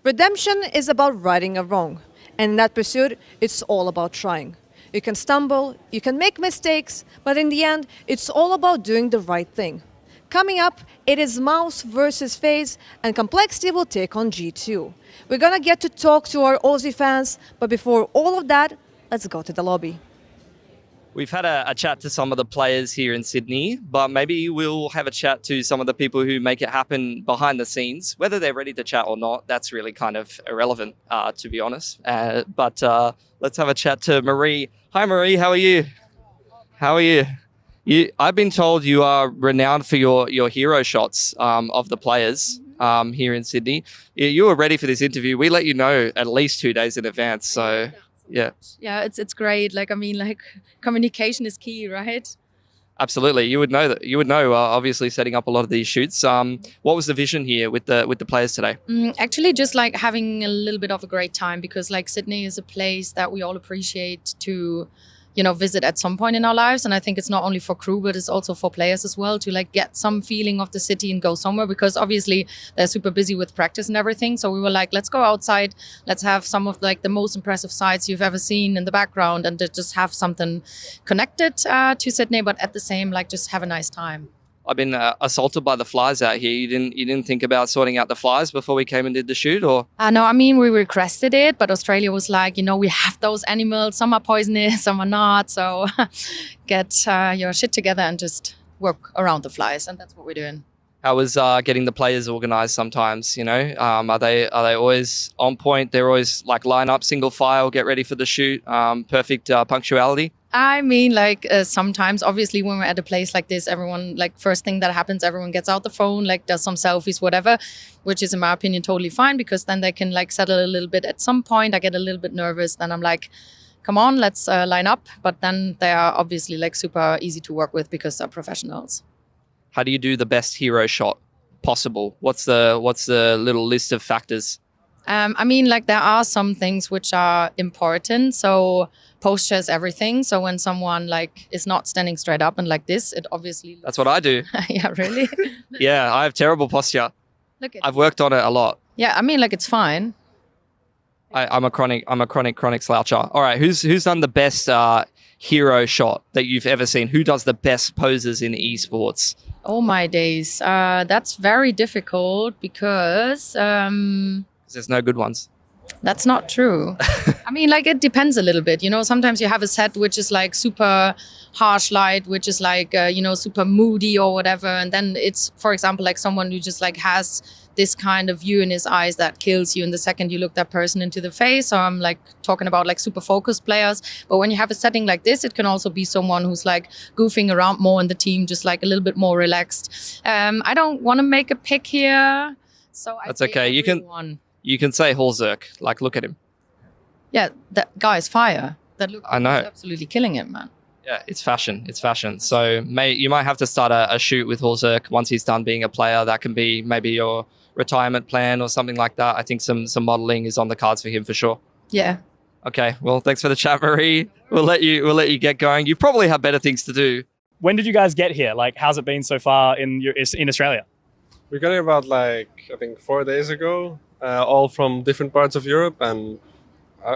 Redemption is about righting a wrong, and in that pursuit, it's all about trying. You can stumble, you can make mistakes, but in the end, it's all about doing the right thing. Coming up, it is Mouz versus FaZe, and Complexity will take on G2. We're gonna get to talk to our Aussie fans, but before all of that, let's go to the lobby. We've had a chat to some of the players here in Sydney, but maybe we'll have a chat to some of the people who make it happen behind the scenes. Whether they're ready to chat or not, that's really kind of irrelevant, to be honest. But let's have a chat to Marie. Hi, Marie. How are you? How are you? I've been told you are renowned for your hero shots of the players here in Sydney. You were ready for this interview. We let you know at least 2 days in advance, so... Yeah. Yeah, it's great. Communication is key, right? Absolutely. You would know that. You would know, obviously, setting up a lot of these shoots. What was the vision here with the players today? Actually, just having a little bit of a great time, because Sydney is a place that we all appreciate to, visit at some point in our lives. And I think it's not only for crew, but it's also for players as well to get some feeling of the city and go somewhere, because obviously they're super busy with practice and everything. So we were let's go outside. Let's have some of the most impressive sights you've ever seen in the background, and to just have something connected to Sydney, but at the same, just have a nice time. I've been assaulted by the flies out here. You didn't think about sorting out the flies before we came and did the shoot, or? No, we requested it, but Australia was we have those animals. Some are poisonous, some are not. So get your shit together and just work around the flies, and that's what we're doing. How was getting the players organised sometimes, Are they always on point? They're always line up, single file, get ready for the shoot, perfect punctuality? Sometimes, obviously, when we're at a place like this, everyone, first thing that happens, everyone gets out the phone, does some selfies, whatever, which is, in my opinion, totally fine, because then they can, settle a little bit. At some point, I get a little bit nervous. Then I'm come on, let's line up. But then they are obviously, super easy to work with because they're professionals. How do you do the best hero shot possible? What's the little list of factors? There are some things which are important. So posture is everything. So when someone is not standing straight up and this, it obviously... That's what I do. Yeah, really? Yeah, I have terrible posture. I've worked on it a lot. Yeah, it's fine. I'm a chronic sloucher. All right, who's done the best hero shot that you've ever seen? Who does the best poses in esports? Oh my days. That's very difficult because... There's no good ones. That's not true. It depends a little bit. Sometimes you have a set which is super harsh light, which is super moody or whatever. And then it's, for example, someone who just has this kind of view in his eyes that kills you in the second you look that person into the face. So I'm talking about super focused players. But when you have a setting like this, it can also be someone who's goofing around more in the team, just a little bit more relaxed. I don't want to make a pick here. So that's okay. You can say Holzerk. Look at him. Yeah, that guy is fire. I know. He's absolutely killing it, man. Yeah, it's fashion. So you might have to start a shoot with Holzerk once he's done being a player. That can be maybe your retirement plan or something like that. I think some modelling is on the cards for him for sure. Yeah. Okay. Well, thanks for the chat, Marie. We'll let you get going. You probably have better things to do. When did you guys get here? How's it been so far in Australia? We got here about I think 4 days ago. All from different parts of Europe, and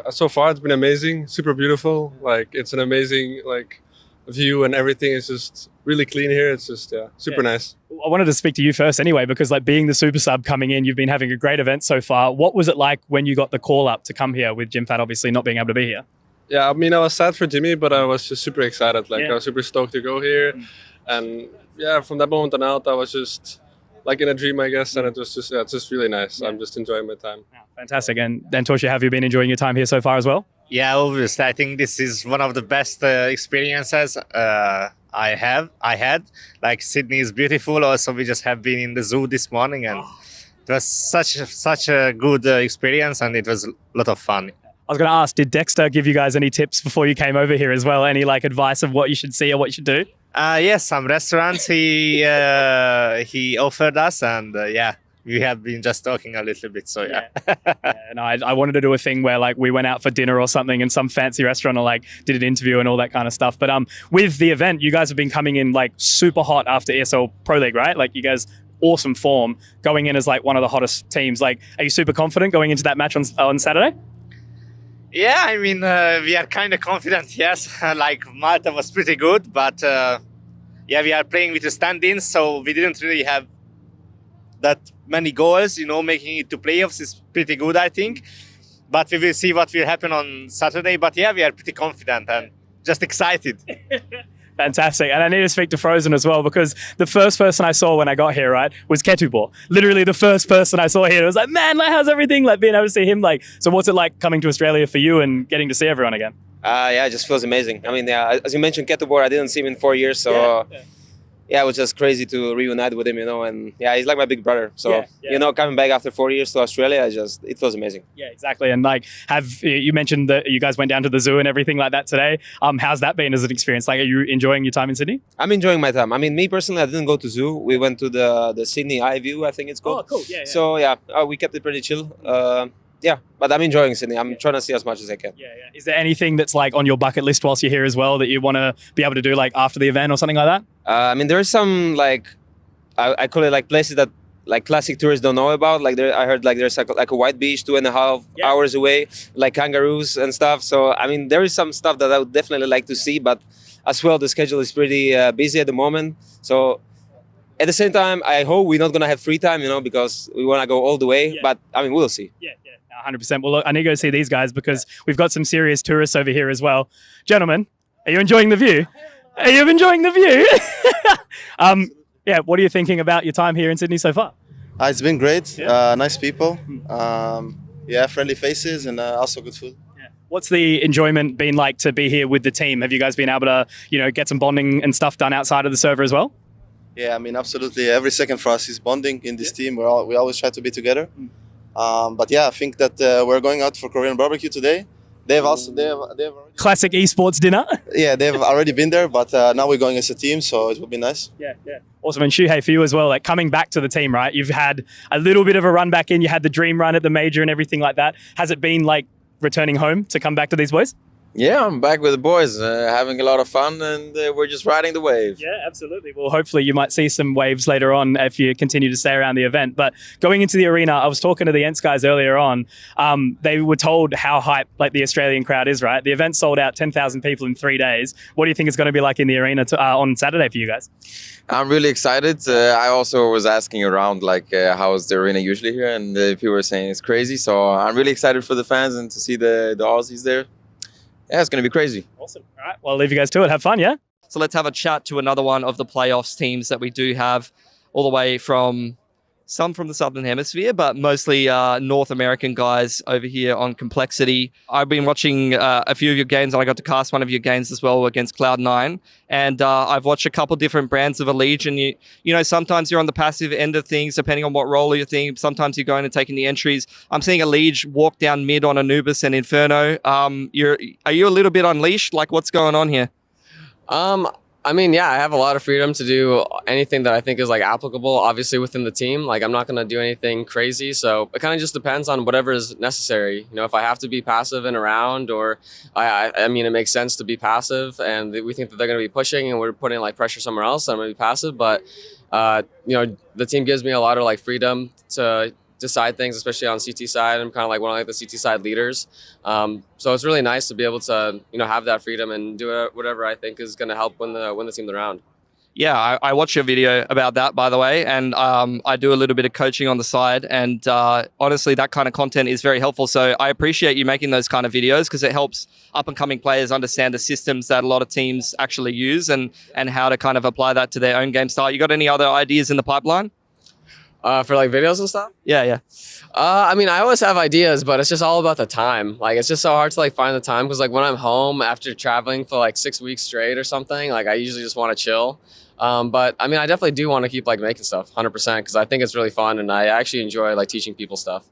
so far it's been amazing, super beautiful. It's an amazing view, and everything is just really clean here. It's just super nice. I wanted to speak to you first anyway, because being the super sub coming in, you've been having a great event so far. What was it like when you got the call up to come here with Jim Fat obviously not being able to be here? Yeah, I was sad for Jimmy, but I was just super excited. I was super stoked to go here, and yeah, from that moment on out, I was just in a dream, I guess, and it was just it's just really nice. I'm just enjoying my time. Yeah, fantastic. And Tosha, have you been enjoying your time here so far as well? Yeah, obviously. I think this is one of the best experiences I had. Sydney is beautiful. Also, we just have been in the zoo this morning, and it was such a good experience, and it was a lot of fun. I was going to ask, did Dexter give you guys any tips before you came over here as well? Any advice of what you should see or what you should do? Yes, some restaurants he offered us, and we have been just talking a little bit. So yeah. And I wanted to do a thing where we went out for dinner or something in some fancy restaurant, or did an interview and all that kind of stuff. But with the event, you guys have been coming in super hot after ESL Pro League, right? You guys awesome form, going in as like one of the hottest teams. Like, are you super confident going into that match on Saturday? Yeah, I mean, we are kind of confident, yes. Like, Malta was pretty good, but yeah, we are playing with the stand-ins, so we didn't really have that many goals. Making it to playoffs is pretty good, I think. But we will see what will happen on Saturday. But yeah, we are pretty confident and just excited. Fantastic. And I need to speak to Frozen as well, because the first person I saw when I got here, right, was Ketubor. Literally the first person I saw here. It was like, man, like, how's everything? Like, being able to see him, like, so what's it like coming to Australia for you and getting to see everyone again? Yeah, it just feels amazing. I mean, yeah, as you mentioned, Ketubor, I didn't see him in 4 years, so yeah, it was just crazy to reunite with him, and yeah, he's like my big brother. So, coming back after 4 years to Australia, it feels amazing. Yeah, exactly. And like, you mentioned that you guys went down to the zoo and everything like that today. How's that been as an experience? Like, are you enjoying your time in Sydney? I'm enjoying my time. I mean, me personally, I didn't go to zoo. We went to the Sydney IEM, I think it's called. Oh, cool. Yeah. So yeah, we kept it pretty chill. Yeah, but I'm enjoying Sydney. I'm trying to see as much as I can. Yeah. Is there anything that's like on your bucket list whilst you're here as well that you want to be able to do like after the event or something like that? I mean, there's some like, I call it like places that like classic tourists don't know about. Like I heard like there's like a white beach 2.5 hours away, like kangaroos and stuff. So I mean, there is some stuff that I would definitely like to see, but as well, the schedule is pretty busy at the moment. So at the same time, I hope we're not going to have free time, because we want to go all the way. Yeah. But I mean, we'll see. Yeah. 100%. Well, look, I need to go see these guys because we've got some serious tourists over here as well. Gentlemen, are you enjoying the view? Are you enjoying the view? Yeah, what are you thinking about your time here in Sydney so far? It's been great. Nice people. Friendly faces and also good food. Yeah. What's the enjoyment been like to be here with the team? Have you guys been able to, get some bonding and stuff done outside of the server as well? Yeah, I mean, absolutely. Every second for us is bonding in this team. We always try to be together. But yeah, I think that we're going out for Korean barbecue today. They've already, classic esports dinner. Yeah, they've already been there, but now we're going as a team, so it will be nice. Yeah. Awesome. And Shuhei, for you as well, like coming back to the team, right? You've had a little bit of a run back in. You had the dream run at the major and everything like that. Has it been like returning home to come back to these boys? Yeah, I'm back with the boys, having a lot of fun, and we're just riding the wave. Yeah, absolutely. Well, hopefully you might see some waves later on if you continue to stay around the event. But going into the arena, I was talking to the Ents guys earlier on. They were told how hype like the Australian crowd is, right? The event sold out 10,000 people in 3 days. What do you think it's going to be like in the arena on Saturday for you guys? I'm really excited. I also was asking around, like, how is the arena usually here? And people were saying it's crazy. So I'm really excited for the fans and to see the Aussies there. Yeah, it's going to be crazy. Awesome. All right. Well, I'll leave you guys to it. Have fun, yeah? So let's have a chat to another one of the playoffs teams that we do have, all the way from some from the Southern Hemisphere, but mostly North American guys over here on Complexity. I've been watching a few of your games, and I got to cast one of your games as well against Cloud9. And I've watched a couple different brands of Elige, and you know, sometimes you're on the passive end of things, depending on what role you're thinking. Sometimes you're going and taking the entries. I'm seeing Elige walk down mid on Anubis and Inferno. Are you a little bit unleashed? Like, what's going on here? I mean, yeah, I have a lot of freedom to do anything that I think is like applicable, obviously within the team. Like, I'm not going to do anything crazy. So it kind of just depends on whatever is necessary. You know, if I have to be passive and around, or I mean, it makes sense to be passive and we think that they're going to be pushing and we're putting like pressure somewhere else, I'm going to be passive. But, you know, the team gives me a lot of like freedom to decide things, especially on CT side. I'm kind of like one of like the CT side leaders. So it's really nice to be able to, you know, have that freedom and do whatever I think is going to help win the team the round. Yeah, I watched your video about that, by the way, and I do a little bit of coaching on the side, and honestly, that kind of content is very helpful. So I appreciate you making those kind of videos because it helps up-and-coming players understand the systems that a lot of teams actually use and how to kind of apply that to their own game style. You got any other ideas in the pipeline? For like videos and stuff? Yeah. I mean, I always have ideas, but it's just all about the time. Like, it's just so hard to like find the time because like when I'm home after traveling for like 6 weeks straight or something, like I usually just want to chill. But I mean, I definitely do want to keep like making stuff 100% because I think it's really fun and I actually enjoy like teaching people stuff.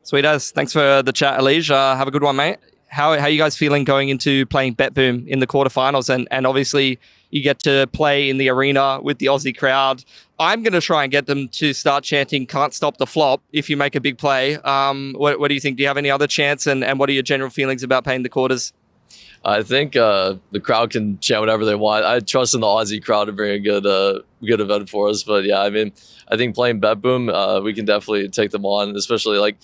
Sweet as. Thanks for the chat, Elige. Have a good one, mate. How are you guys feeling going into playing Bet Boom in the quarterfinals? And obviously you get to play in the arena with the Aussie crowd. I'm going to try and get them to start chanting "Can't stop the flop" if you make a big play. What do you think? Do you have any other chance? And what are your general feelings about playing the quarters? I think the crowd can chant whatever they want. I trust in the Aussie crowd to bring a good event for us. But yeah, I mean, I think playing Bet Boom, we can definitely take them on. Especially like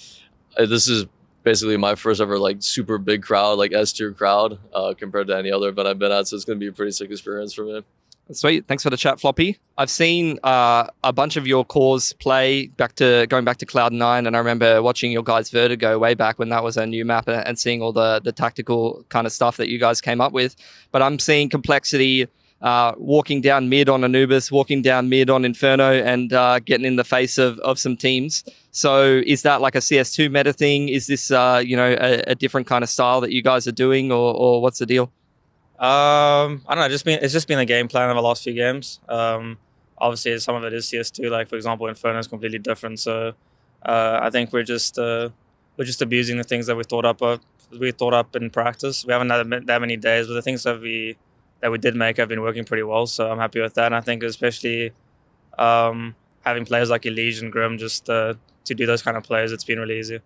this is basically my first ever like super big crowd, like S tier crowd, compared to any other event I've been at. So it's going to be a pretty sick experience for me. Sweet. Thanks for the chat, Floppy. I've seen a bunch of your cores play going back to Cloud9, and I remember watching your guys' Vertigo way back when that was a new map and seeing all the tactical kind of stuff that you guys came up with. But I'm seeing Complexity walking down mid on Anubis, walking down mid on Inferno, and getting in the face of some teams. So is that like a CS2 meta thing? Is this a different kind of style that you guys are doing, or what's the deal? I don't know. It's just been a game plan of the last few games. Obviously, some of it is CS2. Like for example, Inferno is completely different. So I think we're just abusing the things that we thought up in practice. We haven't had that many days, but the things that we did make have been working pretty well. So I'm happy with that. And I think especially having players like Elige and Grim just to do those kind of plays, it's been really easy.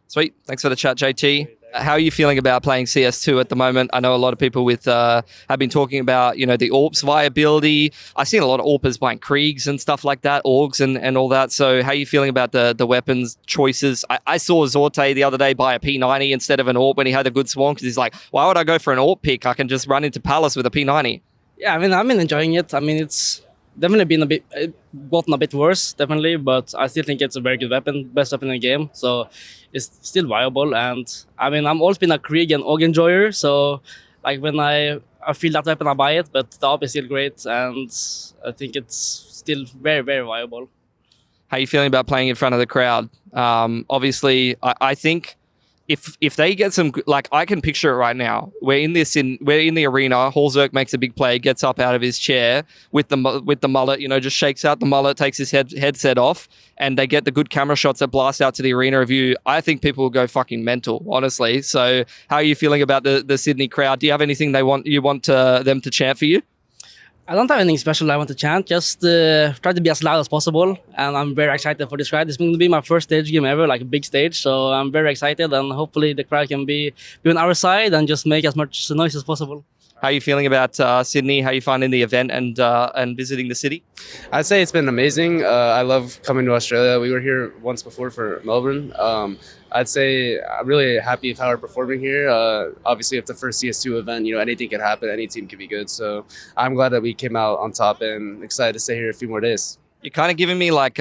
Sweet. Thanks for the chat, JT. How are you feeling about playing CS2 at the moment? I know a lot of people have been talking about, the AWP's viability. I've seen a lot of AWPers buying Kriegs and stuff like that, AUGs and all that. So how are you feeling about the weapons choices? I saw Zorte the other day buy a P90 instead of an AWP when he had a good swarm, because he's like, why would I go for an AWP pick? I can just run into Palace with a P90. Yeah, I mean, I've been enjoying it. I mean, it's definitely been gotten a bit worse, definitely, but I still think it's a very good weapon, best weapon in the game. So it's still viable. And I mean, I've always been a Krieg and AUG enjoyer. So like when I feel that weapon, I buy it. But the AWP is still great, and I think it's still very, very viable. How are you feeling about playing in front of the crowd? Obviously, I think if they get some, like, I can picture it right now. We're in the arena. Hallzerk makes a big play, gets up out of his chair with the mullet, just shakes out the mullet, takes his headset off, and they get the good camera shots that blast out to the arena view. I think people will go fucking mental, honestly. So, how are you feeling about the Sydney crowd? Do you have anything you want them to chant for you? I don't have anything special I want to chant, just try to be as loud as possible, and I'm very excited for this crowd. It's going to be my first stage game ever, like a big stage, so I'm very excited, and hopefully the crowd can be on our side and just make as much noise as possible. How are you feeling about Sydney? How are you finding the event and visiting the city? I'd say it's been amazing. I love coming to Australia. We were here once before for Melbourne. I'd say I'm really happy with how we're performing here. Obviously, if the first CS2 event, anything can happen. Any team can be good. So I'm glad that we came out on top and excited to stay here a few more days. You're kind of giving me like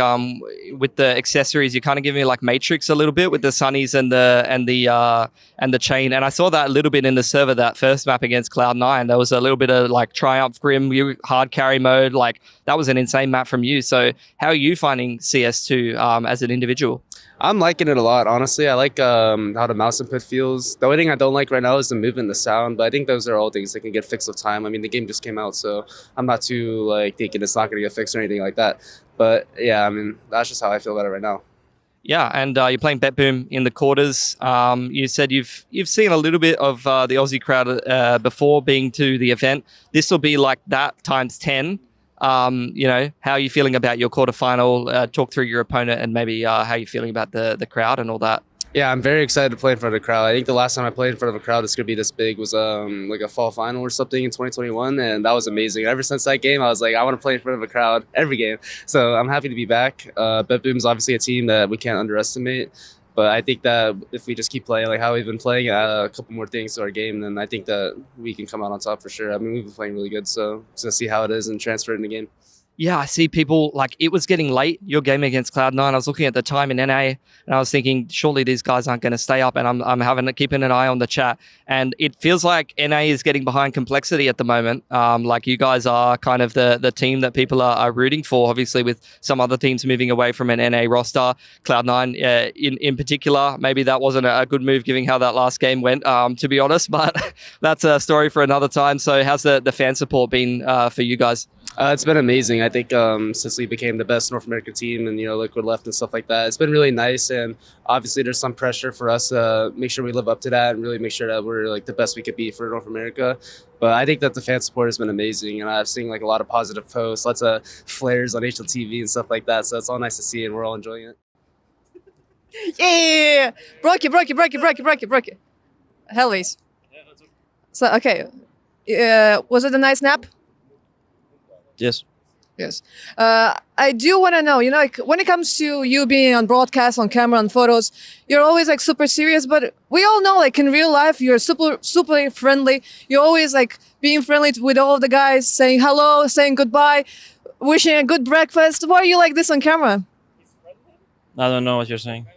with the accessories, you're kind of giving me like Matrix a little bit with the sunnies and the chain. And I saw that a little bit in the server, that first map against Cloud9. There was a little bit of like Triumph Grim hard carry mode. Like that was an insane map from you. So how are you finding CS2 as an individual? I'm liking it a lot, honestly. I like how the mouse input feels. The only thing I don't like right now is the movement, the sound, but I think those are all things that can get fixed with time. I mean, the game just came out, so I'm not too thinking it's not going to get fixed or anything like that. But yeah, I mean, that's just how I feel about it right now. Yeah, and you're playing Bet Boom in the quarters. You said you've seen a little bit of the Aussie crowd before being to the event. This will be like that times 10. How are you feeling about your quarterfinal? Talk through your opponent and maybe how you're feeling about the crowd and all that. Yeah, I'm very excited to play in front of the crowd. I think the last time I played in front of a crowd that's going to be this big was like a fall final or something in 2021, and that was amazing. Ever since that game, I was like, I want to play in front of a crowd every game. So I'm happy to be back. Bet Boom's obviously a team that we can't underestimate. But I think that if we just keep playing like how we've been playing, a couple more things to our game, then I think that we can come out on top for sure. I mean, we've been playing really good, so just gonna see how it is and transfer it in the game. Yeah, I see people, like, it was getting late, your game against Cloud9. I was looking at the time in NA, and I was thinking, surely these guys aren't going to stay up, and I'm keeping an eye on the chat. And it feels like NA is getting behind Complexity at the moment. Like, you guys are kind of the team that people are rooting for, obviously, with some other teams moving away from an NA roster. Cloud9 in particular, maybe that wasn't a good move, given how that last game went, to be honest, but that's a story for another time. So how's the fan support been for you guys? It's been amazing. I think since we became the best North American team and, Liquid left and stuff like that, it's been really nice. And obviously there's some pressure for us to make sure we live up to that and really make sure that we're like the best we could be for North America. But I think that the fan support has been amazing. And I've seen like a lot of positive posts, lots of flares on HLTV and stuff like that. So it's all nice to see and we're all enjoying it. Yeah! Broke it. Hellways. So okay, was it a nice nap? Yes. Yes. I do want to know, like when it comes to you being on broadcast, on camera, on photos, you're always like super serious, but we all know like in real life, you're super friendly. You're always like being friendly with all the guys, saying hello, saying goodbye, wishing a good breakfast. Why are you like this on camera? I don't know what you're saying.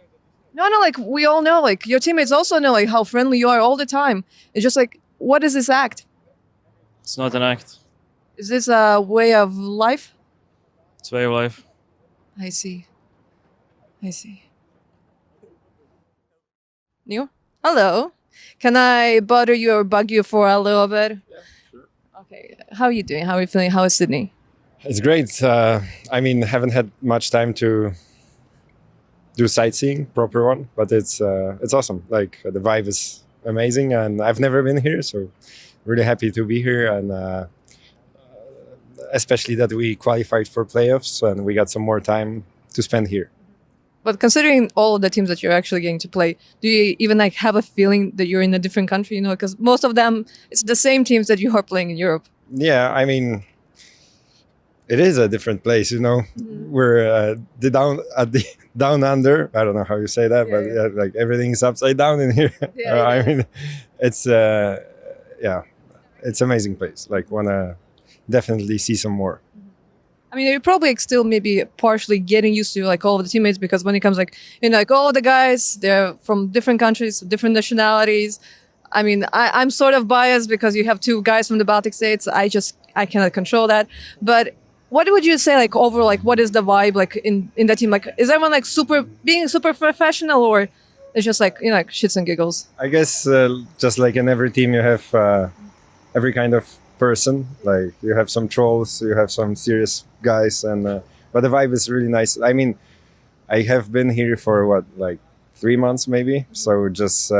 No, like we all know, like your teammates also know like how friendly you are all the time. It's just like, what is this act? It's not an act. Is this a way of life? It's way of life. I see. Neil? Hello. Can I bother you or bug you for a little bit? Yeah, sure. Okay. How are you doing? How are you feeling? How is Sydney? It's great. I mean, haven't had much time to do sightseeing, proper one, but it's awesome. Like the vibe is amazing, and I've never been here, so really happy to be here, and especially that we qualified for playoffs and we got some more time to spend here. But considering all of the teams that you're actually getting to play, do you even like have a feeling that you're in a different country? Because most of them, it's the same teams that you are playing in Europe. Yeah, I mean, it is a different place. We're down under. I don't know how you say that, but like everything's upside down in here. I mean, it's it's amazing place. Like wanna definitely see some more. I mean, you're probably like, still maybe partially getting used to like all of the teammates, because when it comes like like all the guys, they're from different countries, different nationalities. I mean, I'm sort of biased because you have two guys from the Baltic states. I cannot control that. But what would you say like overall, like what is the vibe like in the team? Like is everyone like being super professional, or it's just like like shits and giggles? I guess just like in every team, you have every kind of person. Like you have some trolls, you have some serious guys, and but the vibe is really nice. I mean, I have been here for what, like 3 months maybe, so just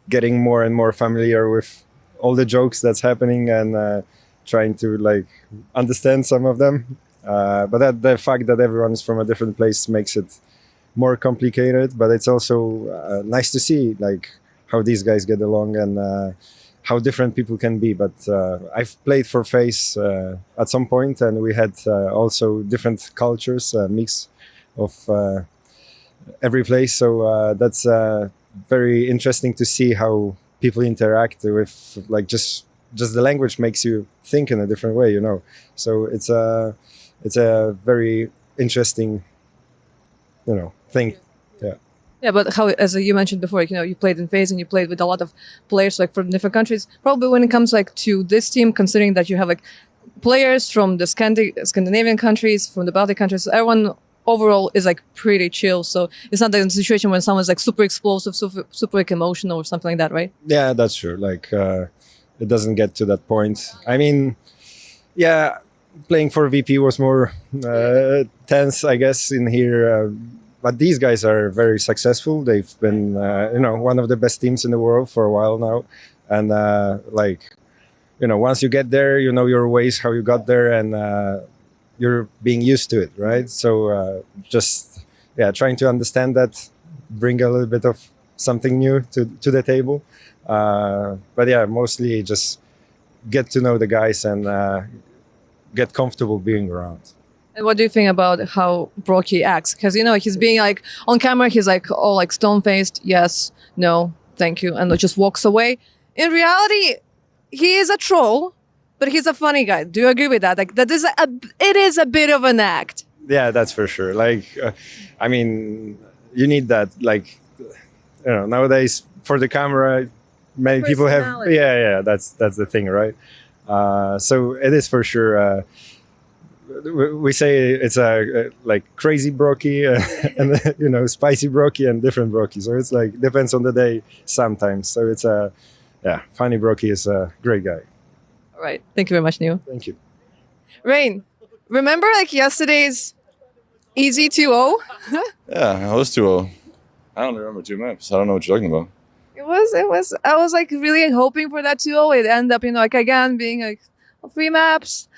getting more and more familiar with all the jokes that's happening, and trying to like understand some of them, but the fact that everyone is from a different place makes it more complicated, but it's also nice to see like how these guys get along, and how different people can be. But I've played for FaZe at some point, and we had also different cultures, a mix of every place. So that's very interesting to see how people interact with, like just the language makes you think in a different way, So it's a very interesting, thing. Yeah. Yeah, but how, as you mentioned before, you played in FaZe and you played with a lot of players like from different countries. Probably when it comes like to this team, considering that you have like players from the Scandinavian countries, from the Baltic countries, everyone overall is like pretty chill. So it's not like a situation when someone's like super explosive, super like emotional or something like that, right? Yeah, that's true. Like it doesn't get to that point. I mean, yeah, playing for VP was more tense, I guess, in here. But these guys are very successful. They've been, one of the best teams in the world for a while now. And once you get there, you know your ways, how you got there, and you're being used to it, right? So trying to understand that, bring a little bit of something new to the table. But yeah, mostly just get to know the guys and get comfortable being around. And what do you think about how Brocky acts? Because he's being like on camera, he's like all like stone faced, yes, no, thank you, and just walks away. In reality, he is a troll, but he's a funny guy. Do you agree with that? Like it is a bit of an act. Yeah, that's for sure. Like, I mean, you need that. Like, nowadays for the camera, many people have. Yeah, that's the thing, right? So it is for sure. We say it's a like crazy Brocky and spicy Brocky and different Brocky. So it's like depends on the day sometimes. So it's funny Brocky is a great guy. All right, thank you very much, Neil. Thank you. Rain, remember like yesterday's easy 2-0? Yeah, it was 2-0. I don't remember 2 maps. I don't know what you're talking about. It was. I was like really hoping for that 2-0. It ended up, like again being like 3 maps.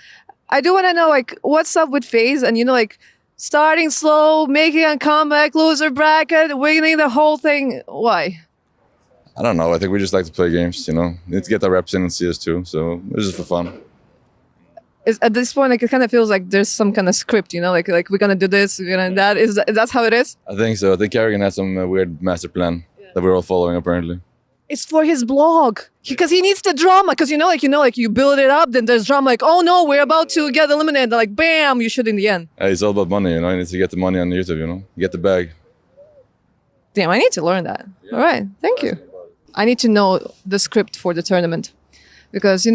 I do want to know, like, what's up with FaZe and, like, starting slow, making a comeback, loser bracket, winning the whole thing. Why? I don't know. I think we just like to play games, you know. Need to get the reps in CS2, so it's just for fun. At this point, like, it kind of feels like there's some kind of script, you know, like we're gonna do this, we're gonna do that. Is that how it is? I think so. I think Kerrigan has some weird master plan that we're all following, apparently. It's for his blog because he needs the drama. Because you build it up, then there's drama. Like, oh no, we're about to get eliminated. Like, bam, you shoot in the end. It's all about money, you know. You need to get the money on YouTube, you know. Get the bag. Damn, I need to learn that. All right, thank you. I need to know the script for the tournament because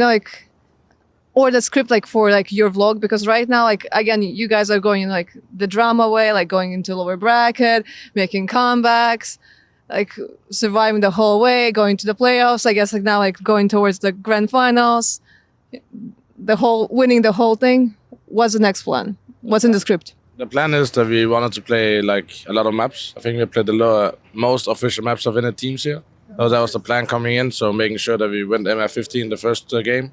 or the script like for like your vlog, because right now, like, again, you guys are going like the drama way, like going into lower bracket, making comebacks, like surviving the whole way, going to the playoffs. I guess like now like going towards the grand finals, winning the whole thing. What's the next plan? What's in the script? The plan is that we wanted to play like a lot of maps. I think we played the most official maps of any teams here. So that was the plan coming in. So making sure that we went MF15 the first game,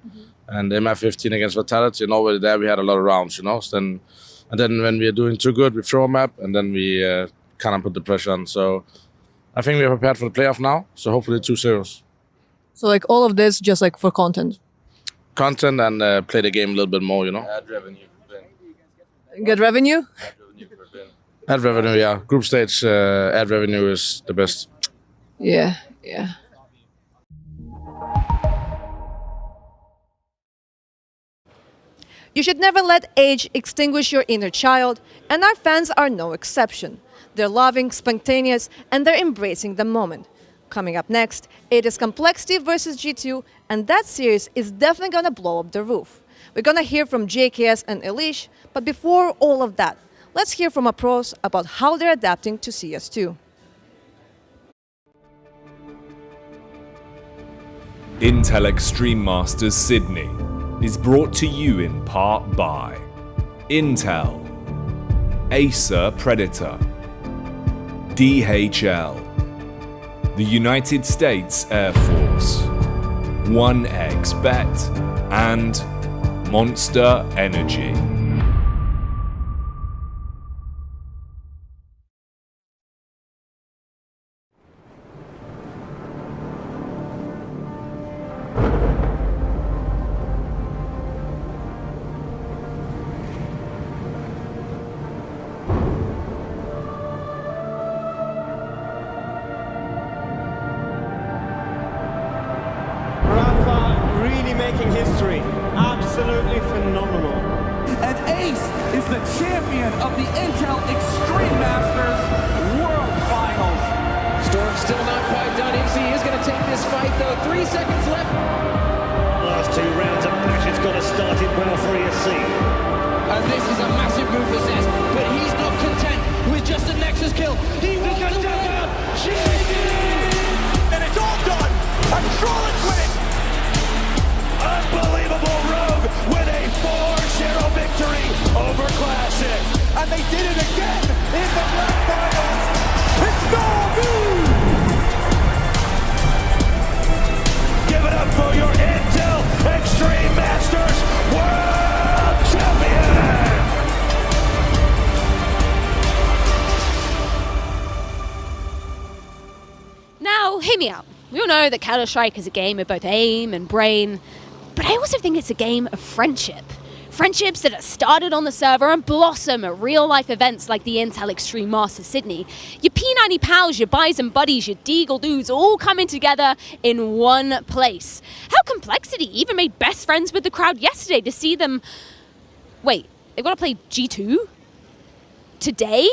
and MF15 against Vitality, and over there we had a lot of rounds, you know. And then when we are doing too good, we throw a map, and then we kind of put the pressure on. So I think we are prepared for the playoff now. So hopefully 2-0. So like all of this just like for content. Content and play the game a little bit more, you know. Ad revenue for Finn. Get revenue? Ad revenue for Finn. Ad revenue, yeah. Group stage ad revenue is the best. Yeah. You should never let age extinguish your inner child, and our fans are no exception. They're loving, spontaneous, and they're embracing the moment. Coming up next, it is Complexity versus G2, and that series is definitely gonna blow up the roof. We're gonna hear from JKS and Elish, but before all of that, let's hear from our pros about how they're adapting to CS2. Intel Extreme Masters Sydney is brought to you in part by Intel, Acer Predator, DHL, the United States Air Force, 1xBet, and Monster Energy. Making history. Absolutely phenomenal. And Ace is the champion of the Intel Extreme Masters World Finals. Storm's still not quite done. MC is going to take this fight, though. 3 seconds left. Last 2 rounds of match. It's got to start it well for ESC. And this is a massive move for Zez, but he's not content with just a Nexus kill. He wants to win. And it's all done. And Strawless winning. Unbelievable Rogue with a 4-0 victory over Classic. And they did it again in the Grand Finals. It's Mouz! Give it up for your Intel Extreme Masters World Champion! Now, hear me out. We all know that Counter-Strike is a game of both aim and brain, but I also think it's a game of friendship. Friendships that are started on the server and blossom at real-life events like the Intel Extreme Masters Sydney. Your P90 pals, your buys and buddies, your Deagle dudes all coming together in one place. How Complexity even made best friends with the crowd yesterday to see them... Wait, they've got to play G2? Today?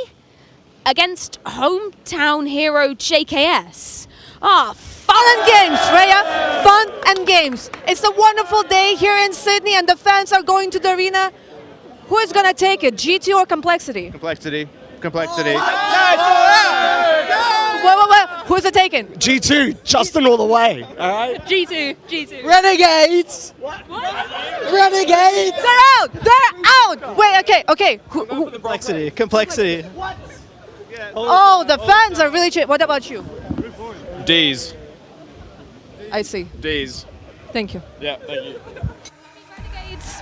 Against hometown hero JKS? Fun and games, Freya. Fun and games. It's a wonderful day here in Sydney and the fans are going to the arena. Who is going to take it, G2 or Complexity? Complexity. Wait. Who's it taking? G2, Justin all the way. All right. G2. Renegades. What? Renegades. They're out. Wait, okay. Who? Complexity. Oh, the fans are really what about you? D's. I see. D's. Thank you. Yeah, thank you.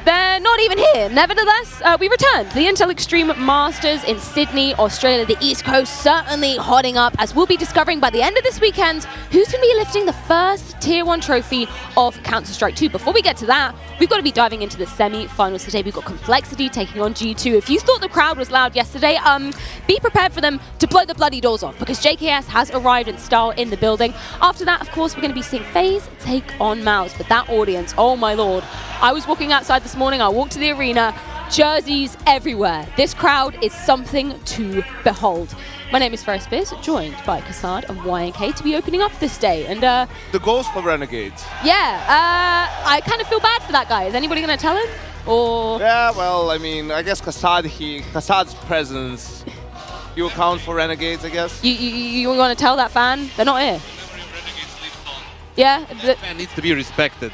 They're not even here. Nevertheless, we returned to the Intel Extreme Masters in Sydney, Australia. The East Coast certainly hotting up, as we'll be discovering by the end of this weekend who's going to be lifting the first Tier 1 trophy of Counter-Strike 2. Before we get to that, we've got to be diving into the semi-finals today. We've got Complexity taking on G2. If you thought the crowd was loud yesterday, be prepared for them to blow the bloody doors off, because JKS has arrived in style in the building. After that, of course, we're going to be seeing FaZe take on Mouz. But that audience, oh my lord. I was walking outside this morning, I walked to the arena, jerseys everywhere. This crowd is something to behold. My name is Ferris Spears, joined by Kassad and YNK to be opening up this day. And the ghost of Renegades. Yeah, I kind of feel bad for that guy. Is anybody going to tell him? Or yeah, well, I mean, I guess Kassad's presence, you account for Renegades, I guess. You want to tell that fan? They're not here. Yeah, the fan needs to be respected.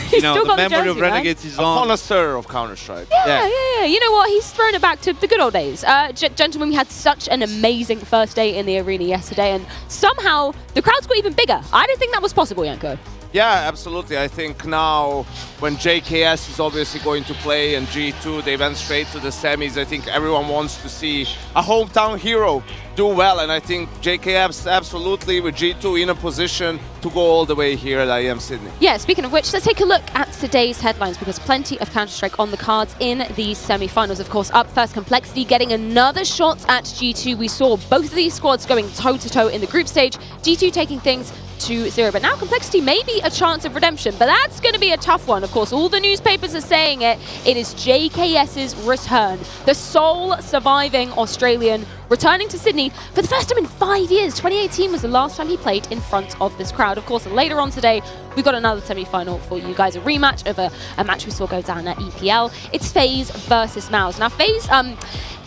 He's you know, still the got memory jersey, of Renegades man. is on. A connoisseur of Counter-Strike. Yeah. You know what? He's thrown it back to the good old days. Gentlemen, we had such an amazing first day in the arena yesterday, and somehow the crowds got even bigger. I didn't think that was possible, Yanko. Yeah, absolutely. I think now when JKS is obviously going to play and G2, they went straight to the semis. I think everyone wants to see a hometown hero do well, and I think JKS absolutely with G2 in a position to go all the way here at IEM Sydney. Yeah, speaking of which, let's take a look at today's headlines, because plenty of Counter-Strike on the cards in these semi-finals. Of course, up first, Complexity getting another shot at G2. We saw both of these squads going toe-to-toe in the group stage, G2 taking things 2-0. But now Complexity may be a chance of redemption, but that's going to be a tough one. Of course, all the newspapers are saying it. It is JKS's return. The sole surviving Australian returning to Sydney for the first time in 5 years. 2018 was the last time he played in front of this crowd. Of course, later on today, we've got another semi-final for you guys, a rematch of a match we saw go down at EPL. It's FaZe versus Mouz. Now, FaZe,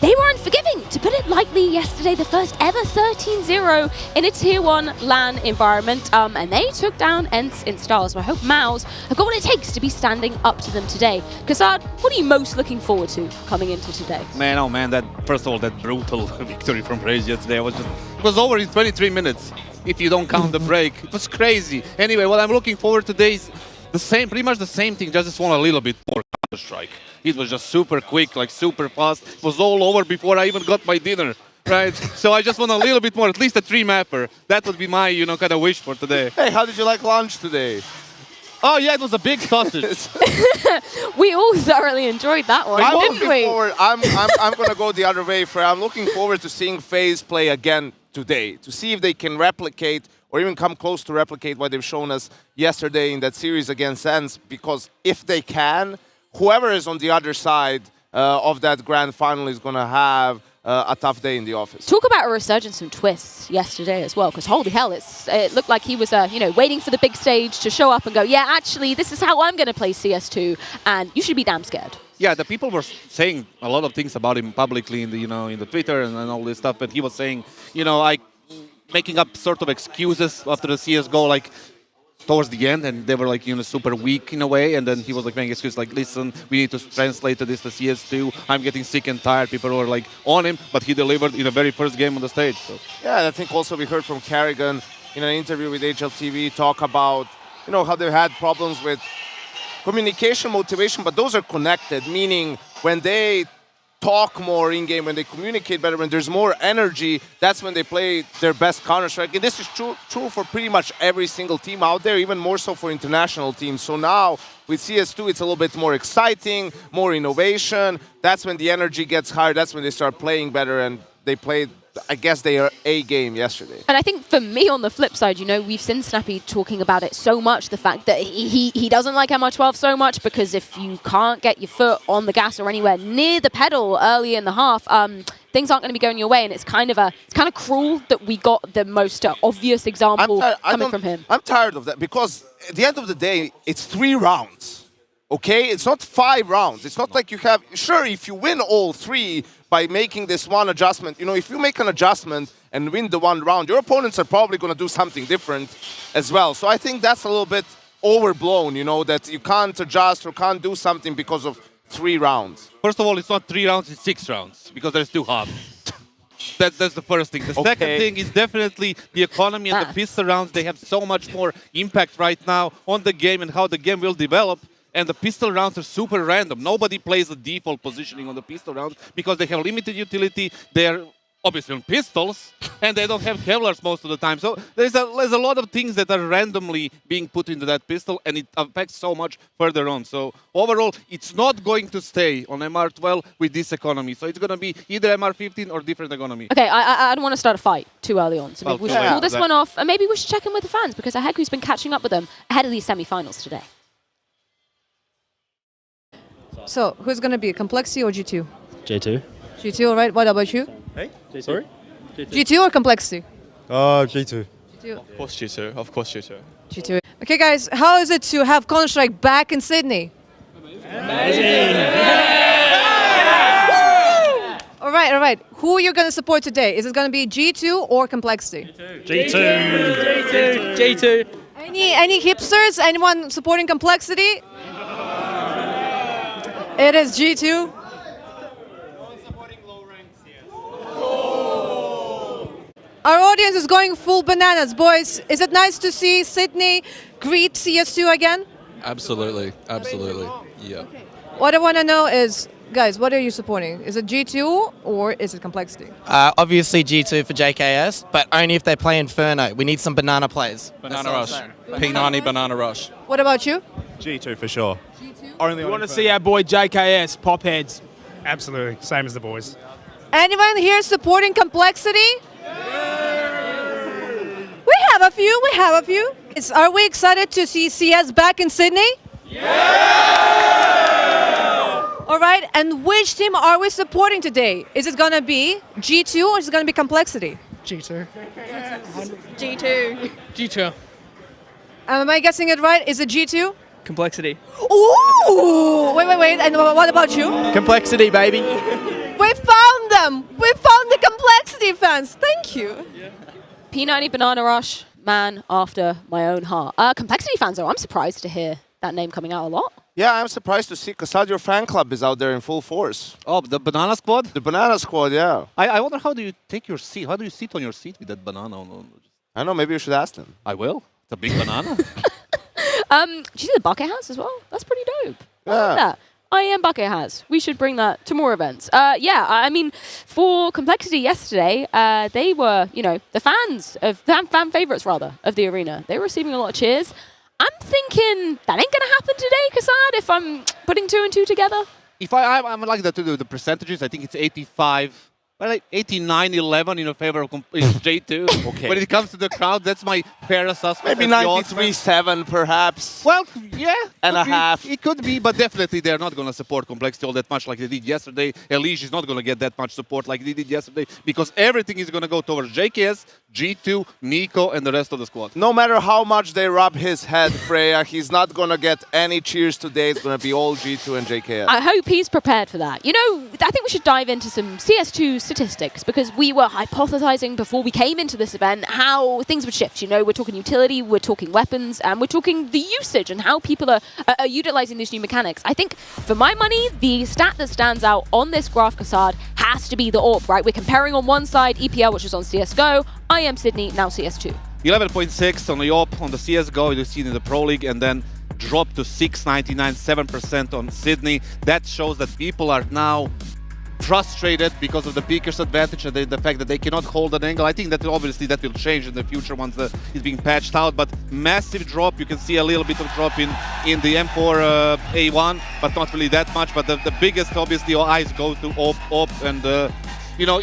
they were unforgiving, to put it lightly, yesterday. The first ever 13-0 in a Tier 1 LAN environment, and they took down ENCE in style. So I hope Mouz have got what it takes to be standing up to them today. Kassad, what are you most looking forward to coming into today? Man, oh man, that first of all, that brutal victory from FaZe yesterday, it was over in 23 minutes. If you don't count the break, it was crazy. Anyway, what I'm looking forward to today is pretty much the same thing, just want a little bit more Counter-Strike. It was just super quick, like super fast. It was all over before I even got my dinner, right? So I just want a little bit more, at least a 3-mapper. That would be my, kind of wish for today. Hey, how did you like lunch today? Oh yeah, it was a big sausage. We all thoroughly enjoyed that one, didn't we? I'm going to go the other way. I'm looking forward to seeing FaZe play again today, to see if they can replicate or even come close to replicate what they've shown us yesterday in that series against ENCE, because if they can, whoever is on the other side of that grand final is going to have a tough day in the office. Talk about a resurgence of twists yesterday as well, because holy hell, it looked like he was waiting for the big stage to show up and go, yeah, actually, this is how I'm going to play CS2, and you should be damn scared. Yeah, the people were saying a lot of things about him publicly in the in the Twitter and all this stuff, but he was saying, making up sort of excuses after the CS:GO, like towards the end, and they were like super weak in a way, and then he was like making excuses like, listen, we need to translate this to CS2. I'm getting sick and tired. People were like on him, but he delivered in the very first game on the stage. So. Yeah, and I think also we heard from Carrigan in an interview with HLTV talk about how they've had problems with communication, motivation, but those are connected, meaning when they talk more in-game, when they communicate better, when there's more energy, that's when they play their best Counter-Strike. And this is true for pretty much every single team out there, even more so for international teams. So now with CS2, it's a little bit more exciting, more innovation. That's when the energy gets higher. That's when they start playing better, and they played, I guess, their A game yesterday. And I think for me, on the flip side, we've seen Snappy talking about it so much, the fact that he doesn't like MR12 so much, because if you can't get your foot on the gas or anywhere near the pedal early in the half, things aren't going to be going your way, and it's kind of cruel that we got the most obvious example coming from him. I'm tired of that, because at the end of the day, it's 3 rounds. Okay, it's not 5 rounds. It's not like you have, sure, if you win all 3 by making this one adjustment, if you make an adjustment and win the 1 round, your opponents are probably going to do something different as well. So I think that's a little bit overblown, that you can't adjust or can't do something because of 3 rounds. First of all, it's not 3 rounds, it's 6 rounds, because there's 2 halves. That's the first thing. The second thing is definitely the economy and the pistol rounds. They have so much more impact right now on the game and how the game will develop. And the pistol rounds are super random. Nobody plays the default positioning on the pistol rounds because they have limited utility. They're obviously on pistols, and they don't have Kevlars most of the time. So there's a lot of things that are randomly being put into that pistol, and it affects so much further on. So overall, it's not going to stay on MR12 with this economy. So it's going to be either MR15 or different economy. Okay, I don't want to start a fight too early on, so maybe we should pull this that- one off, and maybe we should check in with the fans, because Aheku's been catching up with them ahead of these semi-finals today. So, who's going to be, Complexity or G2? J2. G2, all right. What about you? Hey? Sorry? G2 or Complexity? G2. G2. Of course G2. Of course G2. G2. Okay, guys, how is it to have Counter-Strike back in Sydney? All right, all right. Who are you going to support today? Is it going to be G2 or Complexity? G2. G2. Any hipsters? Anyone supporting Complexity? It is G2. Our audience is going full bananas, boys. Is it nice to see Sydney greet CS2 again? Absolutely, absolutely. Yeah. What I want to know is, guys, what are you supporting? Is it G2 or is it Complexity? Obviously G2 for JKS, but only if they play Inferno. We need some banana players. Banana Rush. P90 Banana Rush. What about you? G2 for sure. G2? Only We want to see our boy JKS pop heads. Absolutely. Same as the boys. Anyone here supporting Complexity? We have a few, we have a few. Are we excited to see CS back in Sydney? All right, and which team are we supporting today? Is it going to be G2 or is it going to be Complexity? G2. G2. G2. Am I guessing it right? Is it G2? Complexity. Ooh! Wait. And what about you? Complexity, baby. We found them! We found the Complexity fans! Thank you! P90 Banana Rush, man after my own heart. Complexity fans, though, I'm surprised to hear that name coming out a lot. Yeah, I'm surprised to see Kasad, your fan club is out there in full force. Oh, the Banana Squad? The Banana Squad, yeah. I wonder how do you take your seat? How do you sit on your seat with that banana? I know, maybe you should ask them. I will. It's a big banana. Do you see the bucket has as well? That's pretty dope. I like that. IEM bucket has. We should bring that to more events. Yeah, I mean, for Complexity yesterday, they were, the fans of fan favorites rather of the arena. They were receiving a lot of cheers. I'm thinking that ain't gonna happen today, Kasad. If I'm putting 2 and 2 together. If I'm like that to do the percentages, I think it's 85. Well, like 89-11 in favor of J2. Okay. When it comes to the crowd, that's my fair assessment. Maybe 93-7, perhaps. Well, yeah. And a half. It could be, but definitely they're not going to support Complexity all that much like they did yesterday. Elige is not going to get that much support like they did yesterday because everything is going to go towards JKS, G2, Nico, and the rest of the squad. No matter how much they rub his head, Freya, he's not going to get any cheers today. It's going to be all G2 and JKS. I hope he's prepared for that. I think we should dive into some CS2 statistics because we were hypothesizing before we came into this event how things would shift. We're talking utility, we're talking weapons, and we're talking the usage and how people are utilizing these new mechanics. I think, for my money, the stat that stands out on this graph, Kasad, has to be the AWP, right? We're comparing on one side EPL, which is on CSGO, IEM Sydney, now CS2. 11.6 on the AWP on the CSGO, you've seen in the Pro League, and then dropped to 6.99, 7% on Sydney. That shows that people are now frustrated because of the Peaker's advantage and the fact that they cannot hold an angle. I think that obviously that will change in the future once it's being patched out, but massive drop. You can see a little bit of drop in the M4 A1, but not really that much. But the biggest, obviously, eyes go to AWP and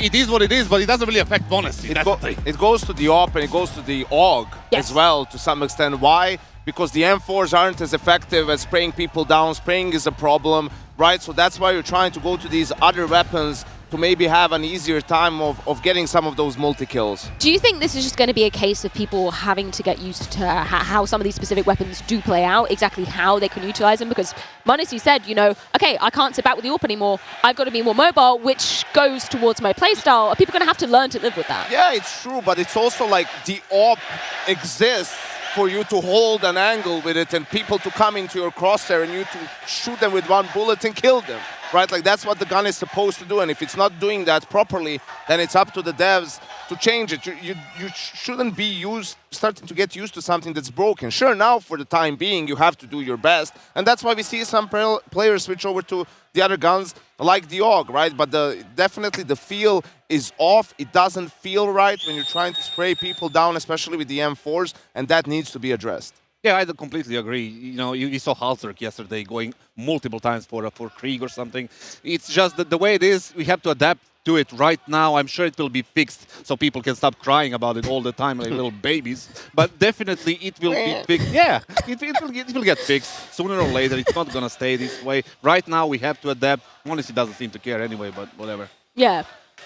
it is what it is, but it doesn't really affect bonus. It goes to the AWP and it goes to the AUG as well to some extent. Why? Because the M4s aren't as effective at spraying people down. Spraying is a problem, right? So that's why you're trying to go to these other weapons to maybe have an easier time of getting some of those multi-kills. Do you think this is just going to be a case of people having to get used to how some of these specific weapons do play out, exactly how they can utilize them? Because Mouz said, okay, I can't sit back with the AWP anymore. I've got to be more mobile, which goes towards my playstyle. Are people going to have to learn to live with that? Yeah, it's true, but it's also like the AWP exists for you to hold an angle with it and people to come into your crosshair and you to shoot them with one bullet and kill them. right? Like that's what the gun is supposed to do, and if it's not doing that properly, then it's up to the devs to change it. You shouldn't be starting to get used to something that's broken. Sure, now for the time being, you have to do your best, and that's why we see some players switch over to the other guns like the AUG, right? But definitely the feel is off. It doesn't feel right when you're trying to spray people down, especially with the M4s, and that needs to be addressed. Yeah, I completely agree. You know, you saw Halzerk yesterday going multiple times for Krieg or something. It's just that the way it is, we have to adapt to it right now. I'm sure it will be fixed so people can stop crying about it all the time like little babies. But definitely it will be fixed. Yeah, it will get fixed sooner or later. It's not going to stay this way. Right now we have to adapt. Honestly, doesn't seem to care anyway, but whatever. Yeah.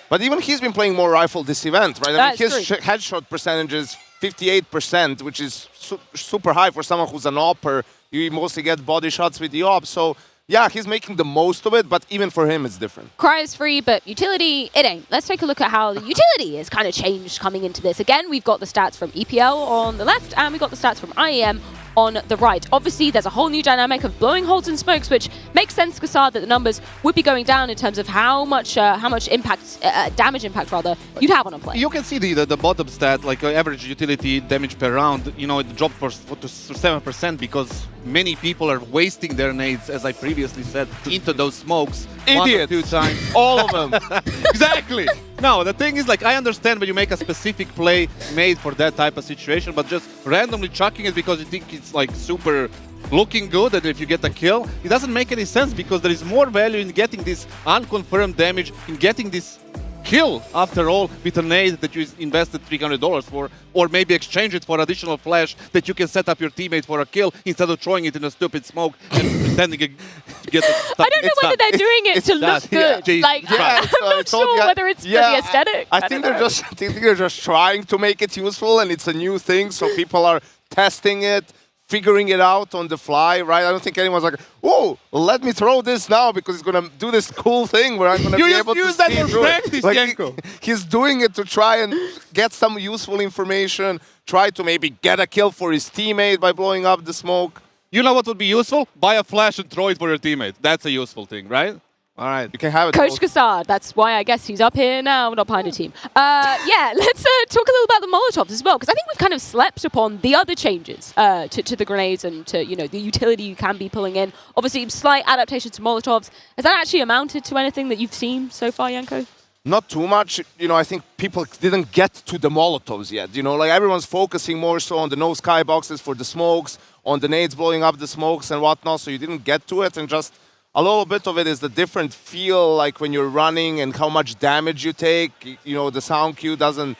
But even he's been playing more rifle this event, right? I mean, his true. headshot percentage is 58%, which is super high for someone who's an opper. You mostly get body shots with the op. So, yeah, he's making the most of it, but even for him, it's different. Cry is free, but utility, it ain't. Let's take a look at how the utility has kind of changed coming into this. Again, we've got the stats from EPL on the left, and we've got the stats from IEM on the right. Obviously, there's a whole new dynamic of blowing holes and smokes, which makes sense, Kassad, that the numbers would be going down in terms of how much impact, damage impact rather, you'd have on a play. You can see the bottom stat, like average utility damage per round, you know, it dropped to 7% because many people are wasting their nades, as I previously said, into those smokes. Idiots. 1 or 2 times. All of them. Exactly. No, the thing is, like, I understand when you make a specific play made for that type of situation, but just randomly chucking it because you think it's like super looking good and if you get a kill, it doesn't make any sense because there is more value in getting this unconfirmed damage, in getting this kill after all with a nade that you invested $300 for, or maybe exchange it for additional flash that you can set up your teammate for a kill instead of throwing it in a stupid smoke and pretending to get it stuck. I don't know whether they're doing it to look good. Yeah. Like, I'm not sure whether it's for the aesthetic. I think they're just trying to make it useful, and it's a new thing, so people are testing it, figuring it out on the fly, right? I don't think anyone's like, oh, let me throw this now because it's going to do this cool thing where I'm going to be able to use that see for through practice, it. Like, Janko. He's doing it to try and get some useful information, try to maybe get a kill for his teammate by blowing up the smoke. You know what would be useful? Buy a flash and throw it for your teammate. That's a useful thing, right? All right. You can have it. Coach Kassad, that's why I guess he's up here now, not behind a team. Yeah, let's talk a little about the Molotovs as well, because I think we've kind of slept upon the other changes to the grenades and to, you know, the utility you can be pulling in. Obviously, slight adaptation to Molotovs. Has that actually amounted to anything that you've seen so far, Janko? Not too much. You know, I think people didn't get to the Molotovs yet. You know, like everyone's focusing more so on the no skyboxes for the smokes, on the nades blowing up the smokes and whatnot, so you didn't get to it, and just a little bit of it is the different feel, like when you're running and how much damage you take. You know, the sound cue doesn't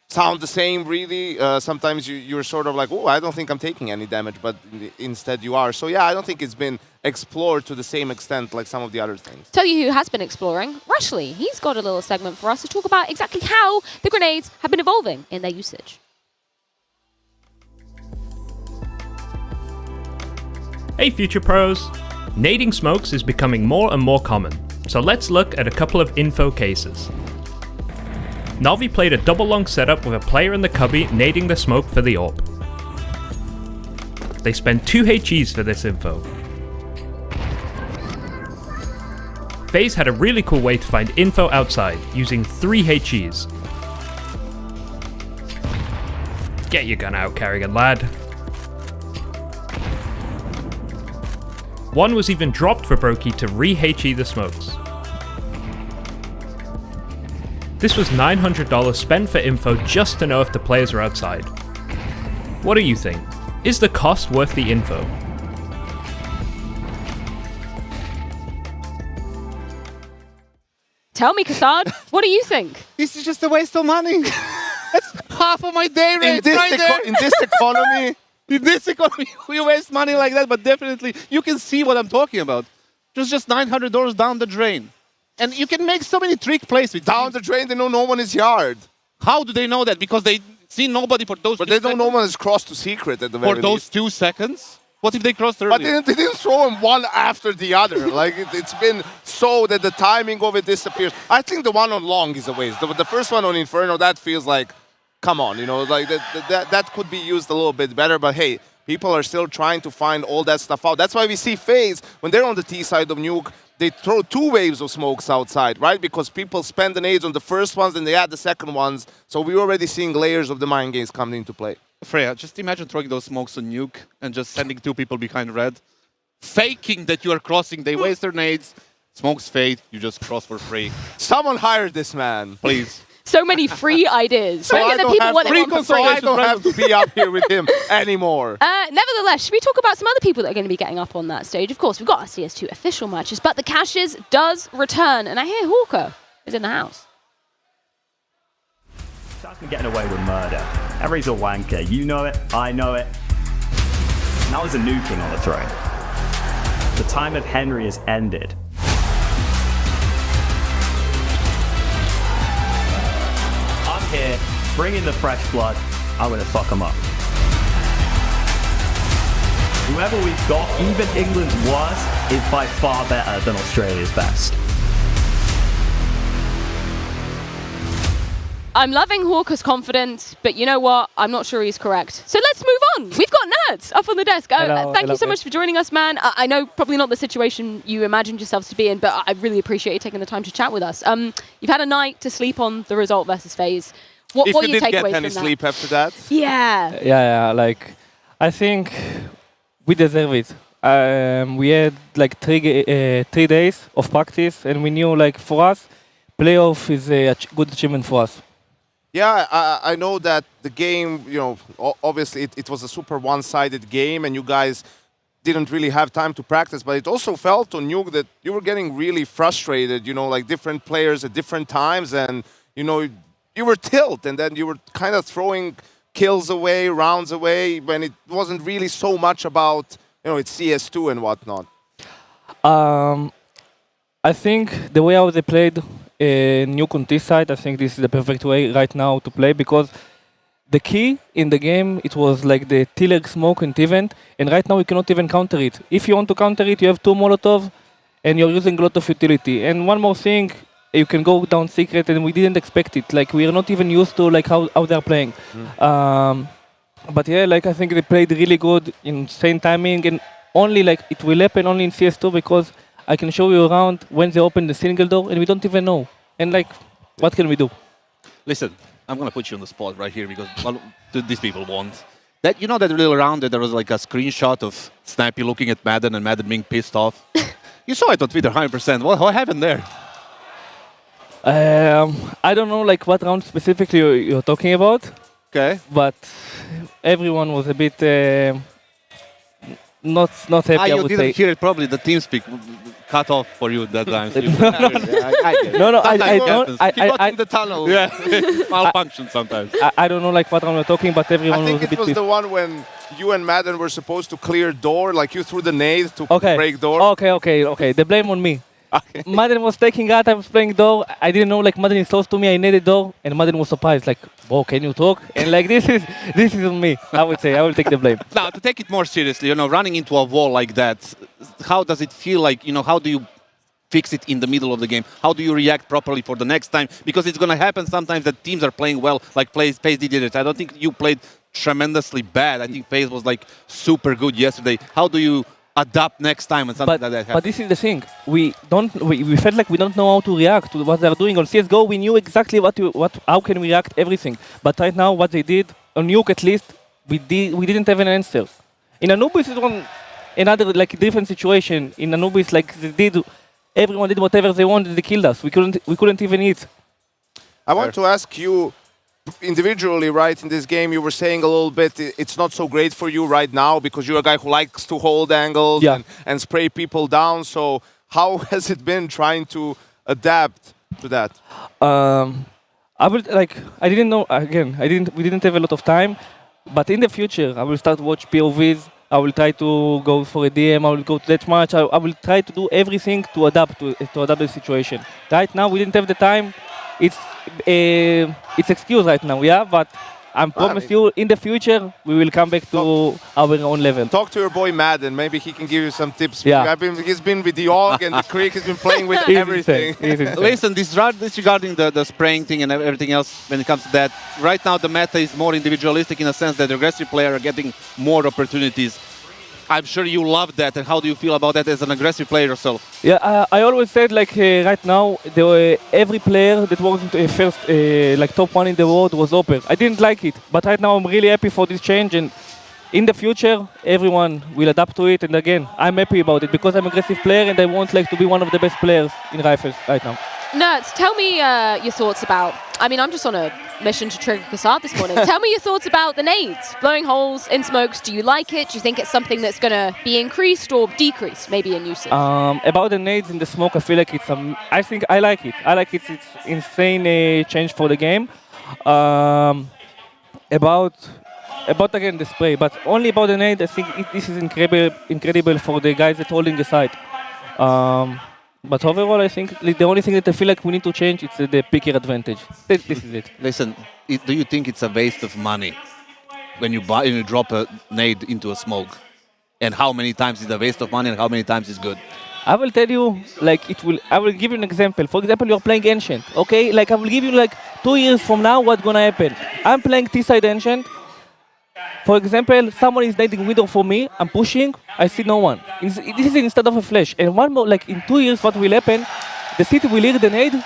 sound the same, really. Sometimes you're sort of like, oh, I don't think I'm taking any damage, but instead you are. So, yeah, I don't think it's been explored to the same extent like some of the other things. Tell you who has been exploring, Rushley. He's got a little segment for us to talk about exactly how the grenades have been evolving in their usage. Hey, Future Pros. Nading smokes is becoming more and more common, so let's look at a couple of info cases. Na'Vi played a double long setup with a player in the cubby nading the smoke for the AWP. They spent 2 HEs for this info. FaZe had a really cool way to find info outside, using 3 HEs. Get your gun out, Carrigan lad. One was even dropped for Brokey to re-HE the smokes. This was $900 spent for info just to know if the players are outside. What do you think? Is the cost worth the info? Tell me, Kassad, what do you think? This is just a waste of money. That's half of my day rate right there. In this economy... In this economy, we waste money like that, but definitely you can see what I'm talking about. Just $900 down the drain. And you can make so many trick plays with down the drain, they know no one is yard. How do they know that? Because they see nobody for those 2 seconds. But they don't know no one is crossed to secret at the very least. For those 2 seconds? What if they crossed earlier? But they didn't throw them one after the other. Like, it's been so that the timing of it disappears. I think the one on long is a waste. The first one on Inferno, that feels like, come on, you know, like that could be used a little bit better, but hey, people are still trying to find all that stuff out. That's why we see FaZe, when they're on the T side of Nuke, they throw 2 waves of smokes outside, right? Because people spend the nades on the first ones and they add the second ones. So we're already seeing layers of the mind games coming into play. Freya, just imagine throwing those smokes on nuke and just sending 2 people behind red, faking that you are crossing. They waste their nades, smokes fade, you just cross for free. Someone hired this man, please. So many free ideas. So I don't have to be up here with him anymore. Nevertheless, should we talk about some other people that are going to be getting up on that stage? Of course, we've got our CS2 official matches, but the Cashes does return, and I hear Hawker is in the house. That's getting away with murder. Everybody's a wanker. You know it, I know it. Now there's a nuking on the throne. The time of Henry has ended. I'm here, bringing the fresh blood. I'm going to fuck them up. Whoever we've got, even England's worst, is by far better than Australia's best. I'm loving Hawker's confidence, but you know what? I'm not sure he's correct. So let's move on. We've got Nerds up on the desk. Thank you so much for joining us, man. I know probably not the situation you imagined yourselves to be in, but I really appreciate you taking the time to chat with us. You've had a night to sleep on the result versus FaZe. What if are you your did takeaways get any from sleep after that? Yeah. Yeah, like, I think we deserve it. We had like 3 days of practice, and we knew, like, for us, playoff is a good achievement for us. Yeah, I know that the game, you know, obviously it was a super one-sided game and you guys didn't really have time to practice, but it also felt on Nuke that you were getting really frustrated, you know, like different players at different times and, you know, you were tilt and then you were kind of throwing kills away, rounds away, when it wasn't really so much about, you know, it's CS2 and whatnot. I think the way how they played Nuke on this side, I think this is the perfect way right now to play, because the key in the game, it was like the T-leg smoke in event, and right now you cannot even counter it. If you want to counter it, you have 2 Molotov, and you're using a lot of utility. And one more thing, you can go down secret, and we didn't expect it. Like, we are not even used to like how they're playing. But yeah, like, I think they played really good in same timing, and only like it will happen only in CS2 because I can show you around when they open the single door and we don't even know. And like, what can we do? Listen, I'm going to put you on the spot right here because these people want. That, you know that little round that there was like a screenshot of Snappy looking at Madden and Madden being pissed off? You saw it on Twitter 100%. What happened there? I don't know like what round specifically you're talking about. Okay. But everyone was a bit not happy, I you would didn't say. hear it probably, the TeamSpeak cut off for you that time. So I in the tunnel. Yeah, malfunction sometimes. I don't know like what round we're talking, but everyone I was a think bit it was pissed. the one when you and Madden were supposed to clear door, like you threw the nade to break door. Okay. The blame on me. Madden was taking out, I was playing door. I didn't know like Madden is close to me. I needed door, and Madden was surprised, like, "Bro, can you talk?" And like this is on me. I would say I will take the blame. Now to take it more seriously, you know, running into a wall like that, how does it feel like? You know, how do you fix it in the middle of the game? How do you react properly for the next time? Because it's going to happen sometimes that teams are playing well, like FaZe did it. I don't think you played tremendously bad. I think FaZe was like super good yesterday. How do you adapt next time when something like that happens? But this is the thing. We felt like we don't know how to react to what they're doing. On CSGO, we knew exactly how can we react everything. But right now, what they did, on Nuke at least, we didn't have an answer. In Anubis, it was another like different situation. In Anubis, like everyone did whatever they wanted. They killed us. We couldn't even eat. I want to ask you, individually, right, in this game, you were saying a little bit it's not so great for you right now because you're a guy who likes to hold angles and spray people down. So how has it been trying to adapt to that? I didn't know, again, we didn't have a lot of time, but in the future, I will start watch POVs. I will try to go for a DM. I will go to that match. I will try to do everything to adapt to the situation. Right now, we didn't have the time. It's excuse right now, yeah, but I promise you, in the future, we will come back to our own level. Talk to your boy Madden. Maybe he can give you some tips. Yeah. He's been with the Org and the Creek. He's been playing with everything. Listen, disregarding the spraying thing and everything else when it comes to that, right now the meta is more individualistic in a sense that the aggressive players are getting more opportunities. I'm sure you love that. And how do you feel about that as an aggressive player yourself? Yeah, I always said like right now, every player that was first, like top 1 in the world was OPER. I didn't like it, but right now I'm really happy for this change, and in the future, everyone will adapt to it. And again, I'm happy about it because I'm an aggressive player and I want like to be one of the best players in Rifles right now. Nerds, tell me your thoughts about, I mean, I'm just on a mission to trigger Kassad this morning. Tell me your thoughts about the nades, blowing holes in smokes. Do you like it? Do you think it's something that's going to be increased or decreased, maybe in usage? About the nades in the smoke, I feel like it's, I think I like it. I like it. It's insane change for the game. About again the spray, but only about the nade, I think this is incredible for the guys that holding the side. But overall, I think the only thing that I feel like we need to change is the picker advantage. This is it. Listen, do you think it's a waste of money when you drop a nade into a smoke? And how many times is a waste of money and how many times is good? I will tell you, like I will give you an example. For example, you're playing Ancient, okay? Like I will give you like 2 years from now what's gonna happen. I'm playing T-side Ancient. For example, someone is nading window for me, I'm pushing, I see no one. This is instead of a flash. And one more, like in 2 years, what will happen? The city will hear the nade.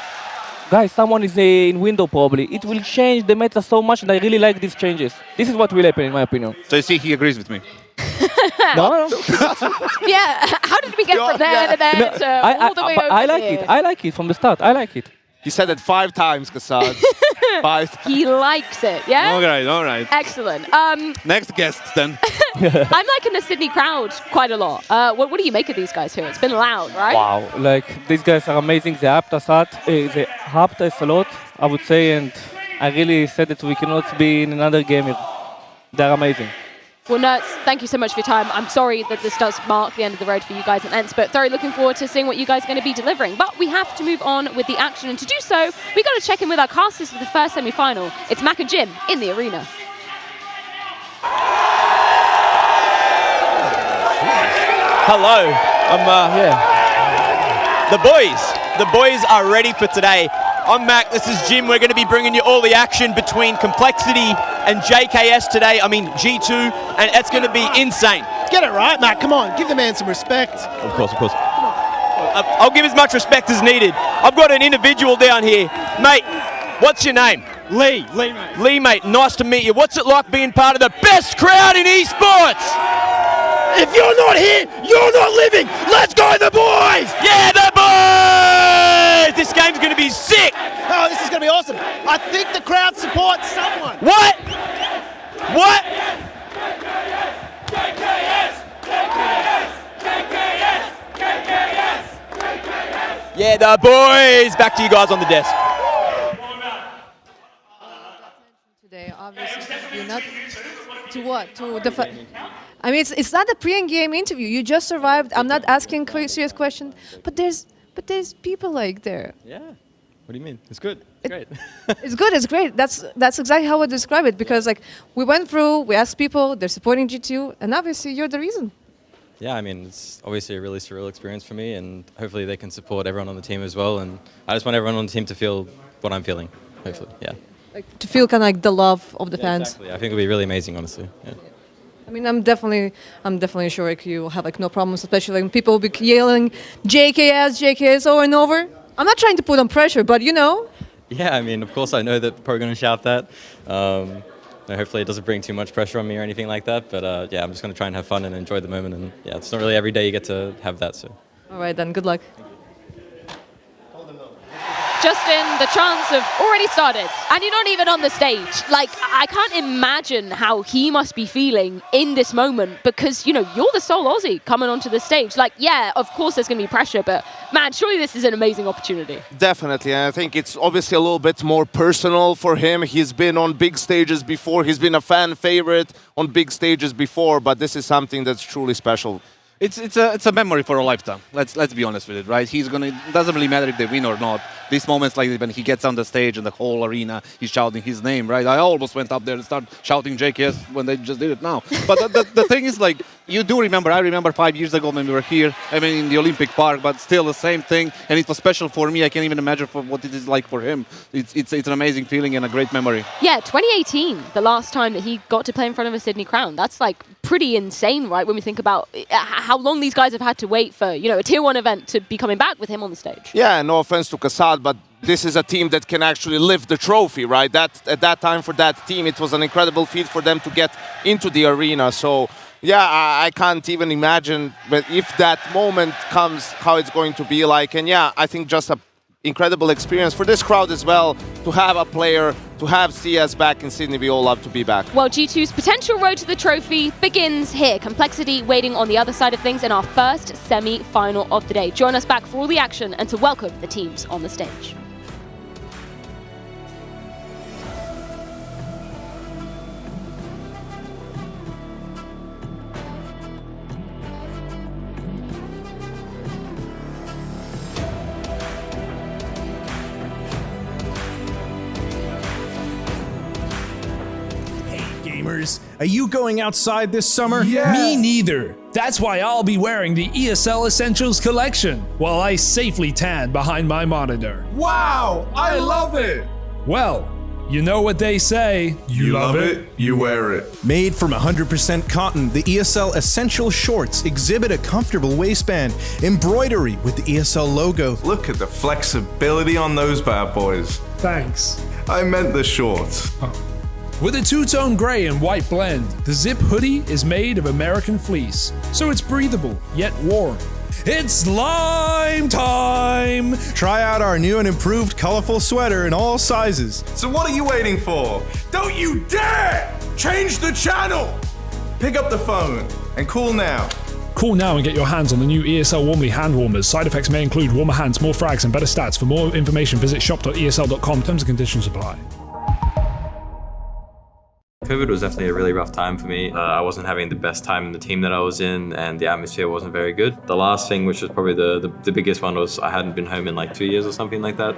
Guys, someone is in window probably. It will change the meta so much, and I really like these changes. This is what will happen, in my opinion. So you see, he agrees with me. No. Yeah, how did we get from there to there to all the way over I like here? it. I like it from the start. I like it. He said it 5 times, Kassad. 5 times. He likes it, yeah? All right. Excellent. Next guest, then. I'm liking the Sydney crowd quite a lot. What do you make of these guys here? It's been loud, right? Wow, like these guys are amazing. They helped us a lot, I would say, and I really said that we cannot be in another game. They're amazing. Well, Nerds, thank you so much for your time. I'm sorry that this does mark the end of the road for you guys in ENTS, but thoroughly looking forward to seeing what you guys are going to be delivering. But we have to move on with the action, and to do so, we got to check in with our casters for the first semi-final. It's Mac and Jim in the arena. Hello, I'm The boys are ready for today. I'm Mac, this is Jim. We're going to be bringing you all the action between Complexity and JKS today. I mean G2, and it's going to be insane. Get it right, Mac. Come on, give the man some respect. Of course. I'll give as much respect as needed. I've got an individual down here. Mate, what's your name? Lee, mate, nice to meet you. What's it like being part of the best crowd in esports? If you're not here, you're not living. Let's go, the boys! Yeah, the boys! This game's going to be sick. Oh, this is going to be awesome. I think the crowd supports someone. What? Yeah, the boys! Back to you guys on the desk. Today, obviously, you're not to what? To the. I mean, it's not a pre-game interview. You just arrived. I'm not asking serious questions, but there's people like there. Yeah. What do you mean? It's good. It's great. It's good. It's great. That's exactly how I describe it, because like we went through, we asked people, they're supporting G2, and obviously you're the reason. Yeah, I mean, it's obviously a really surreal experience for me, and hopefully they can support everyone on the team as well. And I just want everyone on the team to feel what I'm feeling. Hopefully, yeah. Like to feel kind of like the love of the fans. Exactly. I think it'll be really amazing, honestly. Yeah. I mean, I'm definitely sure like you will have like no problems, especially when people will be yelling JKS over and over. I'm not trying to put on pressure, but you know. Yeah, I mean, of course I know that people are going to shout that. Hopefully it doesn't bring too much pressure on me or anything like that. But yeah, I'm just going to try and have fun and enjoy the moment. And yeah, it's not really every day you get to have that. So. All right, then. Good luck. Justin, the chants have already started, and you're not even on the stage. Like, I can't imagine how he must be feeling in this moment, because, you know, you're the sole Aussie coming onto the stage. Like, yeah, of course there's going to be pressure, but, man, surely this is an amazing opportunity. Definitely, and I think it's obviously a little bit more personal for him. He's been on big stages before. He's been a fan favorite on big stages before, but this is something that's truly special. It's a memory for a lifetime. Let's be honest with it, right? Doesn't really matter if they win or not. These moments like when he gets on the stage and the whole arena, he's shouting his name, right? I almost went up there and started shouting JKS when they just did it now. But the thing is, like, you do remember. I remember 5 years ago when we were here. I mean, in the Olympic Park, but still the same thing. And it was special for me. I can't even imagine what it is like for him. It's an amazing feeling and a great memory. Yeah, 2018, the last time that he got to play in front of a Sydney crowd. That's like pretty insane, right? When we think about how long these guys have had to wait for, you know, a tier 1 event to be coming back with him on the stage. Yeah, no offense to Kassad, but this is a team that can actually lift the trophy, right? That at that time for that team, it was an incredible feat for them to get into the arena. So yeah, I can't even imagine, but if that moment comes, how it's going to be like. And yeah, I think just a incredible experience for this crowd as well, to have a player, to have CS back in Sydney. We all love to be back. Well, G2's potential road to the trophy begins here. Complexity waiting on the other side of things in our first semi-final of the day. Join us back for all the action and to welcome the teams on the stage. Are you going outside this summer? Yeah. Me neither. That's why I'll be wearing the ESL Essentials collection while I safely tan behind my monitor. Wow, I love it. Well, you know what they say. You love it, you wear it. Made from 100% cotton, the ESL Essential Shorts exhibit a comfortable waistband, embroidery with the ESL logo. Look at the flexibility on those bad boys. Thanks. I meant the shorts. With a two-tone gray and white blend, the Zip hoodie is made of American fleece, so it's breathable yet warm. It's slime time! Try out our new and improved colorful sweater in all sizes. So what are you waiting for? Don't you dare change the channel! Pick up the phone and call now. Call now and get your hands on the new ESL Warmly hand warmers. Side effects may include warmer hands, more frags, and better stats. For more information, visit shop.esl.com. Terms and conditions apply. COVID was definitely a really rough time for me. I wasn't having the best time in the team that I was in, and the atmosphere wasn't very good. The last thing, which was probably the biggest one, was I hadn't been home in like 2 years or something like that.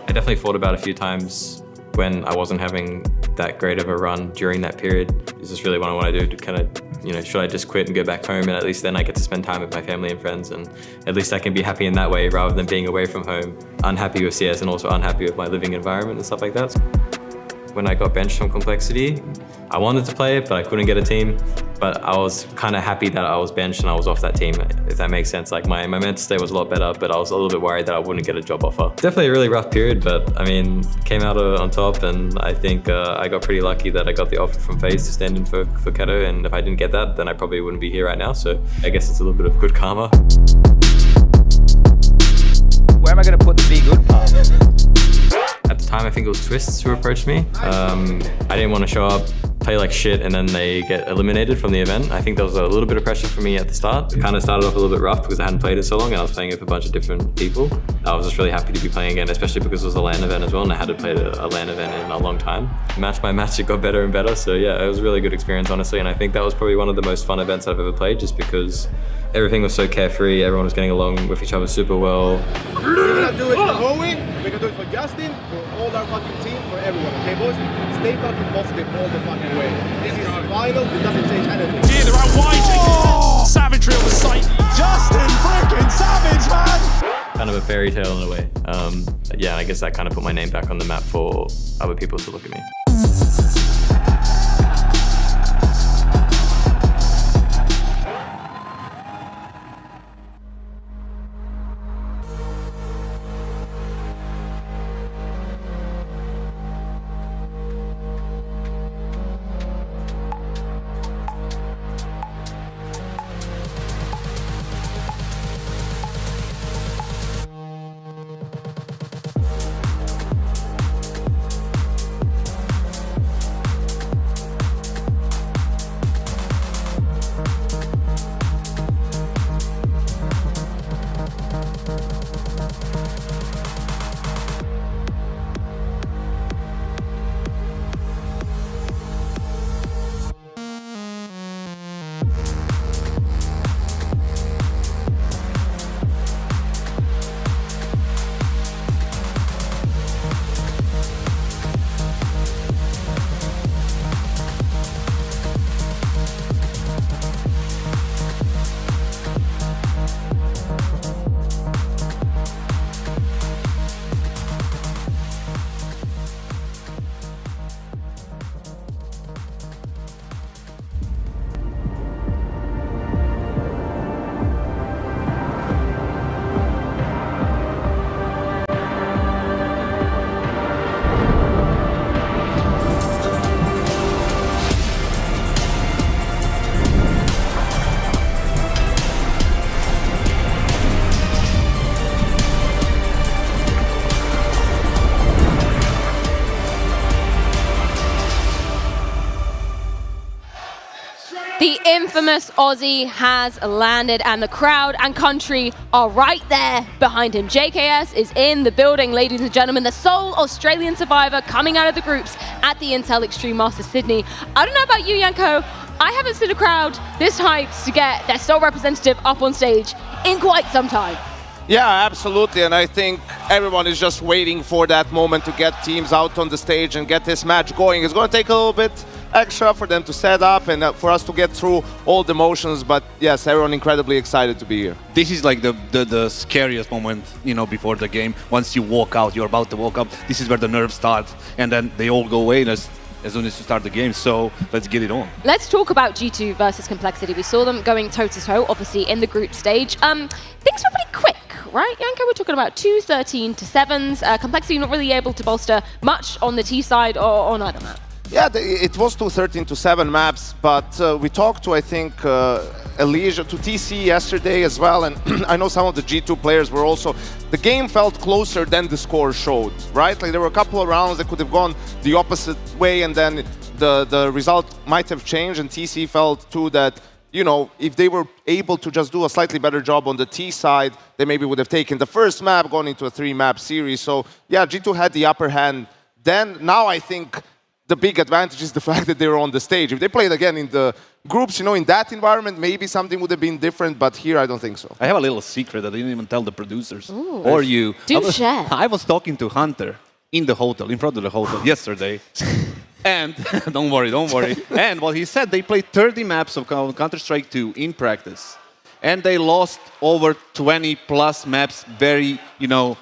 I definitely thought about a few times when I wasn't having that great of a run during that period. Is this really what I want to do? To kind of, you know, should I just quit and go back home, and at least then I get to spend time with my family and friends, and at least I can be happy in that way rather than being away from home, unhappy with CS and also unhappy with my living environment and stuff like that. When I got benched from Complexity, I wanted to play it, but I couldn't get a team. But I was kind of happy that I was benched and I was off that team, if that makes sense. Like my mental state was a lot better, but I was a little bit worried that I wouldn't get a job offer. Definitely a really rough period, but I mean, came out on top, and I think I got pretty lucky that I got the offer from FaZe to stand in for Veto, and if I didn't get that, then I probably wouldn't be here right now. So I guess it's a little bit of good karma. Where am I going to put the be good part? At the time, I think it was Twists who approached me. I didn't want to show up, play like shit, and then they get eliminated from the event. I think there was a little bit of pressure for me at the start. It kind of started off a little bit rough because I hadn't played it so long and I was playing with a bunch of different people. I was just really happy to be playing again, especially because it was a LAN event as well, and I hadn't played a LAN event in a long time. Match by match, it got better and better. So yeah, it was a really good experience, honestly, and I think that was probably one of the most fun events I've ever played, just because everything was so carefree, everyone was getting along with each other super well. We're gonna do it for Owen, we're gonna do it for Justin, for all our fucking team, for everyone, okay boys? Stay fucking positive all the fucking way. This is final, it doesn't change anything. Yeah, they're out wide. Savagery on the site. Justin freaking Savage, man! Kind of a fairy tale in a way. Yeah, I guess that kind of put my name back on the map for other people to look at me. The infamous Aussie has landed, and the crowd and country are right there behind him. JKS is in the building, ladies and gentlemen, the sole Australian survivor coming out of the groups at the Intel Extreme Masters Sydney. I don't know about you, Yanko, I haven't seen a crowd this hyped to get their sole representative up on stage in quite some time. Yeah, absolutely, and I think everyone is just waiting for that moment to get teams out on the stage and get this match going. It's going to take a little bit extra for them to set up and for us to get through all the motions, but yes, everyone incredibly excited to be here. This is like the scariest moment, you know, before the game. Once you walk out, you're about to walk up, this is where the nerves start, and then they all go away as soon as you start the game, so let's get it on. Let's talk about G2 versus Complexity. We saw them going toe-to-toe, obviously, in the group stage. Things were pretty quick, right, Yanko? We're talking about 2 13-7s. Complexity not really able to bolster much on the T side or on either map. Yeah, it was 2 13-7 maps, but we talked to, I think, Elijah, to TC yesterday as well, and I know some of the G2 players were also, the game felt closer than the score showed, right? Like there were a couple of rounds that could have gone the opposite way, and then the result might have changed, and TC felt too that, you know, if they were able to just do a slightly better job on the T side, they maybe would have taken the first map, gone into a 3-map series. So yeah, G2 had the upper hand. Then, now I think the big advantage is the fact that they were on the stage. If they played again in the groups, you know, in that environment, maybe something would have been different, but here I don't think so. I have a little secret that I didn't even tell the producers. Ooh. Or you. Do share. I was talking to Hunter in the hotel, in front of the hotel yesterday. And, don't worry. And what he said, they played 30 maps of Counter-Strike 2 in practice. And they lost over 20 plus maps, very, you know,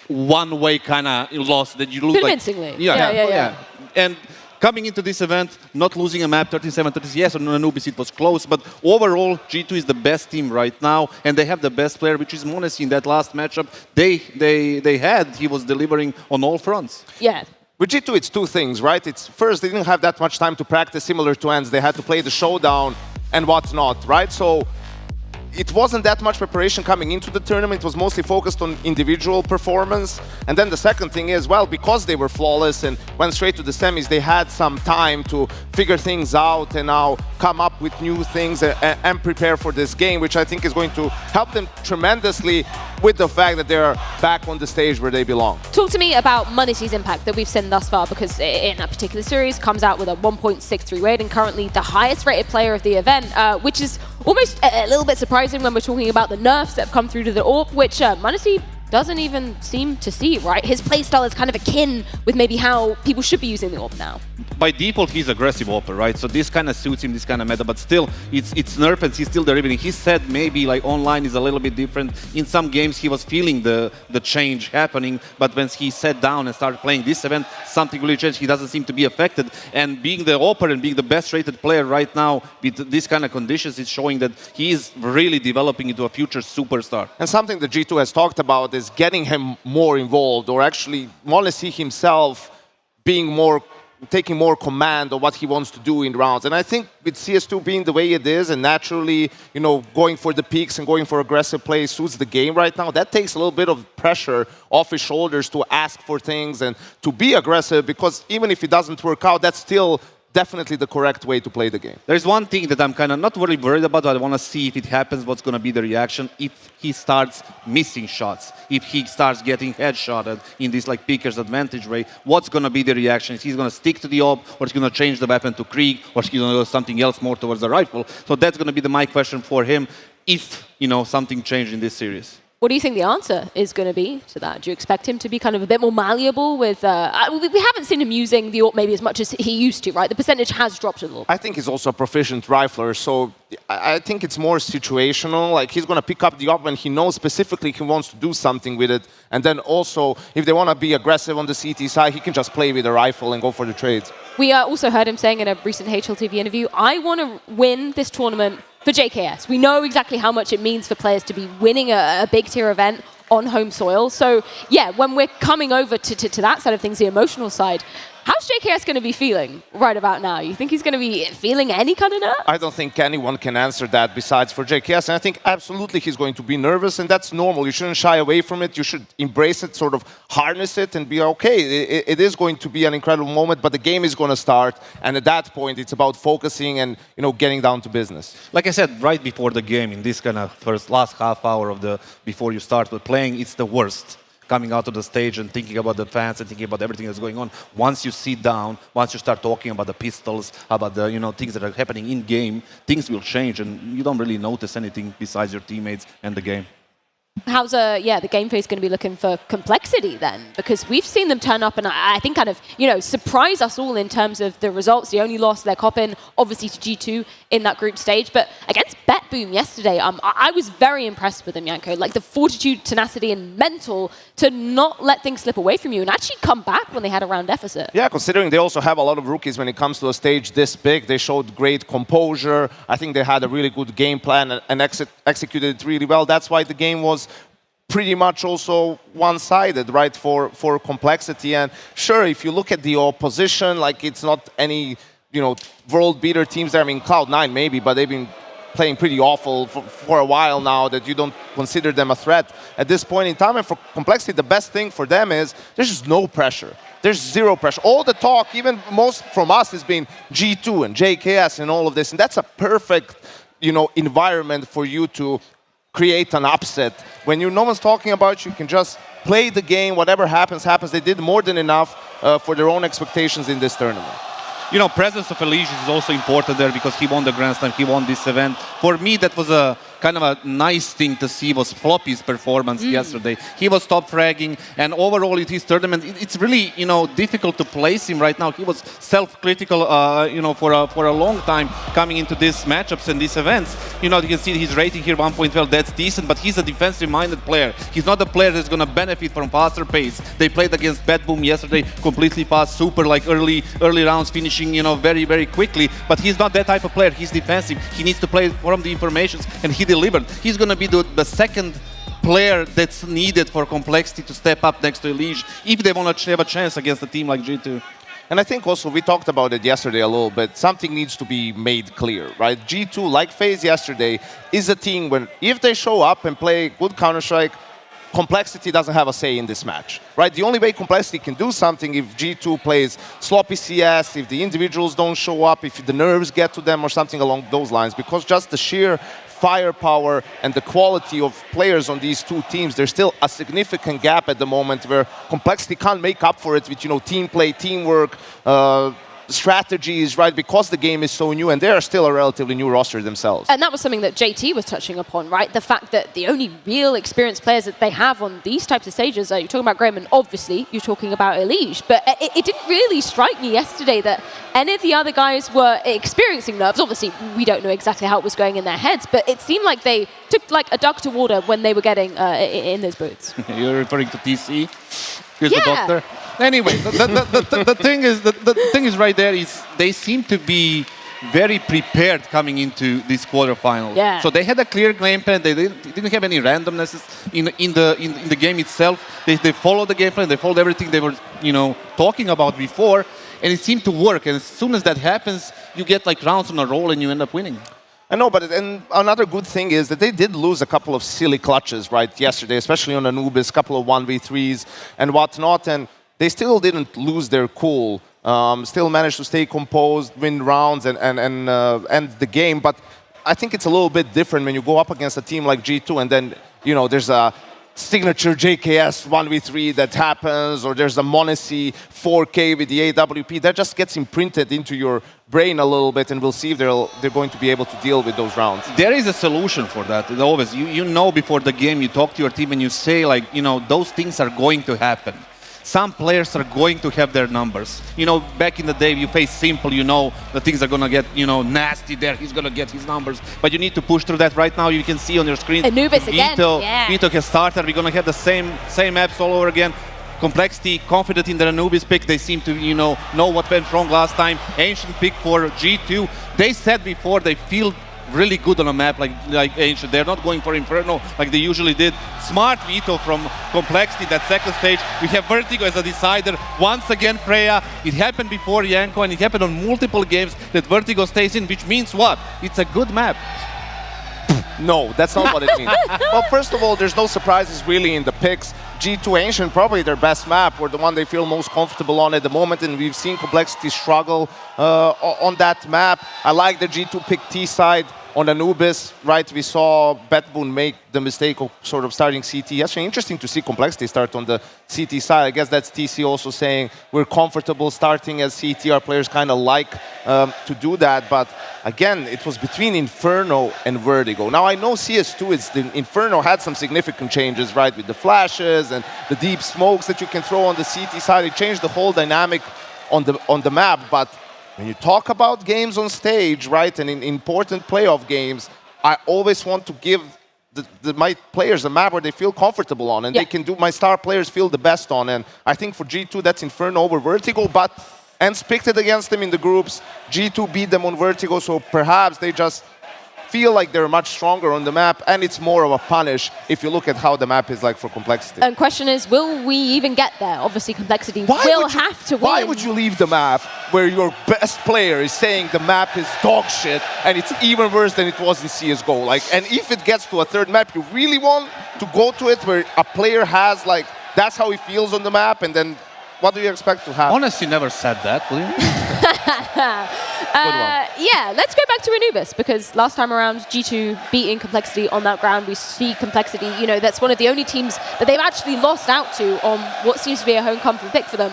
one-way kind of loss that you lose. Convincingly. Like, yeah. And coming into this event, not losing a map 37-30, yes, on Anubis it was close, but overall G2 is the best team right now, and they have the best player, which is Mouz. In that last matchup they had, he was delivering on all fronts. Yeah. With G2, it's two things, right? It's first, they didn't have that much time to practice, similar to ENCE. They had to play the showdown and whatnot, right? So it wasn't that much preparation coming into the tournament. It was mostly focused on individual performance. And then the second thing is, well, because they were flawless and went straight to the semis, they had some time to figure things out and now come up with new things and prepare for this game, which I think is going to help them tremendously with the fact that they're back on the stage where they belong. Talk to me about Money's impact that we've seen thus far, because in that particular series comes out with a 1.63 rating, currently the highest rated player of the event, which is almost a little bit surprising when we're talking about the nerfs that have come through to the AWP, which Money doesn't even seem to see, right? His playstyle is kind of akin with maybe how people should be using the AWP now. By default, he's aggressive AWPer, right? So this kind of suits him, this kind of meta, but still, it's nerf and he's still delivering. He said maybe like online is a little bit different. In some games, he was feeling the change happening, but when he sat down and started playing this event, something really changed. He doesn't seem to be affected. And being the AWPer and being the best rated player right now with this kind of conditions is showing that he is really developing into a future superstar. And something that G2 has talked about is getting him more involved, or actually Mouz himself taking more command of what he wants to do in rounds. And I think with CS2 being the way it is and naturally, you know, going for the peaks and going for aggressive plays suits the game right now, that takes a little bit of pressure off his shoulders to ask for things and to be aggressive, because even if it doesn't work out, that's still definitely the correct way to play the game. There's one thing that I'm kind of not really worried about, but I want to see if it happens, what's going to be the reaction if he starts missing shots, if he starts getting headshotted in this like Pickers advantage way. What's going to be the reaction? Is he going to stick to the AWP, or is he going to change the weapon to Krieg, or is he going to go something else more towards the rifle? So that's going to be my question for him if, you know, something changed in this series. What do you think the answer is going to be to that? Do you expect him to be kind of a bit more malleable with... we haven't seen him using the AWP maybe as much as he used to, right? The percentage has dropped a little bit. I think he's also a proficient rifler, so I think it's more situational. Like, he's going to pick up the AWP when he knows specifically he wants to do something with it. And then also, if they want to be aggressive on the CT side, he can just play with a rifle and go for the trades. We also heard him saying in a recent HLTV interview, I want to win this tournament for JKS. We know exactly how much it means for players to be winning a big tier event on home soil. So yeah, when we're coming over to that side of things, the emotional side, How's JKS going to be feeling right about now? You think he's going to be feeling any kind of nerve? I don't think anyone can answer that besides for JKS. And I think absolutely he's going to be nervous, and that's normal. You shouldn't shy away from it. You should embrace it, sort of harness it, and be okay. It is going to be an incredible moment, but the game is going to start. And at that point, it's about focusing and getting down to business. Like I said, right before the game, in this kind of last half hour of before you start with playing, it's the worst. Coming out of the stage and thinking about the fans and thinking about everything that's going on. Once you sit down, once you start talking about the pistols, about the things that are happening in game, things will change, and you don't really notice anything besides your teammates and the game. How's the game phase going to be looking for Complexity then? Because we've seen them turn up and I think kind of, surprise us all in terms of the results. They only lost their cop-in, obviously, to G2 in that group stage. But against BetBoom yesterday, I was very impressed with them, Janko. Like the fortitude, tenacity, and mental to not let things slip away from you and actually come back when they had a round deficit. Yeah, considering they also have a lot of rookies when it comes to a stage this big, they showed great composure. I think they had a really good game plan and executed it really well. That's why the game was pretty much also one-sided, right, for Complexity. And sure, if you look at the opposition, like it's not any, world beater teams there. I mean, Cloud9 maybe, but they've been playing pretty awful for a while now that you don't consider them a threat at this point in time. And for Complexity, the best thing for them is there's just no pressure. There's zero pressure. All the talk, even most from us, has been G2 and JKS and all of this. And that's a perfect, environment for you to create an upset. When no one's talking about you can just play the game, whatever happens, happens. They did more than enough for their own expectations in this tournament. Presence of Elysius is also important there because he won the Grand Slam, he won this event. For me, that was a kind of a nice thing to see was Floppy's performance yesterday. He was top fragging, and overall in his tournament, it's really, difficult to place him right now. He was self-critical, for a long time coming into these matchups and these events. You can see his rating here, 1.12, that's decent, but he's a defensive-minded player. He's not a player that's going to benefit from faster pace. They played against BetBoom yesterday, completely fast, super early rounds, finishing, very, very quickly, but he's not that type of player. He's defensive. He needs to play from the informations, and he delivered. He's going to be the second player that's needed for Complexity to step up next to Elige if they want to have a chance against a team like G2. And I think also, we talked about it yesterday a little bit, something needs to be made clear, right? G2, like FaZe yesterday, is a team when, if they show up and play good Counter-Strike, Complexity doesn't have a say in this match, right? The only way Complexity can do something if G2 plays sloppy CS, if the individuals don't show up, if the nerves get to them or something along those lines, because just the sheer firepower and the quality of players on these two teams, there's still a significant gap at the moment where Complexity can't make up for it with, team play, teamwork, strategies, right? Because the game is so new and they are still a relatively new roster themselves. And that was something that JT was touching upon, right? The fact that the only real experienced players that they have on these types of stages, you're talking about Graham and obviously you're talking about Elige, but it didn't really strike me yesterday that any of the other guys were experiencing nerves. Obviously, we don't know exactly how it was going in their heads, but it seemed like they took like a duck to water when they were getting in those boots. You're referring to TC? Here's the doctor. Anyway, the thing is right there is they seem to be very prepared coming into this quarterfinal. Yeah. So they had a clear game plan. They didn't have any randomnesses in the game itself. They followed the game plan. They followed everything they were talking about before, and it seemed to work. And as soon as that happens, you get like rounds on a roll and you end up winning. I know, but another good thing is that they did lose a couple of silly clutches, right, yesterday, especially on Anubis, a couple of 1v3s and whatnot, and they still didn't lose their cool. Still managed to stay composed, win rounds, and end the game. But I think it's a little bit different when you go up against a team like G2, and then there's a signature JKS 1v3 that happens, or there's a Monacy 4K with the AWP that just gets imprinted into your brain a little bit, and we'll see if they're going to be able to deal with those rounds. There is a solution for that. Always, you know before the game, you talk to your team and you say those things are going to happen. Some players are going to have their numbers. Back in the day, you face Simple, the things are going to get, nasty there. He's going to get his numbers. But you need to push through that. Right now, you can see on your screen. Anubis again, yeah. Veto has started. We're going to have the same maps all over again. Complexity, confident in their Anubis pick. They seem to, know what went wrong last time. Ancient pick for G2. They said before they feel really good on a map like Ancient. They're not going for Inferno like they usually did. Smart Veto from Complexity, that second stage. We have Vertigo as a decider. Once again, Freya. It happened before Yanko, and it happened on multiple games that Vertigo stays in, which means what? It's a good map. No, that's not what it means. Well, first of all, there's no surprises really in the picks. G2 Ancient, probably their best map, or the one they feel most comfortable on at the moment, and we've seen Complexity struggle on that map. I like the G2 pick T-side on Anubis, right? We saw Betboon make the mistake of sort of starting CT. Actually, interesting to see Complexity start on the CT side. I guess that's TC also saying we're comfortable starting as CT. Our players kind of like to do that, but again, it was between Inferno and Vertigo. Now, I know CS2, Inferno had some significant changes, right, with the flashes and the deep smokes that you can throw on the CT side. It changed the whole dynamic on the map, but when you talk about games on stage, right, and in important playoff games, I always want to give my players a map where they feel comfortable on, and they can do, my star players feel the best on. And I think for G2, that's Inferno over Vertigo, but Ents picked it against them in the groups. G2 beat them on Vertigo, so perhaps they just feel like they're much stronger on the map, and it's more of a punish if you look at how the map is like for Complexity. And question is, will we even get there? Obviously, Complexity will have to win. Why would you leave the map where your best player is saying the map is dog shit and it's even worse than it was in CSGO? Like, and if it gets to a third map, you really want to go to it where a player has, like, that's how he feels on the map, and then what do you expect to happen? Honestly, never said that, believe me. Yeah, let's go back to Anubis, because last time around, G2 beating Complexity on that ground. We see Complexity, you know, that's one of the only teams that they've actually lost out to on what seems to be a home comfort pick for them.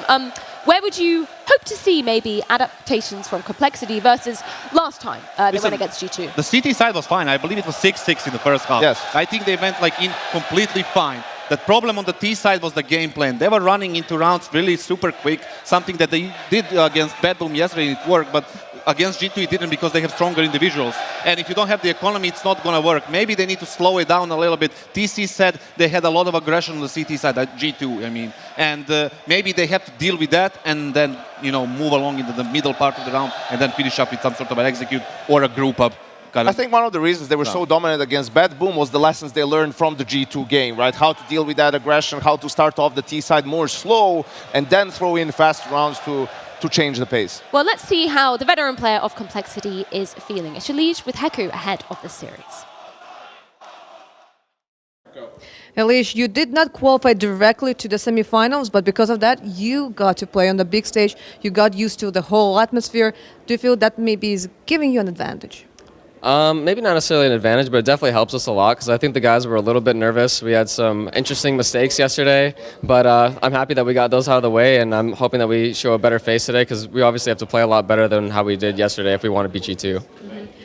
Where would you hope to see maybe adaptations from Complexity versus last time they went against G2? The CT side was fine. I believe it was 6-6 in the first half. Yes. I think they went like in completely fine. The problem on the T side was the game plan. They were running into rounds really super quick, something that they did against Bedboom yesterday, and it worked, but against G2 it didn't because they have stronger individuals. And if you don't have the economy, it's not going to work. Maybe they need to slow it down a little bit. TC said they had a lot of aggression on the CT side, at G2, I mean. And maybe they have to deal with that and then, you know, move along into the middle part of the round and then finish up with some sort of an execute or a group up. I think one of the reasons they were so dominant against Betboom was the lessons they learned from the G2 game, right? How to deal with that aggression, how to start off the T side more slow, and then throw in fast rounds to change the pace. Well, let's see how the veteran player of Complexity is feeling. It's Shalish with Heku ahead of the series. Elish, you did not qualify directly to the semifinals, but because of that, you got to play on the big stage. You got used to the whole atmosphere. Do you feel that maybe is giving you an advantage? Maybe not necessarily an advantage, but it definitely helps us a lot because I think the guys were a little bit nervous. We had some interesting mistakes yesterday, but I'm happy that we got those out of the way, and I'm hoping that we show a better face today because we obviously have to play a lot better than how we did yesterday if we want to beat G2.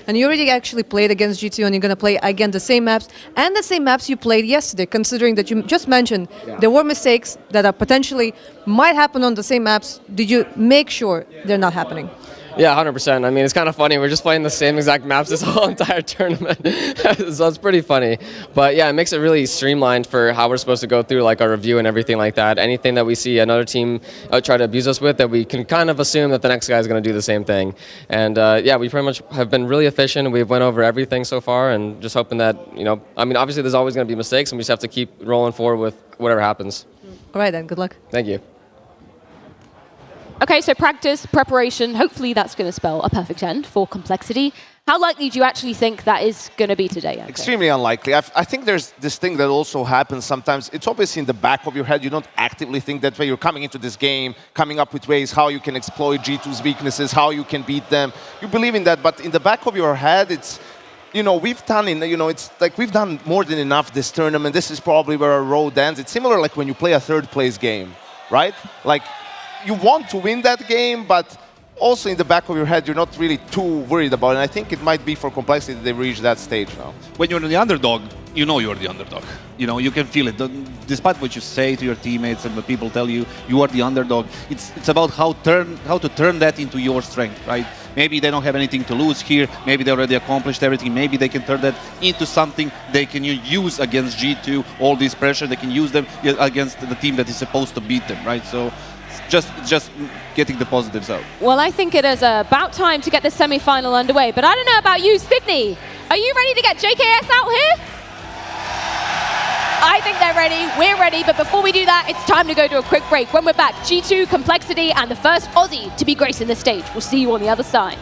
And you already actually played against G2, and you're going to play again the same maps and the same maps you played yesterday, considering that you just mentioned there were mistakes that are potentially might happen on the same maps. Did you make sure they're not happening? Yeah, 100%. I mean, it's kind of funny. We're just playing the same exact maps this whole entire tournament. So it's pretty funny. But yeah, it makes it really streamlined for how we're supposed to go through like our review and everything like that. Anything that we see another team try to abuse us with, that we can kind of assume that the next guy is going to do the same thing. And yeah, we pretty much have been really efficient. We've went over everything so far, and just hoping that, you know, I mean, obviously there's always going to be mistakes, and we just have to keep rolling forward with whatever happens. All right, then. Good luck. Thank you. Okay, so practice, preparation, hopefully that's going to spell a perfect end for Complexity. How likely do you actually think that is going to be today, Yanko? Extremely unlikely. I think there's this thing that also happens sometimes. It's obviously in the back of your head. You don't actively think that way. You're coming into this game, coming up with ways how you can exploit G2's weaknesses, how you can beat them. You believe in that, but in the back of your head, it's, you know, we've done it's like we've done more than enough this tournament. This is probably where our road ends. It's similar like when you play a third place game, right? Like, you want to win that game, but also in the back of your head, you're not really too worried about it. And I think it might be for Complexity that they've reached that stage now. When you're the underdog, you know you're the underdog. You know, you can feel it. Despite what you say to your teammates and what people tell you, you are the underdog. It's about how to turn that into your strength, right? Maybe they don't have anything to lose here. Maybe they already accomplished everything. Maybe they can turn that into something they can use against G2. All this pressure, they can use them against the team that is supposed to beat them, right? So just getting the positives out. Well, I think it is about time to get the semi-final underway, but I don't know about you, Sydney. Are you ready to get JKS out here? I think they're ready, we're ready, but before we do that, it's time to go to a quick break. When we're back, G2, Complexity, and the first Aussie to be gracing the stage. We'll see you on the other side.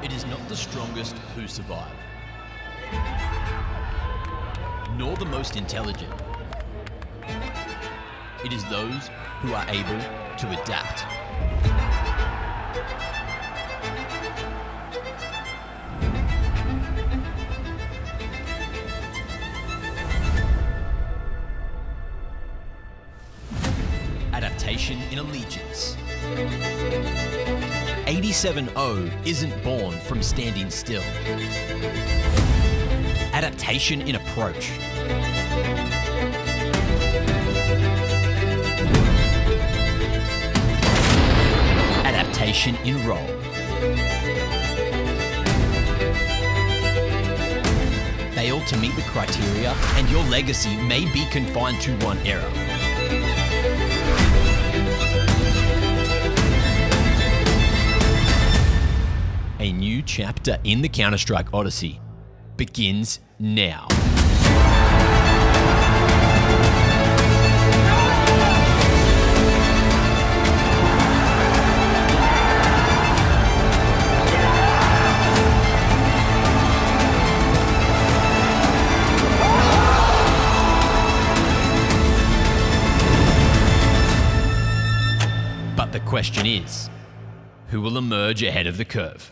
It is not the strongest who survive, nor the most intelligent. It is those who are able to adapt. Adaptation in allegiance. 87-0 isn't born from standing still. Adaptation in approach. Adaptation in role. Fail to meet the criteria and your legacy may be confined to one era. A new chapter in the Counter-Strike Odyssey begins now. But the question is, who will emerge ahead of the curve?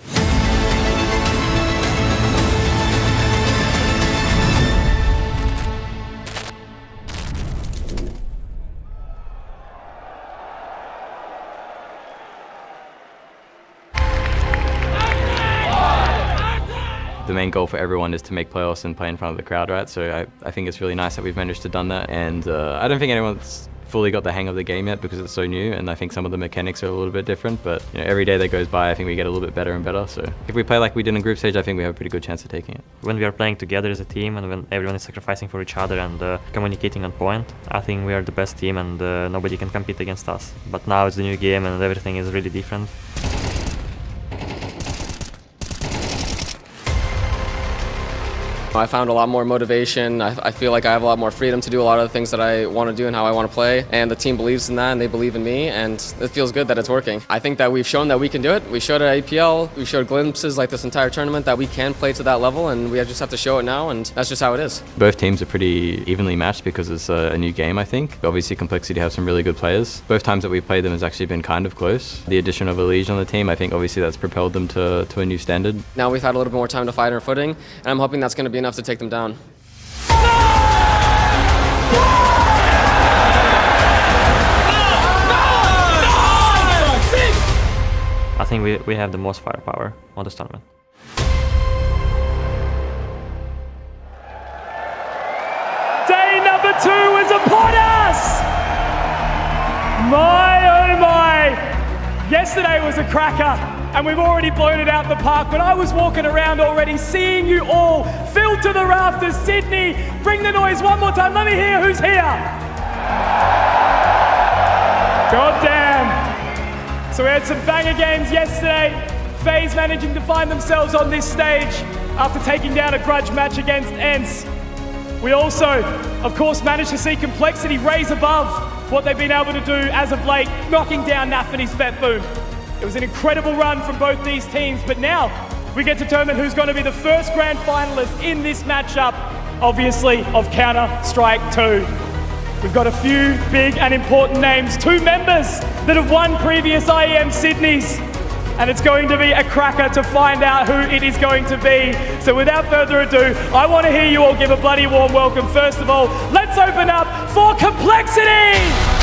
The main goal for everyone is to make playoffs and play in front of the crowd, right? So I think it's really nice that we've managed to done that. And I don't think anyone's fully got the hang of the game yet because it's so new, and I think some of the mechanics are a little bit different, but every day that goes by I think we get a little bit better and better. So if we play like we did in group stage, I think we have a pretty good chance of taking it. When we are playing together as a team and when everyone is sacrificing for each other and communicating on point, I think we are the best team and nobody can compete against us. But now it's the new game and everything is really different. I found a lot more motivation. I feel like I have a lot more freedom to do a lot of the things that I want to do and how I want to play. And the team believes in that and they believe in me, and it feels good that it's working. I think that we've shown that we can do it. We showed at APL, we showed glimpses like this entire tournament that we can play to that level, and we just have to show it now, and that's just how it is. Both teams are pretty evenly matched because it's a new game, I think. Obviously Complexity have some really good players. Both times that we've played them has actually been kind of close. The addition of a Liege on the team, I think obviously that's propelled them to a new standard. Now we've had a little bit more time to find our footing, and I'm hoping that's going to be enough to take them down. I think we have the most firepower on this tournament. Day number 2 is upon us! My oh my! Yesterday was a cracker, and we've already blown it out the park, but I was walking around already seeing you all filled to the rafters. Sydney, bring the noise one more time. Let me hear who's here. God damn. So we had some banger games yesterday. FaZe managing to find themselves on this stage after taking down a grudge match against ENCE. We also, of course, managed to see Complexity raise above what they've been able to do as of late, knocking down Naf and his Vet Boom. It was an incredible run from both these teams, but now we get to determine who's going to be the first grand finalist in this matchup, obviously, of Counter-Strike 2. We've got a few big and important names, 2 members that have won previous IEM Sydneys, and it's going to be a cracker to find out who it is going to be. So without further ado, I want to hear you all give a bloody warm welcome. First of all, let's open up for Complexity!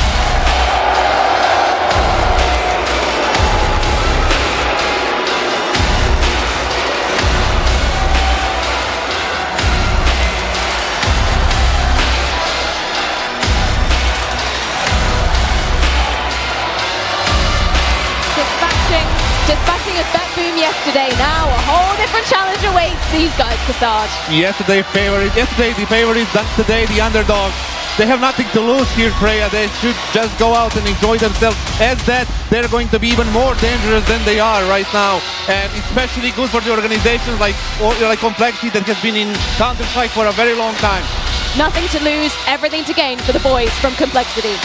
Dispatching a Vet Boom yesterday, now a whole different challenge awaits these guys, Cassage. Yesterday the favorites, today the underdog. They have nothing to lose here, Freya. They should just go out and enjoy themselves. As that, they're going to be even more dangerous than they are right now. And especially good for the organizations like Complexity that has been in Counter-Strike for a very long time. Nothing to lose, everything to gain for the boys from Complexity.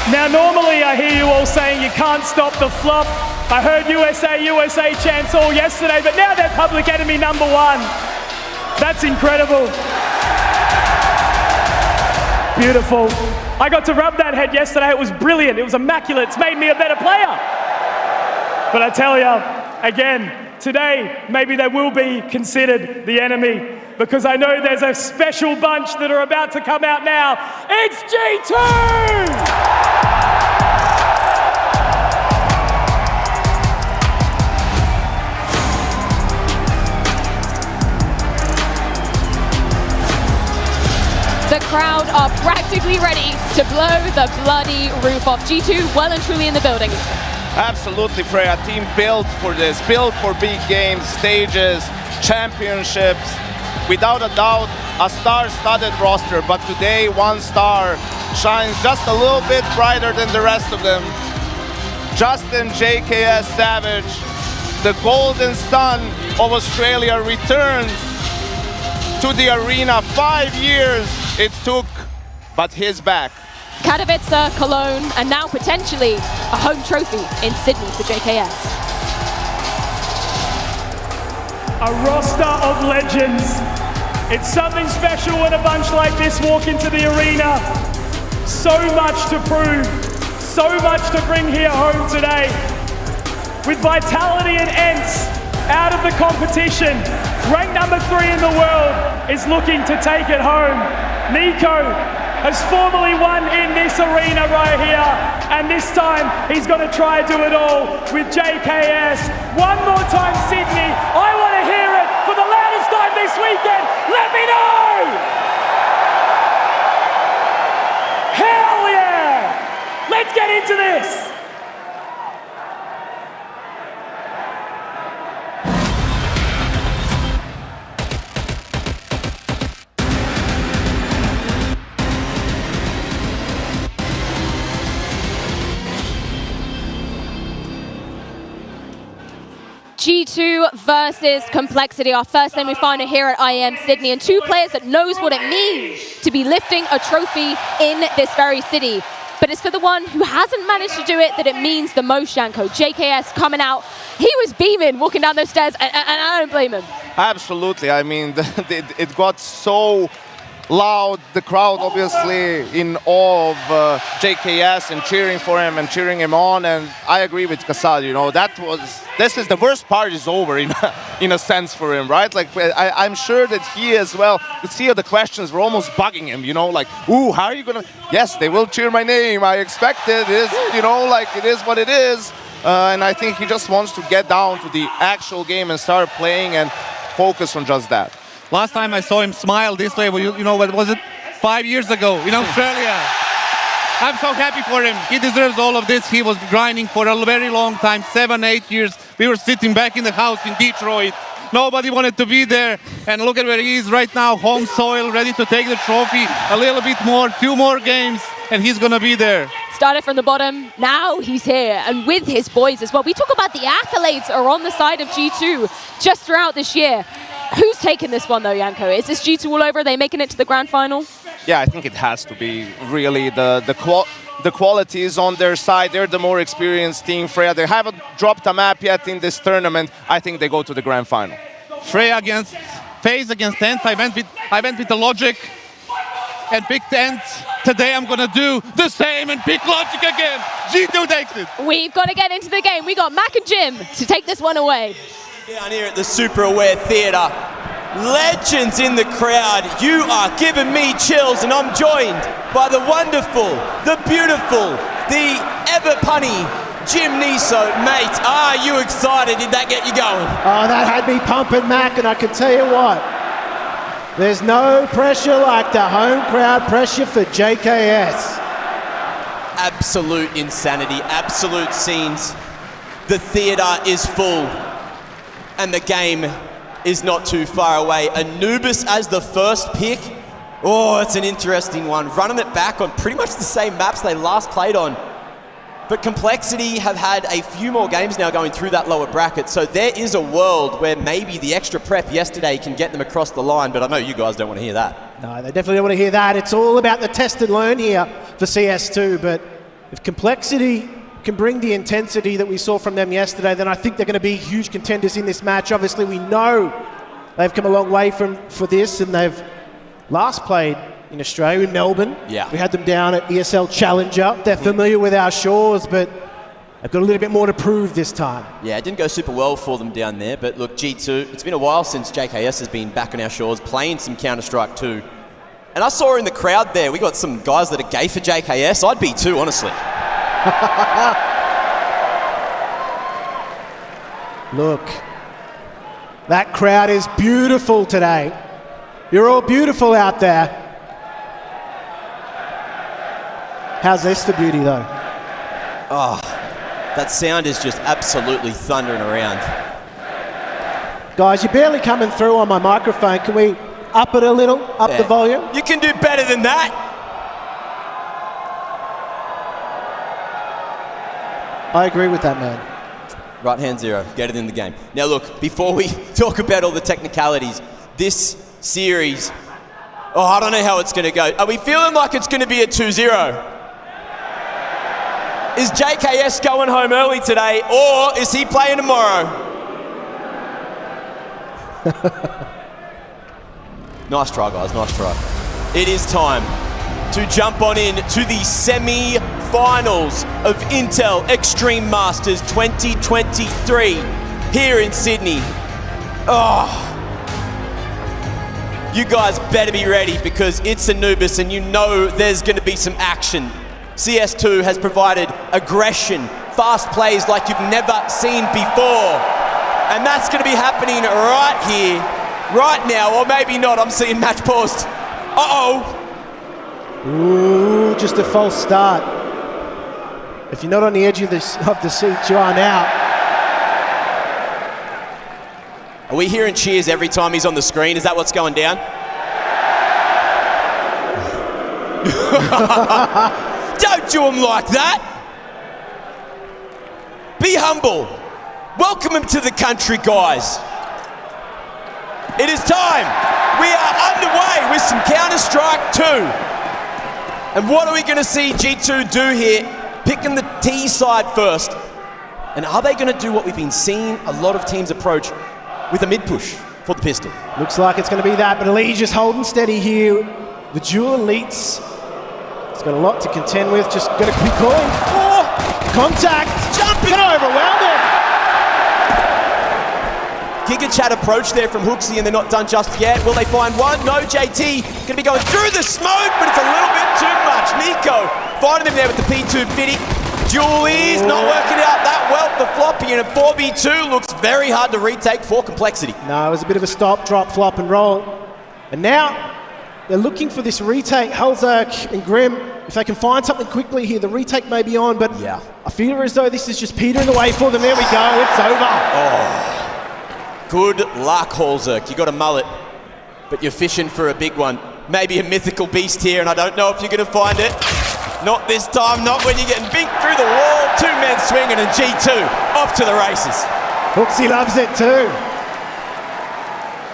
Now, normally I hear you all saying you can't stop the flop. I heard USA, USA chants all yesterday, but now they're public enemy #1. That's incredible. Beautiful. I got to rub that head yesterday. It was brilliant. It was immaculate. It's made me a better player. But I tell you, again, today, maybe they will be considered the enemy, because I know there's a special bunch that are about to come out now. It's G2! The crowd are practically ready to blow the bloody roof off. G2 well and truly in the building. Absolutely, Freya. Team built for this, built for big games, stages, championships. Without a doubt, a star-studded roster, but today one star shines just a little bit brighter than the rest of them. Justin JKS Savage, the golden son of Australia, returns to the arena. 5 years it took, but he's back. Katowice, Cologne, and now potentially a home trophy in Sydney for JKS. A roster of legends. It's something special when a bunch like this walk into the arena. So much to prove, so much to bring here home today. With Vitality and ENCE out of the competition, ranked #3 in the world is looking to take it home. Nico, has formally won in this arena right here. And this time, he's going to try to do it all with JKS. One more time, Sydney. I want to hear it for the loudest time this weekend. Let me know! Hell yeah! Let's get into this. G2 versus Complexity, our first semi-final here at IEM Sydney, and two players that knows what it means to be lifting a trophy in this very city. But it's for the one who hasn't managed to do it that it means the most, Janko. JKS coming out, he was beaming walking down those stairs, and I don't blame him. Absolutely. I mean, it got so loud. The crowd obviously in awe of JKS and cheering for him and cheering him on. And I agree with Kasad, you know, this is the worst part is over in a sense for him, right? Like I'm sure that he as well could see the questions were almost bugging him, you know, like, ooh, how are you gonna? Yes, they will cheer my name. I expect it. It is, you know, like it is what it is. And I think he just wants to get down to the actual game and start playing and focus on just that. Last time I saw him smile this way, you know, what was it? 5 years ago in Australia. I'm so happy for him. He deserves all of this. He was grinding for a very long time, 7-8 years. We were sitting back in the house in Detroit. Nobody wanted to be there. And look at where he is right now, home soil, ready to take the trophy. A little bit more, 2 more games, and he's going to be there. Started from the bottom, now he's here, and with his boys as well. We talk about the accolades are on the side of G2 just throughout this year. Who's taking this one though, Janko? Is this G2 all over? Are they making it to the grand final? Yeah, I think it has to be really the quality is on their side. They're the more experienced team. Freya, they haven't dropped a map yet in this tournament. I think they go to the grand final. Freya against FaZe against ENCE. I went with the logic and picked ENCE. Today I'm gonna do the same and pick logic again. G2 takes it. We've got to get into the game. We got Mac and Jim to take this one away. Down here at the Super Aware Theatre, legends in the crowd. You are giving me chills, and I'm joined by the wonderful, the beautiful, the ever punny Jim Niso. Mate, are you excited? Did that get you going? Oh, that had me pumping, Mac, and I can tell you what, there's no pressure like the home crowd pressure for JKS. Absolute insanity, absolute scenes. The theatre is full. And the game is not too far away. Anubis as the first pick. Oh, it's an interesting one. Running it back on pretty much the same maps they last played on. But Complexity have had a few more games now going through that lower bracket, so there is a world where maybe the extra prep yesterday can get them across the line, but I know you guys don't want to hear that. No, they definitely don't want to hear that. It's all about the test and learn here for CS2, but if Complexity can bring the intensity that we saw from them yesterday, then I think they're going to be huge contenders in this match. Obviously, we know they've come a long way for this, and they've last played in Australia, in Melbourne. Yeah. We had them down at ESL Challenger. They're familiar with our shores, but they've got a little bit more to prove this time. Yeah, it didn't go super well for them down there, but look, G2, it's been a while since JKS has been back on our shores, playing some Counter-Strike 2. And I saw in the crowd there, we got some guys that are gay for JKS. I'd be too, honestly. Look, that crowd is beautiful today. You're all beautiful out there. How's this for beauty though? Oh, that sound is just absolutely thundering around. Guys, you're barely coming through on my microphone. Can we up it a little, up the volume? You can do better than that. I agree with that, man. Right hand zero, get it in the game. Now look, before we talk about all the technicalities, this series, oh, I don't know how it's going to go. Are we feeling like it's going to be a 2-0? Is JKS going home early today, or is he playing tomorrow? Nice try, guys, nice try. It is time to jump on in to the semi-finals of Intel Extreme Masters 2023 here in Sydney. Oh, you guys better be ready because it's Anubis and you know there's going to be some action. CS2 has provided aggression, fast plays like you've never seen before. And that's going to be happening right here, right now, or maybe not. I'm seeing match paused. Uh-oh. Ooh, just a false start. If you're not on the edge of the seat, you are now. Are we hearing cheers every time he's on the screen? Is that what's going down? Don't do him like that. Be humble. Welcome him to the country, guys. It is time. We are underway with some Counter-Strike 2. And what are we going to see G2 do here? Picking the T side first. And are they going to do what we've been seeing a lot of teams approach with a mid-push for the pistol? Looks like it's going to be that, but Elite just holding steady here. The dual Elites. He's got a lot to contend with. Just going to keep calling. Oh, contact. Jumping. Going to overwhelm him. Giga Chat approach there from Hooksy, and they're not done just yet. Will they find one? No, JT going to be going through the smoke, but it's a little bit too much. Nico finding him there with the P250. Julie's not working out that well for Floppy, and a 4v2 looks very hard to retake for Complexity. No, it was a bit of a stop, drop, flop, and roll. And now they're looking for this retake. Halzak and Grim, if they can find something quickly here, the retake may be on, but yeah. I feel as though this is just petering away for them. There we go, it's over. Oh. Good luck, Halzak. You got a mullet, but you're fishing for a big one. Maybe a mythical beast here, and I don't know if you're going to find it. Not this time, not when you're getting binked through the wall. Two men swinging, and G2 off to the races. Hooksy loves it too.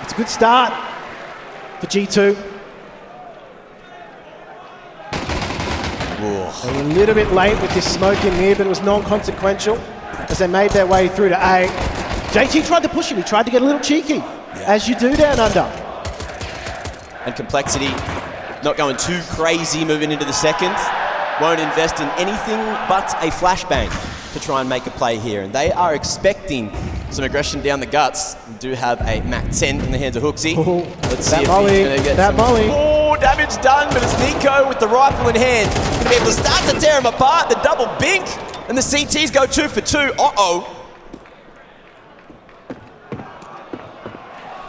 It's a good start for G2. They're a little bit late with this smoke in here, but it was non-consequential as they made their way through to A. JT tried to push him, he tried to get a little cheeky, as you do down under. And Complexity not going too crazy moving into the second. Won't invest in anything but a flashbang to try and make a play here. And they are expecting some aggression down the guts. We do have a Mac 10 in the hands of Hooksy. Oh, let's see if he's going to get some more damage done, but it's Nico with the rifle in hand. Going to be able to start to tear him apart. The double bink, and the CTs go 2 for 2. Uh-oh.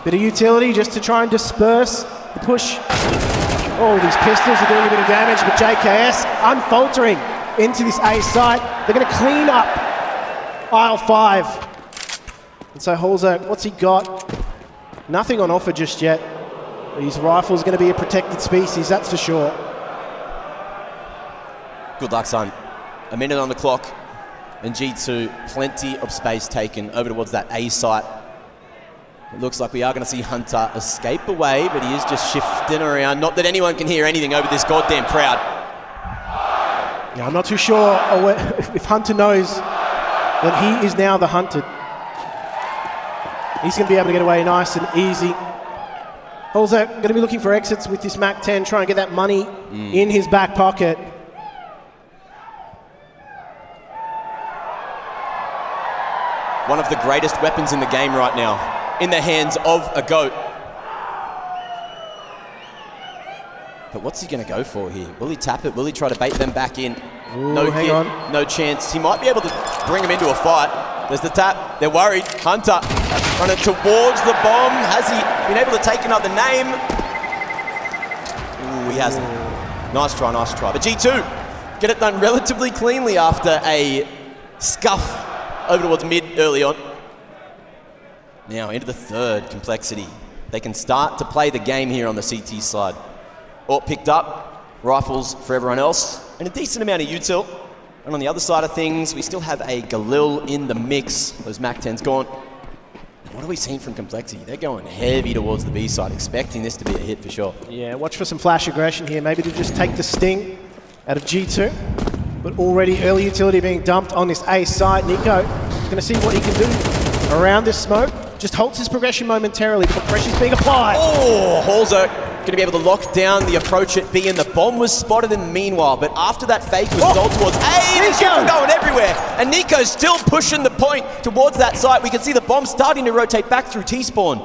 Bit of utility just to try and disperse the push. Oh, these pistols are doing a bit of damage, but JKS unfaltering into this A site. They're going to clean up aisle 5. And so Halzak, what's he got? Nothing on offer just yet. His rifle's going to be a protected species, that's for sure. Good luck, son. A minute on the clock, and G2, plenty of space taken over towards that A site. It looks like we are going to see Hunter escape away, but he is just shifting around. Not that anyone can hear anything over this goddamn crowd. Yeah, I'm not too sure if Hunter knows that he is now the hunted. He's going to be able to get away nice and easy. Halzak going to be looking for exits with this Mac 10, trying to get that money in his back pocket. One of the greatest weapons in the game right now, in the hands of a GOAT. But what's he going to go for here? Will he tap it? Will he try to bait them back in? Ooh, no hang hit, on. no chance. He might be able to bring him into a fight. There's the tap. They're worried. Hunter running towards the bomb. Has he been able to take another name? Ooh, he hasn't. Nice try, nice try. But G2 get it done relatively cleanly after a scuff over towards mid early on. Now into the third, Complexity. They can start to play the game here on the CT side. All picked up, rifles for everyone else, and a decent amount of util. And on the other side of things, we still have a Galil in the mix. Those Mac 10's gone. And what are we seeing from Complexity? They're going heavy towards the B side, expecting this to be a hit for sure. Yeah, watch for some flash aggression here, maybe to just take the sting out of G2. But already early utility being dumped on this A site. Nico going to see what he can do around this smoke. Just halts his progression momentarily, but the pressure's being applied. Oh, Halzak going to be able to lock down the approach at B, and the bomb was spotted in the meanwhile. But after that fake was sold towards A, and Nico going everywhere. And Nico's still pushing the point towards that site. We can see the bomb starting to rotate back through T-spawn.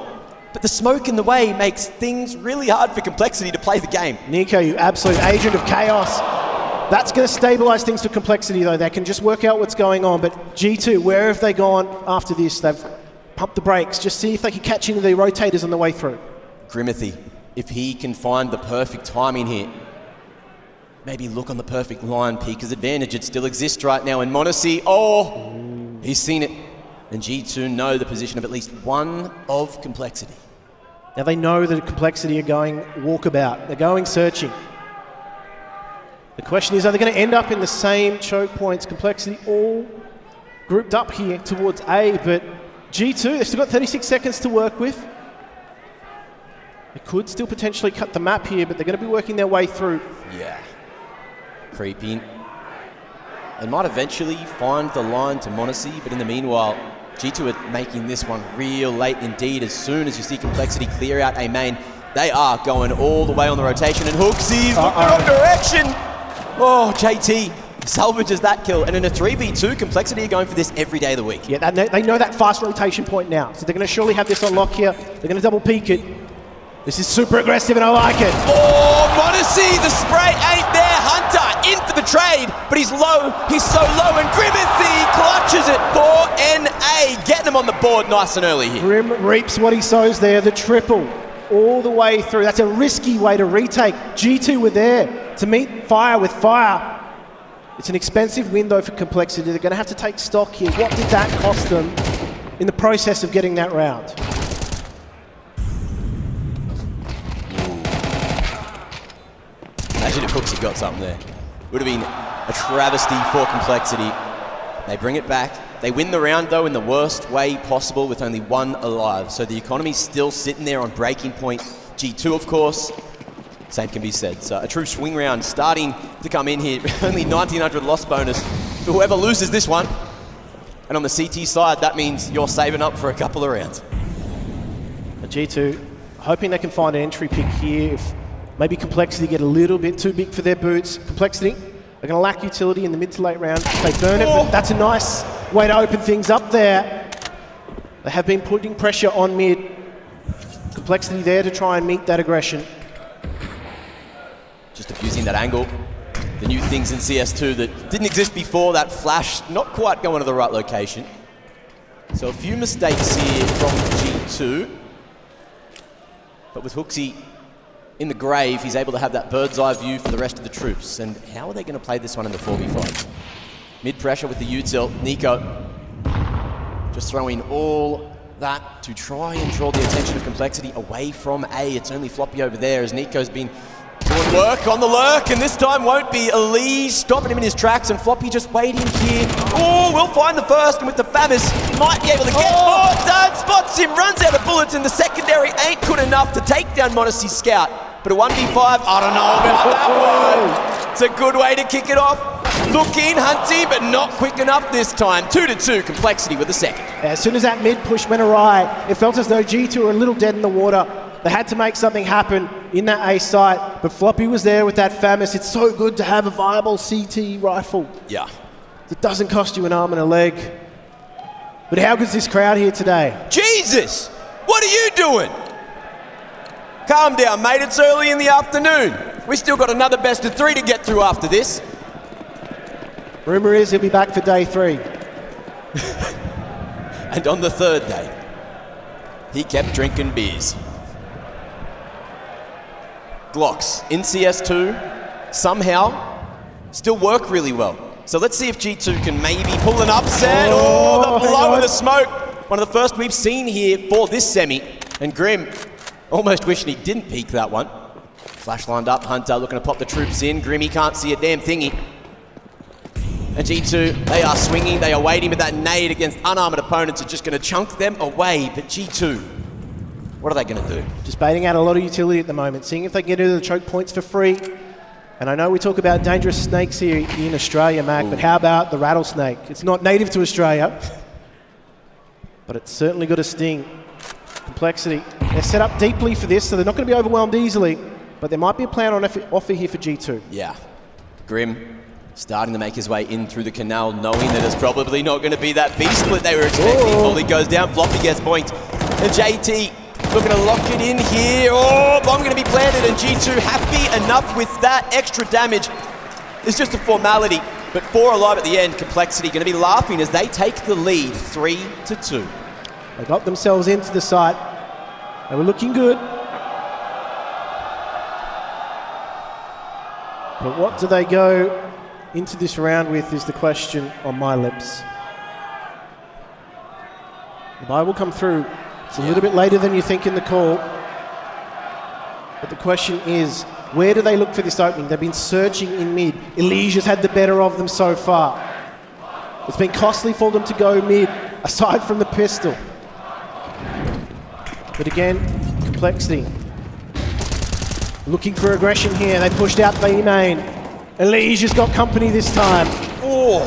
but the smoke in the way makes things really hard for Complexity to play the game. Nico, you absolute agent of chaos. That's going to stabilize things for Complexity, though. They can just work out what's going on. But G2, where have they gone after this? They've pumped the brakes. Just see if they can catch into the rotators on the way through. Grimithy, if he can find the perfect timing here, maybe look on the perfect line, Pika's advantage. It still exists right now. And Monacy, he's seen it. And G2 know the position of at least one of Complexity. Now they know that Complexity are going walkabout. They're going searching. The question is, are they going to end up in the same choke points? Complexity all grouped up here towards A, but G2, they've still got 36 seconds to work with. They could still potentially cut the map here, but they're going to be working their way through. Yeah. Creeping. They might eventually find the line to Monacy, but in the meanwhile, G2 are making this one real late indeed. As soon as you see Complexity clear out A main, they are going all the way on the rotation, and Hooksy's looking the wrong direction. Oh, JT salvages that kill, and in a 3v2, Complexity are going for this every day of the week. Yeah, they know that fast rotation point now, so they're going to surely have this on lock here. They're going to double peek it. This is super aggressive, and I like it. Oh, Monacy, the spray ain't there. Hunter in for the trade, but he's low. He's so low, and Grimithy clutches it for NA. Getting him on the board nice and early here. Grim reaps what he sows there, the triple all the way through. That's a risky way to retake. G2 were there to meet fire with fire. It's an expensive window for Complexity. They're going to have to take stock here. What did that cost them in the process of getting that round? Imagine if Hooks had got something there. Would have been a travesty for Complexity. They bring it back. They win the round, though, in the worst way possible with only one alive. So the economy's still sitting there on breaking point. G2, of course, same can be said. So a true swing round starting to come in here. Only 1,900 loss bonus for whoever loses this one. And on the CT side, that means you're saving up for a couple of rounds. G2 hoping they can find an entry pick here. If maybe Complexity get a little bit too big for their boots. Complexity are going to lack utility in the mid to late round. They burn it, but that's a nice way to open things up there. They have been putting pressure on mid. Complexity there to try and meet that aggression. Just abusing that angle. The new things in CS2 that didn't exist before, that flash not quite going to the right location. So a few mistakes here from G2. But with Hooksy in the grave, he's able to have that bird's eye view for the rest of the troops. And how are they going to play this one in the 4v5? Mid pressure with the util. Nico just throwing all that to try and draw the attention of Complexity away from A. It's only Floppy over there as Nico's been doing work on the lurk, and this time won't be Elise stopping him in his tracks, and Floppy just waiting here. Oh, we'll find the first, and with the Famis, might be able to get more done. Spots him, runs out of bullets, and the secondary ain't good enough to take down Monacy's scout. But a 1v5, I don't know about that one. It's a good way to kick it off. Looking, hunting, but not quick enough this time. 2-2, Complexity with the second. As soon as that mid push went awry, it felt as though G2 were a little dead in the water. They had to make something happen in that A site, but Floppy was there with that Famis. It's so good to have a viable CT rifle. Yeah. It doesn't cost you an arm and a leg. But how good's this crowd here today? Jesus! What are you doing? Calm down, mate. It's early in the afternoon. We still got another best of 3 to get through after this. Rumour is he'll be back for day 3. And on the third day, he kept drinking beers. Glocks in CS2 somehow still work really well. So let's see if G2 can maybe pull an upset. Oh, the blow in the smoke. One of the first we've seen here for this semi. And Grim almost wishing he didn't peek that one. Flash lined up, Hunter looking to pop the troops in. Grim, he can't see a damn thingy. And G2, they are swinging, they are waiting with that nade against unarmored opponents. It's just going to chunk them away. But G2, what are they going to do? Just baiting out a lot of utility at the moment, seeing if they can get into the choke points for free. And I know we talk about dangerous snakes here in Australia, Mac, but how about the rattlesnake? It's not native to Australia, but it's certainly got a sting. Complexity. They're set up deeply for this, so they're not going to be overwhelmed easily, but there might be a plan on offer here for G2. Yeah. Grim starting to make his way in through the canal, knowing that it's probably not going to be that beast split they were expecting. Molly goes down, Floppy gets point. And JT looking to lock it in here. Oh, bomb going to be planted, and G2 happy enough with that. Extra damage is just a formality, but 4 alive at the end. Complexity going to be laughing as they take the lead 3-2. They got themselves into the site. They were looking good. But what do they go into this round with is the question on my lips. The buy will come through. It's a little bit later than you think in the call. But the question is, where do they look for this opening? They've been searching in mid. Elysia's had the better of them so far. It's been costly for them to go mid, aside from the pistol. But again, Complexity. Looking for aggression here. They pushed out B main. Elysia's got company this time. Oh,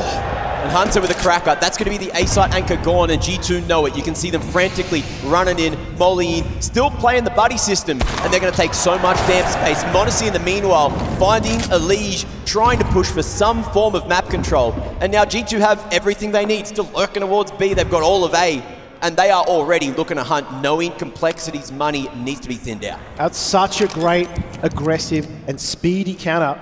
and Hunter with a cracker. That's going to be the A-site anchor gone, and G2 know it. You can see them frantically running in, mollying, still playing the buddy system, and they're going to take so much damn space. Modesty in the meanwhile, finding Elige, trying to push for some form of map control. And now G2 have everything they need, still lurking towards B. They've got all of A, and they are already looking to hunt, knowing Complexity's money needs to be thinned out. That's such a great, aggressive, and speedy counter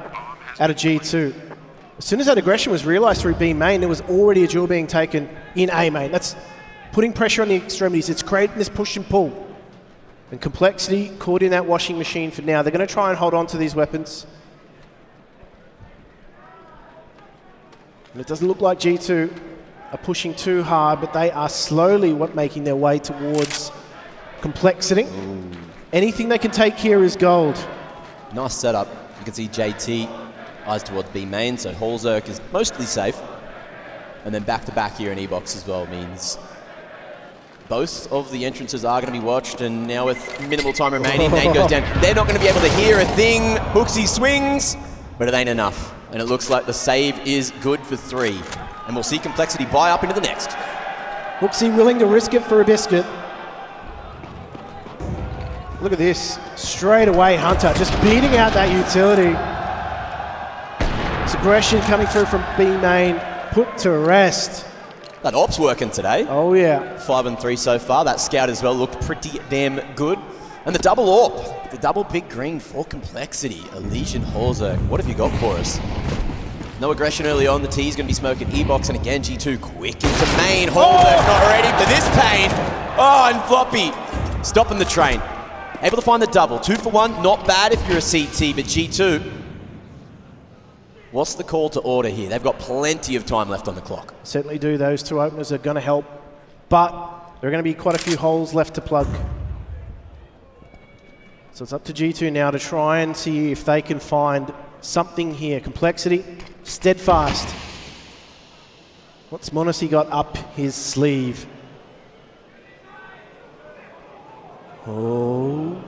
out of G2. As soon as that aggression was realised through B main, there was already a duel being taken in A main. That's putting pressure on the extremities. It's creating this push and pull. And Complexity caught in that washing machine for now. They're going to try and hold on to these weapons. And it doesn't look like G2 are pushing too hard, but they are slowly making their way towards Complexity. Ooh. Anything they can take here is gold. Nice setup. You can see JT eyes towards B main, so Holzerk is mostly safe. And then back-to-back here in E-Box as well means both of the entrances are going to be watched, and now with minimal time remaining, Nate goes down. They're not going to be able to hear a thing. Hooksy swings, but it ain't enough. And it looks like the save is good for 3. And we'll see Complexity buy up into the next. Hooksy willing to risk it for a biscuit. Look at this. Straight away, Hunter just beating out that utility. It's aggression coming through from B main, put to rest. That AWP's working today. Oh yeah. 5 and 3 so far. That scout as well looked pretty damn good. And the double AWP, the double big green for Complexity. Elysian Holzer, what have you got for us? No aggression early on. The T's going to be smoking E-Box, and again G2 quick into main. Holzer not ready for this pain. Oh, and Floppy stopping the train. Able to find the double. 2 for 1, not bad if you're a CT, but G2, what's the call to order here? They've got plenty of time left on the clock. Certainly do. Those 2 openers are going to help, but there are going to be quite a few holes left to plug. So it's up to G2 now to try and see if they can find something here. Complexity, steadfast. What's Monacy got up his sleeve? Oh,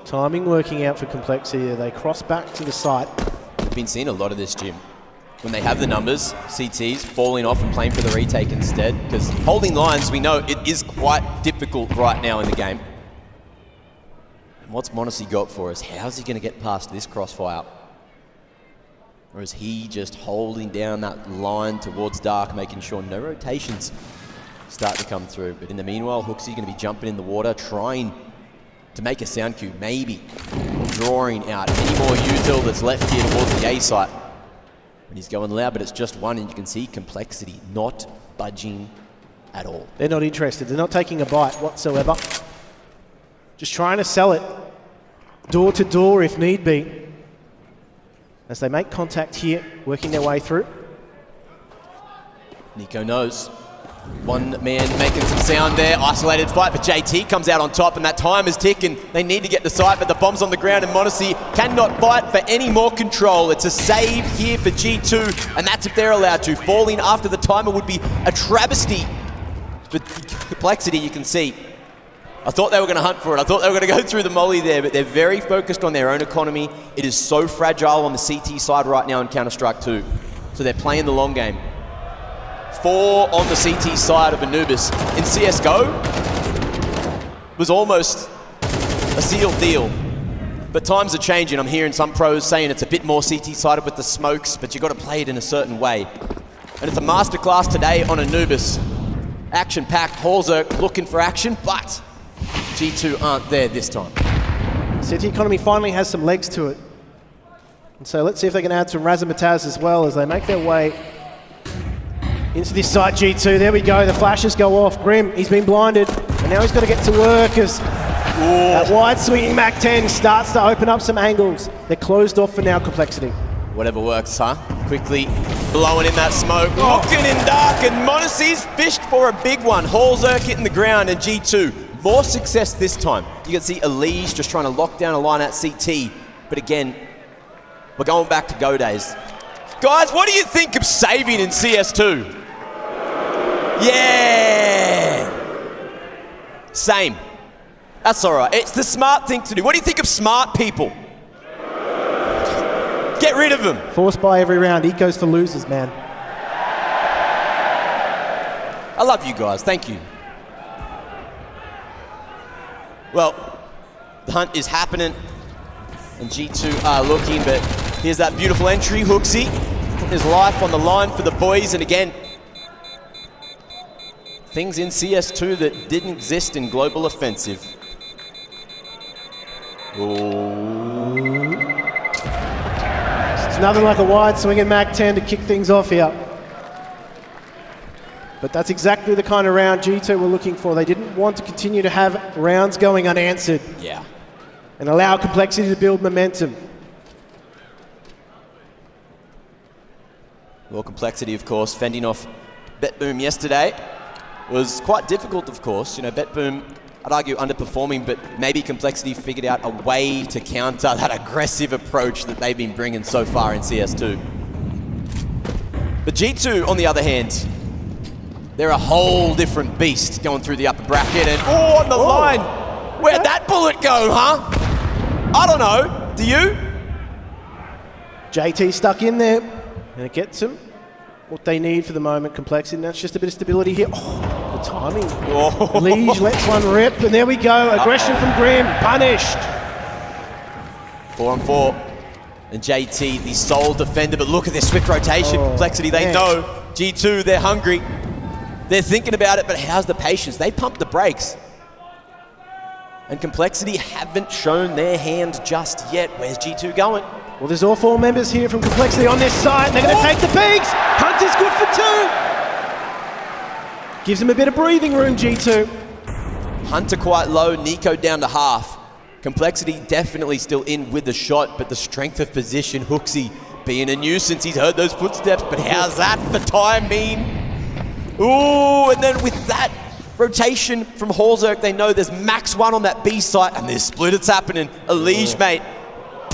timing working out for Complexity. They cross back to the site. We've been seeing a lot of this, Jim. When they have the numbers, CTs falling off and playing for the retake instead, because holding lines, we know it is quite difficult right now in the game. And what's Monacy got for us? How's he going to get past this crossfire? Or is he just holding down that line towards Dark, making sure no rotations start to come through? But in the meanwhile, Hooksy going to be jumping in the water, trying to make a sound cue, maybe drawing out any more util that's left here towards the A site. And he's going loud, but it's just one, and you can see Complexity not budging at all. They're not interested. They're not taking a bite whatsoever. Just trying to sell it door to door if need be. As they make contact here, working their way through. Nico knows. One man making some sound there, isolated fight, but JT comes out on top, and that time is ticking. They need to get the site, but the bomb's on the ground, and Monacy cannot fight for any more control. It's a save here for G2, and that's if they're allowed to. Falling after the timer would be a travesty. But Complexity, you can see. I thought they were going to hunt for it. I thought they were going to go through the molly there, but they're very focused on their own economy. It is so fragile on the CT side right now in Counter-Strike 2. So they're playing the long game. 4 on the CT side of Anubis. In CSGO, was almost a sealed deal. But times are changing. I'm hearing some pros saying it's a bit more CT-sided with the smokes, but you've got to play it in a certain way. And it's a masterclass today on Anubis. Action-packed, Holzer looking for action, but G2 aren't there this time. City Economy finally has some legs to it. And so let's see if they can add some razzmatazz as well as they make their way into this side. G2, there we go, the flashes go off. Grim, he's been blinded, and now he's got to get to work as that wide swinging Mac 10 starts to open up some angles. They're closed off for now, Complexity. Whatever works, huh? Quickly blowing in that smoke. Looking in dark, and Monacy's fished for a big one. Halzerk hitting the ground, and G2, more success this time. You can see Elise just trying to lock down a line at CT, but again, we're going back to Go days. Guys, what do you think of saving in CS2? Yeah! Same. That's all right. It's the smart thing to do. What do you think of smart people? Get rid of them. Forced by every round. He goes for losers, man. I love you guys. Thank you. Well, the hunt is happening, and G2 are looking, but here's that beautiful entry. Hooksy putting his life on the line for the boys, and again, things in CS2 that didn't exist in Global Offensive. It's nothing like a wide swinging Mac 10 to kick things off here. But that's exactly the kind of round G2 were looking for. They didn't want to continue to have rounds going unanswered. Yeah. And allow Complexity to build momentum. Well, Complexity, of course, fending off BetBoom yesterday was quite difficult, of course. You know, BetBoom, I'd argue, underperforming, but maybe Complexity figured out a way to counter that aggressive approach that they've been bringing so far in CS2. But G2, on the other hand, they're a whole different beast going through the upper bracket, and on the line. Where'd that bullet go, huh? I don't know. Do you? JT stuck in there, and it gets them what they need for the moment. Complexity, and that's just a bit of stability here. Oh, the timing. Liege lets one rip, and there we go. Aggression from Grim, punished. 4-on-4. And JT, the sole defender, but look at their swift rotation. Complexity, they know. G2, they're hungry. They're thinking about it, but how's the patience? They pumped the brakes. And Complexity haven't shown their hand just yet. Where's G2 going? Well, there's all four members here from Complexity on this side, and they're going to take the peaks. Hunt is good for 2. Gives them a bit of breathing room, G2. Hunter quite low, Nico down to half. Complexity definitely still in with the shot, but the strength of position, Hooksy being a nuisance. He's heard those footsteps, but how's that for timing? Ooh, and then with that rotation from Halzerk, they know there's max 1 on that B site, and there's split, it's happening. A liege, mate.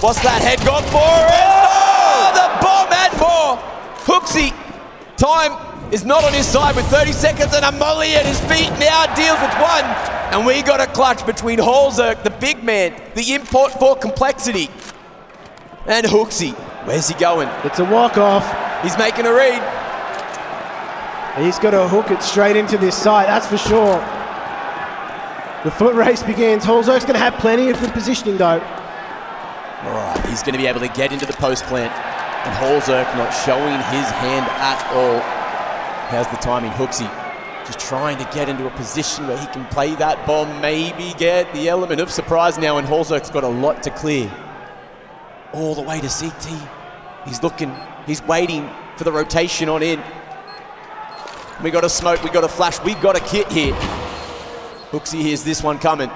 What's that head got for? Oh, the bomb and more! Hooksy, time is not on his side with 30 seconds, and a molly at his feet now deals with 1. And we got a clutch between Halzerk, the big man, the import for Complexity, and Hooksy. Where's he going? It's a walk-off. He's making a read. He's got to hook it straight into this side, that's for sure. The foot race begins. Halzerk's going to have plenty of good positioning, though. All right, he's going to be able to get into the post plant, and Halzerk not showing his hand at all. How's the timing? Hooksy just trying to get into a position where he can play that bomb, maybe get the element of surprise now, and Halzerk's got a lot to clear. All the way to CT. He's looking, he's waiting for the rotation on in. We got a smoke, we got a flash, we got a kit here. Hooksy hears this one coming.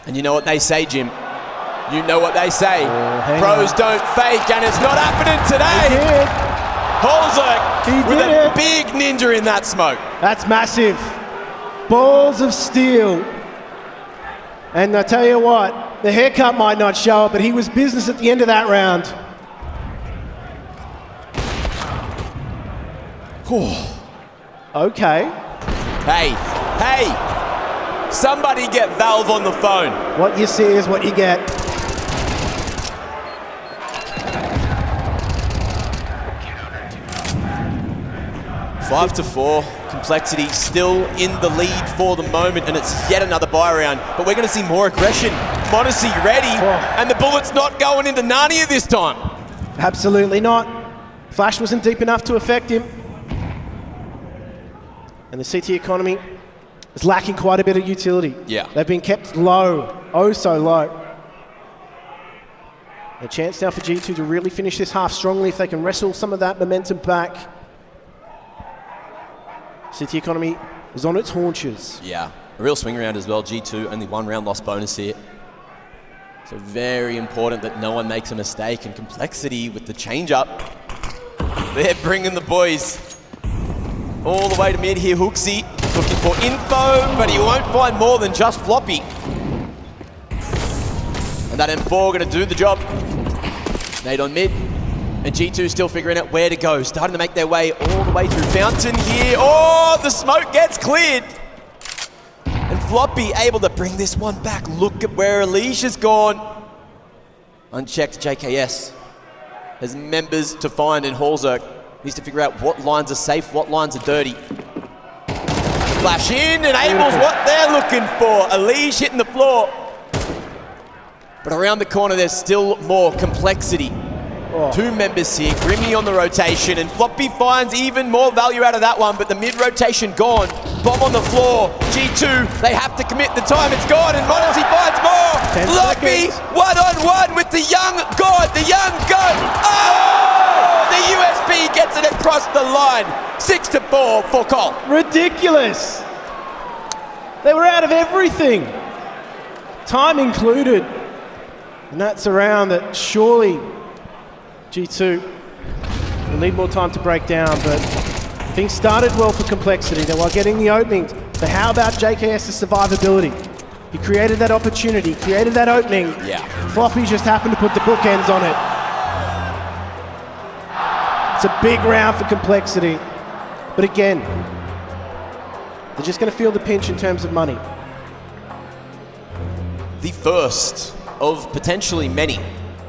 And you know what they say, Jim? You know what they say. Pros don't fake, and it's not happening today. Halzerk with a big ninja in that smoke. That's massive. Balls of steel. And I tell you what, the haircut might not show it, but he was business at the end of that round. Okay. Hey, somebody get Valve on the phone. What you see is what you get. Five to 4, Complexity still in the lead for the moment, and it's yet another buy round, but we're going to see more aggression. Monacy ready, and the bullet's not going into Narnia this time. Absolutely not. Flash wasn't deep enough to affect him. And the CT Economy, is lacking quite a bit of utility. Yeah. They've been kept low, oh so low. A chance now for G2 to really finish this half strongly if they can wrestle some of that momentum back. City Economy is on its haunches. Yeah, a real swing around as well. G2, only 1 round loss bonus here. So very important that no one makes a mistake, and Complexity with the change up. They're bringing the boys all the way to mid here. Hooksy looking for info, but he won't find more than just Floppy. And that M4 gonna do the job. Nade on mid, and G2 still figuring out where to go. Starting to make their way all the way through Fountain here. Oh, the smoke gets cleared. And Floppy able to bring this one back. Look at where Alicia's gone. Unchecked JKS has members to find, and Halzerk needs to figure out what lines are safe, what lines are dirty. Flash in, enables what they're looking for. Alicia hitting the floor. But around the corner, there's still more Complexity. 2 members here, Grimmy on the rotation, and Floppy finds even more value out of that one, but the mid-rotation gone. Bomb on the floor, G2, they have to commit, the time it's gone, and Modesty finds more! Floppy, one-on-one with the young god, the young goat! Oh! The USP gets it across the line, 6-4 for Cole. Ridiculous! They were out of everything, time included. And that's a round that surely G2 will need more time to break down, but things started well for Complexity. They were getting the openings, but how about JKS's survivability? He created that opportunity, created that opening. Yeah. Floppy just happened to put the bookends on it. It's a big round for Complexity, but again, they're just going to feel the pinch in terms of money. The first of potentially many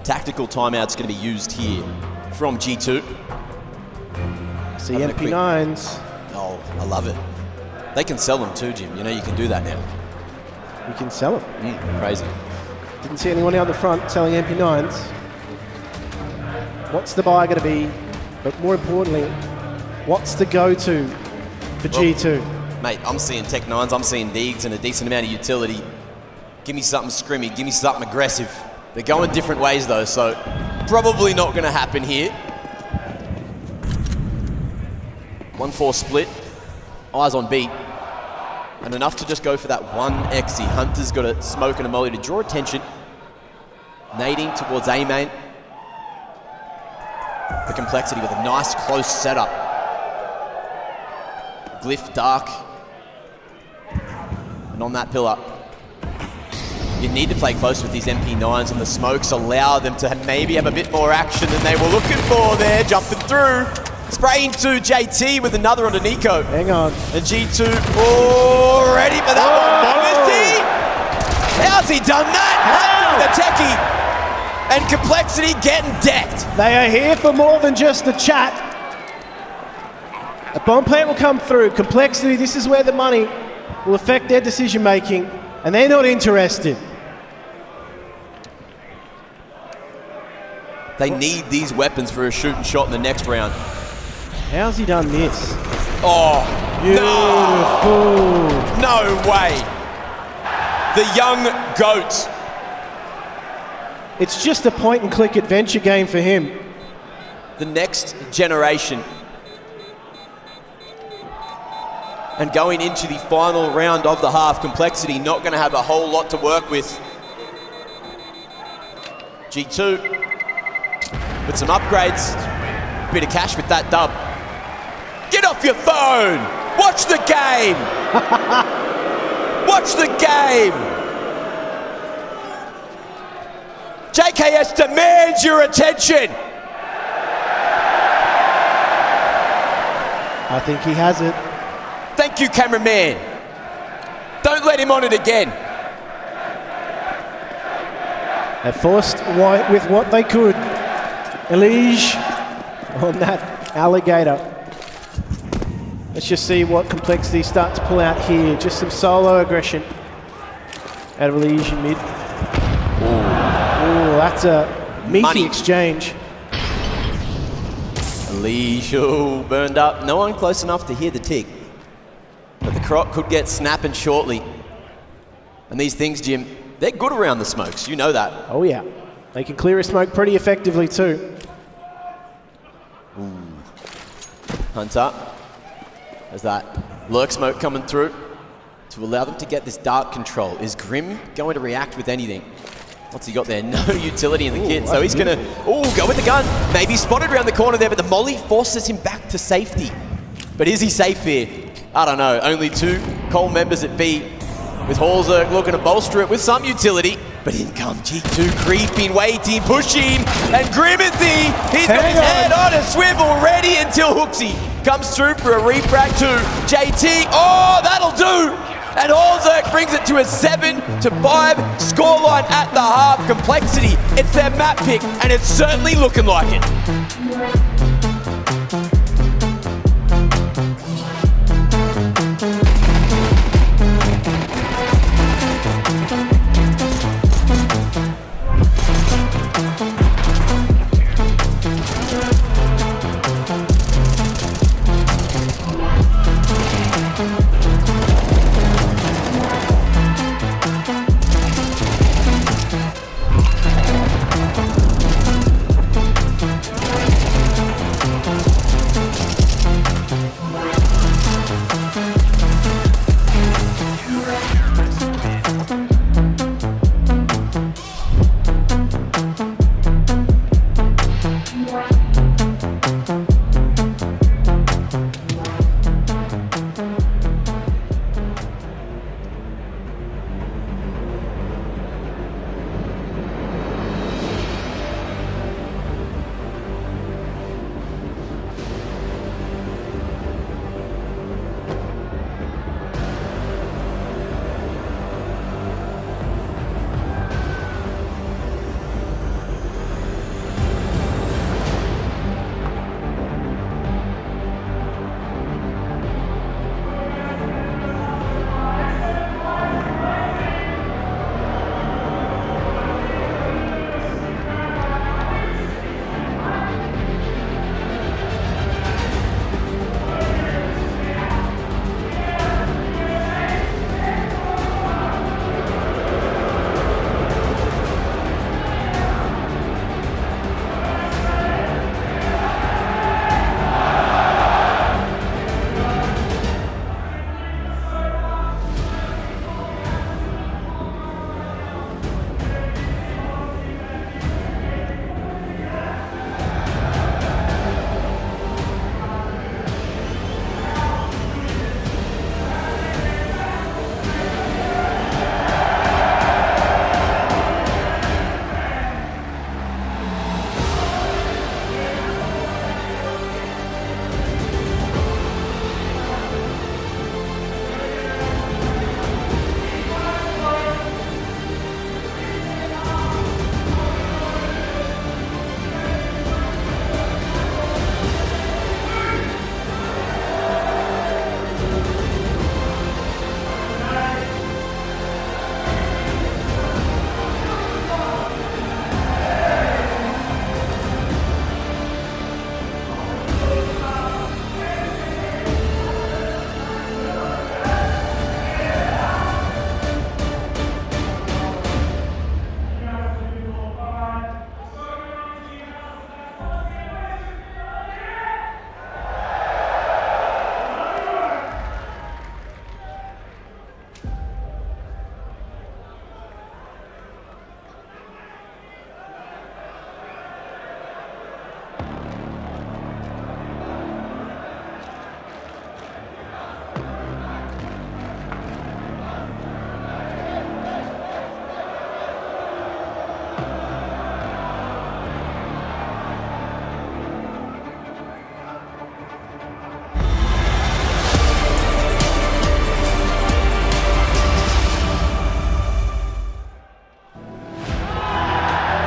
tactical timeouts going to be used here from G2. See MP9s. Oh, I love it. They can sell them too, Jim. You know you can do that now. You can sell them. Crazy. Didn't see anyone out the front selling MP9s. What's the buy going to be? But more importantly, what's the go-to for G2? Mate, I'm seeing Tech 9s, I'm seeing Deegs and a decent amount of utility. Give me something scrimmy, give me something aggressive. They're going different ways though, so probably not going to happen here. 1-4 split, eyes on beat, and enough to just go for that 1xe. Hunter's got a smoke and a molly to draw attention. Nading towards A main. The Complexity with a nice close setup. Glyph dark. And on that pillar, you need to play close with these MP9s, and the smokes allow them to maybe have a bit more action than they were looking for there. Jumping through. Spraying to JT with another onto Nico. Hang on. And G2 ready for that one. How's he done that? The techie. And Complexity getting decked. They are here for more than just the chat. A bomb plant will come through. Complexity, this is where the money will affect their decision making, and they're not interested. They need these weapons for a shooting shot in the next round. How's he done this? Oh, beautiful. No way. The young goat. It's just a point and click adventure game for him. The next generation. And going into the final round of the half, Complexity not going to have a whole lot to work with. G2 with some upgrades. Bit of cash with that dub. Get off your phone! Watch the game! Watch the game! JKS demands your attention! I think he has it. Thank you, cameraman. Don't let him on it again. They forced White with what they could. Elige on that alligator. Let's just see what Complexity start to pull out here. Just some solo aggression out of Elige in mid. Ooh, that's a meaty exchange. Elige burned up. No one close enough to hear the tick. but the clock could get snapping shortly. And these things, Jim, they're good around the smokes. You know that. Oh, yeah. They can clear a smoke pretty effectively, too. Ooh. Hunter, as that lurk smoke coming through to allow them to get this dark control. Is Grim going to react with anything? What's he got there? No utility in the kit, so he's going to go with the gun. Maybe spotted around the corner there, but the molly forces him back to safety. But is he safe here? I don't know. Only 2 Cole members at B, with Halzerk looking to bolster it with some utility. But in comes G2, creeping, waiting, pushing, and Grimathy, he's got his head on a swivel, ready until Hooksy comes through for a refract to JT. Oh, that'll do! And Halzerk brings it to a 7-5 scoreline at the half. Complexity, it's their map pick, and it's certainly looking like it.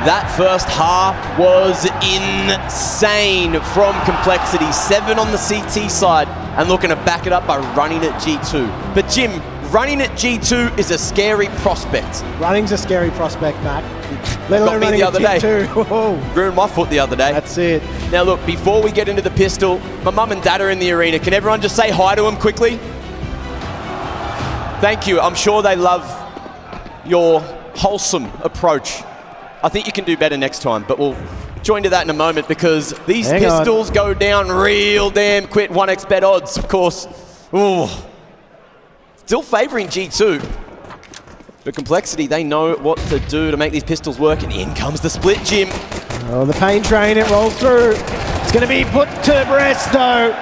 That first half was insane from Complexity. 7 on the CT side and looking to back it up by running at G2. But Jim, running at G2 is a scary prospect. Running's a scary prospect, Matt. Got me the other day. G2. Ruined my foot the other day. That's it. Now look, before we get into the pistol, my mum and dad are in the arena. Can everyone just say hi to them quickly? Thank you. I'm sure they love your wholesome approach. I think you can do better next time, but we'll join to that in a moment because these pistols go down real damn quick. 1x bet odds, of course. Ooh. Still favoring G2. But Complexity, they know what to do to make these pistols work, and in comes the split, Jim. Oh, the pain train, it rolls through. It's going to be put to rest, though.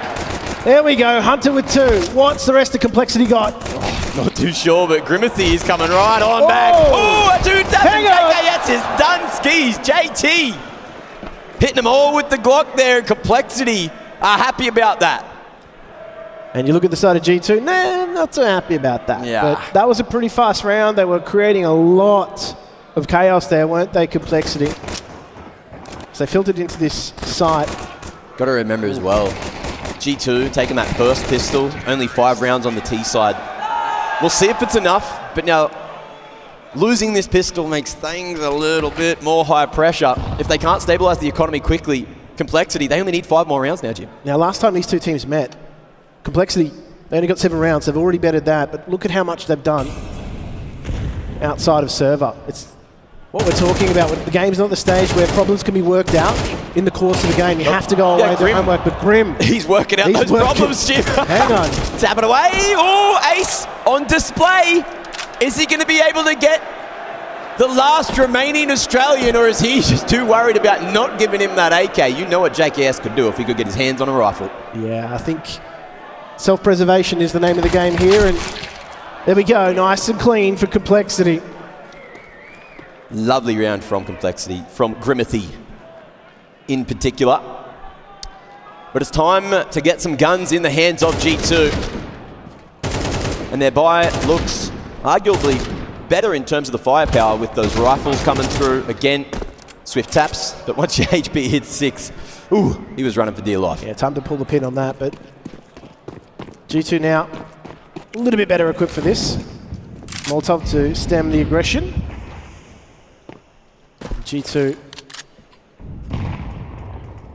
There we go, Hunter with 2. What's the rest of Complexity got? Not too sure, but Grimathy is coming right on back. Oh, a 2 tap, and JKS is done skis. JT hitting them all with the Glock there. Complexity are happy about that. And you look at the side of G2, nah, not so happy about that. Yeah. But that was a pretty fast round. They were creating a lot of chaos there, weren't they, Complexity? So they filtered into this site. Got to remember as well, G2 taking that first pistol, only 5 rounds on the T side. We'll see if it's enough, but now losing this pistol makes things a little bit more high pressure. If they can't stabilize the economy quickly, Complexity, they only need 5 more rounds now, Jim. Now, last time these two teams met, Complexity, they only got 7 rounds. They've already betted that, but look at how much they've done outside of server. It's what we're talking about. The game's not the stage where problems can be worked out in the course of the game. You have to go away the homework, but Grim... He's working out those problems, Jim. Hang on. Tap it away. Oh, ace on display. Is he going to be able to get the last remaining Australian, or is he just too worried about not giving him that AK? You know what JKS could do if he could get his hands on a rifle. Yeah, I think self-preservation is the name of the game here, and there we go, nice and clean for Complexity. Lovely round from Complexity, from Grimathy in particular. But it's time to get some guns in the hands of G2. And their buy looks arguably better in terms of the firepower with those rifles coming through. Again, swift taps, but once your HP hits 6, ooh, he was running for dear life. Yeah, time to pull the pin on that, but G2 now a little bit better equipped for this. Molotov to stem the aggression. G2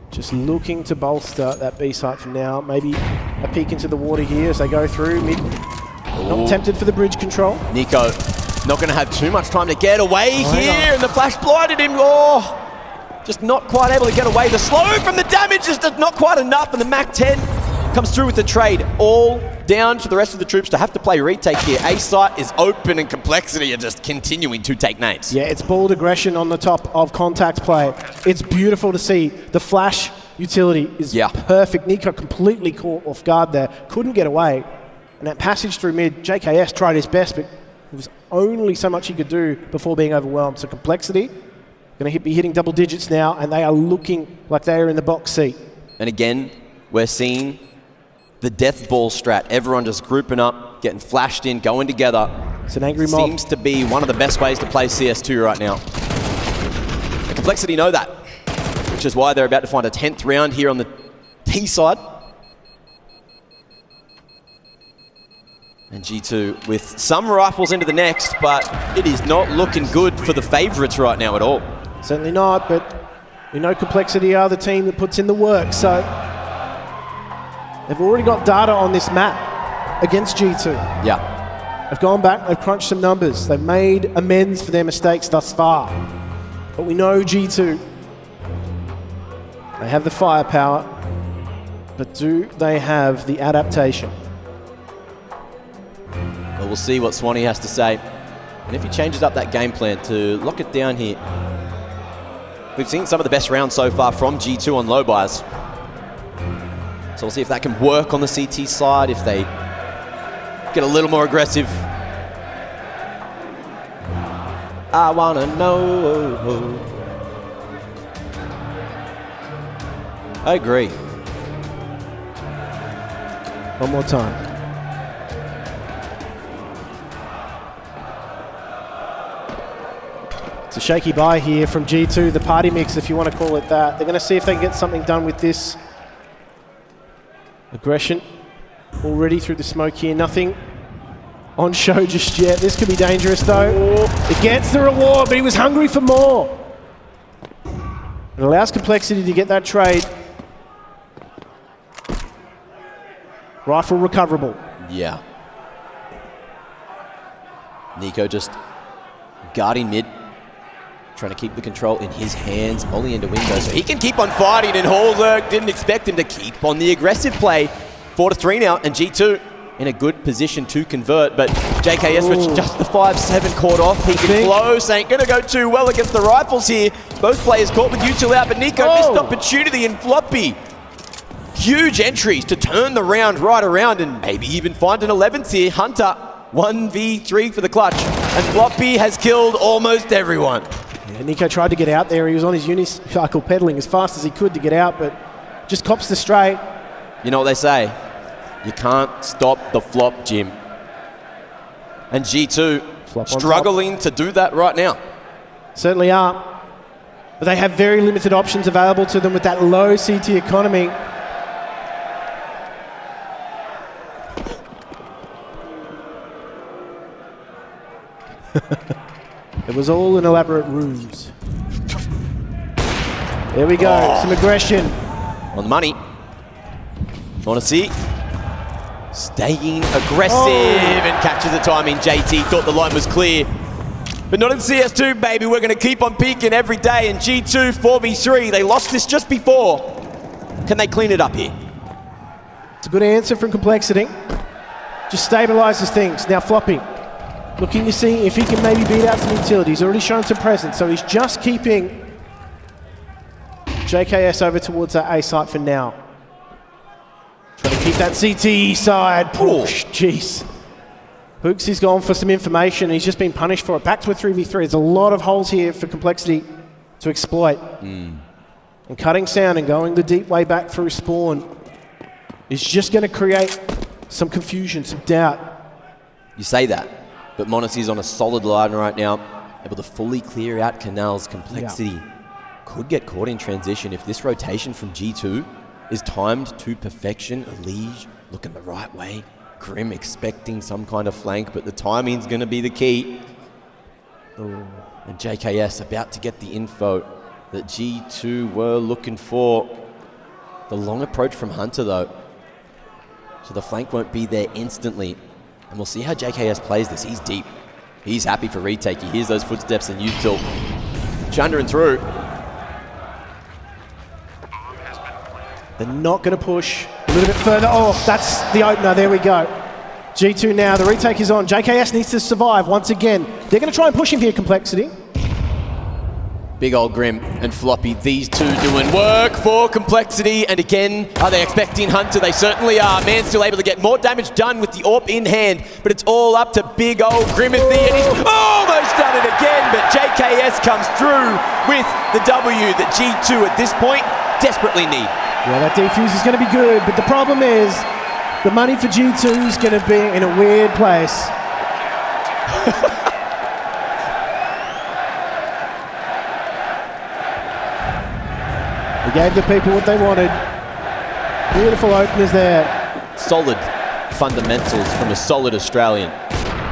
just looking to bolster that B site for now. Maybe a peek into the water here as they go through mid. Not tempted for the bridge control. Nico not going to have too much time to get away here, and the flash blinded him. Oh, just not quite able to get away. The slow from the damage is just not quite enough, and the MAC-10 comes through with the trade. All down to the rest of the troops to have to play retake here. A site is open, and Complexity are just continuing to take names. Yeah, it's balled aggression on the top of contact play. It's beautiful to see. The flash utility is perfect. Nico completely caught off guard there. Couldn't get away. And that passage through mid, JKS tried his best, but it was only so much he could do before being overwhelmed. So Complexity going to be hitting double digits now, and they are looking like they are in the box seat. And again, we're seeing the death ball strat. Everyone just grouping up, getting flashed in, going together. It's an angry mob. Seems to be one of the best ways to play CS2 right now. And Complexity know that, which is why they're about to find a 10th round here on the T side. And G2 with some rifles into the next, but it is not looking good for the favourites right now at all. Certainly not, but we know Complexity are the team that puts in the work, so they've already got data on this map against G2. Yeah. They've gone back, they've crunched some numbers, they've made amends for their mistakes thus far. But we know G2, they have the firepower, but do they have the adaptation? Well, we'll see what Swanee has to say. And if he changes up that game plan to lock it down here. We've seen some of the best rounds so far from G2 on low buys. So we'll see if that can work on the CT side, if they get a little more aggressive. I wanna know. I agree. One more time. It's a shaky buy here from G2, the party mix, if you want to call it that. They're going to see if they can get something done with this. Aggression already through the smoke here. Nothing on show just yet. This could be dangerous, though. It gets the reward, but he was hungry for more. It allows Complexity to get that trade. Rifle recoverable. Yeah. Nico just guarding mid, trying to keep the control in his hands. Molly into window, so he can keep on fighting, and Hallzerk didn't expect him to keep on the aggressive play. 4-3 now, and G2 in a good position to convert, but JKS with just the 5-7 caught off. He can close, ain't gonna go too well against the rifles here. Both players caught with util out, but Nico missed opportunity, and Floppy. Huge entries to turn the round right around and maybe even find an 11th here. Hunter, 1v3 for the clutch, and Floppy has killed almost everyone. Yeah, Nico tried to get out there. He was on his unicycle pedaling as fast as he could to get out, but just cops the straight. You know what they say? You can't stop the flop, Jim. And G2 struggling to do that right now. Certainly are. But they have very limited options available to them with that low CT economy. It was all an elaborate ruse. There we go, some aggression. On the money. Want to see? Staying aggressive and catches the timing. JT thought the line was clear. But not in CS2, baby. We're going to keep on peaking every day. And G2, 4v3. They lost this just before. Can they clean it up here? It's a good answer from Complexity. Just stabilizes things. Now Floppy, looking to see if he can maybe beat out some utility. He's already shown some presence, so he's just keeping JKS over towards that A site for now. Trying to keep that CT side push. Jeez. Hooks has gone for some information. He's just been punished for it. Back to a 3v3. There's a lot of holes here for Complexity to exploit. And cutting sound and going the deep way back through spawn is just going to create some confusion, some doubt. You say that, but Monacy's on a solid line right now, able to fully clear out Canal's. Complexity could get caught in transition if this rotation from G2 is timed to perfection. Elige looking the right way. Grim expecting some kind of flank, but the timing's going to be the key. And JKS about to get the info that G2 were looking for. The long approach from Hunter, though, so the flank won't be there instantly. And we'll see how JKS plays this. He's deep. He's happy for retake. He hears those footsteps and util. Chunder and through. They're not going to push a little bit further. Oh, that's the opener. There we go. G2 now. The retake is on. JKS needs to survive once again. They're going to try and push him here, Complexity. Big old Grim and Floppy, these two doing work for Complexity. And again, are they expecting Hunter? They certainly are. Man still able to get more damage done with the AWP in hand, but it's all up to big old Grimothy, and he's almost done it again, but JKS comes through with the W that G2 at this point desperately need. Yeah, that defuse is going to be good, but the problem is the money for G2 is going to be in a weird place. He gave the people what they wanted. Beautiful openers there. Solid fundamentals from a solid Australian.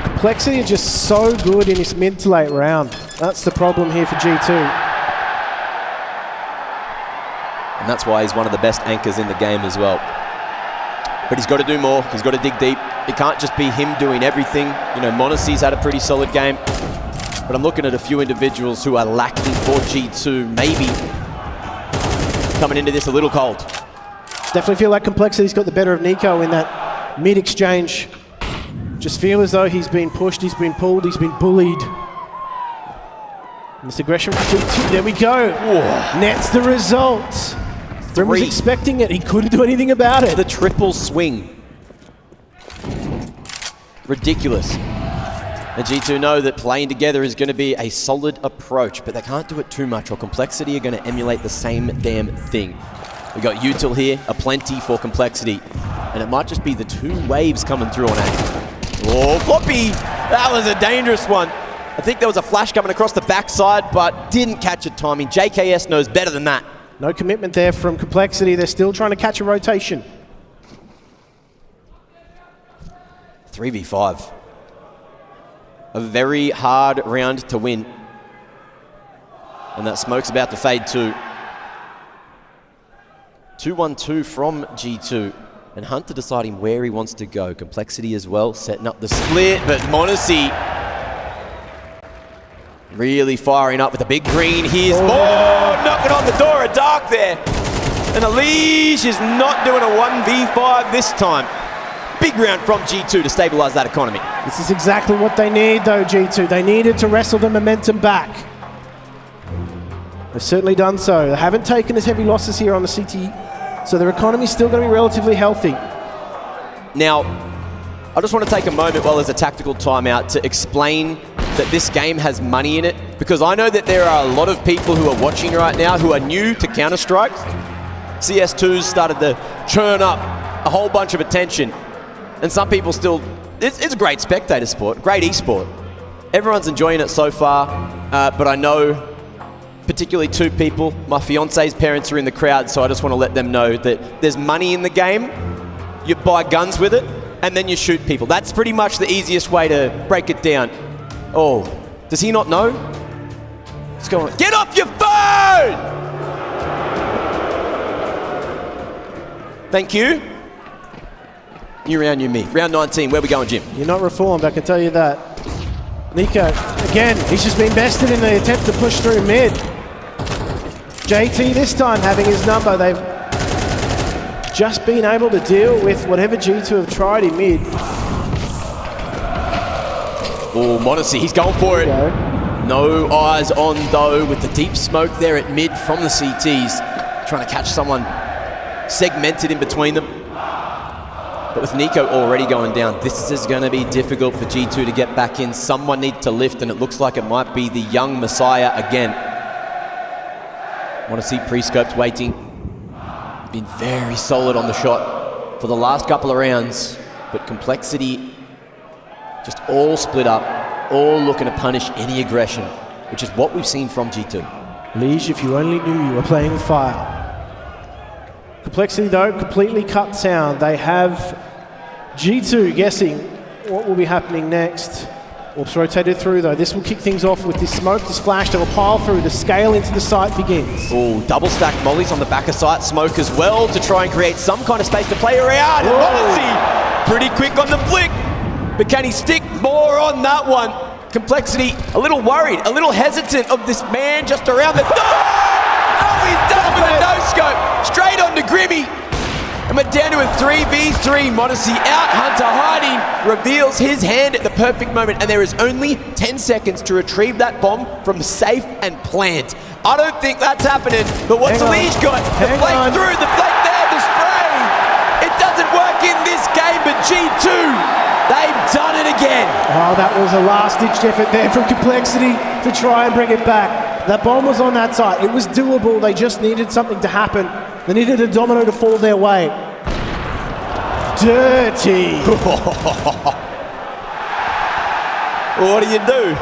Complexity are just so good in this mid to late round. That's the problem here for G2. And that's why he's one of the best anchors in the game as well. But he's got to do more. He's got to dig deep. It can't just be him doing everything. You know, Monacy's had a pretty solid game. But I'm looking at a few individuals who are lacking for G2. Maybe coming into this a little cold. Definitely feel like Complexity's got the better of Nico in that mid-exchange. Just feel as though he's been pushed, he's been pulled, he's been bullied. And this aggression from G2, there we go. Whoa. Nets the result. Grim was expecting it, he couldn't do anything about it. The triple swing. Ridiculous. And G2 know that playing together is going to be a solid approach, but they can't do it too much or Complexity are going to emulate the same damn thing. We got util here, a plenty for Complexity, and it might just be the two waves coming through on A. Oh, Floppy! That was a dangerous one. I think there was a flash coming across the backside, but didn't catch it timing. JKS knows better than that. No commitment there from Complexity. They're still trying to catch a rotation. 3v5. A very hard round to win. And that smoke's about to fade too. 2-1-2 from G2. And Hunter deciding where he wants to go. Complexity as well, setting up the split, but Monacy Really firing up with a big green. Here's more, knocking on the door of dark there. And Elige is not doing a 1v5 this time. Big round from G2 to stabilize that economy. This is exactly what they need though, G2. They needed to wrestle the momentum back. They've certainly done so. They haven't taken as heavy losses here on the CT, so their economy's still going to be relatively healthy. Now, I just want to take a moment while there's a tactical timeout to explain that this game has money in it, because I know that there are a lot of people who are watching right now who are new to Counter-Strike. CS2's started to churn up a whole bunch of attention, and some people still, it's a great spectator sport, great esport. Everyone's enjoying it so far, but I know particularly two people, my fiance's parents are in the crowd, so I just want to let them know that there's money in the game, you buy guns with it, and then you shoot people. That's pretty much the easiest way to break it down. Oh, does he not know? What's going on? Get off your phone! Thank you. New round, new me. Round 19, where we going, Jim? You're not reformed, I can tell you that. Nico, again, he's just been bested in the attempt to push through mid. JT this time having his number. They've just been able to deal with whatever G2 have tried in mid. Oh, Modesty, he's going for it. No eyes on though with the deep smoke there at mid from the CTs. Trying to catch someone segmented in between them. But with Nico already going down, this is going to be difficult for G2 to get back in. Someone needs to lift, and it looks like it might be the young Messiah again. Want to see pre-scoped waiting. Been very solid on the shot for the last couple of rounds, but Complexity just all split up, all looking to punish any aggression, which is what we've seen from G2. Lige, if you only knew you were playing with fire. Complexity though, completely cut sound. They have G2 guessing what will be happening next. Orps rotated through though. This will kick things off with this smoke, this flash that will pile through. The scale into the site begins. Oh, double stack mollies on the back of site. Smoke as well to try and create some kind of space to play around. And Modesty pretty quick on the flick. But can he stick more on that one? Complexity a little worried, a little hesitant of this man just around the... Oh, he's done with a no-scope. Straight on to Grimmy. And we're down to a 3v3. Modesty out, Hunter hiding, reveals his hand at the perfect moment, and there is only 10 seconds to retrieve that bomb from safe and plant. I don't think that's happening, but what's Elige got? The flake through, the flake there, the spray. It doesn't work in this game, but G2, they've done it again. Oh, that was a last-ditch effort there from Complexity to try and bring it back. That bomb was on that side. It was doable. They just needed something to happen. They needed a domino to fall their way. Dirty. What do you do?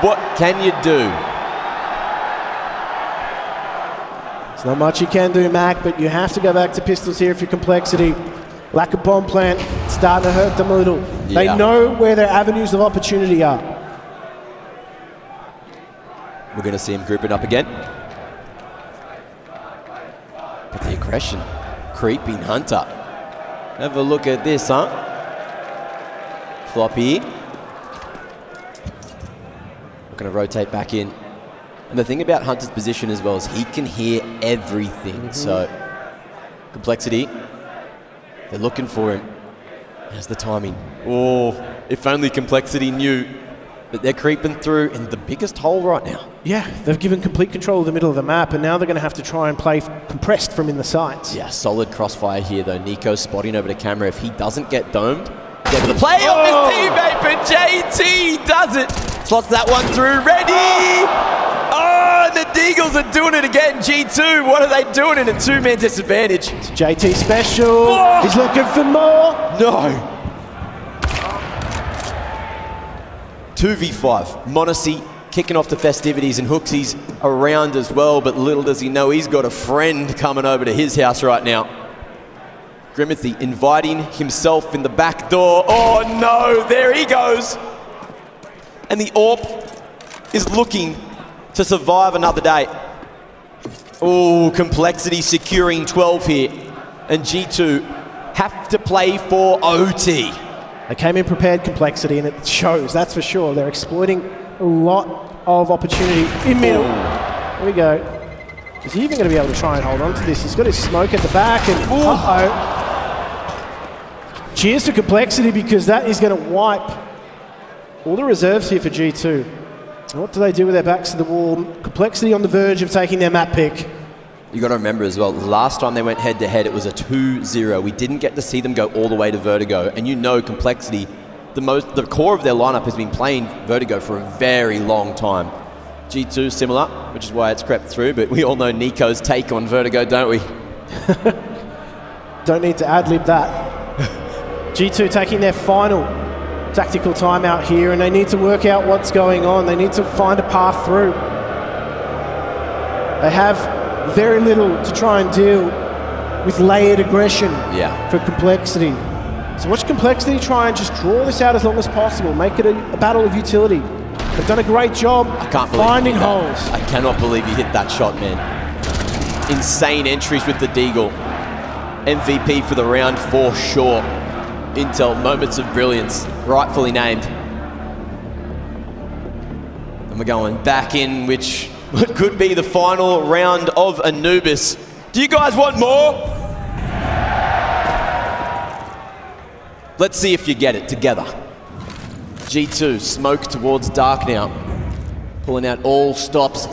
What can you do? There's not much you can do, Mac, but you have to go back to pistols here if you're Complexity. Lack of bomb plant, starting to hurt them a little. Yeah. They know where their avenues of opportunity are. We're going to see him grouping up again. But the aggression, creeping Hunter. Have a look at this, huh? Floppy. We're going to rotate back in. And the thing about Hunter's position as well is he can hear everything. So, Complexity, they're looking for him. How's the timing? Oh, if only Complexity knew that they're creeping through in the biggest hole right now. Yeah, they've given complete control of the middle of the map, and now they're going to have to try and play compressed from in the sights. Yeah, solid crossfire here, though. Nico spotting over the camera. If he doesn't get domed, get the play off his teammate, but JT does it. Slots that one through, ready! Oh, and the Deagles are doing it again. G2, what are they doing in a two-man disadvantage? It's JT special. Oh. He's looking for more. No. 2v5. Monacy kicking off the festivities, and Hooksy's around as well, but little does he know he's got a friend coming over to his house right now. Grimothy inviting himself in the back door. Oh no, there he goes. And the AWP is looking to survive another day. Oh, Complexity securing 12 here. And G2 have to play for OT. They came in prepared, Complexity, and it shows, that's for sure. They're exploiting a lot of opportunity in middle. There we go. Is he even going to be able to try and hold on to this? He's got his smoke at the back and uh-oh. Cheers to Complexity because that is going to wipe all the reserves here for G2. And what do they do with their backs to the wall? Complexity on the verge of taking their map pick. You got to remember as well, the last time they went head-to-head, it was a 2-0. We didn't get to see them go all the way to Vertigo. And you know Complexity, the core of their lineup has been playing Vertigo for a very long time. G2 similar, which is why it's crept through, but we all know Nico's take on Vertigo, don't we? Don't need to ad-lib that. G2 taking their final tactical timeout here, and they need to work out what's going on. They need to find a path through. They have very little to try and deal with layered aggression for Complexity. So watch Complexity try and just draw this out as long as possible, make it a battle of utility. They've done a great job finding holes. I cannot believe he hit that shot, man. Insane entries with the Deagle. MVP for the round for sure. Intel, moments of brilliance, rightfully named. And we're going back in, which could be the final round of Anubis. Do you guys want more? Let's see if you get it together. G2, smoke towards dark now. Pulling out all stops.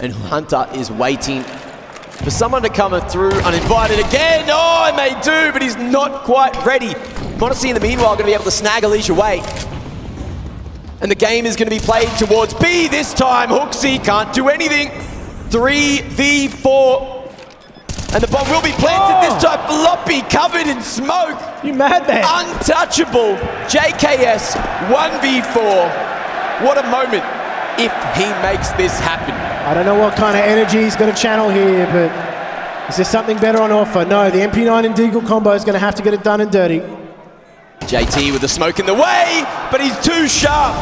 And Hunter is waiting for someone to come through uninvited again. Oh, I may do, but he's not quite ready. Modesty in the meanwhile going to be able to snag Alicia Way. And the game is going to be played towards B this time. Hooksy can't do anything. 3v4. And the bomb will be planted this time. Floppy covered in smoke. You mad man? Untouchable. JKS 1v4. What a moment if he makes this happen. I don't know what kind of energy he's going to channel here, but is there something better on offer? No, the MP9 and Deagle combo is going to have to get it done and dirty. JT with the smoke in the way, but he's too sharp.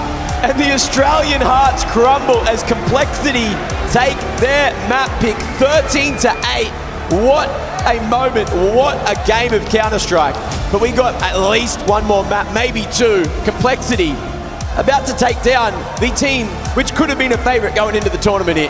And the Australian hearts crumble as Complexity take their map pick 13-8. What a moment, what a game of Counter-Strike. But we got at least one more map, maybe two. Complexity about to take down the team which could have been a favorite going into the tournament here.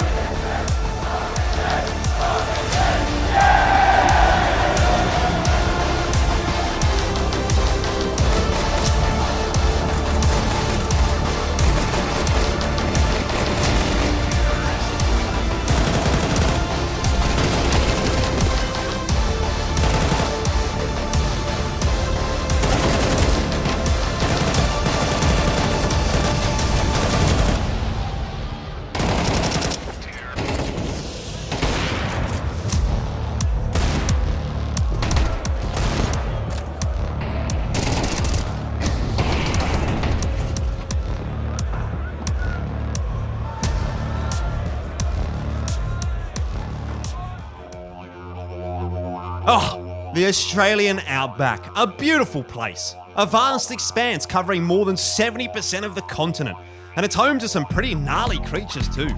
Oh, the Australian outback, a beautiful place. A vast expanse covering more than 70% of the continent. And it's home to some pretty gnarly creatures too.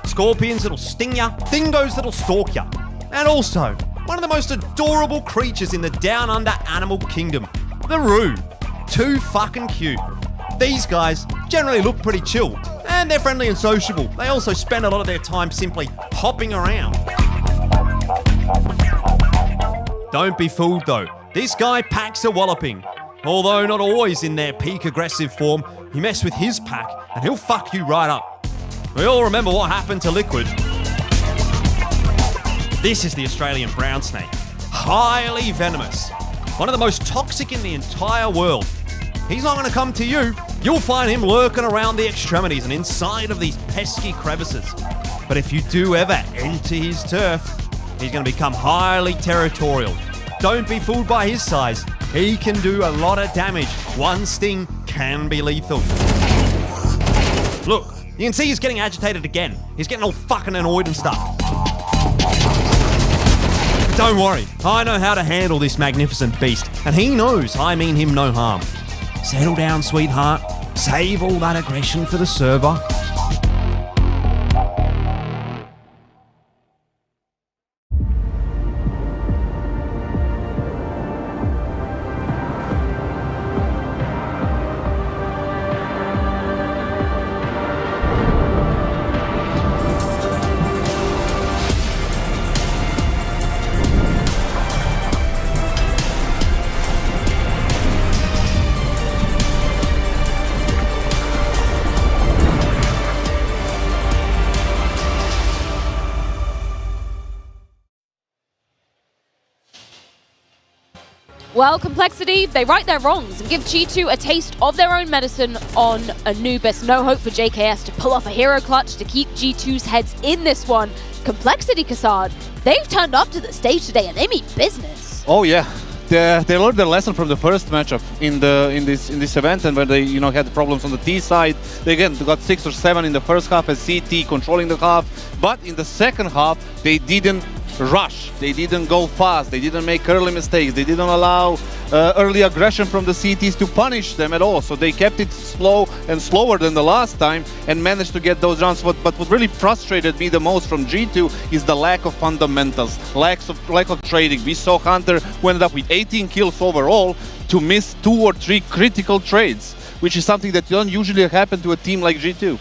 Scorpions that'll sting ya, dingoes that'll stalk ya. And also, one of the most adorable creatures in the Down Under animal kingdom, the Roo. Too fucking cute. These guys generally look pretty chill, and they're friendly and sociable. They also spend a lot of their time simply hopping around. Don't be fooled though, this guy packs a walloping. Although not always in their peak aggressive form, you mess with his pack and he'll fuck you right up. We all remember what happened to Liquid. This is the Australian brown snake. Highly venomous. One of the most toxic in the entire world. He's not going to come to you. You'll find him lurking around the extremities and inside of these pesky crevices. But if you do ever enter his turf, he's going to become highly territorial. Don't be fooled by his size. He can do a lot of damage. One sting can be lethal. Look, you can see he's getting agitated again. He's getting all fucking annoyed and stuff. But don't worry, I know how to handle this magnificent beast, and he knows I mean him no harm. Settle down, sweetheart. Save all that aggression for the server. Well, Complexity, they right their wrongs and give G2 a taste of their own medicine on Anubis. No hope for JKS to pull off a hero clutch to keep G2's heads in this one. Complexity, Kassad, they've turned up to the stage today and they mean business. Oh yeah, they learned their lesson from the first matchup in this event, and where they had problems on the T side. They got 6 or 7 in the first half as CT controlling the half, but in the second half they didn't rush, they didn't go fast, they didn't make early mistakes, they didn't allow early aggression from the CTs to punish them at all. So they kept it slow and slower than the last time and managed to get those rounds. But what really frustrated me the most from G2 is the lack of fundamentals, lack of trading. We saw Hunter who ended up with 18 kills overall to miss 2 or 3 critical trades, which is something that don't usually happen to a team like G2.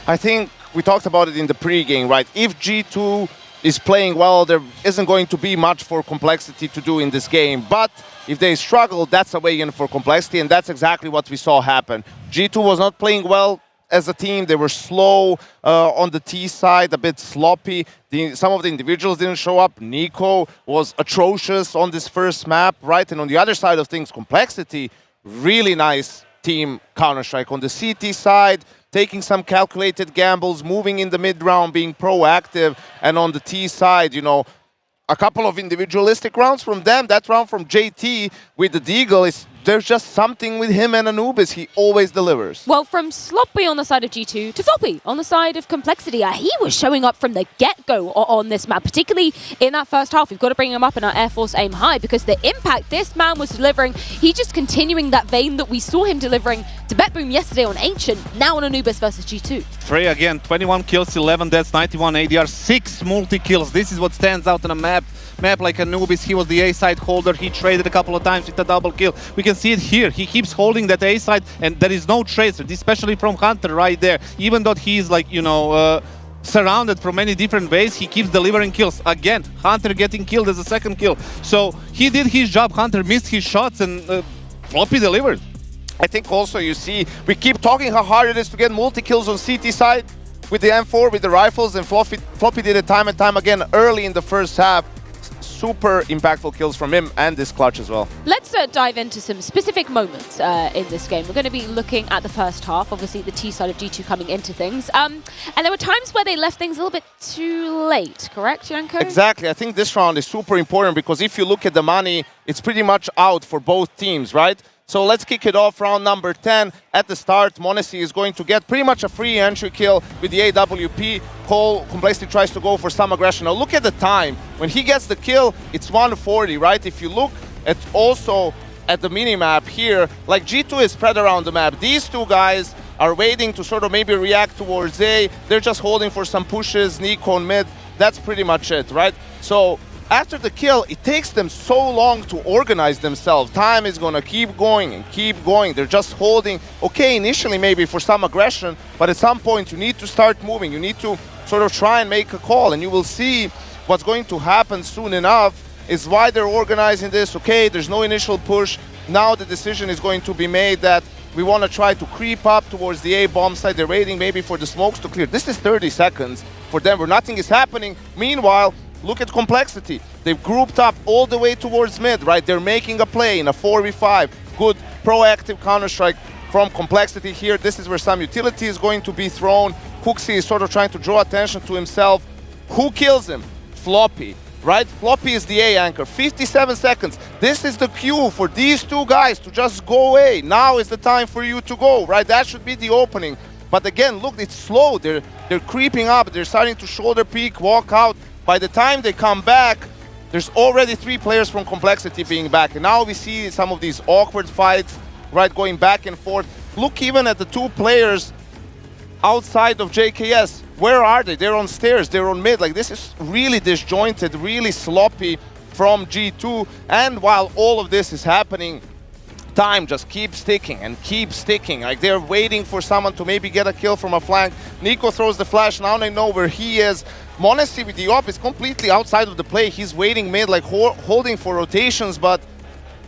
I think we talked about it in the pre-game, right? If G2 is playing well, there isn't going to be much for Complexity to do in this game. But if they struggle, that's a way in for Complexity, and that's exactly what we saw happen. G2 was not playing well as a team. They were slow on the T side, a bit sloppy. Some of the individuals didn't show up. Nico was atrocious on this first map, right? And on the other side of things, Complexity, really nice team Counter-Strike. On the CT side, taking some calculated gambles, moving in the mid-round, being proactive. And on the T side, a couple of individualistic rounds from them. That round from JT with the Deagle, there's just something with him and Anubis. He always delivers. Well, from sloppy on the side of G2 to floppy on the side of Complexity, he was showing up from the get-go on this map, particularly in that first half. We've got to bring him up in our Air Force aim high because the impact this man was delivering, he's just continuing that vein that we saw him delivering to BetBoom yesterday on Ancient, now on Anubis versus G2. Frey again, 21 kills, 11 deaths, 91 ADR, 6 multi-kills. This is what stands out in a map like Anubis. He was the A side holder. He traded a couple of times with a double kill. We can see it here. He keeps holding that A side, and there is no tracer, especially from Hunter right there. Even though he's surrounded from many different ways, he keeps delivering kills. Again, Hunter getting killed as a second kill. So he did his job. Hunter missed his shots, and Floppy delivered. I think also you see, we keep talking how hard it is to get multi-kills on CT side with the M4, with the rifles, and Floppy did it time and time again early in the first half. Super impactful kills from him and this clutch as well. Let's dive into some specific moments in this game. We're going to be looking at the first half, obviously the T side of G2 coming into things. And there were times where they left things a little bit too late, correct, Janko? Exactly. I think this round is super important because if you look at the money, it's pretty much out for both teams, right? So let's kick it off, round number 10. At the start, Monacy is going to get pretty much a free entry kill with the AWP. Cole Complexity tries to go for some aggression. Now look at the time. When he gets the kill, it's 140, right? If you look at also at the mini-map here, like G2 is spread around the map. These two guys are waiting to sort of maybe react towards A. They're just holding for some pushes, Nico on mid. That's pretty much it, right? So after the kill, it takes them so long to organize themselves. Time is gonna keep going and keep going. They're just holding, okay, initially maybe for some aggression, but at some point you need to start moving. You need to sort of try and make a call, and you will see what's going to happen soon enough is why they're organizing this. Okay, there's no initial push. Now the decision is going to be made that we want to try to creep up towards the A bomb site. They're waiting maybe for the smokes to clear. This is 30 seconds for them where nothing is happening. Meanwhile, look at Complexity. They've grouped up all the way towards mid, right? They're making a play in a 4v5. Good proactive Counter-Strike from Complexity here. This is where some utility is going to be thrown. Cooksey is sort of trying to draw attention to himself. Who kills him? Floppy, right? Floppy is the A anchor. 57 seconds. This is the cue for these two guys to just go away. Now is the time for you to go, right? That should be the opening. But again, look, it's slow. They're creeping up. They're starting to shoulder peek, walk out. By the time they come back, there's already 3 players from Complexity being back. And now we see some of these awkward fights, right, going back and forth. Look even at the 2 players outside of JKS. Where are they? They're on stairs, they're on mid. Like, this is really disjointed, really sloppy from G2. And while all of this is happening, time just keeps ticking and keeps ticking. Like, they're waiting for someone to maybe get a kill from a flank. Nico throws the flash, now they know where he is. Monacy with the op is completely outside of the play. He's waiting mid, like holding for rotations, but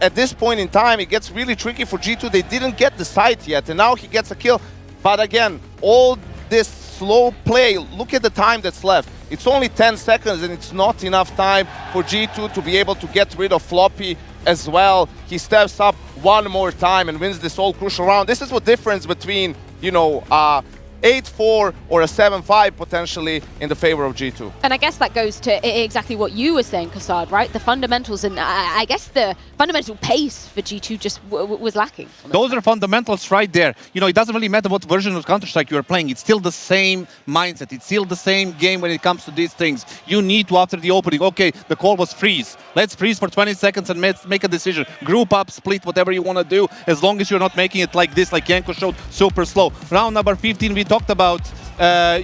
at this point in time, it gets really tricky for G2. They didn't get the site yet, and now he gets a kill. But again, all this slow play, look at the time that's left. It's only 10 seconds, and it's not enough time for G2 to be able to get rid of Floppy as well. He steps up one more time and wins this all crucial round. This is what difference between, 8-4 or a 7-5 potentially in the favor of G2. And I guess that goes to exactly what you were saying, Kassad, right? The fundamentals and I guess the fundamental pace for G2 just was lacking. Those are fundamentals right there. It doesn't really matter what version of Counter-Strike you are playing. It's still the same mindset. It's still the same game when it comes to these things. You need to, after the opening, okay, the call was freeze. Let's freeze for 20 seconds and make a decision. Group up, split, whatever you want to do, as long as you're not making it like this, like Yanko showed, super slow. Round number 15, we talked about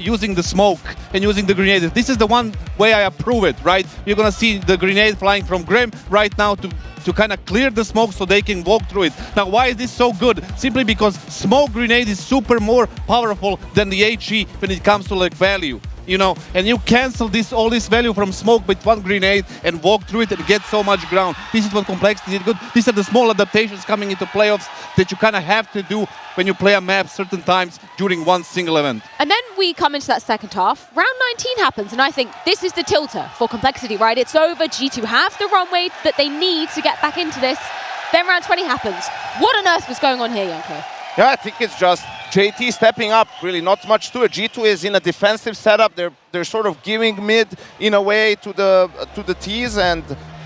using the smoke and using the grenades. This is the one way I approve it, right? You're going to see the grenade flying from Grim right now to kind of clear the smoke so they can walk through it. Now, why is this so good? Simply because smoke grenade is super more powerful than the HE when it comes to like value. And you cancel all this value from smoke with one grenade and walk through it and get so much ground. This is what Complexity did good. These are the small adaptations coming into playoffs that you kind of have to do when you play a map certain times during one single event. And then we come into that second half. Round 19 happens, and I think this is the tilter for Complexity, right? It's over. G2 have the runway that they need to get back into this. Then round 20 happens. What on earth was going on here, Yanko? Yeah, I think it's just JT stepping up, really not much to it. G2 is in a defensive setup. They're sort of giving mid in a way to the Ts, and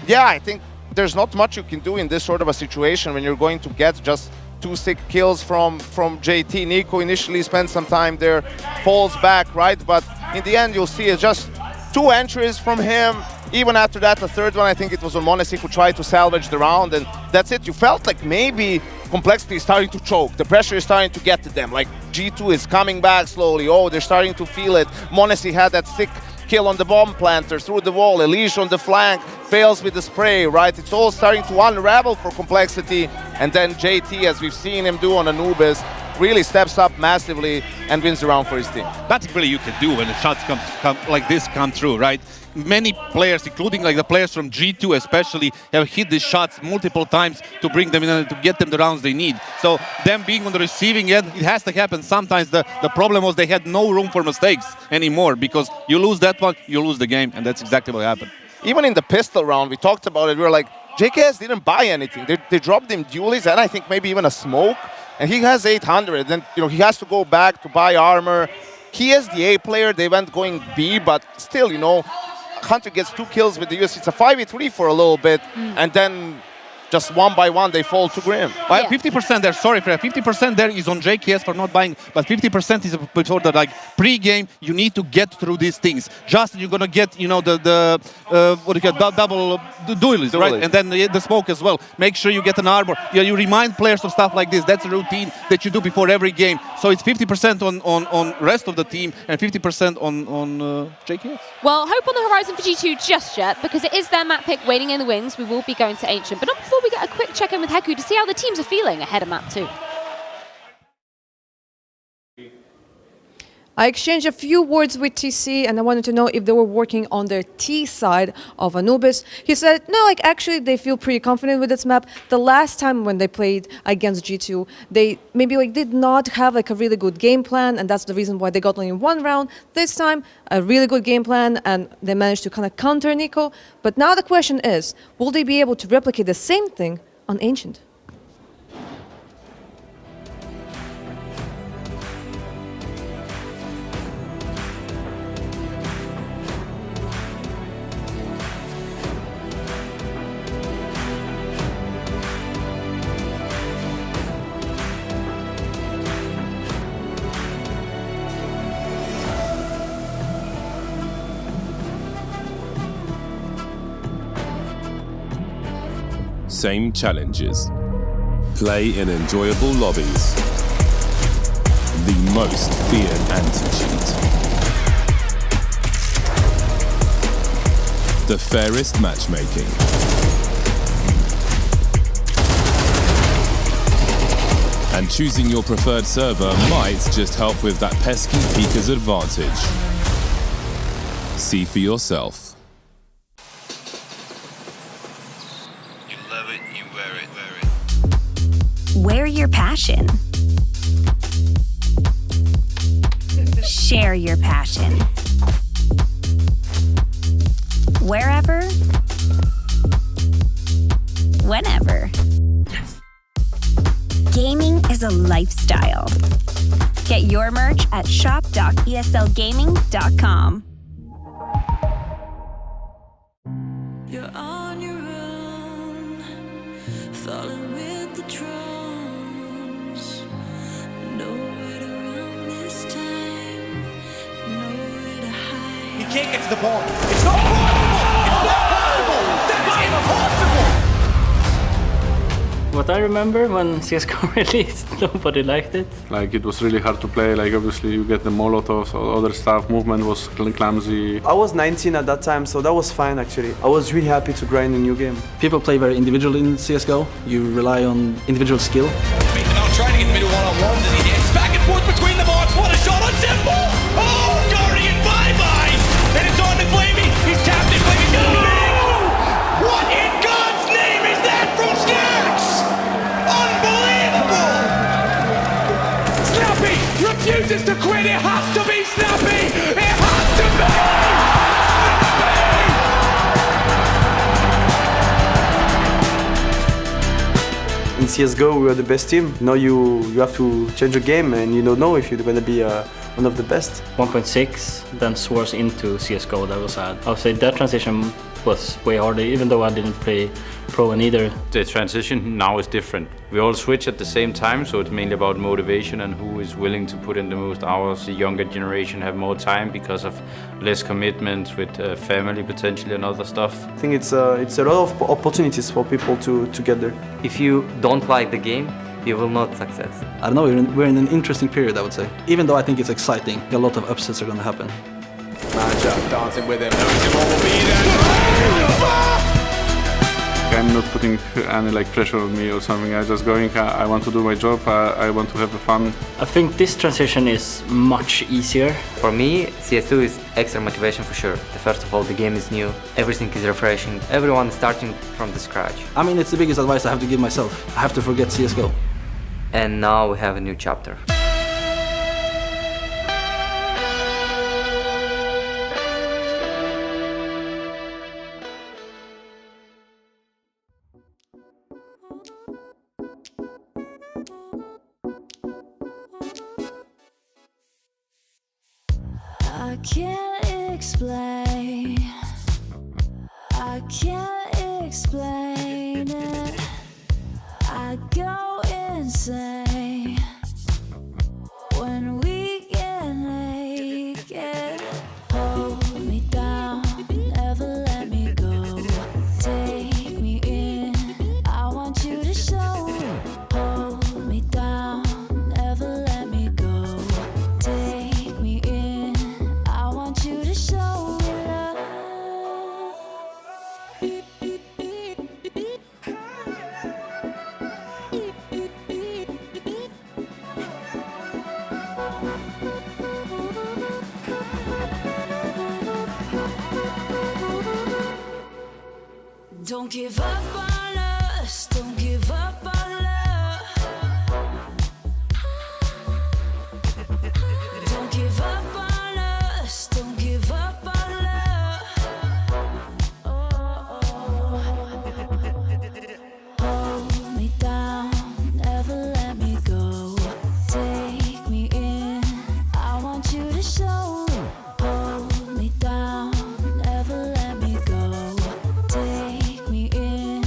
yeah, I think there's not much you can do in this sort of a situation when you're going to get just 2 sick kills from JT. Nico initially spent some time there, falls back, right? But in the end, you'll see it's just 2 entries from him. Even after that, the third one, I think it was on m0NESY who tried to salvage the round, and that's it. You felt like maybe Complexity is starting to choke. The pressure is starting to get to them. Like G2 is coming back slowly. Oh, they're starting to feel it. m0NESY had that sick kill on the bomb planter through the wall. Elish on the flank fails with the spray, right? It's all starting to unravel for Complexity. And then JT, as we've seen him do on Anubis, really steps up massively and wins the round for his team. That's really you can do when the shots come like this come through, right? Many players, including like the players from G2 especially, have hit these shots multiple times to bring them in and to get them the rounds they need. So them being on the receiving end, it has to happen. Sometimes the problem was they had no room for mistakes anymore, because you lose that one, you lose the game, and that's exactly what happened. Even in the pistol round, we talked about it, we were like, JKS didn't buy anything. They dropped him dualies and I think maybe even a smoke, and he has 800. Then he has to go back to buy armor. He is the A player, they went going B, but still, Hunter gets 2 kills with the US. It's a 5v3 for a little bit, and then just one by one they fall to Grim. Well, 50% there, sorry for that. 50% there is on JKS for not buying, but 50% is before the pre-game. You need to get through these things. Justin, you're gonna get double duelist, right? And then the smoke as well. Make sure you get an armor. You remind players of stuff like this. That's a routine that you do before every game. So it's 50% on rest of the team and 50% on JKS. Well, hope on the horizon for G2 just yet, because it is their map pick waiting in the wings. We will be going to Ancient, but not before we get a quick check-in with Heku to see how the teams are feeling ahead of map 2. I exchanged a few words with TC, and I wanted to know if they were working on their T side of Anubis. He said, no, actually they feel pretty confident with this map. The last time when they played against G2, they maybe did not have a really good game plan, and that's the reason why they got only 1 round. This time, a really good game plan, and they managed to kind of counter Nico. But now the question is, will they be able to replicate the same thing on Ancient? Same challenges. Play in enjoyable lobbies. The most feared anti-cheat. The fairest matchmaking. And choosing your preferred server might just help with that pesky peeker's advantage. See for yourself. Wear your passion. Share your passion. Wherever, whenever. Gaming is a lifestyle. Get your merch at shop.eslgaming.com. You're on your own, falling with the drums. Nowhere to run this time, nowhere to hide. You can't get to the ball. It's not possible! It's not possible! That's impossible! What I remember when CSGO released, nobody liked it. Like, it was really hard to play. Like, obviously you get the molotovs or other stuff. Movement was clumsy. I was 19 at that time, so that was fine actually. I was really happy to grind a new game. People play very individually in CSGO. You rely on individual skill. Now trying to get the middle one-on-ones and he hits back and forth between the marks. What a shot on Simple! Oh, Guardian bye-bye! And it's on to Flamey. He's tapped it, Flamey's gonna be... What in God's name is that from Snacks? Unbelievable! Snappy refuses to quit. It has to be Snappy. It has to be. In CSGO, we are the best team. Now you have to change your game, and you don't know if you're going to be one of the best. 1.6, then Swords into CSGO, that was sad. I would say that transition was way harder, even though I didn't play pro in either. The transition now is different. We all switch at the same time, so it's mainly about motivation and who is willing to put in the most hours. The younger generation have more time because of less commitment with family potentially and other stuff. I think it's a lot of opportunities for people to get there. If you don't like the game, you will not success. I don't know, we're in an interesting period, I would say. Even though I think it's exciting, a lot of upsets are going to happen. Manager dancing with him, knows what will be there. I'm not putting any like pressure on me or something. I'm just going, I want to do my job, I want to have fun. I think this transition is much easier. For me, CS2 is extra motivation for sure. First of all, the game is new, everything is refreshing, everyone is starting from the scratch. I mean, it's the biggest advice I have to give myself. I have to forget CSGO. And now we have a new chapter. I can't explain. I can't explain it. I go insane when we get naked. Hold me down, never let me go. Take me in, I want you to show. Hold me down, never let me go. Take me in, I want you to show me love. Don't give up on us, don't give up on love. Don't give up on us, don't give up on love. Hold me down, never let me go. Take me in, I want you to show. Hold me down, never let me go. Take me in,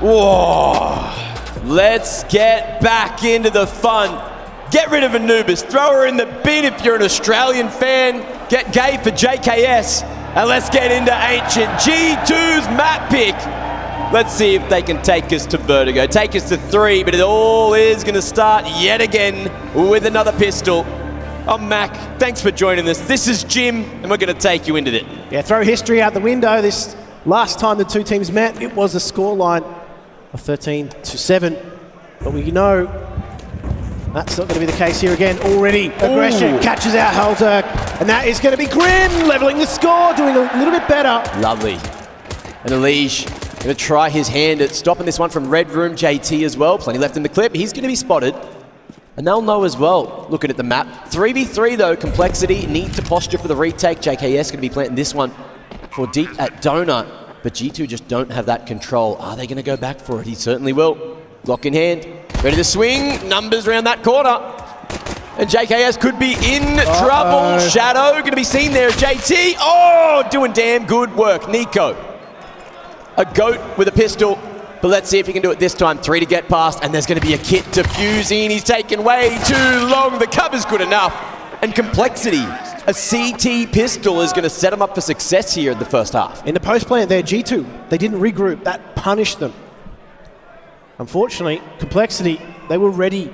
Whoa. Let's get back into the fun. Get rid of Anubis. Throw her in the bin if you're an Australian fan. Get gay for JKS. And let's get into Ancient. G2's map pick. Let's see if they can take us to Vertigo. Take us to 3, but it all is going to start yet again with another pistol. I'm Mac. Thanks for joining us. This is Jim, and we're going to take you into it. Yeah, throw history out the window. This last time the two teams met, it was a scoreline of 13-7. But we know that's not going to be the case here again. Already, aggression catches out Halter, and that is going to be Grim leveling the score, doing a little bit better. Lovely. And Elige going to try his hand at stopping this one from Red Room. JT as well. Plenty left in the clip. He's going to be spotted. And they'll know as well, looking at the map. 3v3 though, Complexity needs to posture for the retake. JKS going to be planting this one for deep at Donut. But G2 just don't have that control. Are they going to go back for it? He certainly will. Glock in hand. Ready to swing. Numbers around that corner. And JKS could be in trouble. Shadow going to be seen there. JT. Oh, doing damn good work. Nico. A goat with a pistol. But let's see if he can do it this time. 3 to get past. And there's going to be a kit defusing. He's taken way too long. The cover's good enough. And Complexity. A CT pistol is going to set him up for success here in the first half. In the post plant there, G2, they didn't regroup. That punished them. Unfortunately, Complexity, they were ready.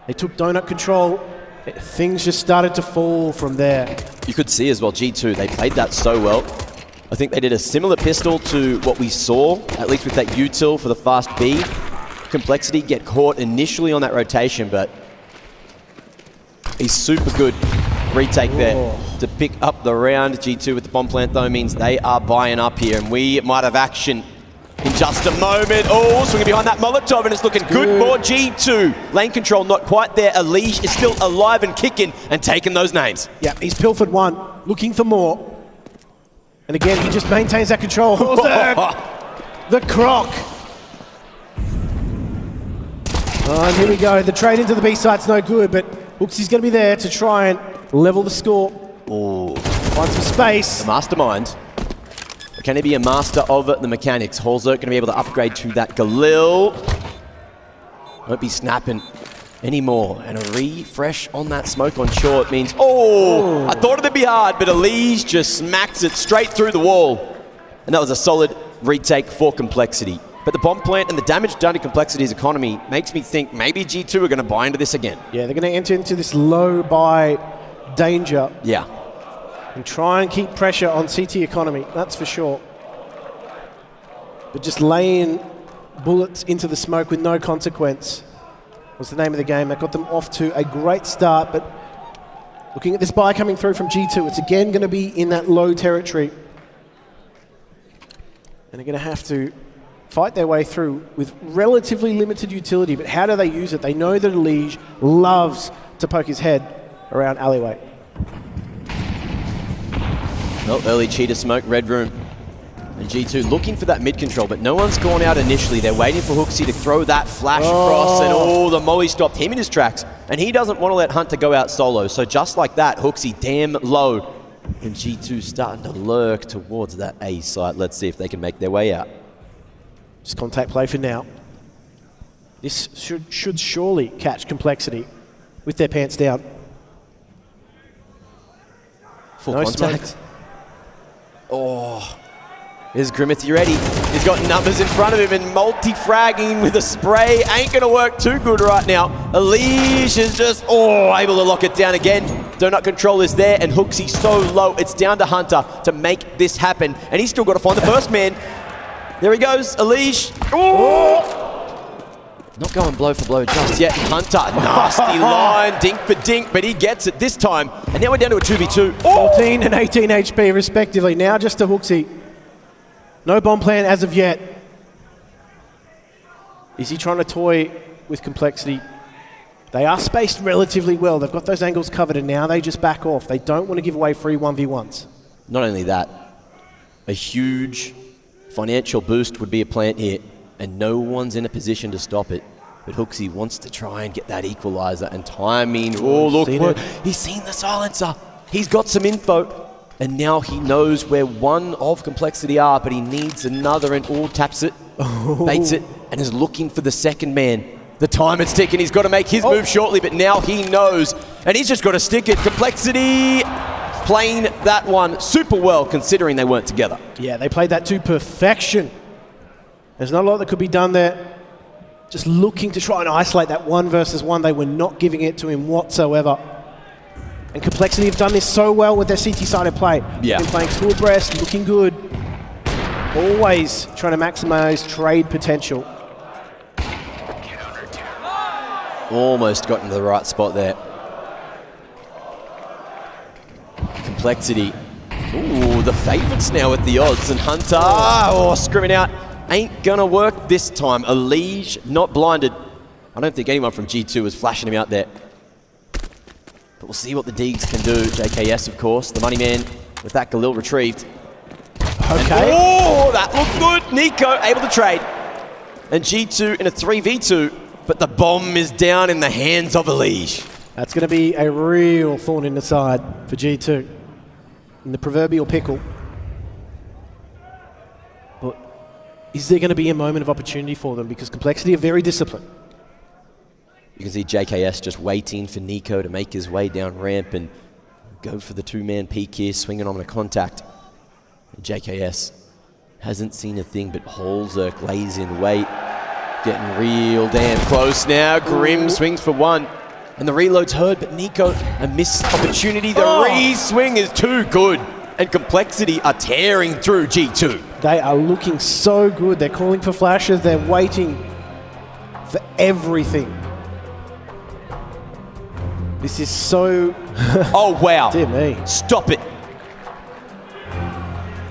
They took donut control. Things just started to fall from there. You could see as well, G2, they played that so well. I think they did a similar pistol to what we saw, at least with that util for the fast B. Complexity get caught initially on that rotation, but he's super good. Retake there to pick up the round. G2 with the bomb plant though means they are buying up here, and we might have action in just a moment. Oh, swinging behind that Molotov, and it's looking good for G2. Lane control not quite there. Elige is still alive and kicking and taking those names. Yeah, he's pilfered one, looking for more. And again, he just maintains that control. The croc. And here we go. The trade into the B site's no good, but Hooksy's going to be there to try and level the score. Oh, find some space. The mastermind. Can he be a master of the mechanics? Holzer going to be able to upgrade to that Galil. Won't be snapping anymore. And a refresh on that smoke on short means, I thought it'd be hard, but Elige just smacks it straight through the wall. And that was a solid retake for Complexity. But the bomb plant and the damage done to Complexity's economy makes me think maybe G2 are going to buy into this again. Yeah, they're going to enter into this low buy danger. Yeah. And try and keep pressure on CT economy, that's for sure. But just laying bullets into the smoke with no consequence was the name of the game. That got them off to a great start, but looking at this buy coming through from G2, it's again going to be in that low territory. And they're going to have to fight their way through with relatively limited utility, but how do they use it? They know that Elige loves to poke his head around alleyway. Well, early cheater smoke, Red Room. And G2 looking for that mid control, but no one's gone out initially. They're waiting for Hooksy to throw that flash across, and the molly stopped him in his tracks. And he doesn't want to let Hunter go out solo. So just like that, Hooksy damn low. And G2 starting to lurk towards that A site. Let's see if they can make their way out. Just contact play for now. This should surely catch Complexity with their pants down. Full contact. Smoke. Is Grimmeth ready? He's got numbers in front of him and multi-fragging with a spray. Ain't going to work too good right now. Elige is just, able to lock it down again. Donut control is there, and Hooksy so low. It's down to Hunter to make this happen. And he's still got to find the first man. There he goes, Elige. Not going blow for blow just yet. Hunter, nasty line, dink for dink, but he gets it this time. And now we're down to a 2v2. 14 and 18 HP respectively. Now just to Hooksy. No bomb plan as of yet. Is he trying to toy with Complexity? They are spaced relatively well. They've got those angles covered, and now they just back off. They don't want to give away free 1v1s. Not only that, a huge financial boost would be a plant here, and no one's in a position to stop it. But Hooksy wants to try and get that equalizer, and timing. Look, he's seen the silencer. He's got some info. And now he knows where one of Complexity are, but he needs another, and taps it. Baits it and is looking for the second man. The time is ticking. He's got to make his move shortly, but now he knows. And he's just got to stick it. Complexity playing that one super well, considering they weren't together. Yeah, they played that to perfection. There's not a lot that could be done there. Just looking to try and isolate that 1 versus 1. They were not giving it to him whatsoever. And Complexity have done this so well with their CT-sided play. Yeah. Been playing full breast, looking good. Always trying to maximize trade potential. Almost got into the right spot there. Complexity. Ooh, the favorites now with the odds. And Hunter, scrimming out. Ain't gonna work this time. Elige not blinded. I don't think anyone from G2 was flashing him out there. But we'll see what the Deegs can do. JKS, of course, the money man with that Galil retrieved. Okay. And, that looked good. Nico able to trade. And G2 in a 3v2. But the bomb is down in the hands of Elige. That's going to be a real thorn in the side for G2. In the proverbial pickle. But is there going to be a moment of opportunity for them? Because Complexity are very disciplined. You can see JKS just waiting for Nico to make his way down ramp and go for the two-man peek here, swinging on a contact. And JKS hasn't seen a thing, but Holzerk lays in wait. Getting real damn close now. Grim swings for one. And the reload's heard, but Nico, a missed opportunity. The re-swing is too good. And Complexity are tearing through G2. They are looking so good. They're calling for flashes. They're waiting for everything. This is so... Oh, wow. Dear me. Stop it.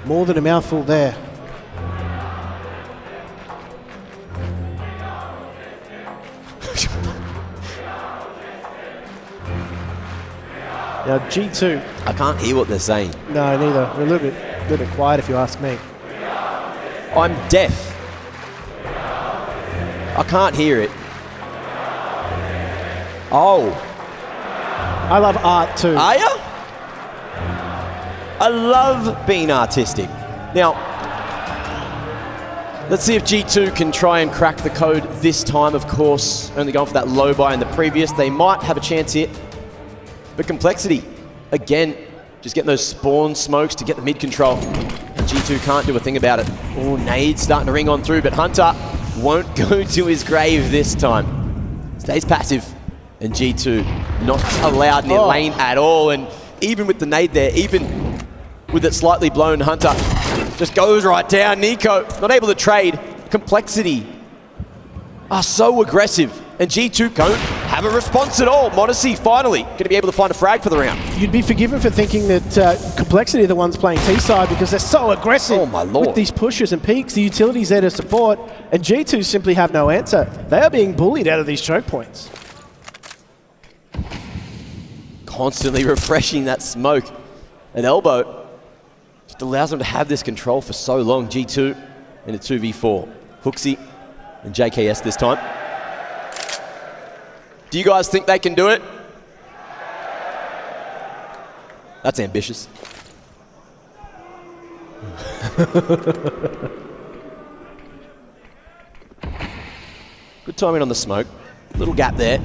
More than a mouthful there. Now G2. I can't hear what they're saying. No, neither. We're a little bit quiet if you ask me. I'm deaf. I can't hear it. Oh. I love art too. Are ya? I love being artistic. Now, let's see if G2 can try and crack the code this time. Of course, only going for that low buy in the previous. They might have a chance here. But Complexity, again, just getting those spawn smokes to get the mid control. And G2 can't do a thing about it. Oh, nades starting to ring on through, but Hunter won't go to his grave this time. Stays passive. And G2 not allowed near lane at all. And even with the nade there, even with it slightly blown, Hunter just goes right down. Nico not able to trade. Complexity are so aggressive. And G2 don't have a response at all. Modesty finally going to be able to find a frag for the round. You'd be forgiven for thinking that Complexity are the ones playing T-side because they're so aggressive with these pushes and peaks. The utility's there to support, and G2 simply have no answer. They are being bullied out of these choke points. Constantly refreshing that smoke. An elbow just allows them to have this control for so long. G2 in a 2v4. Hooksy and JKS this time. Do you guys think they can do it? That's ambitious. Good timing on the smoke. Little gap there.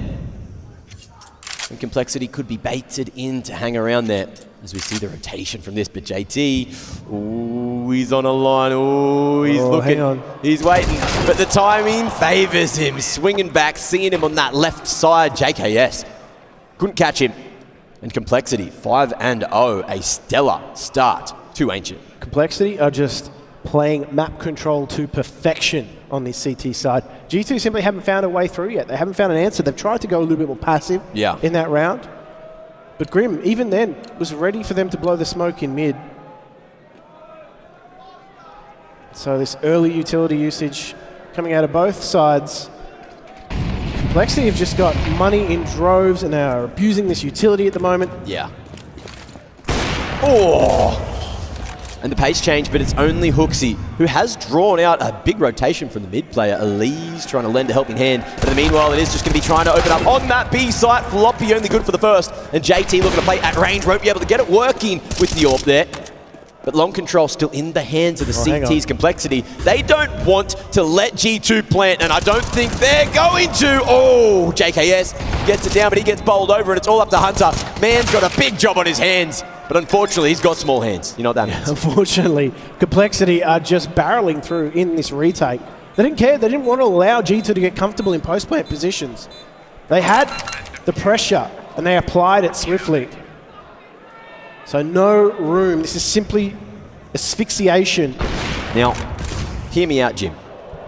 And Complexity could be baited in to hang around there as we see the rotation from this. But JT, ooh, he's on a line. Ooh, he's looking. Hang on. He's waiting. But the timing favors him. Swinging back, seeing him on that left side. JKS couldn't catch him. And Complexity, 5-0, a stellar start to Ancient. Complexity are just playing map control to perfection on this CT side. G2 simply haven't found a way through yet. They haven't found an answer. They've tried to go a little bit more passive in that round. But Grim, even then, was ready for them to blow the smoke in mid. So this early utility usage coming out of both sides. Complexity have just got money in droves and they are abusing this utility at the moment. Yeah. Oh! And the pace change, but it's only Hooksy, who has drawn out a big rotation from the mid player. Elise trying to lend a helping hand, but in the meanwhile, it is just going to be trying to open up on that B site. Floppy only good for the first, and JT looking to play at range, won't be able to get it working with the AWP there. but long control still in the hands of the hang CT's on. Complexity. They don't want to let G2 plant, and I don't think they're going to. Oh, JKS gets it down, but he gets bowled over, and it's all up to Hunter. Man's got a big job on his hands, but unfortunately, he's got small hands. You know what that means? Unfortunately, Complexity are just barreling through in this retake. They didn't care. They didn't want to allow G2 to get comfortable in post-plant positions. They had the pressure, and they applied it swiftly. So no room. This is simply asphyxiation. Now, hear me out, Jim.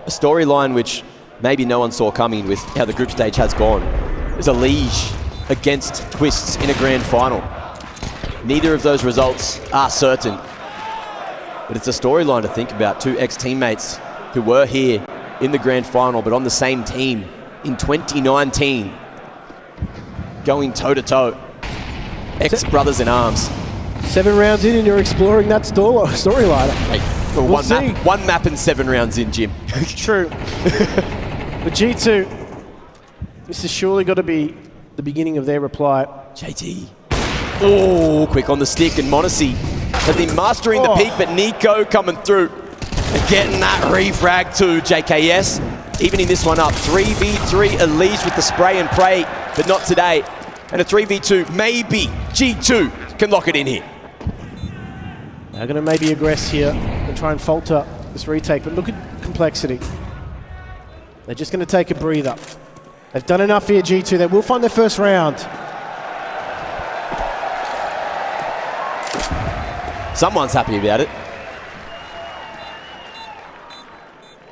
A storyline which maybe no one saw coming with how the group stage has gone is a Liege against Twists in a grand final. Neither of those results are certain, but it's a storyline to think about. Two ex-teammates who were here in the grand final, but on the same team in 2019, going toe-to-toe. Ex-brothers in arms. 7 rounds in and you're exploring that storyline. Hey, We'll one map and 7 rounds in, Jim. True. But G2, this has surely got to be the beginning of their reply. JT. Oh, quick on the stick, and Monacy has been mastering the peak, but Nico coming through and getting that refrag to JKS. Evening this one up. 3v3 Elise with the spray and pray, but not today. And a 3v2, maybe G2 can lock it in here. They're going to maybe aggress here and try and falter this retake, but look at Complexity. They're just going to take a breather. They've done enough here, G2. They will find their first round. Someone's happy about it.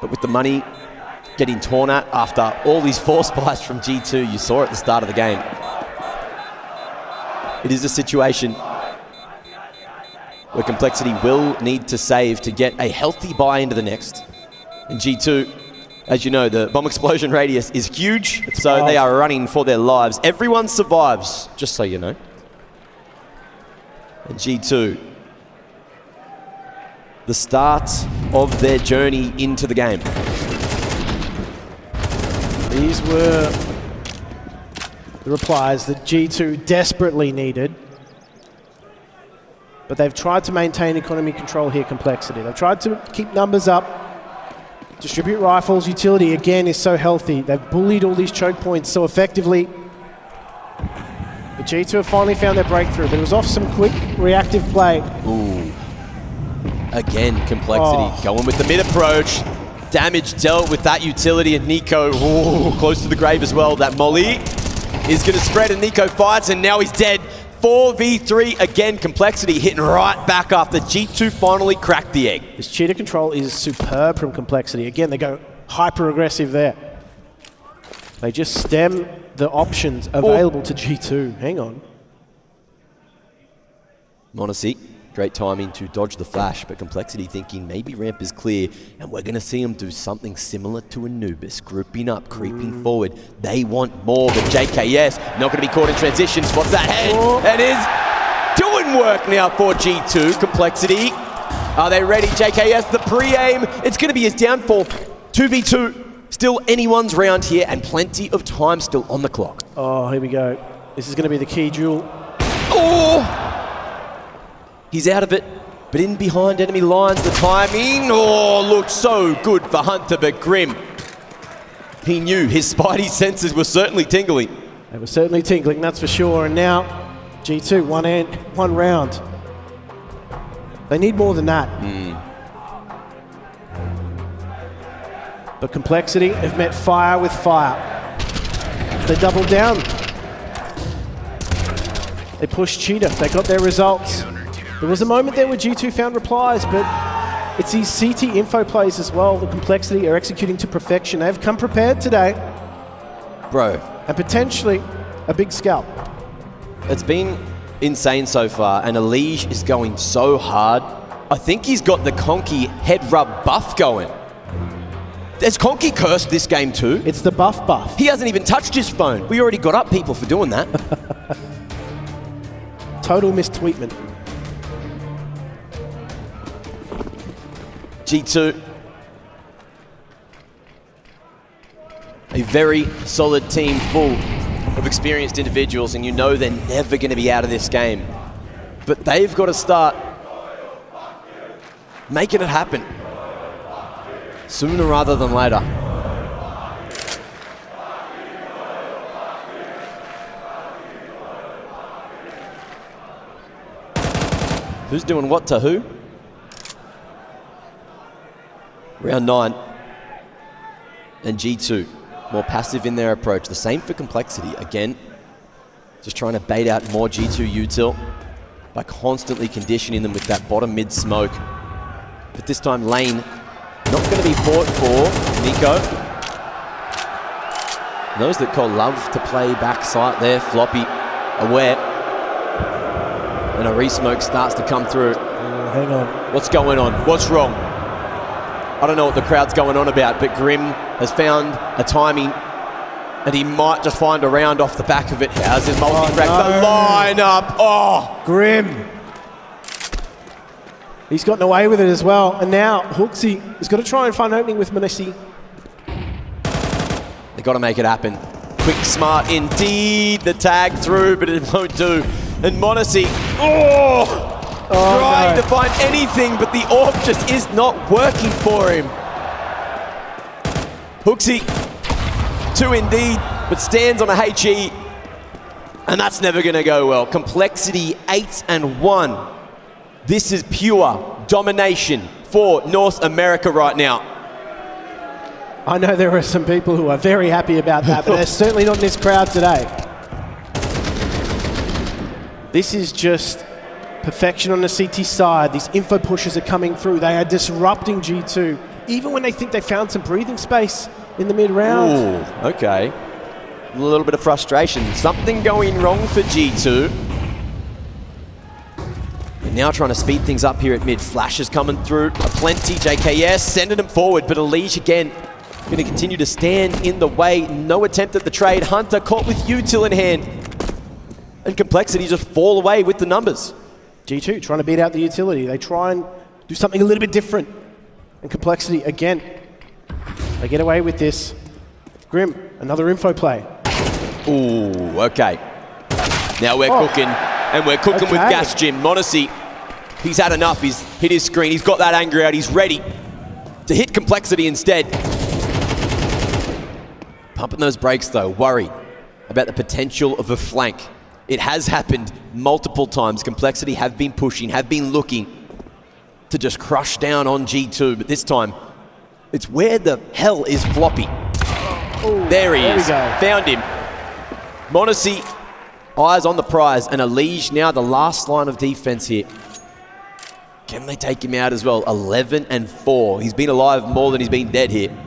But with the money getting torn at after all these force buys from G2, you saw at the start of the game. It is a situation where Complexity will need to save to get a healthy buy into the next. And G2, as you know, the bomb explosion radius is huge, so they are running for their lives. Everyone survives, just so you know. And G2, the start of their journey into the game. These were the replies that G2 desperately needed. But they've tried to maintain economy control here, Complexity. They've tried to keep numbers up, distribute rifles. Utility, again, is so healthy. They've bullied all these choke points so effectively. But G2 have finally found their breakthrough, but it was off some quick, reactive play. Ooh. Again, Complexity going with the mid approach. Damage dealt with that utility, and Nico, close to the grave as well. That molly is going to spread, and Nico fights, and now he's dead. 4v3 again. Complexity hitting right back after G2 finally cracked the egg. This cheater control is superb from Complexity. Again, they go hyper-aggressive there. They just stem the options available to G2. Hang on. Monacy, great timing to dodge the flash, but Complexity thinking maybe ramp is clear, and we're going to see them do something similar to Anubis, grouping up, creeping forward. They want more, but JKS not going to be caught in transition. Spots that head and is doing work now for G2. Complexity, are they ready? JKS, the pre-aim, it's going to be his downfall. 2v2, still anyone's round here, and plenty of time still on the clock. Oh, here we go. This is going to be the key duel. Oh! He's out of it, but in behind enemy lines, the timing, looked so good for Hunter, but Grim, he knew his spidey senses were certainly tingling. They were certainly tingling, that's for sure, and now G2, one round. They need more than that. But Complexity have met fire with fire. They doubled down. They pushed Cheetah, they got their results. There was a moment there where G2 found replies, but it's these CT info plays as well. The Complexity are executing to perfection. They've come prepared today. Bro. And potentially a big scalp. It's been insane so far, and Elige is going so hard. I think he's got the Conky head rub buff going. Has Conky cursed this game too? It's the buff. He hasn't even touched his phone. We already got up people for doing that. Total mistweetment. G2, a very solid team full of experienced individuals, and you know they're never going to be out of this game. But they've got to start making it happen sooner rather than later. Who's doing what to who? Round 9. And G2, more passive in their approach. The same for Complexity. Again, just trying to bait out more G2 util by constantly conditioning them with that bottom mid smoke. But this time lane not going to be fought for Nico. Those that call love to play backside there, Floppy aware. And a re-smoke starts to come through. Hang on. What's going on? What's wrong? I don't know what the crowd's going on about, but Grim has found a timing and he might just find a round off the back of it. How's his multi-frag? The lineup. Oh! Grim. He's gotten away with it as well. And now Hooksy has got to try and find an opening with Manisi. They've got to make it happen. Quick, smart indeed. The tag through, but it won't do. And Monesi, trying to find anything, but the orb just is not working for him. Hooksy, 2 indeed, but stands on a HE, and that's never going to go well. Complexity 8-1. This is pure domination for North America right now. I know there are some people who are very happy about that, but they're certainly not in this crowd today. This is just perfection on the CT side. These info pushes are coming through. They are disrupting G2, even when they think they found some breathing space in the mid-round. Ooh, okay. A little bit of frustration. Something going wrong for G2. They're now trying to speed things up here at mid. Flashes coming through. Plenty. JKS sending them forward, but Elige again going to continue to stand in the way. No attempt at the trade. Hunter caught with util in hand. And Complexity just fall away with the numbers. G2 trying to beat out the utility. They try and do something a little bit different. And Complexity, again, they get away with this. Grim, another info play. Ooh, okay. Now we're cooking, and we're cooking with Gas Jim. Monesi, he's had enough. He's hit his screen. He's got that anger out. He's ready to hit Complexity instead. Pumping those brakes, though. Worried about the potential of a flank. It has happened multiple times. Complexity have been pushing, have been looking to just crush down on G2, but this time, it's where the hell is Floppy? There he is. Found him. Monesi, eyes on the prize, and Elige now the last line of defense here. Can they take him out as well? 11-4. He's been alive more than he's been dead here.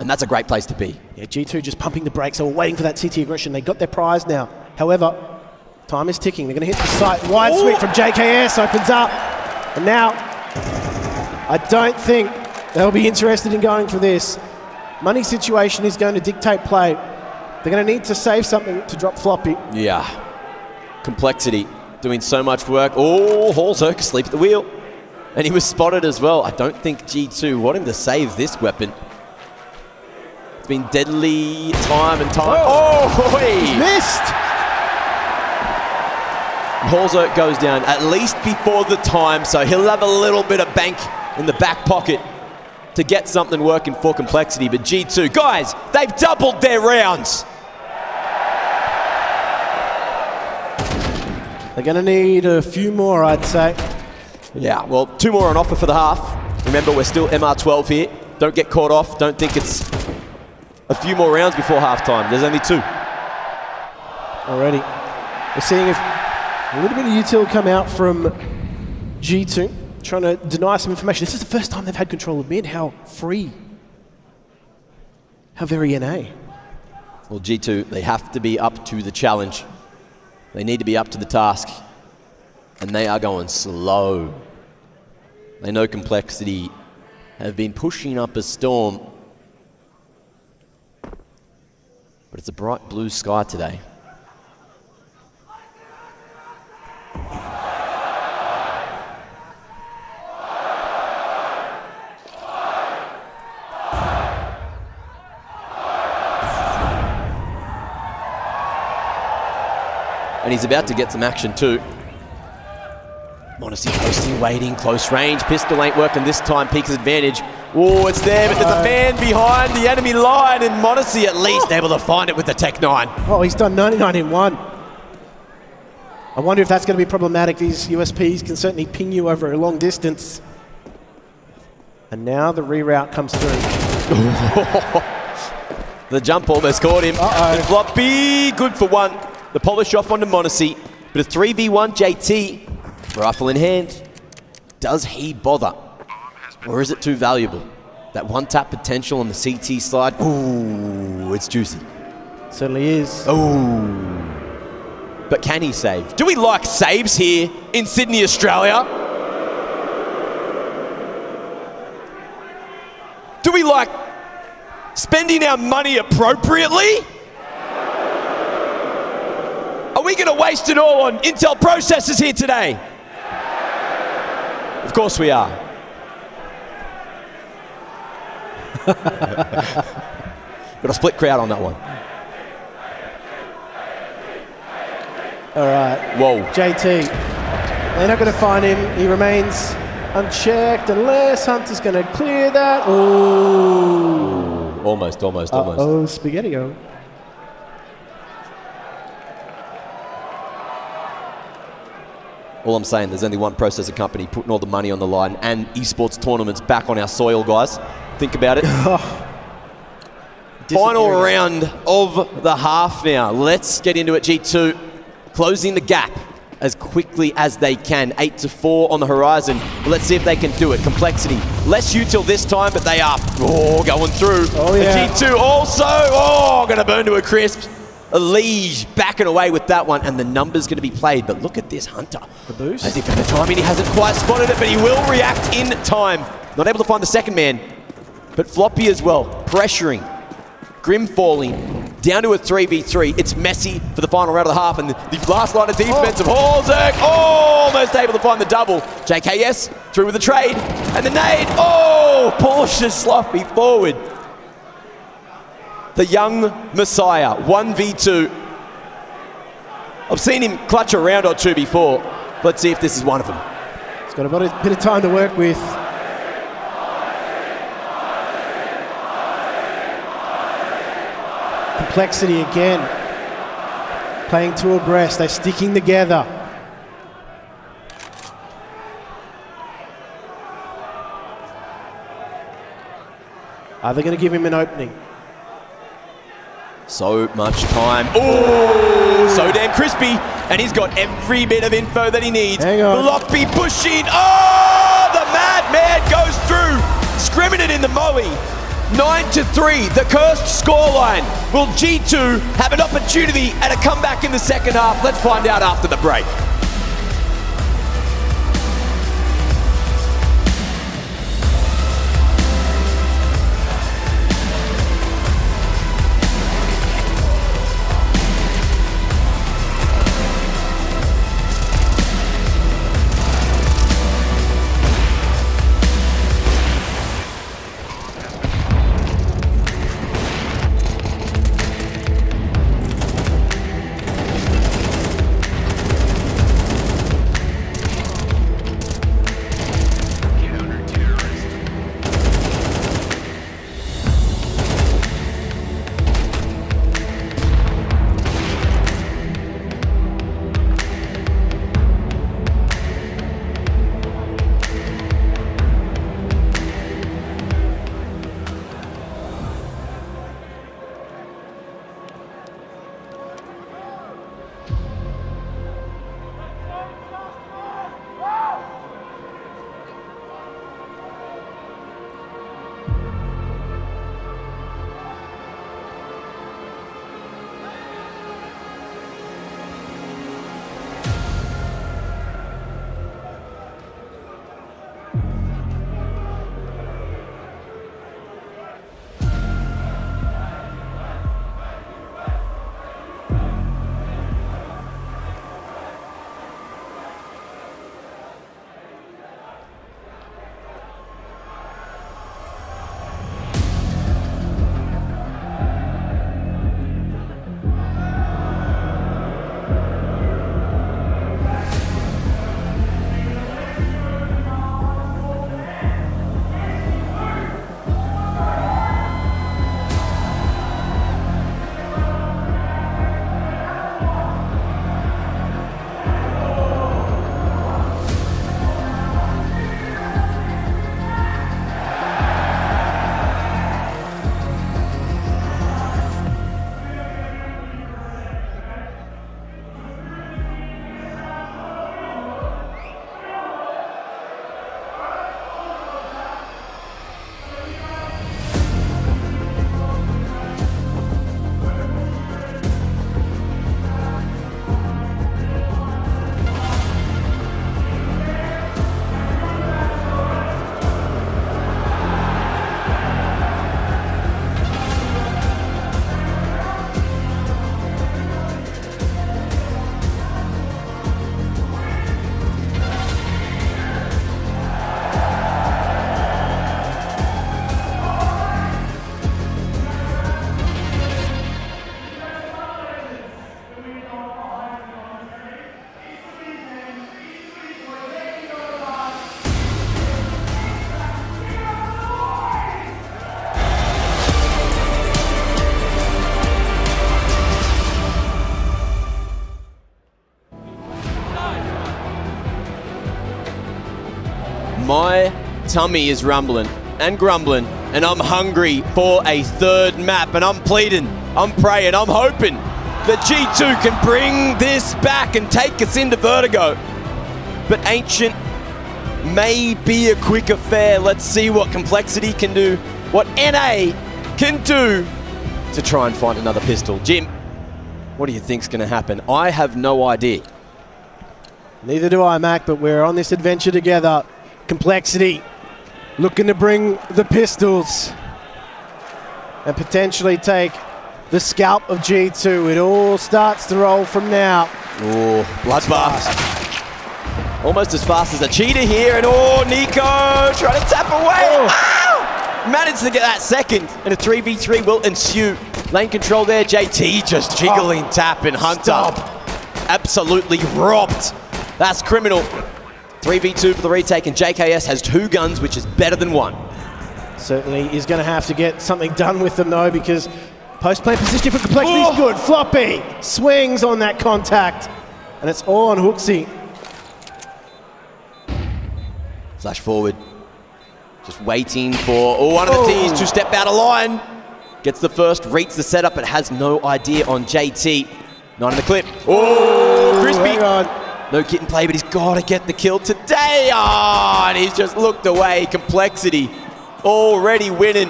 And that's a great place to be. Yeah, G2 just pumping the brakes. They were waiting for that CT aggression. They got their prize now. However, time is ticking. They're going to hit the site. Wide sweep from JKS opens up. And now, I don't think they'll be interested in going for this. Money situation is going to dictate play. They're going to need to save something to drop Floppy. Yeah. Complexity doing so much work. Oh, Hallzerk asleep at the wheel. And he was spotted as well. I don't think G2 want him to save this weapon. It's been deadly time and time. Oh, he's missed. Hallzerk goes down at least before the time, so he'll have a little bit of bank in the back pocket to get something working for Complexity. But G2, guys, they've doubled their rounds. They're going to need a few more, I'd say. Yeah, well, 2 more on offer for the half. Remember, we're still MR12 here. Don't get caught off. Don't think it's a few more rounds before halftime. There's only 2. Already. We're seeing a little bit of util come out from G2, trying to deny some information. This is the first time they've had control of mid. How free. How very NA. Well, G2, they have to be up to the challenge. They need to be up to the task. And they are going slow. They know Complexity have been pushing up a storm. But it's a bright blue sky today. And he's about to get some action too. Monacy posting, waiting, close range. Pistol ain't working this time. Peek's advantage. Oh, it's there, but there's a man behind the enemy line, and Monacy at least able to find it with the Tech 9. Oh, he's done 99 in 1. I wonder if that's going to be problematic. These USPs can certainly ping you over a long distance. And now the reroute comes through. The jump almost caught him. And Floppy, good for 1. The polish off onto Monacy. But a 3v1 JT, rifle in hand. Does he bother? Or is it too valuable? That one-tap potential on the CT slide. Ooh, it's juicy. Certainly is. Ooh. But can he save? Do we like saves here in Sydney, Australia? Do we like spending our money appropriately? Are we going to waste it all on Intel processors here today? Of course we are. Got a split crowd on that one. All right. Whoa. JT. They're not going to find him. He remains unchecked unless Hunter's going to clear that. Oh. Almost. Oh, Spaghetti-O. All I'm saying, there's only one processor company putting all the money on the line, and esports tournaments back on our soil, guys. Think about it. Final round of the half now. Let's get into it, G2. Closing the gap as quickly as they can. 8-4 on the horizon. Well, let's see if they can do it. Complexity. Less util this time, but they are going through. Oh, yeah. The G2 also, going to burn to a crisp. A Liege backing away with that one, and the number's going to be played. But look at this Hunter. The boost. As if at the timing he hasn't quite spotted it, but he will react in time. Not able to find the second man, but Floppy as well, pressuring. Grim falling, down to a 3v3. It's messy for the final round of the half, and the last line of defense of Halzek, almost able to find the double. JKS through with the trade, and the nade, pushes Sloppy forward. The young Messiah, 1v2. I've seen him clutch a round or two before. Let's see if this is one of them. He's got a bit of time to work with. Complexity again. Playing two abreast, they're sticking together. Are they going to give him an opening? So much time. Oh, so damn crispy. And he's got every bit of info that he needs. Hang on. Floppy pushing. Oh, the madman goes through. Scrimming it in the Moe. 9-3, the cursed scoreline. Will G2 have an opportunity at a comeback in the second half? Let's find out after the break. My tummy is rumbling and grumbling, and I'm hungry for a third map, and I'm pleading, I'm praying, I'm hoping that G2 can bring this back and take us into Vertigo. But Ancient may be a quick affair. Let's see what Complexity can do, what NA can do to try and find another pistol. Jim, what do you think's going to happen? I have no idea. Neither do I, Mac, but we're on this adventure together. Complexity looking to bring the pistols and potentially take the scalp of G2. It all starts to roll from now. Oh, bloodbath. Almost as fast as a cheetah here, and Nico trying to tap away. Ow! Managed to get that second, and a 3v3 will ensue. Lane control there, JT just jiggling, tapping, Hunter. Absolutely robbed. That's criminal. 3v2 for the retake, and JKS has 2 guns, which is better than 1. Certainly is going to have to get something done with them, though, because post-play position for Complexity is good. Floppy swings on that contact, and it's all on Hooksy. Flash forward. Just waiting for one of the teams to step out of line. Gets the first, reads the setup, but has no idea on JT. Not in the clip. Oh, Crispy. No kit in play, but he's got to get the kill today. And he's just looked away. Complexity already winning.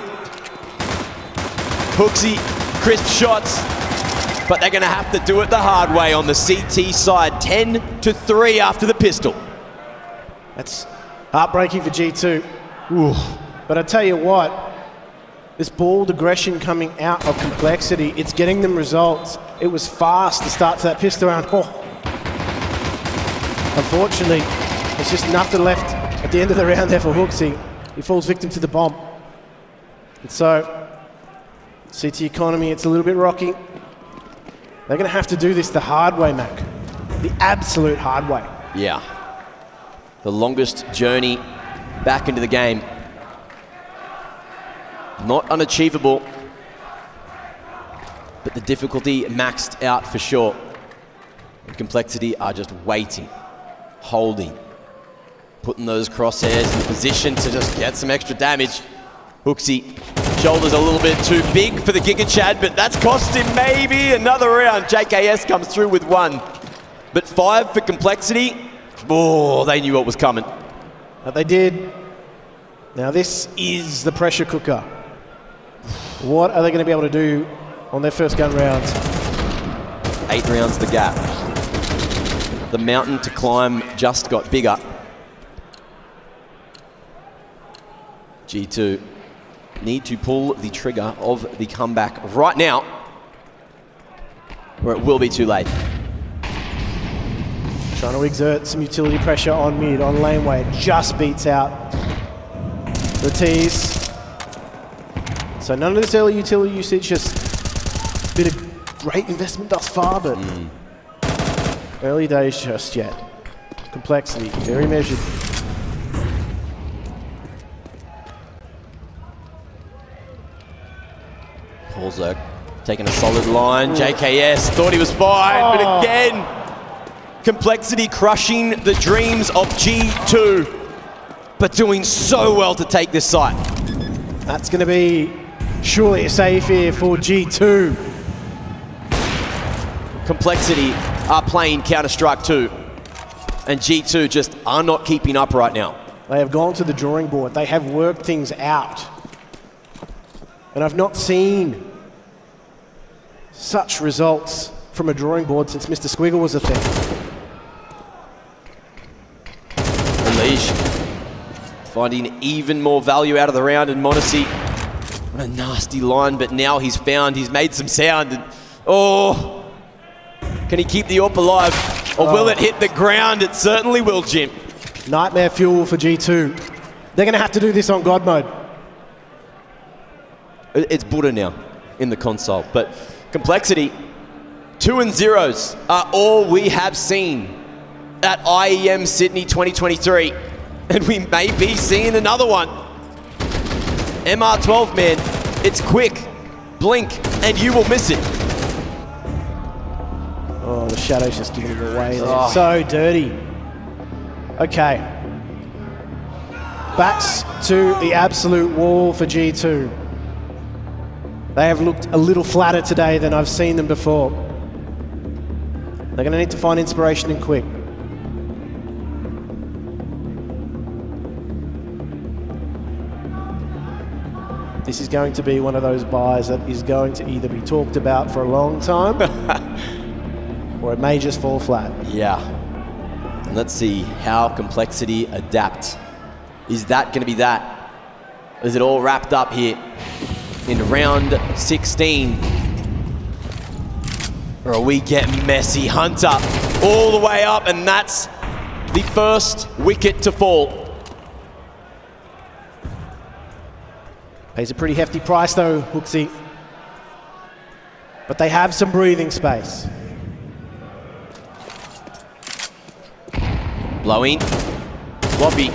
Hooksy, crisp shots, but they're going to have to do it the hard way on the CT side. 10-3 after the pistol. That's heartbreaking for G2. Ooh. But I tell you what, this balled aggression coming out of Complexity, it's getting them results. It was fast to start to that pistol round. Unfortunately, there's just nothing left at the end of the round there for Hooksy. He falls victim to the bomb. And so, CT economy, it's a little bit rocky. They're going to have to do this the hard way, Mac. The absolute hard way. Yeah. The longest journey back into the game. Not unachievable, but the difficulty maxed out for sure. And Complexity are just waiting, holding, putting those crosshairs in position to just get some extra damage. Hooksy, shoulders a little bit too big for the Giga Chad, but that's cost him maybe another round. JKS comes through with 1, but 5 for Complexity. Oh, they knew what was coming. But they did. Now this is the pressure cooker. What are they going to be able to do on their first gun rounds? 8 rounds the gap. The mountain to climb just got bigger. G2 need to pull the trigger of the comeback right now, or it will be too late. Trying to exert some utility pressure on mid, on laneway. It just beats out the tease. So none of this early utility usage, just been a great investment thus far, but early days just yet. Complexity, very measured. Polzerk taking a solid line. JKS thought he was fine, but again, Complexity crushing the dreams of G2, but doing so well to take this site. That's going to be surely a save here for G2. Complexity are playing Counter-Strike 2, and G2 just are not keeping up right now. They have gone to the drawing board. They have worked things out. And I've not seen such results from a drawing board since Mr. Squiggle was a thing. Unleash finding even more value out of the round, and Monacy, what a nasty line, but now he's made some sound, and can he keep the AWP alive, or will it hit the ground? It certainly will, Jim. Nightmare fuel for G2. They're going to have to do this on God mode. It's Buddha now in the console, but Complexity, 2 and 0s are all we have seen at IEM Sydney 2023, and we may be seeing another one. MR12, man, it's quick, blink, and you will miss it. Oh, the Shadow's just giving it away there. So dirty. Okay. Backs to the absolute wall for G2. They have looked a little flatter today than I've seen them before. They're going to need to find inspiration and quick. This is going to be one of those buys that is going to either be talked about for a long time or it may just fall flat. Yeah. And let's see how Complexity adapts. Is that going to be that? Is it all wrapped up here in round 16? Or we get messy? Hunter all the way up, and that's the first wicket to fall. Pays a pretty hefty price though, Hooksy. But they have some breathing space. Blowing. Floppy.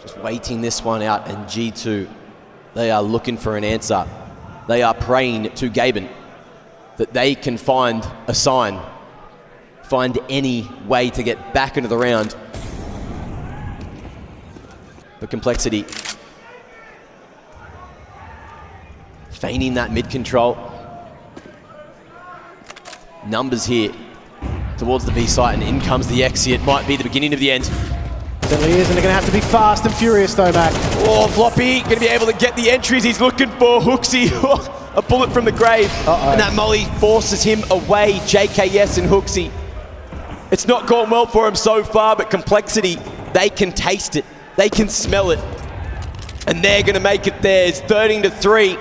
Just waiting this one out, and G2, they are looking for an answer. They are praying to Gaben that they can find a sign, find any way to get back into the round. But Complexity feigning that mid control. Numbers here towards the B site, and in comes the exit. Might be the beginning of the end. Certainly is, and they're going to have to be fast and furious though, Mac. Oh, Floppy going to be able to get the entries he's looking for. Hooksy, a bullet from the grave. And that molly forces him away. JKS and Hooksy. It's not gone well for him so far, but Complexity, they can taste it. They can smell it. And they're going to make it theirs. 13-3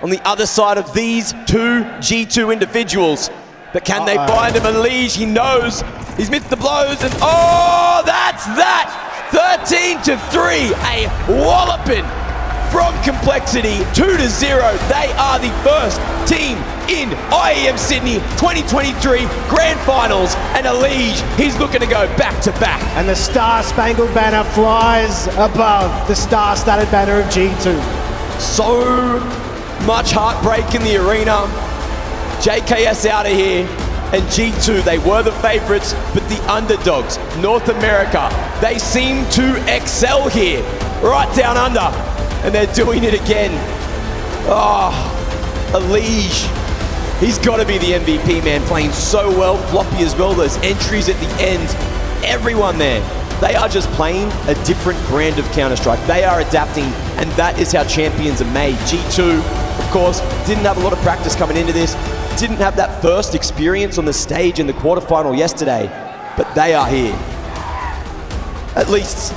on the other side of these two G2 individuals. But can they find him? Unleash, he knows. He's missed the blows, and oh, that's that! 13-3, a walloping from Complexity, 2-0. They are the first team in IEM Sydney 2023 Grand Finals, and Unleash, he's looking to go back to back. And the Star-Spangled Banner flies above the star-studded banner of G2. So much heartbreak in the arena. JKS out of here, and G2, they were the favorites, but the underdogs, North America, they seem to excel here, right down under, and they're doing it again. Oh, Unleash, he's got to be the MVP, man, playing so well. Floppy as well, those entries at the end, everyone there. They are just playing a different brand of Counter-Strike. They are adapting, and that is how champions are made. G2, of course, didn't have a lot of practice coming into this, didn't have that first experience on the stage in the quarterfinal yesterday, but they are here. At least,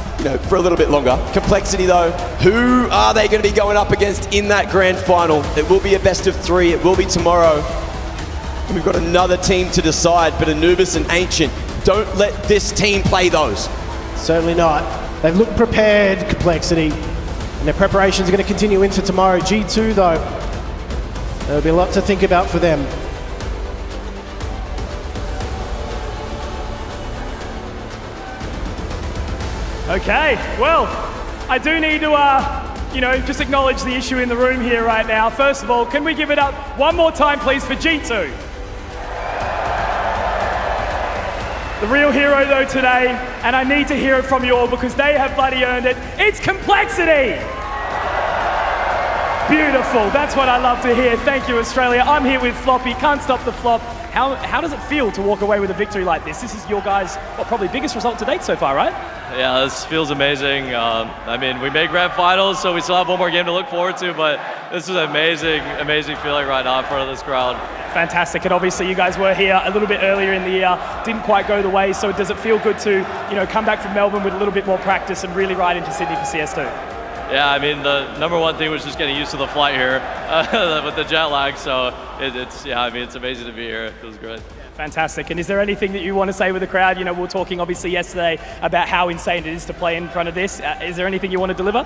for a little bit longer. Complexity though, who are they going to be going up against in that grand final? It will be a best of 3, it will be tomorrow. And we've got another team to decide, but Anubis and Ancient, don't let this team play those. Certainly not. They've looked prepared, Complexity, and their preparations are going to continue into tomorrow. G2 though, there'll be a lot to think about for them. Okay, well, I do need to, just acknowledge the issue in the room here right now. First of all, can we give it up one more time, please, for G2? The real hero, though, today, and I need to hear it from you all because they have bloody earned it. It's Complexity! Beautiful, that's what I love to hear. Thank you, Australia. I'm here with Floppy, can't stop the flop. How does it feel to walk away with a victory like this? This is your guys' probably biggest result to date so far, right? Yeah, this feels amazing. I mean, we made grand finals, so we still have one more game to look forward to, but this is an amazing feeling right now in front of this crowd. Fantastic, and obviously you guys were here a little bit earlier in the year, didn't quite go the way, so does it feel good to come back from Melbourne with a little bit more practice and really ride into Sydney for CS2? Yeah, I mean, the number one thing was just getting used to the flight here with the jet lag, so it's amazing to be here. It feels great. Fantastic. And is there anything that you want to say with the crowd? We were talking obviously yesterday about how insane it is to play in front of this. Is there anything you want to deliver?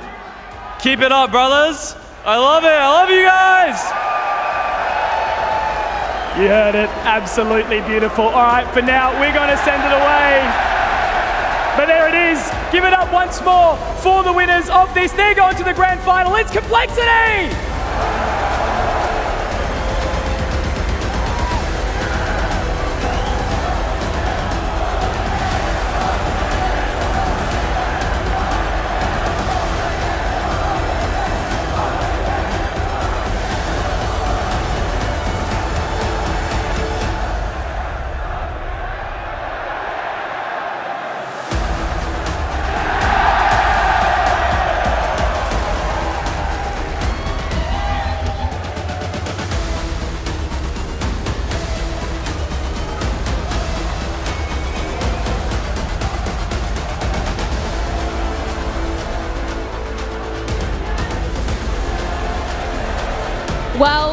Keep it up, brothers. I love it. I love you guys. You heard it. Absolutely beautiful. All right, for now, we're going to send it away. But there it is. Give it up once more for the winners of this. They're going to the grand final. It's Complexity!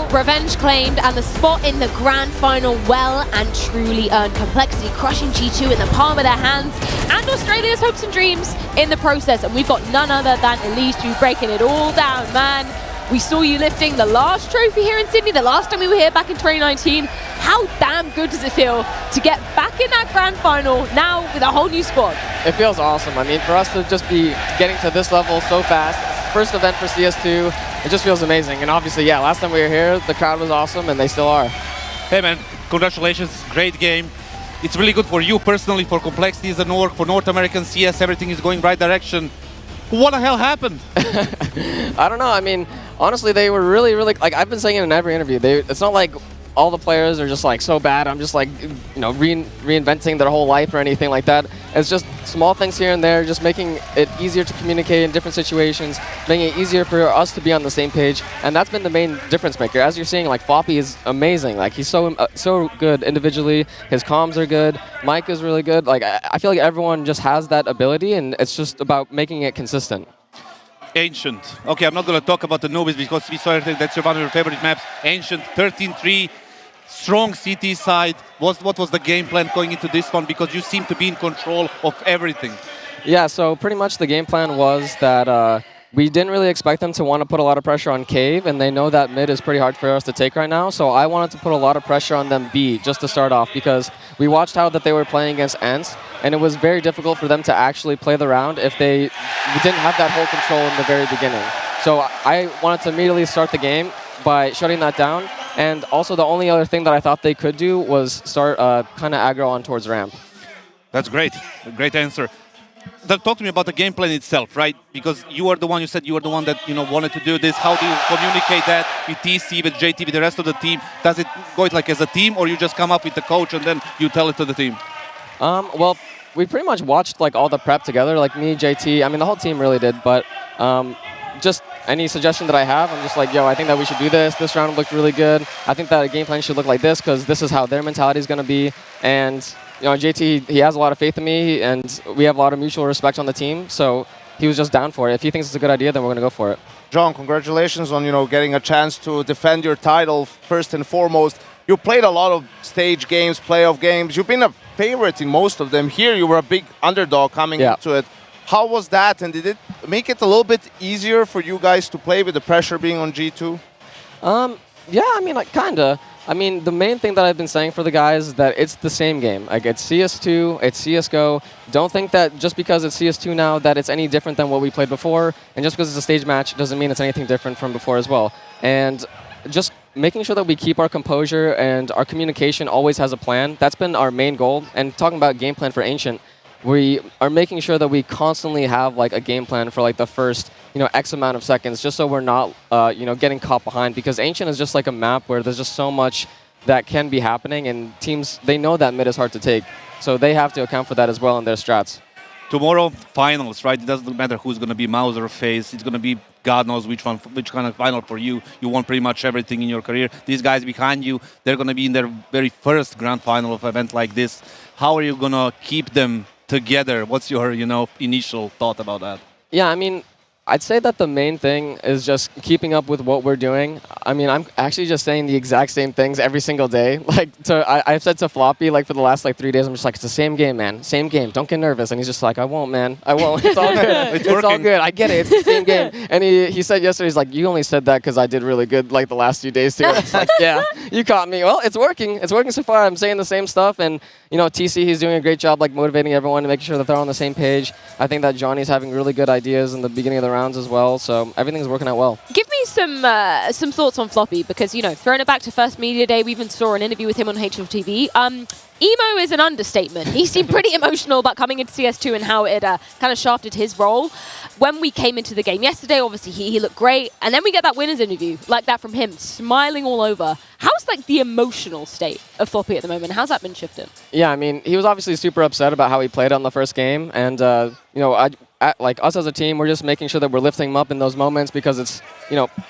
Well, revenge claimed and the spot in the grand final well and truly earned. Complexity crushing G2 in the palm of their hands and Australia's hopes and dreams in the process. And we've got none other than Elise to breaking it all down, man. We saw you lifting the last trophy here in Sydney, the last time we were here back in 2019. How damn good does it feel to get back in that grand final now with a whole new squad? It feels awesome. I mean, for us to just be getting to this level so fast, first event for CS2, it just feels amazing. And obviously, yeah, last time we were here, the crowd was awesome, and they still are. Hey man, congratulations, great game. It's really good for you personally, for Complexity as an org, for North American CS, everything is going right direction. What the hell happened? I don't know. I mean, honestly, they were really, like I've been saying it in every interview. It's not like all the players are just like so bad. I'm just like, you know, reinventing their whole life or anything like that. It's just small things here and there, just making it easier to communicate in different situations, making it easier for us to be on the same page. And that's been the main difference maker. As you're seeing, like Floppy is amazing. Like he's so good individually. His comms are good. Mike is really good. Like I feel like everyone just has that ability, and it's just about making it consistent. Ancient. Okay, I'm not going to talk about the newbies because we saw that's one of your favorite maps. Ancient, 13-3, strong CT side. What was the game plan going into this one? Because you seem to be in control of everything. Yeah, so pretty much the game plan was that we didn't really expect them to want to put a lot of pressure on Cave, and they know that mid is pretty hard for us to take right now. So I wanted to put a lot of pressure on them B just to start off, because we watched how that they were playing against ENCE, and it was very difficult for them to actually play the round if they didn't have that whole control in the very beginning. So I wanted to immediately start the game by shutting that down, and also the only other thing that I thought they could do was start kind of aggro on towards ramp. That's great. A great answer. Talk to me about the game plan itself, right? Because you are the one, you said you were the one that wanted to do this. How do you communicate that with TC, with JT, with the rest of the team? Does it go like as a team, or you just come up with the coach and then you tell it to the team? Well, we pretty much watched like all the prep together, like me, JT. I mean, the whole team really did, but just any suggestion that I have, I'm just like, yo, I think that we should do this. This round looked really good. I think that a game plan should look like this, because this is how their mentality is going to be. And JT, he has a lot of faith in me, and we have a lot of mutual respect on the team. So he was just down for it. If he thinks it's a good idea, then we're going to go for it. John, congratulations on getting a chance to defend your title first and foremost. You played a lot of stage games, playoff games. You've been a favorite in most of them. Here, you were a big underdog coming into it. How was that, and did it make it a little bit easier for you guys to play with the pressure being on G2? Yeah, I mean, like, kinda. I mean, the main thing that I've been saying for the guys is that it's the same game. Like, it's CS2, it's CSGO. Don't think that just because it's CS2 now that it's any different than what we played before. And just because it's a stage match doesn't mean it's anything different from before as well. And just making sure that we keep our composure and our communication always has a plan. That's been our main goal. And talking about game plan for Ancient, we are making sure that we constantly have like a game plan for like the first X amount of seconds, just so we're not getting caught behind, because Ancient is just like a map where there's just so much that can be happening, and teams, they know that mid is hard to take, so they have to account for that as well in their strats. Tomorrow, finals, right? It doesn't matter who's going to be Mouz or FaZe. It's going to be God knows which kind of final for you. You won pretty much everything in your career. These guys behind you, they're going to be in their very first grand final of an event like this. How are you going to keep them together? What's your initial thought about that? Yeah, I mean, I'd say that the main thing is just keeping up with what we're doing. I mean, I'm actually just saying the exact same things every single day. Like, I've said to Floppy, like, for the last, 3 days, I'm just like, it's the same game, man. Same game. Don't get nervous. And he's just like, I won't, man. I won't. It's all good. it's all good. I get it. It's the same game. And he said yesterday, he's like, you only said that because I did really good, the last few days, too. It's like, yeah, you caught me. Well, it's working. It's working so far. I'm saying the same stuff. And, TC, he's doing a great job, motivating everyone and making sure that they're on the same page. I think that Johnny's having really good ideas in the beginning of the rounds as well. So everything's working out well. Give me some thoughts on Floppy, because, throwing it back to first media day, we even saw an interview with him on HLTV. Emo is an understatement. He seemed pretty emotional about coming into CS2 and how it kind of shafted his role. When we came into the game yesterday, obviously he looked great, and then we get that winner's interview like that from him, smiling all over. How's the emotional state of Floppy at the moment? How's that been shifted? Yeah, I mean, he was obviously super upset about how he played on the first game, and us as a team, we're just making sure that we're lifting him up in those moments, because it's,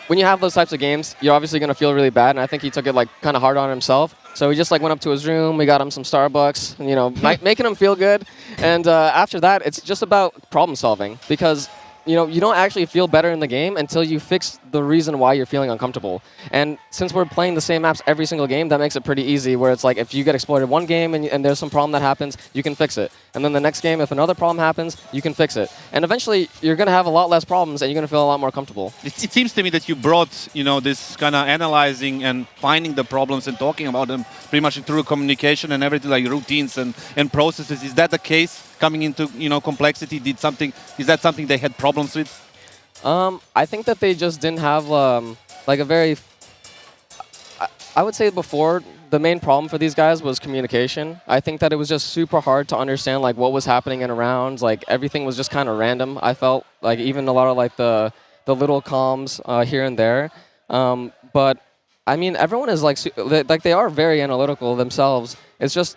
when you have those types of games, you're obviously going to feel really bad, and I think he took it kind of hard on himself. So we just went up to his room, we got him some Starbucks, making him feel good. And after that, it's just about problem solving, because you don't actually feel better in the game until you fix the reason why you're feeling uncomfortable. And since we're playing the same maps every single game, that makes it pretty easy, where it's like if you get exploited one game and there's some problem that happens, you can fix it. And then the next game, if another problem happens, you can fix it. And eventually, you're going to have a lot less problems, and you're going to feel a lot more comfortable. It seems to me that you brought, you know, this kind of analyzing and finding the problems and talking about them pretty much through communication and everything, like routines and processes. Is that the case coming into, you know, complexity? Is that something they had problems with? I think that they just didn't have like a very. I would say before, the main problem for these guys was communication. I think that it was just super hard to understand like what was happening in a round. Like everything was just kind of random. I felt like even a lot of like the little comms here and there. But I mean, everyone is like they are very analytical themselves. It's just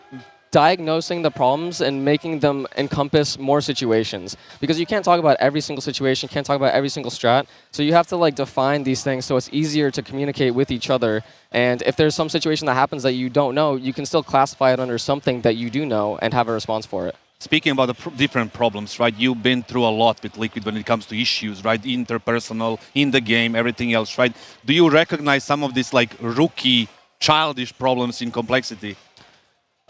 diagnosing the problems and making them encompass more situations, because you can't talk about every single situation, can't talk about every single strat, so you have to like define these things so it's easier to communicate with each other. And if there's some situation that happens that you don't know, you can still classify it under something that you do know and have a response for it. Speaking about the different problems, right? You've been through a lot with Liquid when it comes to issues, right? Interpersonal, in the game, everything else, right? Do you recognize some of these like rookie, childish problems in complexity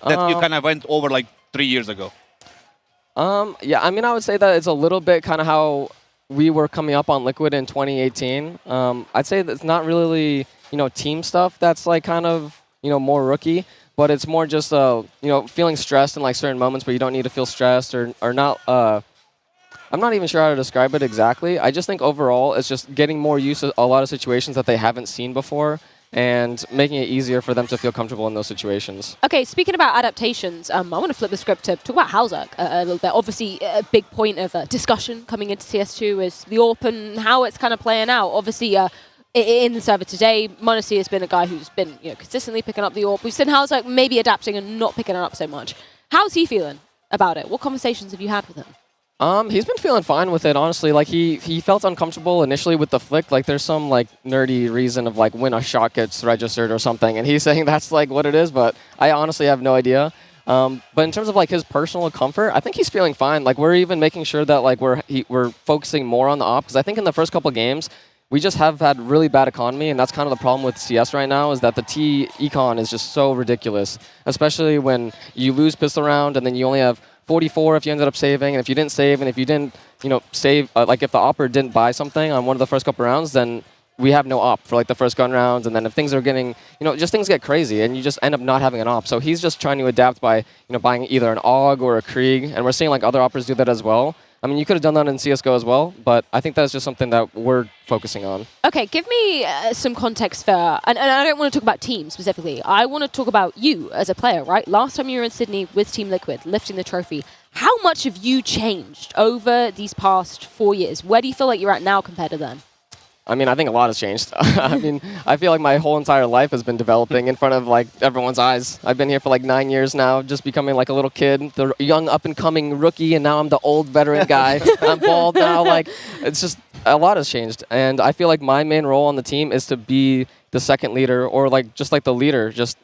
that you kind of went over like 3 years ago? Yeah, I mean, I would say that it's a little bit kind of how we were coming up on Liquid in 2018. I'd say that it's not really, you know, team stuff that's like kind of, you know, more rookie, but it's more just, you know, feeling stressed in like certain moments where you don't need to feel stressed or not. I'm not even sure how to describe it exactly. I just think overall it's just getting more used to a lot of situations that they haven't seen before, and making it easier for them to feel comfortable in those situations. Okay, speaking about adaptations, I want to flip the script to talk about Halzak a little bit. Obviously, a big point of discussion coming into CS2 is the AWP and how it's kind of playing out. Obviously, in the server today, Monacy has been a guy who's been consistently picking up the AWP. We've seen Halzak maybe adapting and not picking it up so much. How's he feeling about it? What conversations have you had with him? He's been feeling fine with it, honestly. Like he felt uncomfortable initially with the flick. Like there's some like nerdy reason of like when a shot gets registered or something, and he's saying that's like what it is. But I honestly have no idea. But in terms of like his personal comfort, I think he's feeling fine. Like we're even making sure that like we're focusing more on the op, because I think in the first couple games we just have had really bad economy, and that's kind of the problem with CS right now, is that the T econ is just so ridiculous, especially when you lose pistol round and then you only have 44 if you ended up saving, and if you didn't save, and if you didn't, you know, save, like if the opper didn't buy something on one of the first couple rounds, then we have no op for like the first gun rounds, and then if things are getting, you know, just things get crazy, and you just end up not having an op. So he's just trying to adapt by, you know, buying either an AUG or a Krieg, and we're seeing like other operators do that as well. I mean, you could have done that in CSGO as well, but I think that's just something that we're focusing on. Okay, give me some context for, and I don't want to talk about teams specifically. I want to talk about you as a player, right? Last time you were in Sydney with Team Liquid, lifting the trophy. How much have you changed over these past 4 years? Where do you feel like you're at now compared to then? I mean, I think a lot has changed. I mean, I feel like my whole entire life has been developing in front of like everyone's eyes. I've been here for like 9 years now, just becoming like a little kid, the young up-and-coming rookie, and now I'm the old veteran guy. I'm bald now. Like, it's just a lot has changed, and I feel like my main role on the team is to be the second leader, or like just like the leader. Just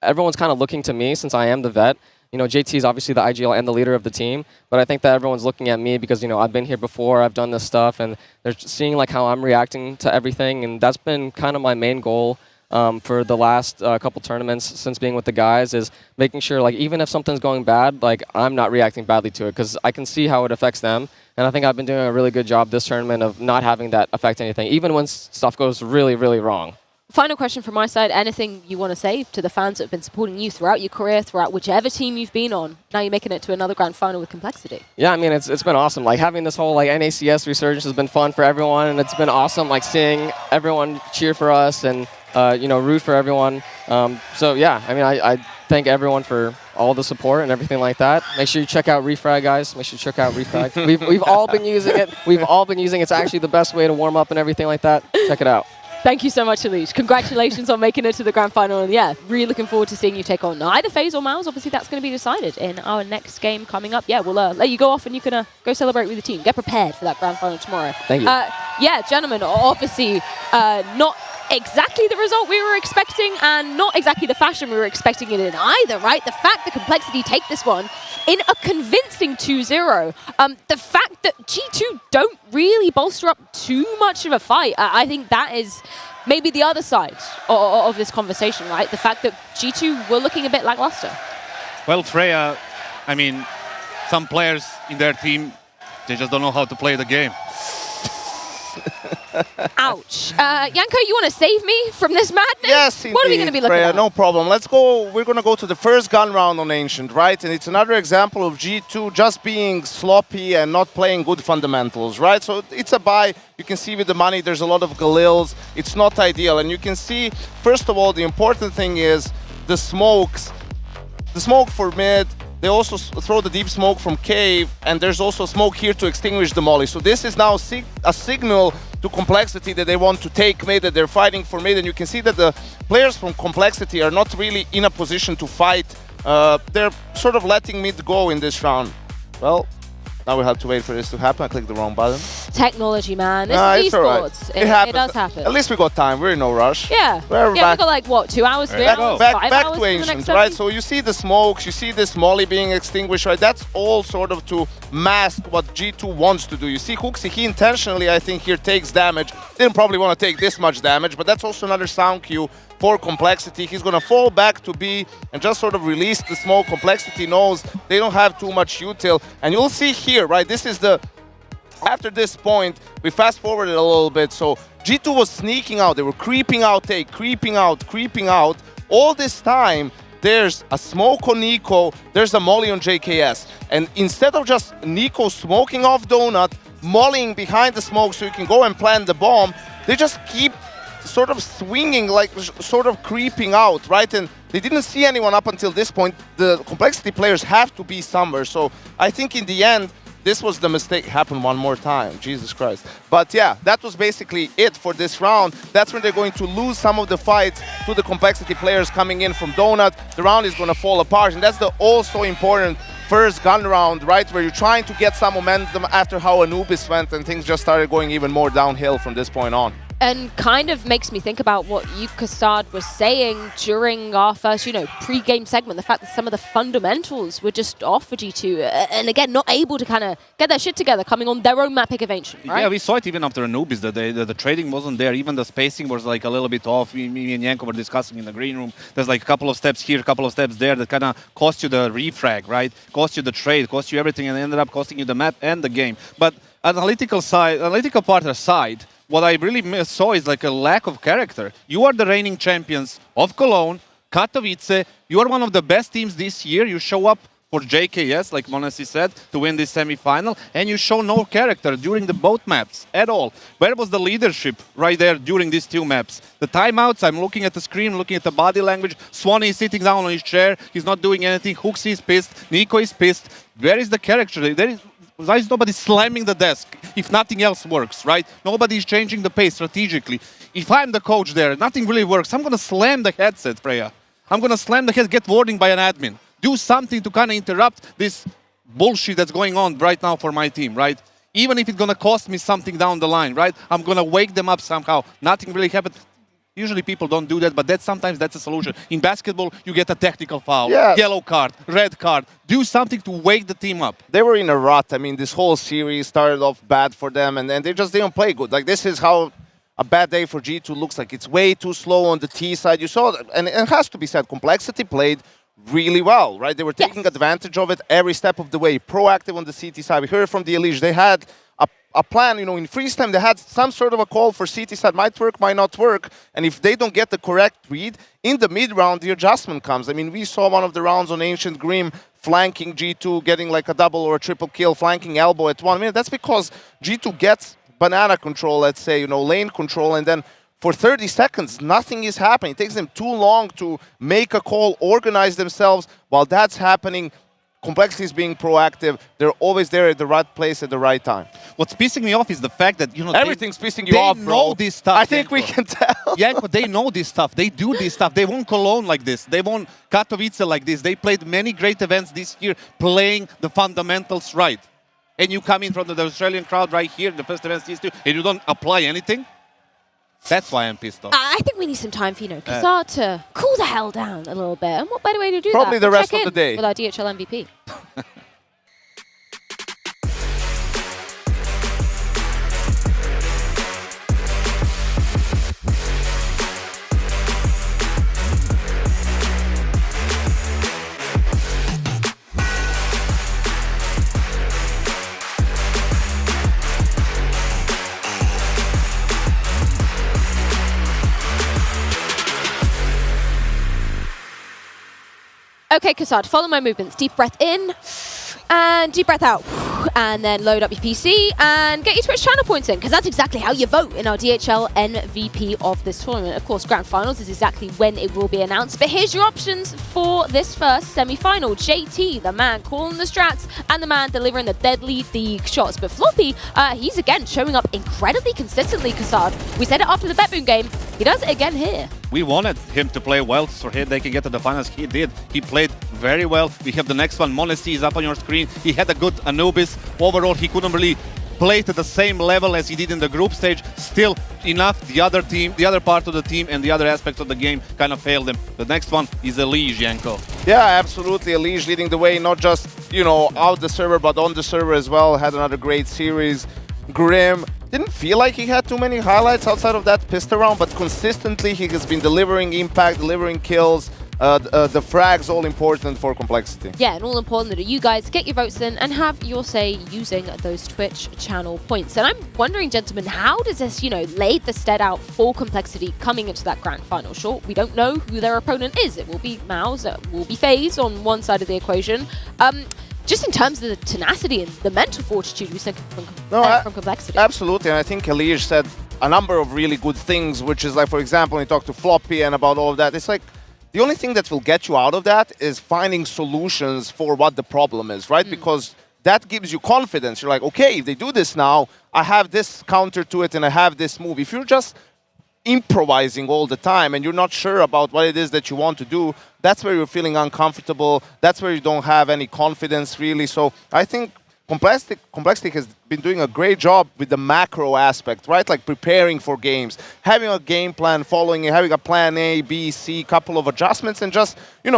everyone's kind of looking to me since I am the vet. You know, JT is obviously the IGL and the leader of the team, but I think that everyone's looking at me because, you know, I've been here before, I've done this stuff, and they're seeing like how I'm reacting to everything, and that's been kind of my main goal for the last couple tournaments since being with the guys, is making sure like even if something's going bad, like I'm not reacting badly to it, because I can see how it affects them, and I think I've been doing a really good job this tournament of not having that affect anything, even when stuff goes really, really wrong. Final question from my side. Anything you want to say to the fans that have been supporting you throughout your career, throughout whichever team you've been on? Now you're making it to another grand final with Complexity. Yeah, I mean, it's been awesome. Like having this whole like NACS resurgence has been fun for everyone, and it's been awesome like seeing everyone cheer for us and you know, root for everyone. So yeah, I mean, I thank everyone for all the support and everything like that. Make sure you check out Refrag, guys. Make sure you check out Refrag. We've all been using it. We've all been using it. It's actually the best way to warm up and everything like that. Check it out. Thank you so much, Alish. Congratulations on making it to the grand final. And yeah, really looking forward to seeing you take on either FaZe or Mouz. Obviously, that's going to be decided in our next game coming up. Yeah, we'll let you go off and you can go celebrate with the team. Get prepared for that grand final tomorrow. Thank you. Yeah, gentlemen, obviously not exactly the result we were expecting and not exactly the fashion we were expecting it in either, right? The fact that Complexity take this one in a convincing 2-0. The fact that G2 don't really bolster up too much of a fight, I think that is maybe the other side of this conversation, right? The fact that G2 were looking a bit lackluster. Well, Freya, I mean, some players in their team, they just don't know how to play the game. Ouch. Yanko, you want to save me from this madness? Yes, indeed, what are we going to be looking Freya, at? no problem. Let's go. We're going to go to the first gun round on Ancient, right? And it's another example of G2 just being sloppy and not playing good fundamentals, right? So it's a buy. You can see with the money, there's a lot of Galils. It's not ideal. And you can see, first of all, the important thing is the smokes. The smoke for mid. They also throw the deep smoke from cave, and there's also smoke here to extinguish the molly. So this is now a signal to Complexity that they want to take mid, that they're fighting for mid, and you can see that the players from Complexity are not really in a position to fight. They're sort of letting mid go in this round. Well, now we have to wait for this to happen. I clicked the wrong button. Technology, man. This is it's all right. esports. It happens. It does happen. At least we got time. We're in no rush. Yeah. We're Yeah, back. we got like, what, 2 hours, 3 hours, 5 back hours to for the Ancient, next right? session? So you see the smokes, you see this molly being extinguished, right? That's all sort of to mask what G2 wants to do. You see Hooksy, he intentionally, I think, here takes damage. Didn't probably want to take this much damage, but that's also another sound cue for Complexity. He's going to fall back to B and just sort of release the smoke. Complexity knows they don't have too much util. And you'll see here, right? This is the... After this point, we fast forwarded a little bit, so G2 was sneaking out. They were creeping out, creeping out. All this time, there's a smoke on Nico, there's a molly on JKS. And instead of just Nico smoking off Donut, mollying behind the smoke so you can go and plant the bomb, they just keep sort of swinging, like sort of creeping out, right? And they didn't see anyone up until this point. The Complexity players have to be somewhere. So I think in the end, this was the mistake. Happened one more time. Jesus Christ. But yeah, that was basically it for this round. That's when they're going to lose some of the fights to the Complexity players coming in from Donut. The round is going to fall apart. And that's the also important first gun round, right? Where you're trying to get some momentum after how Anubis went and things just started going even more downhill from this point on. And kind of makes me think about what Yukasad was saying during our first, pre-game segment. The fact that some of the fundamentals were just off for G2. And again, not able to kind of get their shit together, coming on their own map pick of Ancient, right? Yeah, we saw it even after Anubis, that the trading wasn't there. Even the spacing was like a little bit off. Me and Yanko were discussing in the green room. There's like a couple of steps here, a couple of steps there that kind of cost you the refrag, right? Cost you the trade, cost you everything, and ended up costing you the map and the game. But analytical part aside, what I really saw is like a lack of character. You are the reigning champions of Cologne, Katowice. You are one of the best teams this year. You show up for JKS, like Monesi said, to win this semi-final, and you show no character during the both maps at all. Where was the leadership right there during these two maps? The timeouts, I'm looking at the screen, looking at the body language. Swanee is sitting down on his chair. He's not doing anything. Hooksy is pissed. Nico is pissed. Where is the character? Why is nobody slamming the desk if nothing else works, right? Nobody's changing the pace strategically. If I'm the coach there, nothing really works. I'm going to slam the headset, Freya. I'm going to slam the headset, get warning by an admin. Do something to kind of interrupt this bullshit that's going on right now for my team, right? Even if it's going to cost me something down the line, right? I'm going to wake them up somehow. Nothing really happened. Usually people don't do that, but sometimes that's a solution. In basketball, you get a technical foul, yellow card, red card. Do something to wake the team up. They were in a rut. I mean, this whole series started off bad for them, and then they just didn't play good. Like, this is how a bad day for G2 looks like. It's way too slow on the T side. You saw, and it has to be said, Complexity played really well, right? They were taking advantage of it every step of the way. Proactive on the CT side. We heard from the Elige. They had a plan, in freeze time, they had some sort of a call for CT side. Might work, might not work. And if they don't get the correct read, in the mid-round, the adjustment comes. I mean, we saw one of the rounds on Ancient Grim flanking G2, getting like a double or a triple kill, flanking elbow at 1 minute. That's because G2 gets banana control, let's say, lane control, and then for 30 seconds, nothing is happening. It takes them too long to make a call, organize themselves. While that's happening, Complexity is being proactive. They're always there at the right place at the right time. What's pissing me off is the fact that, everything's pissing you off, bro. They know this stuff. I think we can tell. Yeah, but they know this stuff. They do this stuff. They won Cologne like this. They won Katowice like this. They played many great events this year playing the fundamentals right. And you come in from the Australian crowd right here, the first events this year, and you don't apply anything? That's why I'm pissed off. I think we need some time for, Kazar to cool the hell down a little bit. And what better way to do Probably that? the rest Check of the in day. with our DHL MVP. Okay, Kazar, follow my movements. Deep breath in and deep breath out. And then load up your PC and get your Twitch channel points in, because that's exactly how you vote in our DHL MVP of this tournament. Of course, Grand Finals is exactly when it will be announced. But here's your options for this first semi-final. JT, the man calling the strats, and the man delivering the deadly shots. But Floppy, he's again showing up incredibly consistently, Kazar. We said it after the Bet Boom game. He does it again here. We wanted him to play well so they can get to the finals. He did. He played very well. We have the next one. Monesty is up on your screen. He had a good Anubis. Overall, he couldn't really play to the same level as he did in the group stage. Still enough. The other team, the other part of the team and the other aspects of the game kind of failed him. The next one is Elige, Yanko. Yeah, absolutely. Elige leading the way, not just, out the server, but on the server as well. Had another great series. Grim didn't feel like he had too many highlights outside of that pistol round, but consistently he has been delivering impact, delivering kills. The frags all important for Complexity. Yeah, and all important that you guys get your votes in and have your say using those Twitch channel points. And I'm wondering, gentlemen, how does this, lay the stead out for Complexity coming into that grand final? Sure, we don't know who their opponent is. It will be Mouz, it will be FaZe on one side of the equation. Just in terms of the tenacity and the mental fortitude we think from Complexity. Absolutely, and I think Elige said a number of really good things, which is like, for example, when he talked to Floppy and about all of that, it's like, the only thing that will get you out of that is finding solutions for what the problem is, right? Because that gives you confidence. You're like, okay, if they do this now, I have this counter to it and I have this move. If you're just improvising all the time and you're not sure about what it is that you want to do, that's where you're feeling uncomfortable. That's where you don't have any confidence, really. So I think Complexity has been doing a great job with the macro aspect, right? Like preparing for games, having a game plan, following it, having a plan A, B, C, couple of adjustments, and just,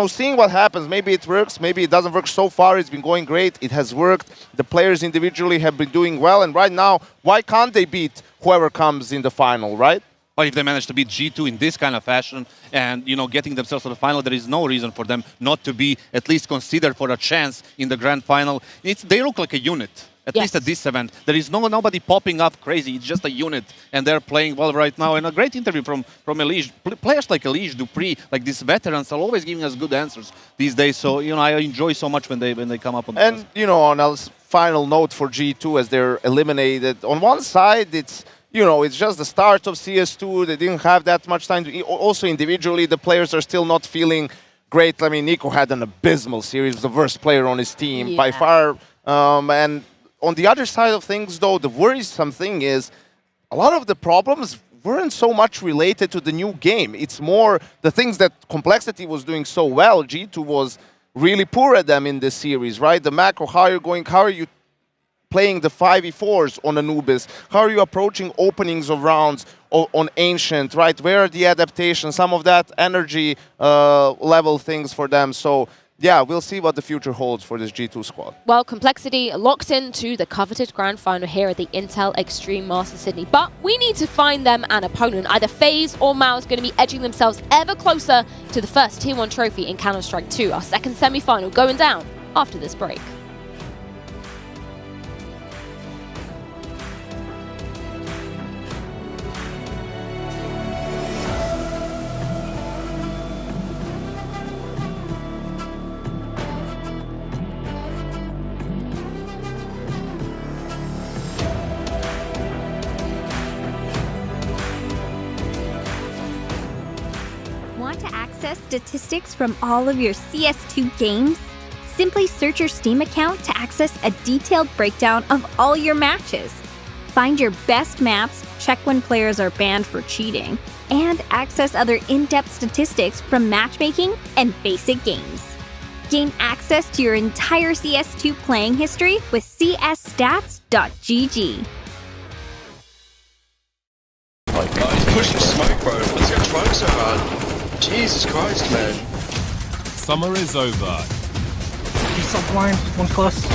seeing what happens. Maybe it works, maybe it doesn't work. So far, it's been going great. It has worked. The players individually have been doing well. And right now, why can't they beat whoever comes in the final, right? Or if they manage to beat G2 in this kind of fashion and, getting themselves to the final, there is no reason for them not to be at least considered for a chance in the grand final. They look like a unit, at least at this event. There is nobody popping up crazy. It's just a unit, and they're playing well right now. And a great interview from Elige. Players like Elige, Dupree, like these veterans are always giving us good answers these days. So, I enjoy so much when they come up on the And, on a final note for G2 as they're eliminated, on one side, it's just the start of CS2. They didn't have that much time. Also, individually, the players are still not feeling great. I mean, Nico had an abysmal series, the worst player on his team by far. And on the other side of things, though, the worrisome thing is a lot of the problems weren't so much related to the new game. It's more the things that Complexity was doing so well. G2 was really poor at them in this series, right? The macro, how are you playing the 5v4s on Anubis? How are you approaching openings of rounds on Ancient, right? Where are the adaptations? Some of that energy level things for them. So, yeah, we'll see what the future holds for this G2 squad. Well, Complexity locked into the coveted grand final here at the Intel Extreme Masters Sydney. But we need to find them an opponent. Either FaZe or Mouz going to be edging themselves ever closer to the first Tier 1 trophy in Counter-Strike 2. Our second semi-final going down after this break. Want to access statistics from all of your CS2 games? Simply search your Steam account to access a detailed breakdown of all your matches. Find your best maps, check when players are banned for cheating, and access other in-depth statistics from matchmaking and basic games. Gain access to your entire CS2 playing history with csstats.gg. pushing smoke, bro. Let's go trying so hard. Jesus Christ, man. Summer is over. He's so blind. One close.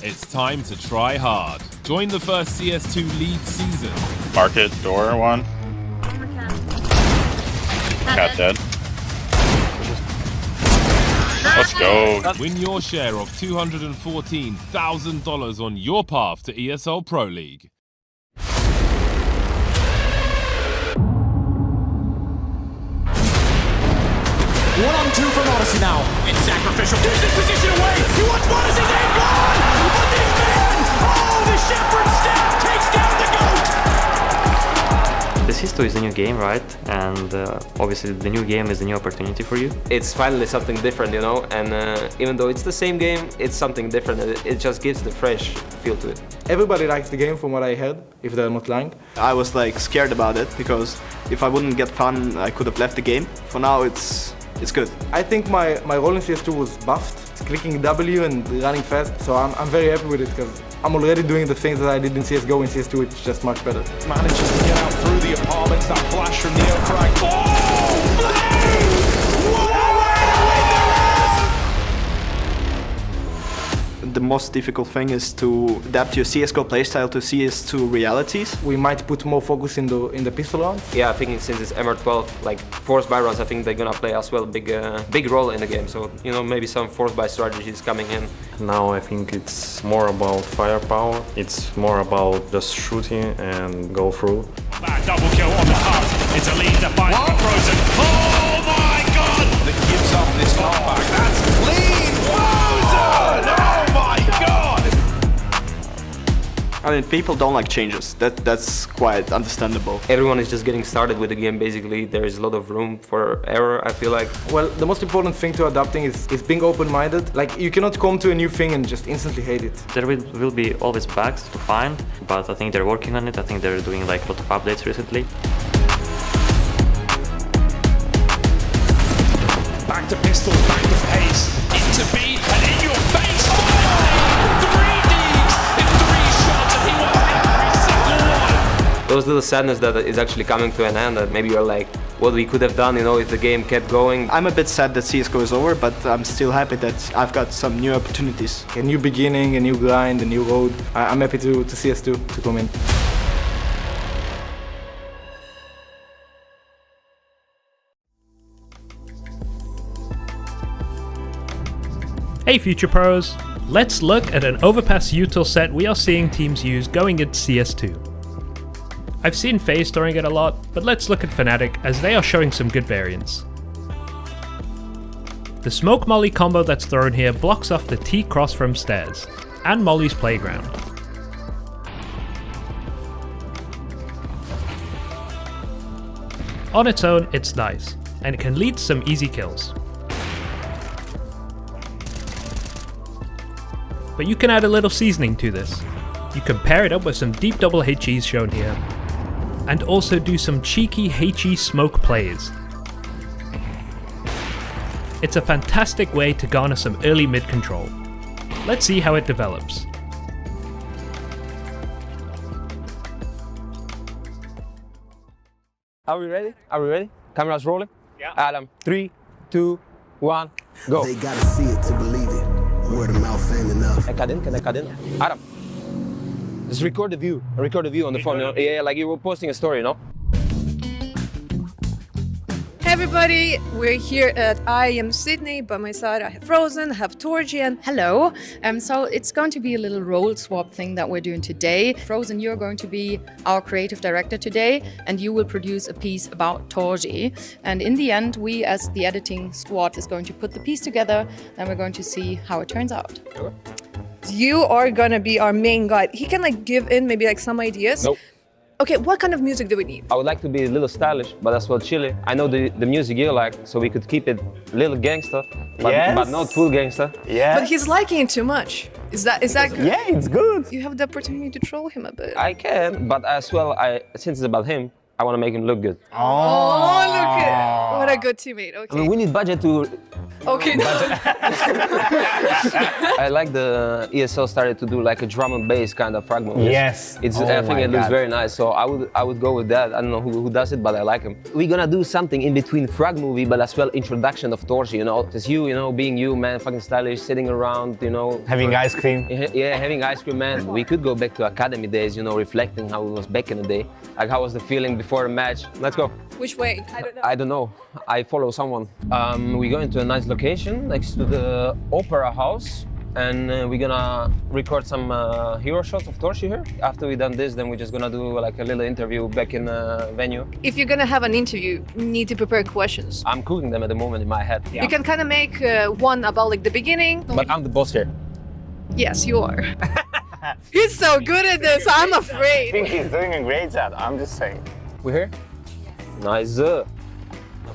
It's time to try hard. Join the first CS2 League season. Market door one. Cat dead. Let's go. Win your share of $214,000 on your path to ESL Pro League. 1-on-2 from Odyssey now. It's sacrificial. Gives his position away. He wants Odyssey's aim gone. But this man, the shepherd staff takes down the GOAT. The CS2 is a new game, right? And obviously the new game is a new opportunity for you. It's finally something different, you know, and even though it's the same game, it's something different. It just gives the fresh feel to it. Everybody likes the game from what I heard, if they're not lying. I was like scared about it because if I wouldn't get fun, I could have left the game. For now, it's good. I think my role in CS2 was buffed, clicking W and running fast, so I'm very happy with it because I'm already doing the things that I did in CSGO. In CS2, it's just much better. Manages to get out through the apartments. That flash from Neofrag. Oh, The most difficult thing is to adapt your CSGO playstyle to CS2 realities. We might put more focus in the pistol round. Yeah, I think since it's MR12, like forced buy runs, I think they're gonna play as well big role in the game. So you know, maybe some forced buy strategies coming in. Now I think it's more about firepower. It's more about just shooting and go through. Double kill on the hub. It's a lead to find Frozen. Oh my god! That gives up this knockback. That's clean! Frozen! Oh my god! I mean, people don't like changes. That's quite understandable. Everyone is just getting started with the game, basically. There is a lot of room for error, I feel like. Well, the most important thing to adapting is being open-minded. Like, you cannot come to a new thing and just instantly hate it. There will be always bugs to find, but I think they're working on it. I think they're doing like a lot of updates recently. Back to pistols, back to pace. Into B and in your face. Oh, 3 Ds in 3 shots and he won every single one. Those little sadness that is actually coming to an end, that maybe you're like, what we could have done, you know, if the game kept going. I'm a bit sad that CSGO is over, but I'm still happy that I've got some new opportunities. A new beginning, a new grind, a new road. I'm happy to CS2 to come in. Hey Future Pros! Let's look at an overpass util set we are seeing teams use going into CS2. I've seen FaZe storing it a lot, but let's look at Fnatic as they are showing some good variants. The smoke molly combo that's thrown here blocks off the T-cross from stairs, and Molly's playground. On its own, it's nice, and it can lead to some easy kills. But you can add a little seasoning to this. You can pair it up with some deep double HEs shown here, and also do some cheeky HE smoke plays. It's a fantastic way to garner some early mid control. Let's see how it develops. Are we ready? Are we ready? Cameras rolling? Yeah. Adam, 3, 2, 1, go. They gotta see it to believe it. Word of mouth ain't enough. Can I cut in? Yeah. Adam, just record the view. Record the view on the phone. You know? Yeah, like you were posting a story, you know? Hey everybody, we're here at IEM Sydney. By my side I have Frozen, I have Torgy and... Hello. So it's going to be a little role swap thing that we're doing today. Frozen, you're going to be our creative director today, and you will produce a piece about Torgy. And in the end, we as the editing squad is going to put the piece together, and we're going to see how it turns out. Sure. You are gonna be our main guide. He can like give in maybe like some ideas. Nope. Okay, what kind of music do we need? I would like to be a little stylish, but as well chilly. I know the music you like, so we could keep it a little gangster, but not full gangster. Yeah. But he's liking it too much. Is that good? Yeah, it's good. You have the opportunity to troll him a bit. I can, but as well, since it's about him, I want to make him look good. Oh, look at what a good teammate. Okay. I mean, we need budget to Okay. I like the ESL started to do like a drum and bass kind of frag moves. Yes. It's, Oh I think my it looks God. very nice. So I would go with that. I don't know who does it, but I like him. We're gonna do something in between frag movie, but as well introduction of Torchi. You know, just you know, being you, man, fucking stylish, sitting around, you know, Having ice cream. Yeah, having ice cream, man. We could go back to academy days, you know, reflecting how it was back in the day. Like how was the feeling before a match? Let's go. Which way? I don't know. I don't know. I follow someone. We're going to a nice location next to the Opera House, and we're gonna record some hero shots of Torchi here. After we done this, then we're just gonna do like a little interview back in venue. If you're gonna have an interview, you need to prepare questions. I'm cooking them at the moment in my head. You can kind of make one about like the beginning. But I'm the boss here. Yes, you are. He's so good at this. I'm I afraid. think he's doing a great job. I'm just saying. We're here. Nice.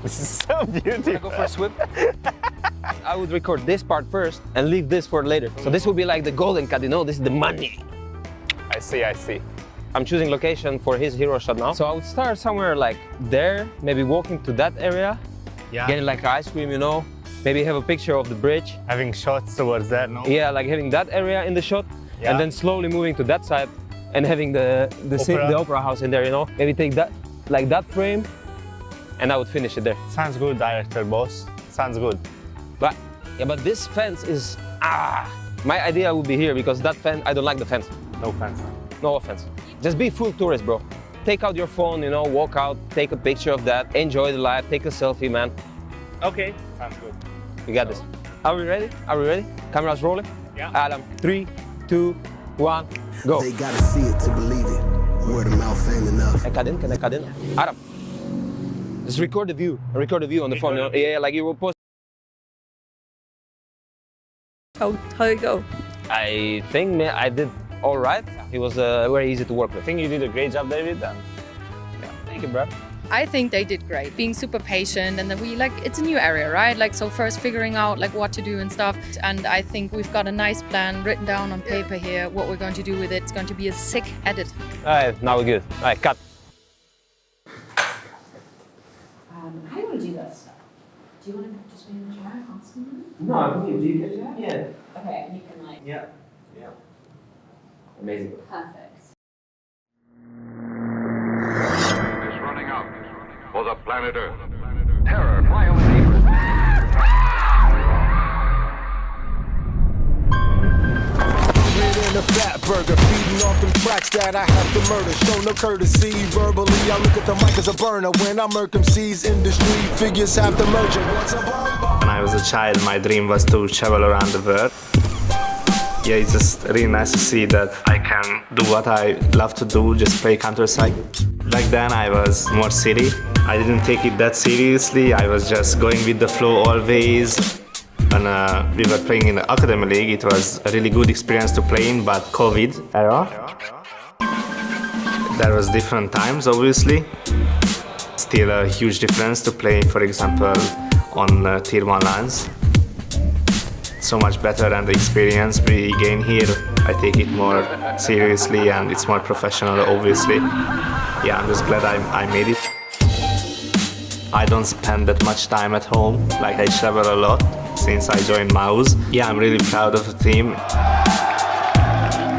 This is so beautiful. Can I go for a swim? I would record this part first and leave this for later. So this will be like the golden cut, you know, this is the money. I see, I see. I'm choosing location for his hero shot now. So I would start somewhere like there, maybe walking to that area, getting like ice cream, you know, maybe have a picture of the bridge. Having shots towards that, no? Yeah, like having that area in the shot, and then slowly moving to that side and having the opera house in there, you know. Maybe take that, like that frame, and I would finish it there. Sounds good, director boss. Sounds good. But yeah, but this fence is my idea would be here because that fence, I don't like the fence. No fence. No offense. Just be full tourist, bro. Take out your phone, you know, walk out, take a picture of that, enjoy the life, take a selfie, man. Okay. Sounds good. We got this. Are we ready? Are we ready? Cameras rolling? Yeah. Adam, 3, 2, 1, go. They gotta see it to believe it. Word of mouth ain't enough. Can I cut in? Adam, just record the view. Record the view on the phone. You know? Yeah, like you will post. How did it go? I think I did all right. It was very easy to work with. I think you did a great job, David. Yeah, thank you, bro. I think they did great, being super patient, and then it's a new area, right? Like, so first figuring out like what to do and stuff. And I think we've got a nice plan written down on paper here, what we're going to do with it. It's going to be a sick edit. All right, now we're good. All right, cut. How do you want to do this? Do you want to just be in the jar constantly? No, I think do you get that? Yeah. Okay, and you can like... Yeah. Amazing. Perfect. For the planet Earth. Terror, fly over neighbors. In a fat burger, feeding off them tracks that I have to murder. Show no courtesy, verbally. I look at the mic as a burner. When I murk MCs, industry figures have to merge. When I was a child, my dream was to travel around the world. Yeah, it's just really nice to see that I can do what I love to do, just play Counter-Strike. Back then I was more city. I didn't take it that seriously. I was just going with the flow always. When we were playing in the Academy League, it was a really good experience to play in, but COVID era. There was different times, obviously. Still a huge difference to play, for example, on Tier 1 LANs. So much better than the experience we gain here. I take it more seriously and it's more professional, obviously. Yeah, I'm just glad I made it. I don't spend that much time at home, like I travel a lot since I joined Mouz. Yeah, I'm really proud of the team.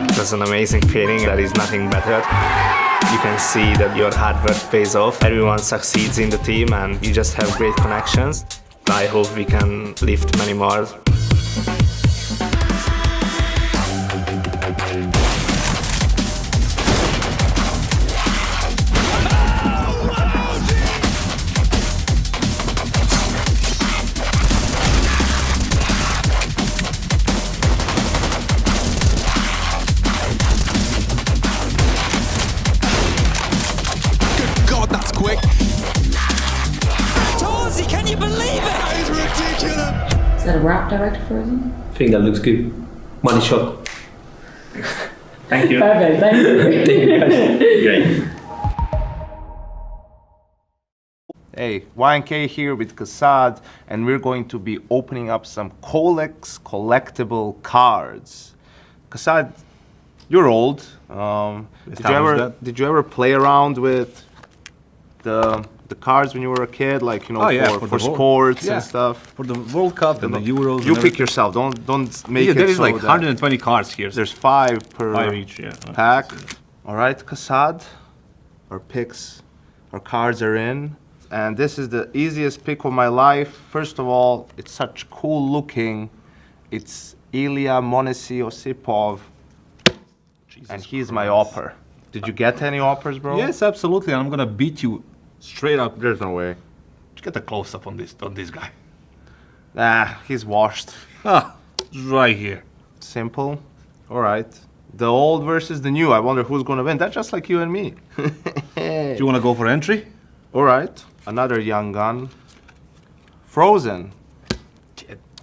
It was an amazing feeling, there is nothing better. You can see that your hard work pays off. Everyone succeeds in the team and you just have great connections. I hope we can lift many more. God, that's quick. Torzy, can you believe it? That is ridiculous. Is that a rap director for him? I think that looks good. Money shot. Thank you. Perfect, thank you. Thank you guys. Great. Hey, YNK here with Kassad, and we're going to be opening up some Colex collectible cards. Kassad, you're old. Did you ever play around with the the cards when you were a kid, like Oh, yeah, for the World- sports yeah, and stuff? For the World Cup and the Euros. You and pick yourself. Don't make it. There is so like that 120 cards here. There's 5 per 5 each, yeah. pack. All right, Kassad. Our picks, our cards are in. And this is the easiest pick of my life. First of all, it's such cool looking. It's Ilya Monesi Osipov. And he's my opper. Did you get any oppers, bro? Yes, absolutely. I'm gonna beat you straight up. There's no way. Just get a close up on this guy. Nah, he's washed. Ah, right here. Simple. All right. The old versus the new. I wonder who's gonna win. That's just like you and me. Do you wanna go for entry? All right. Another young gun. Frozen.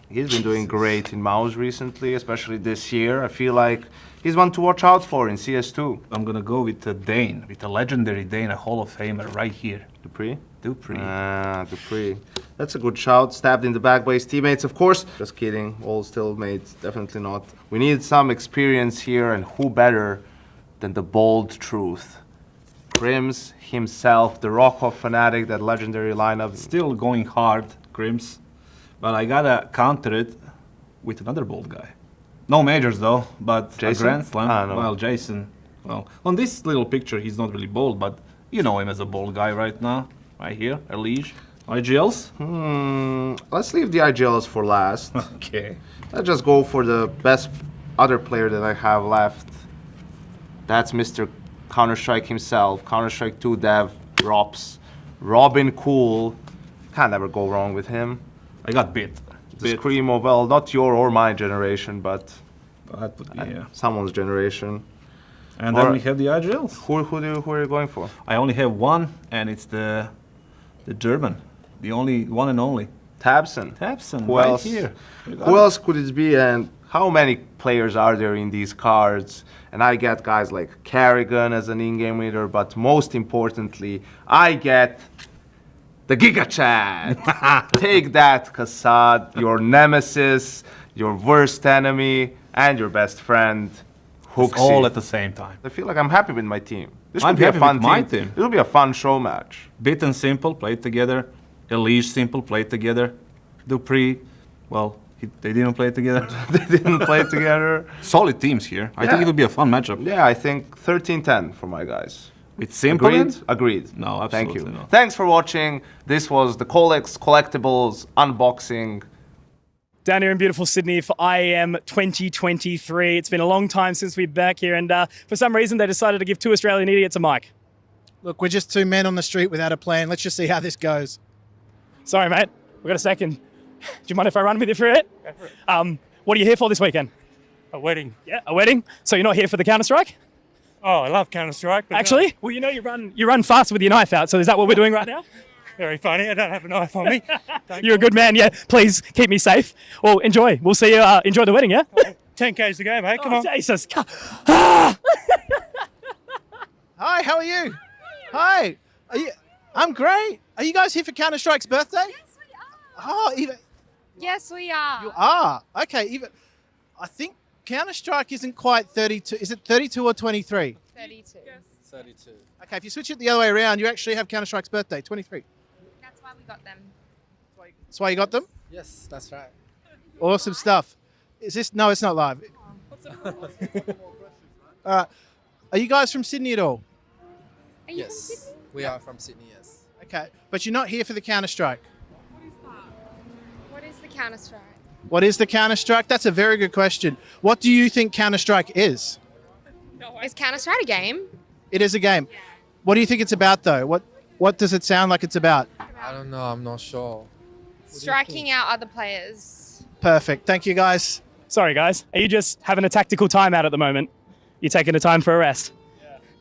He's been doing great in Mouz recently, especially this year. I feel like he's one to watch out for in CS2. I'm gonna go with Dane, with a legendary Dane, a Hall of Famer right here. Dupree? Dupree. Ah, Dupree. That's a good shout. Stabbed in the back by his teammates, of course. Just kidding. All still mates. Definitely not. We need some experience here, and who better than the bold truth? Grims himself, the Rokov fanatic, that legendary lineup. Still going hard, Grims. But I gotta counter it with another bold guy. No majors though, but Jason? a Grand Slam. Ah, no. Well, Jason. Well, on this little picture, he's not really bold, but you know him as a bold guy right now. Right here, Elige. IGLs? Let's leave the IGLs for last. Okay. Let's just go for the best other player that I have left. That's Mr. Counter-Strike himself. Counter-Strike 2 dev, Rops. Robin Cool. Can't ever go wrong with him. I got bit. The scream of, well, not your or my generation, but that would be, yeah. Someone's generation. And then we have the IGLs. Who are you going for? I only have one, and it's the German. The only one and only. Tabson. Tabson, Who right else? here. Who else could it be, and how many players are there in these cards? And I get guys like Carrigan as an in-game leader, but most importantly, I get the Giga Chat. Take that, Kassad, your nemesis, your worst enemy, and your best friend, Hooksy. It's all at the same time. I feel like I'm happy with my team. This I'm will be a happy fun with my team. It'll be a fun show match. Bit and Simple played together. Elige Simple played together. Dupree, well, they didn't play together. They didn't play together. Solid teams here. I think it'll be a fun matchup. Yeah, I think 13-10 for my guys. With Simple? Agreed? Agreed. No, Thank absolutely you. not. Thanks for watching. This was the Colex Collectibles unboxing. Down here in beautiful Sydney for IEM 2023. It's been a long time since we've been back here, and for some reason they decided to give 2 Australian idiots a mic. Look, we're just 2 men on the street without a plan. Let's just see how this goes. Sorry, mate. We've got a second. Do you mind if I run with you for it? Go for it. What are you here for this weekend? A wedding. Yeah, a wedding? So you're not here for the Counter-Strike? Oh, I love Counter-Strike. Actually? Well, you know you run fast with your knife out, so is that what we're doing right now? Very funny. I don't have a knife on me. You're a good man, yeah. Please keep me safe. Well, enjoy. We'll see you. Enjoy the wedding, yeah? 10Ks to go, mate. Come on. Jesus. Hi, how are you? Hi. I'm great. Are you guys here for Counter-Strike's birthday? Yes, we are. Oh, even. Yes, we are. You are? Okay, even. I think Counter-Strike isn't quite 32. Is it 32 or 23? 32. Yes. 32. Okay, if you switch it the other way around, you actually have Counter-Strike's birthday, 23. That's why we got them. That's why you got them? Yes, that's right. Awesome stuff. Is this? No, it's not live. Are you guys from Sydney at all? Are you from Sydney? We are from Sydney, yes. Okay, but you're not here for the Counter-Strike. What is the Counter-Strike? What is the Counter-Strike? That's a very good question. What do you think Counter-Strike is? Is Counter-Strike a game? It is a game. What do you think it's about, though? What does it sound like it's about? I don't know. I'm not sure. Striking out other players. Perfect. Thank you, guys. Sorry, guys. Are you just having a tactical timeout at the moment? You taking the time for a rest?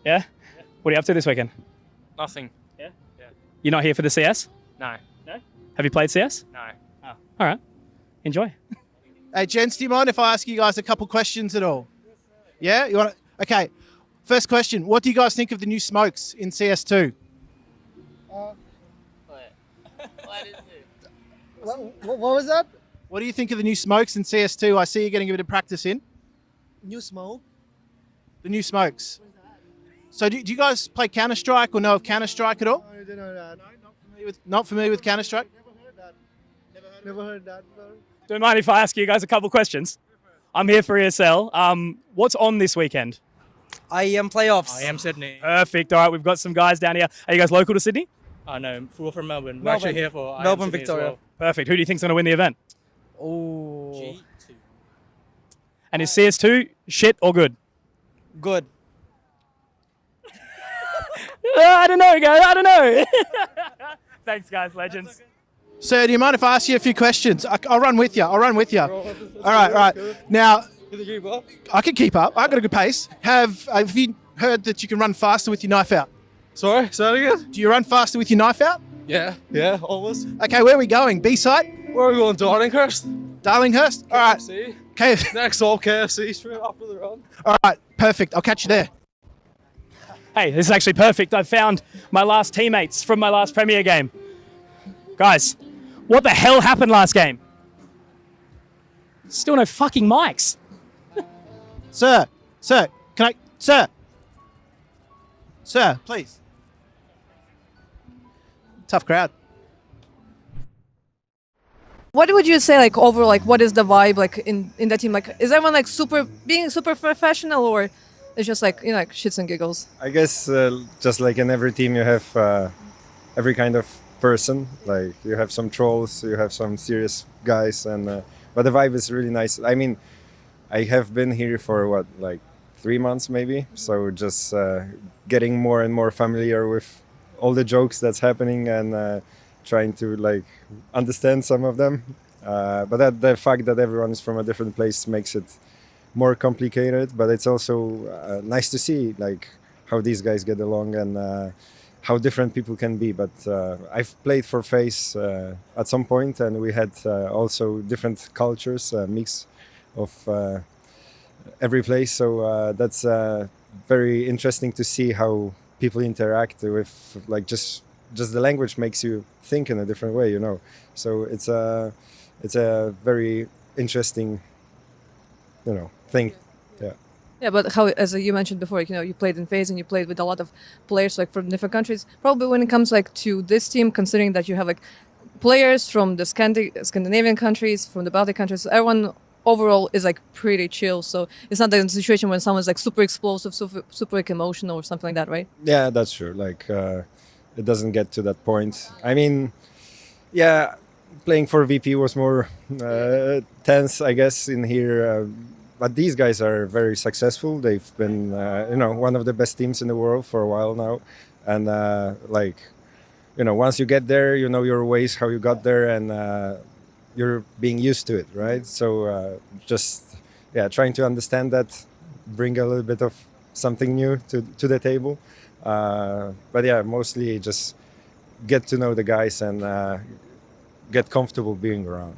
Yeah? What are you up to this weekend? Nothing. Yeah? You're not here for the CS? No. No? Have you played CS? No. Oh. All right. Enjoy. Hey, gents, do you mind if I ask you guys a couple questions at all? Yeah? You want to? Okay. First question. What do you guys think of the new smokes in CS2? What was that? What do you think of the new smokes in CS2? I see you're getting a bit of practice in. New smoke? The new smokes. So do you guys play Counter-Strike or know of Counter-Strike at all? I don't know that. Not familiar with Counter-Strike? Never heard that. Don't mind if I ask you guys a couple questions. I'm here for ESL. What's on this weekend? IEM playoffs. IEM Sydney. Perfect. All right, we've got some guys down here. Are you guys local to Sydney? No, we're from Melbourne. We're actually here for IEM Melbourne, Sydney Victoria. as well. Perfect. Who do you think's going to win the event? Oh. G2. And is CS2 shit or good? Good. I don't know, guys. I don't know. Thanks, guys. Legends. Sir, do you mind if I ask you a few questions? I'll run with you. All right. Now, I can keep up. I've got a good pace. Have you heard that you can run faster with your knife out? Sorry, say it again? Do you run faster with your knife out? Yeah, always. Okay, where are we going? B-side? Where are we going, Darlinghurst? Darlinghurst? All right. KFC. Okay. Next all KFC straight after the run. All right, perfect. I'll catch you there. Hey, this is actually perfect. I've found my last teammates from my last Premier game. Guys, what the hell happened last game? Still no fucking mics. Sir, please. Tough crowd. What would you say, like, overall, like, what is the vibe, like, in the team? Like, is everyone, like, being super professional, or it's just, like, you know, like, shits and giggles? I guess just like in every team, you have every kind of person. Like, you have some trolls, you have some serious guys, and but the vibe is really nice. I mean, I have been here for, what, like 3 months maybe? So just getting more and more familiar with all the jokes that's happening and trying to like understand some of them, but the fact that everyone is from a different place makes it more complicated. But it's also nice to see like how these guys get along and how different people can be. But I've played for FaZe at some point, and we had also different cultures, a mix of every place. So that's very interesting to see how people interact with like just the language makes you think in a different way, you know. So it's a very interesting, you know, thing. Yeah. Yeah, but how, as you mentioned before, you know, you played in FaZe and you played with a lot of players like from different countries. Probably when it comes like to this team, considering that you have like players from the Scandinavian countries, from the Baltic countries, everyone overall is like pretty chill. So it's not the situation when someone's like super explosive, super like emotional or something like that, right? Yeah, that's true. Like it doesn't get to that point. I mean, yeah, playing for VP was more tense, I guess, in here. But these guys are very successful. They've been, you know, one of the best teams in the world for a while now. And like, you know, once you get there, you know your ways, how you got there, and you're being used to it, right? So just, yeah, trying to understand that, bring a little bit of something new to the table. But yeah, mostly just get to know the guys and get comfortable being around.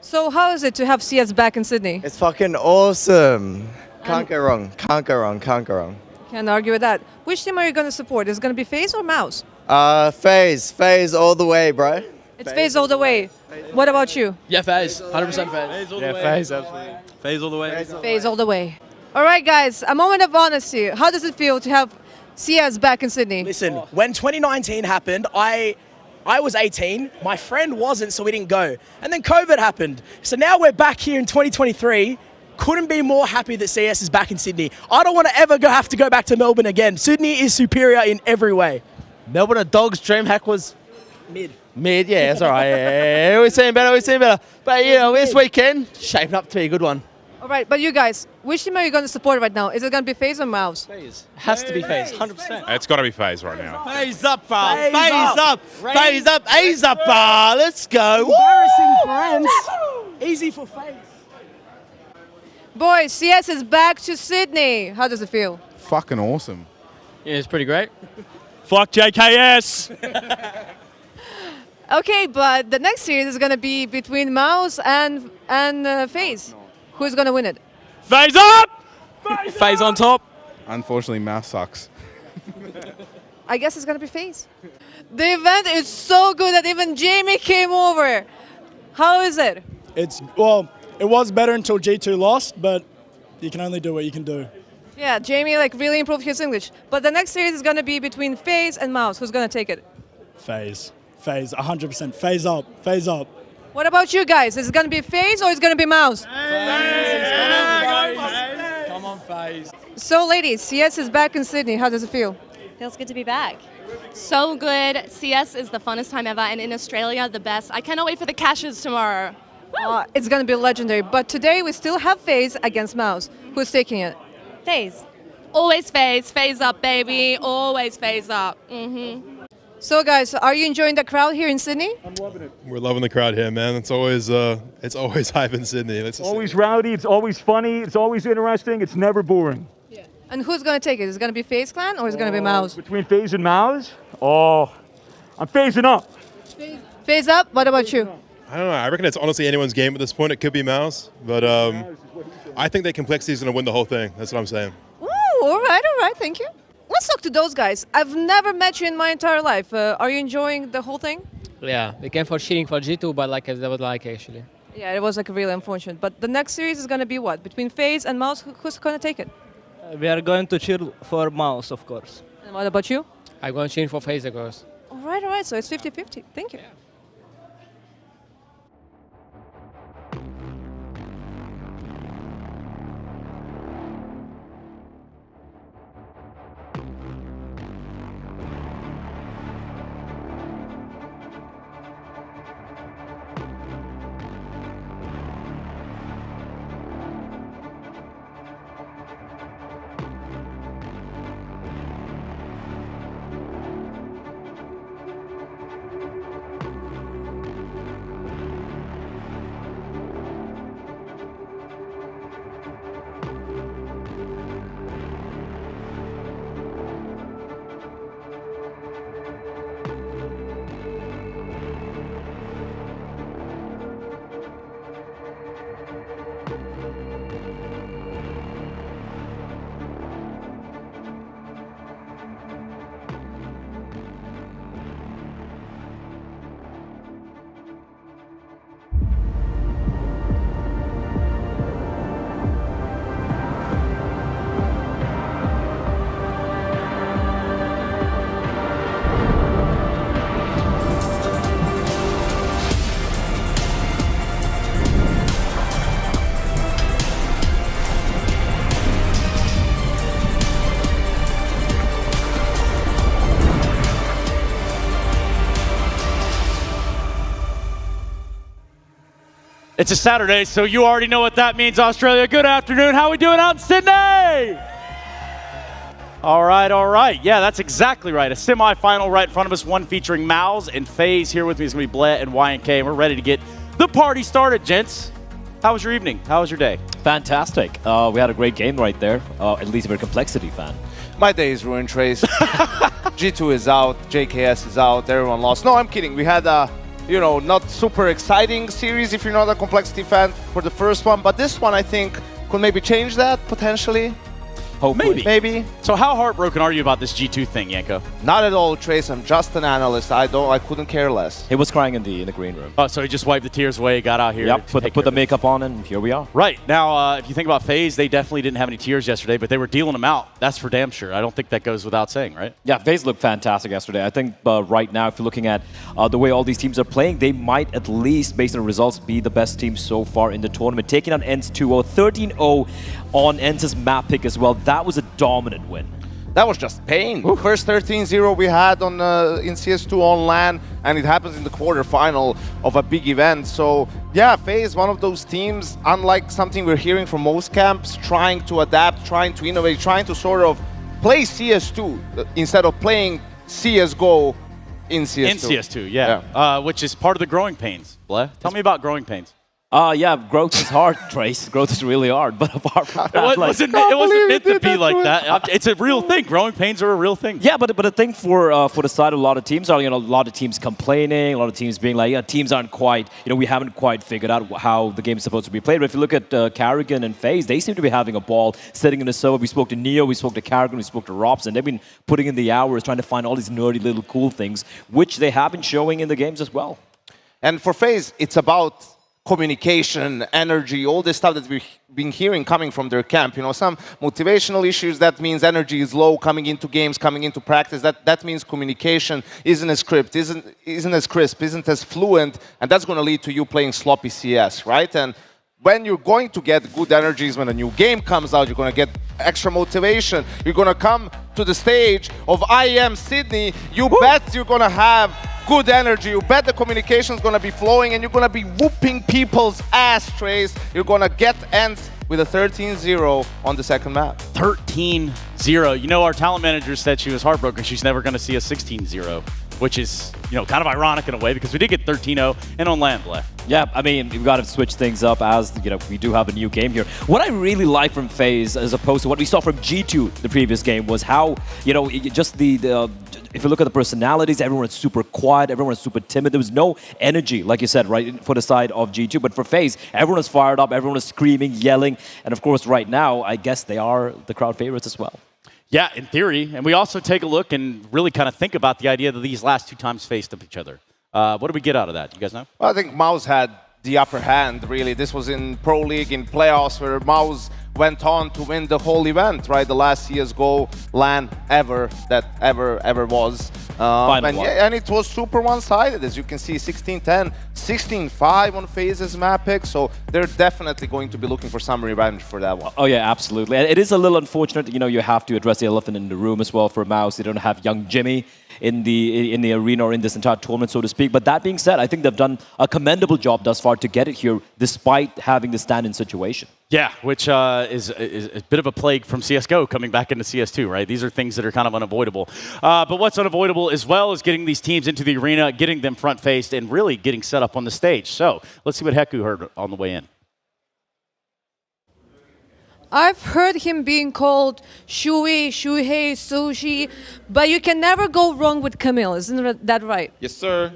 So how is it to have CS back in Sydney? It's fucking awesome. Can't go wrong. Can't go wrong. Can't go wrong. Can't argue with that. Which team are you going to support? Is it going to be FaZe or Mouz? FaZe. FaZe all the way, bro. It's FaZe all the way. What about you? Yeah, FaZe. 100% FaZe. Yeah, FaZe, absolutely. FaZe all the way. FaZe all the way. All right, guys, a moment of honesty. How does it feel to have CS back in Sydney? Listen, when 2019 happened, I was 18, my friend wasn't, so we didn't go. And then COVID happened. So now we're back here in 2023. Couldn't be more happy that CS is back in Sydney. I don't want to ever have to go back to Melbourne again. Sydney is superior in every way. Melbourne a Dogs DreamHack was Mid, yeah, that's all right. Yeah. We've seen better. But, you know, this weekend, shaping up to be a good one. All right, but you guys, which team are you going to support right now? Is it going to be FaZe or Mouz? FaZe. Has to be FaZe, 100%. It's got to be FaZe right now. FaZe up, FaZe up. FaZe up. A's up, let's go. Embarrassing friends. Easy for FaZe. Boys, CS is back to Sydney. How does it feel? Fucking awesome. Yeah, it's pretty great. Fuck JKS. Okay, but the next series is going to be between Mouz and FaZe. Who's going to win it? FaZe up! FaZe on top. Unfortunately, Mouse sucks. I guess it's going to be FaZe. The event is so good that even Jamie came over. How is it? Well, it was better until G2 lost, but you can only do what you can do. Yeah, Jamie like really improved his English. But the next series is going to be between FaZe and Mouz. Who's going to take it? FaZe. FaZe, 100%. FaZe up. FaZe up. What about you guys? Is it going to be FaZe or is it going to be Mouz? Come on, FaZe. So ladies, CS is back in Sydney. How does it feel? Feels good to be back. So good. CS is the funnest time ever, and in Australia, the best. I cannot wait for the cashes tomorrow. It's going to be legendary. But today we still have FaZe against Mouz. Who's taking it? FaZe. Always FaZe. FaZe up, baby. Always FaZe up. So guys, are you enjoying the crowd here in Sydney? I'm loving it. We're loving the crowd here, man. It's always hype in Sydney. It's always rowdy. It's always funny. It's always interesting. It's never boring. And who's going to take it? Is it going to be FaZe Clan or is it going to be Mouz? Between FaZe and Mouz? Oh, I'm phasing up. FaZe up? What about you? I don't know. I reckon it's honestly anyone's game at this point. It could be Mouz, but I think their complexity is going to win the whole thing. That's what I'm saying. Ooh, all right. Thank you. Let's talk to those guys. I've never met you in my entire life. Are you enjoying the whole thing? Yeah, we came for cheating for G2, but like that was like actually. Yeah, it was like really unfortunate. But the next series is going to be what? Between FaZe and Mouz, who's going to take it? We are going to cheer for Mouz, of course. And what about you? I'm going to cheer for FaZe, of course. All right. So it's 50-50. Thank you. It's a Saturday, so you already know what that means, Australia. Good afternoon. How are we doing out in Sydney? All right. Yeah, that's exactly right. A semifinal right in front of us, one featuring Mouz and FaZe. Here with me is going to be Blair and YNK, and we're ready to get the party started, gents. How was your evening? How was your day? Fantastic. We had a great game right there, at least if you're a complexity fan. My day is ruined, Trace. G2 is out, JKS is out, everyone lost. No, I'm kidding. We had a not super exciting series if you're not a complexity fan for the first one, but this one I think could maybe change that potentially. Hopefully. Maybe. So how heartbroken are you about this G2 thing, Yanko? Not at all, Trace. I'm just an analyst. I couldn't care less. He was crying in the green room. Oh, so he just wiped the tears away, got out here. Yep, put the makeup on, and here we are. Right. Now, if you think about FaZe, they definitely didn't have any tears yesterday, but they were dealing them out. That's for damn sure. I don't think that goes without saying, right? Yeah, FaZe looked fantastic yesterday. I think right now, if you're looking at the way all these teams are playing, they might at least, based on the results, be the best team so far in the tournament. Taking on ENCE 2-0, 13-0 on ENCE's map pick as well. That was a dominant win. That was just pain. First 13-0 we had on in CS2 on LAN, and it happens in the quarterfinal of a big event. So yeah, FaZe, one of those teams, unlike something we're hearing from most camps, trying to adapt, trying to innovate, trying to sort of play CS2 instead of playing CSGO in CS2. In CS2, yeah. Which is part of the growing pains. Bleh. Tell me about growing pains. Yeah, growth is hard, Trace. Growth is really hard. But apart from that, it wasn't meant to be like that. It's a real thing. Growing pains are a real thing. Yeah, but the thing for the side of a lot of teams are, a lot of teams complaining, a lot of teams being like, yeah, teams aren't quite, we haven't quite figured out how the game is supposed to be played. But if you look at Carrigan and FaZe, they seem to be having a ball sitting in the server. We spoke to Neo, we spoke to Carrigan, we spoke to Robson. They've been putting in the hours trying to find all these nerdy little cool things, which they have been showing in the games as well. And for FaZe, it's about communication, energy, all this stuff that we've been hearing coming from their camp. Some motivational issues, that means energy is low coming into games, coming into practice. That means communication isn't as crisp, isn't as fluent, and that's going to lead to you playing sloppy CS, right? And when you're going to get good energies when a new game comes out, you're going to get extra motivation. You're going to come to the stage of IEM Sydney. You bet you're going to have good energy. You bet the communication is going to be flowing and you're going to be whooping people's ass, Trace. You're going to get ends with a 13-0 on the second map. 13-0. Our talent manager said she was heartbroken. She's never going to see a 16-0, which is, kind of ironic in a way because we did get 13-0 and on land left. Yeah, I mean, we've got to switch things up as, we do have a new game here. What I really like from FaZe, as opposed to what we saw from G2 the previous game, was how, just if you look at the personalities, everyone is super quiet, everyone is super timid. There was no energy, like you said, right, for the side of G2. But for FaZe, everyone is fired up, everyone is screaming, yelling. And of course, right now, I guess they are the crowd favorites as well. Yeah, in theory. And we also take a look and really kind of think about the idea that these last two times faced up each other. What did we get out of that? You guys know? Well, I think Mouz had the upper hand, really. This was in Pro League, in playoffs, where Mouz went on to win the whole event, right? The last CSGO LAN ever that ever was. And it was super one-sided, as you can see, 16-10, 16-5 on FaZe's map pick, so they're definitely going to be looking for some revenge for that one. Oh yeah, absolutely. And it is a little unfortunate, you have to address the elephant in the room as well for Mouz. They don't have young Jimmy in the arena or in this entire tournament, so to speak. But that being said, I think they've done a commendable job thus far to get it here, despite having the stand-in situation. Yeah, which is a bit of a plague from CSGO coming back into CS2, right? These are things that are kind of unavoidable. But what's unavoidable as well is getting these teams into the arena, getting them front-faced, and really getting set up on the stage. So let's see what Heku heard on the way in. I've heard him being called Shui, Shuhei, Sushi, but you can never go wrong with Camille, isn't that right? Yes, sir.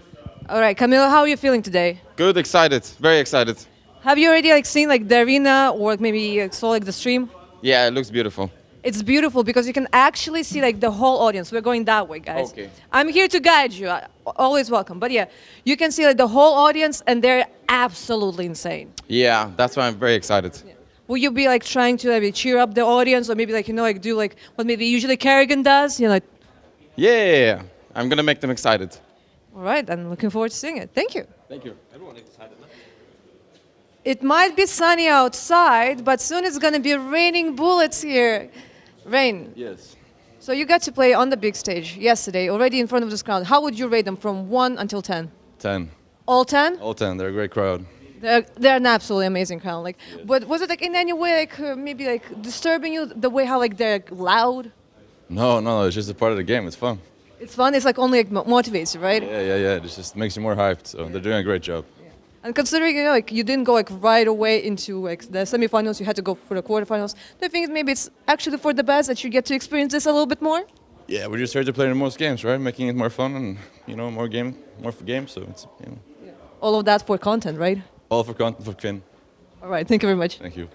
All right, Camille, how are you feeling today? Good, excited, very excited. Have you already seen the arena or maybe saw the stream? Yeah, it looks beautiful. It's beautiful because you can actually see the whole audience. We're going that way, guys. Okay. I'm here to guide you. Always welcome. But yeah, you can see the whole audience and they're absolutely insane. Yeah, that's why I'm very excited. Yeah. Will you be trying to maybe cheer up the audience or maybe do what maybe usually Kerrigan does? Yeah. I'm gonna make them excited. All right, I'm looking forward to seeing it. Thank you. Thank you. Everyone is excited. It might be sunny outside, but soon it's gonna be raining bullets here. Rain. Yes. So you got to play on the big stage yesterday, already in front of this crowd. How would you rate them from 1 until 10? 10. All 10? All 10. They're a great crowd. They're an absolutely amazing crowd. But was it in any way maybe disturbing you the way how they're loud? No, it's just a part of the game. It's fun. It's fun. It's only motivates you, right? Yeah. It just makes you more hyped. So they're doing a great job. And considering you didn't go right away into the semifinals, you had to go for the quarterfinals. Do you think maybe it's actually for the best that you get to experience this a little bit more? Yeah, we're just here to play the most games, right? Making it more fun and more for games. So it's Yeah. All of that for content, right? all for content for Quinn. All right, thank you very much. Thank you.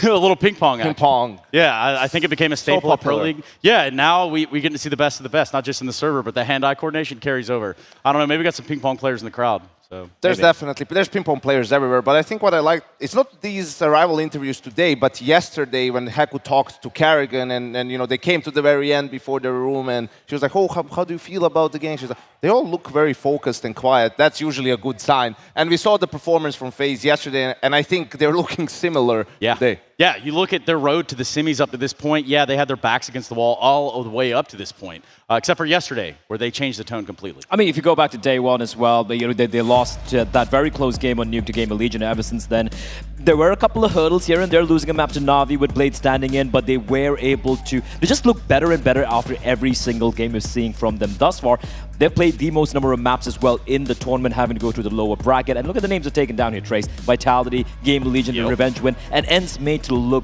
A little ping pong action. Ping pong. Yeah, I think it became a staple of Pro popular. League. Yeah, and now we get to see the best of the best, not just in the server, but the hand-eye coordination carries over. I don't know, maybe we got some ping pong players in the crowd. So there's maybe. ping pong players everywhere, but I think what I like, it's not these arrival interviews today, but yesterday when Heku talked to Kerrigan and they came to the very end before the room and she was like, oh, how do you feel about the game? She's like, they all look very focused and quiet. That's usually a good sign. And we saw the performance from FaZe yesterday, and I think they're looking similar today. Yeah, you look at their road to the semis up to this point. Yeah, they had their backs against the wall all the way up to this point, except for yesterday, where they changed the tone completely. I mean, if you go back to day one as well, they lost that very close game on Nuke to Game of Legion. Ever since then, there were a couple of hurdles here and there, losing a map to Na'Vi with Blade standing in, but they were able to. They just look better and better after every single game we're seeing from them thus far. They've played the most number of maps as well in the tournament, having to go through the lower bracket. And look at the names they're taken down here, Trace. Vitality, Game of Legion, the Revenge win, and ends made to look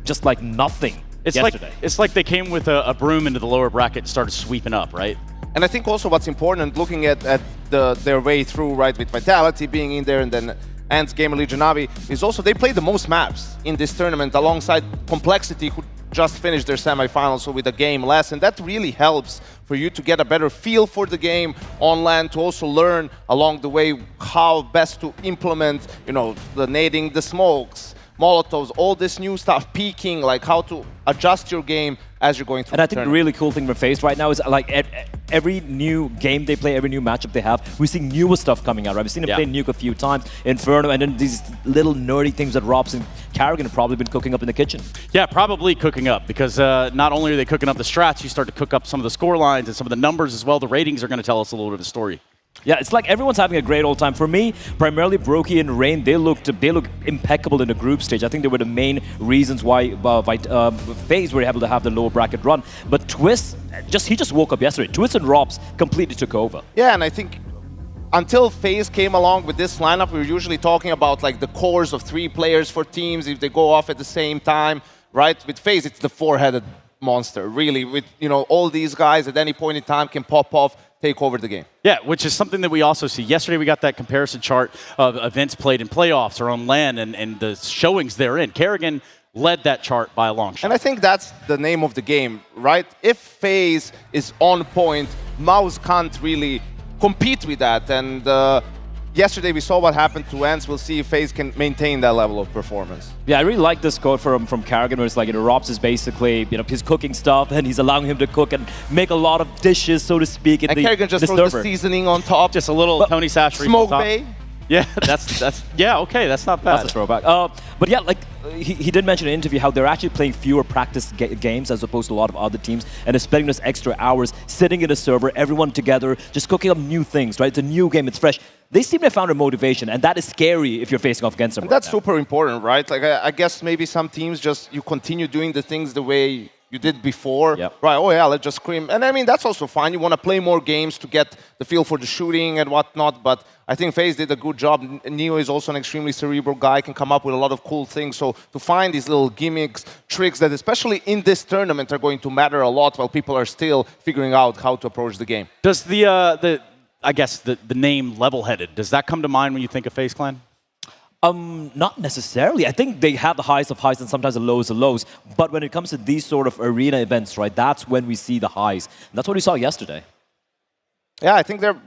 just like nothing yesterday. It's like they came with a broom into the lower bracket and started sweeping up, right? And I think also what's important, looking at their way through, right, with Vitality being in there and then Ants, Game of Legion, Na'Vi, is also they play the most maps in this tournament alongside Complexity, who just finished their semifinals, so with a game less, and that really helps for you to get a better feel for the game on LAN, to also learn along the way how best to implement, you know, the nading, the smokes, Molotovs, all this new stuff, peeking, like how to adjust your game as you're going through. And I think the really cool thing with FaZe right now is like every new game they play, every new matchup they have, we're seeing newer stuff coming out, right? We've seen them play Nuke a few times, Inferno, and then these little nerdy things that Robs and Karrigan have probably been cooking up in the kitchen. Yeah, probably cooking up, because not only are they cooking up the strats, you start to cook up some of the score lines and some of the numbers as well. The ratings are going to tell us a little bit of the story. Yeah, it's like everyone's having a great old time. For me, primarily Brokey and Rain, they look impeccable in the group stage. I think they were the main reasons why FaZe were able to have the lower bracket run. But Twist, he just woke up yesterday. Twist and Robs completely took over. Yeah, and I think until FaZe came along with this lineup, we were usually talking about like the cores of 3 players for teams if they go off at the same time, right? With FaZe, it's the 4-headed monster, really. With, you know, all these guys at any point in time can pop off, take over the game. Yeah, which is something that we also see. Yesterday we got that comparison chart of events played in playoffs or on LAN and the showings therein. Karrigan led that chart by a long shot. And I think that's the name of the game, right? If FaZe is on point, Mouz can't really compete with that. And yesterday we saw what happened to ENCE. We'll see if FaZe can maintain that level of performance. Yeah, I really like this quote from Karrigan, where it's like, you know, Robs is basically, you know, he's cooking stuff and he's allowing him to cook and make a lot of dishes, so to speak. And Karrigan just throws the seasoning on top. Just a little Tony Sachery smoke bay. Yeah, that's yeah, okay, that's not bad. That's a throwback. But yeah, like he did mention in an interview how they're actually playing fewer practice games as opposed to a lot of other teams, and they're spending those extra hours sitting in a server, everyone together, just cooking up new things, right? It's a new game, it's fresh. They seem to have found a motivation, and that is scary if you're facing off against them. And that's super important, right? Like I guess maybe some teams just, you continue doing the things the way you did before. Yep. Right, oh yeah, let's just scream. And I mean, that's also fine. You want to play more games to get the feel for the shooting and whatnot, but I think FaZe did a good job. Neo is also an extremely cerebral guy, can come up with a lot of cool things. So to find these little gimmicks, tricks that especially in this tournament are going to matter a lot while people are still figuring out how to approach the game. Does I guess the name Level-Headed, does that come to mind when you think of FaZe Clan? Not necessarily. I think they have the highs of highs and sometimes the lows of lows. But when it comes to these sort of arena events, right, that's when we see the highs. And that's what we saw yesterday. Yeah, I think they're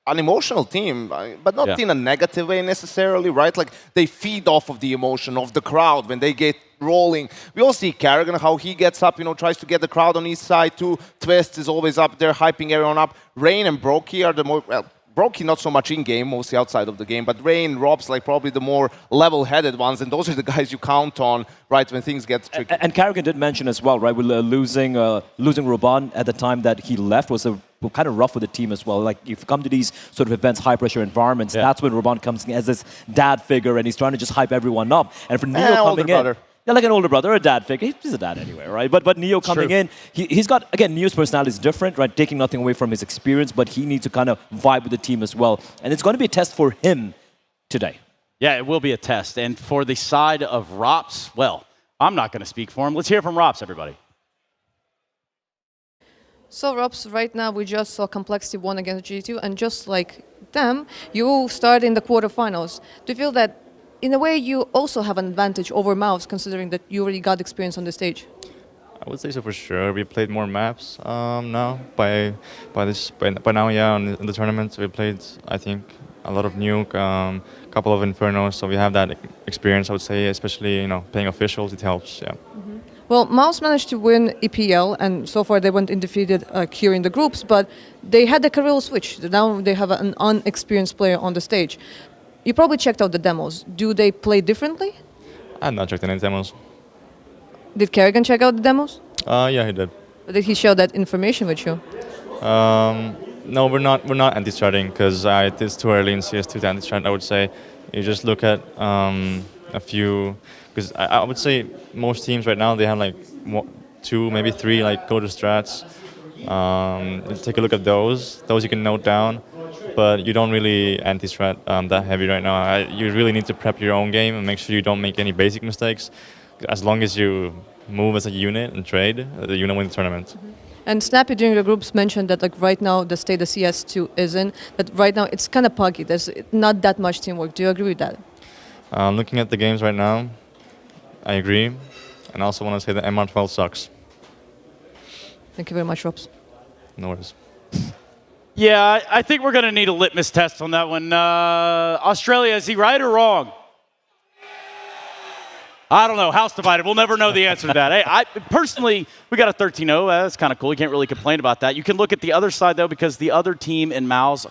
an emotional team, but not in a negative way necessarily, right? Like, they feed off of the emotion of the crowd when they get rolling. We all see Karrigan, how he gets up, you know, tries to get the crowd on his side too. Twist is always up there, hyping everyone up. Rain and Brokey are the more... Well, Brokey not so much in-game, mostly outside of the game, but Rain, Robs, like probably the more level-headed ones, and those are the guys you count on, right, when things get tricky. And Karrigan did mention as well, right, with losing Ruban at the time that he left was kind of rough with the team as well. Like, if you come to these sort of events, high-pressure environments, that's when Ruban comes in as this dad figure, and he's trying to just hype everyone up. And for Neo coming in... Yeah, like an older brother, or a dad figure. He's a dad anyway, right? But Neo coming in, he's got, again, Neo's personality is different, right? Taking nothing away from his experience, but he needs to kind of vibe with the team as well. And it's going to be a test for him today. Yeah, it will be a test. And for the side of Rops, well, I'm not going to speak for him. Let's hear from Rops, everybody. So, Rops, right now we just saw Complexity won against G2, and just like them, you started in the quarterfinals. Do you feel that in a way, you also have an advantage over Mouz, considering that you already got experience on the stage? I would say so for sure. We played more maps now. By now, yeah, in the tournament we played, I think, a lot of Nuke, a couple of Infernos. So we have that experience, I would say, especially playing officials. It helps. Yeah. Mm-hmm. Well, Mouz managed to win EPL, and so far they went undefeated here in the groups. But they had the career switch. Now they have an unexperienced player on the stage. You probably checked out the demos. Do they play differently? I have not checked any demos. Did Karrigan check out the demos? Yeah, he did. But did he share that information with you? No, we're not anti-stratting because it's too early in CS2 to anti-strat. I would say you just look at a few, because I would say most teams right now they have like 2, maybe 3 like go-to strats. Take a look at those. Those you can note down. But you don't really anti-strat that heavy right now. You really need to prep your own game and make sure you don't make any basic mistakes. As long as you move as a unit and trade, the unit wins the tournament. Mm-hmm. And Snappy during the groups mentioned that like right now the state the CS2 is in, that right now it's kind of puggy. There's not that much teamwork. Do you agree with that? Looking at the games right now, I agree. And I also want to say that MR12 sucks. Thank you very much, Robs. No worries. Yeah, I think we're going to need a litmus test on that one. Australia, is he right or wrong? I don't know. House divided. We'll never know the answer to that. Hey, personally, we got a 13-0. That's kind of cool. You can't really complain about that. You can look at the other side, though, because the other team in Mouz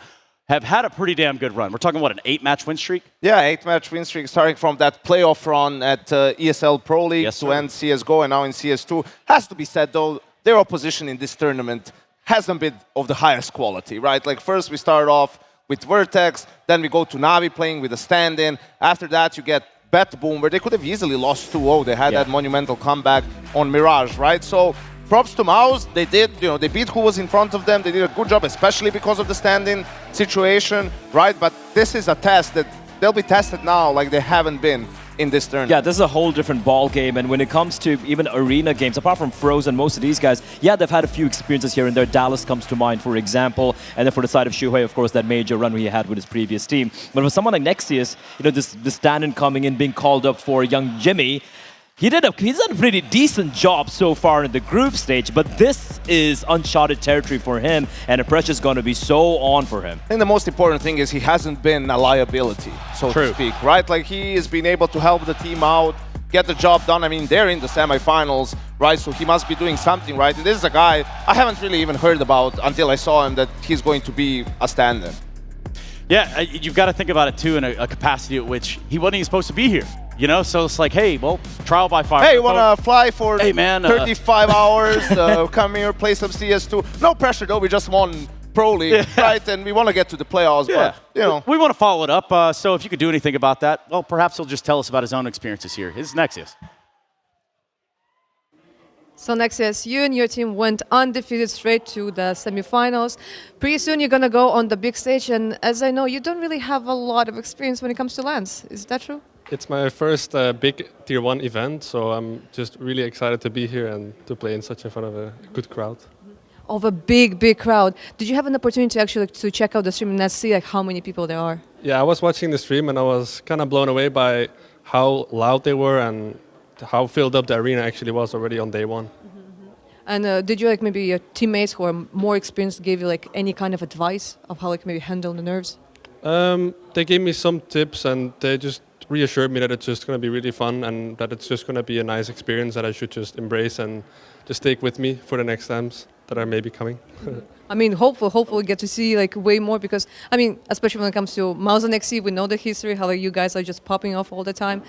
have had a pretty damn good run. We're talking, what, an 8-match win streak? Yeah, 8-match win streak starting from that playoff run at ESL Pro League to end CSGO and now in CS2. Has to be said, though, their opposition in this tournament hasn't been of the highest quality, right? Like, first we start off with Vertex, then we go to Navi playing with a stand-in. After that, you get Bet Boom, where they could have easily lost 2-0. They had that monumental comeback on Mirage, right? So props to Mouz. They did, they beat who was in front of them. They did a good job, especially because of the stand-in situation, right? But this is a test that they'll be tested now like they haven't been in this tournament. Yeah, this is a whole different ball game, and when it comes to even arena games, apart from Frozen, most of these guys, yeah, they've had a few experiences here and there. Dallas comes to mind, for example, and then for the side of Shuhei, of course, that major run he had with his previous team. But for someone like Nexius, this stand-in coming in, being called up for young Jimmy, he's done a pretty decent job so far in the group stage, but this is uncharted territory for him, and the pressure's going to be so on for him. I think the most important thing is he hasn't been a liability, so to speak, right? Like, he has been able to help the team out, get the job done. I mean, they're in the semifinals, right? So he must be doing something right. And this is a guy I haven't really even heard about until I saw him that he's going to be a stand-in. Yeah, you've got to think about it, too, in a capacity at which he wasn't even supposed to be here. So it's like, hey, well, trial by fire. Hey, you want to fly for 35 hours, Yeah. come here, play some CS2. No pressure, though. We just won Pro League, right? And we want to get to the playoffs, but, We want to follow it up. So if you could do anything about that, well, perhaps he'll just tell us about his own experiences here. His Nexius. So Nexius, you and your team went undefeated straight to the semifinals. Pretty soon you're going to go on the big stage, and as I know, you don't really have a lot of experience when it comes to LANs. Is that true? It's my first big Tier 1 event, so I'm just really excited to be here and to play in such a front of a good crowd. Of a big crowd. Did you have an opportunity actually to check out the stream and see how many people there are? Yeah, I was watching the stream and I was kind of blown away by how loud they were and how filled up the arena actually was already on day one. And did you maybe your teammates who are more experienced give you any kind of advice of how maybe handle the nerves? They gave me some tips and they just reassured me that it's just going to be really fun and that it's just going to be a nice experience that I should just embrace and just take with me for the next times that are maybe coming. I mean, hopefully we get to see way more because, I mean, especially when it comes to Mouz and XC, we know the history, how you guys are just popping off all the time.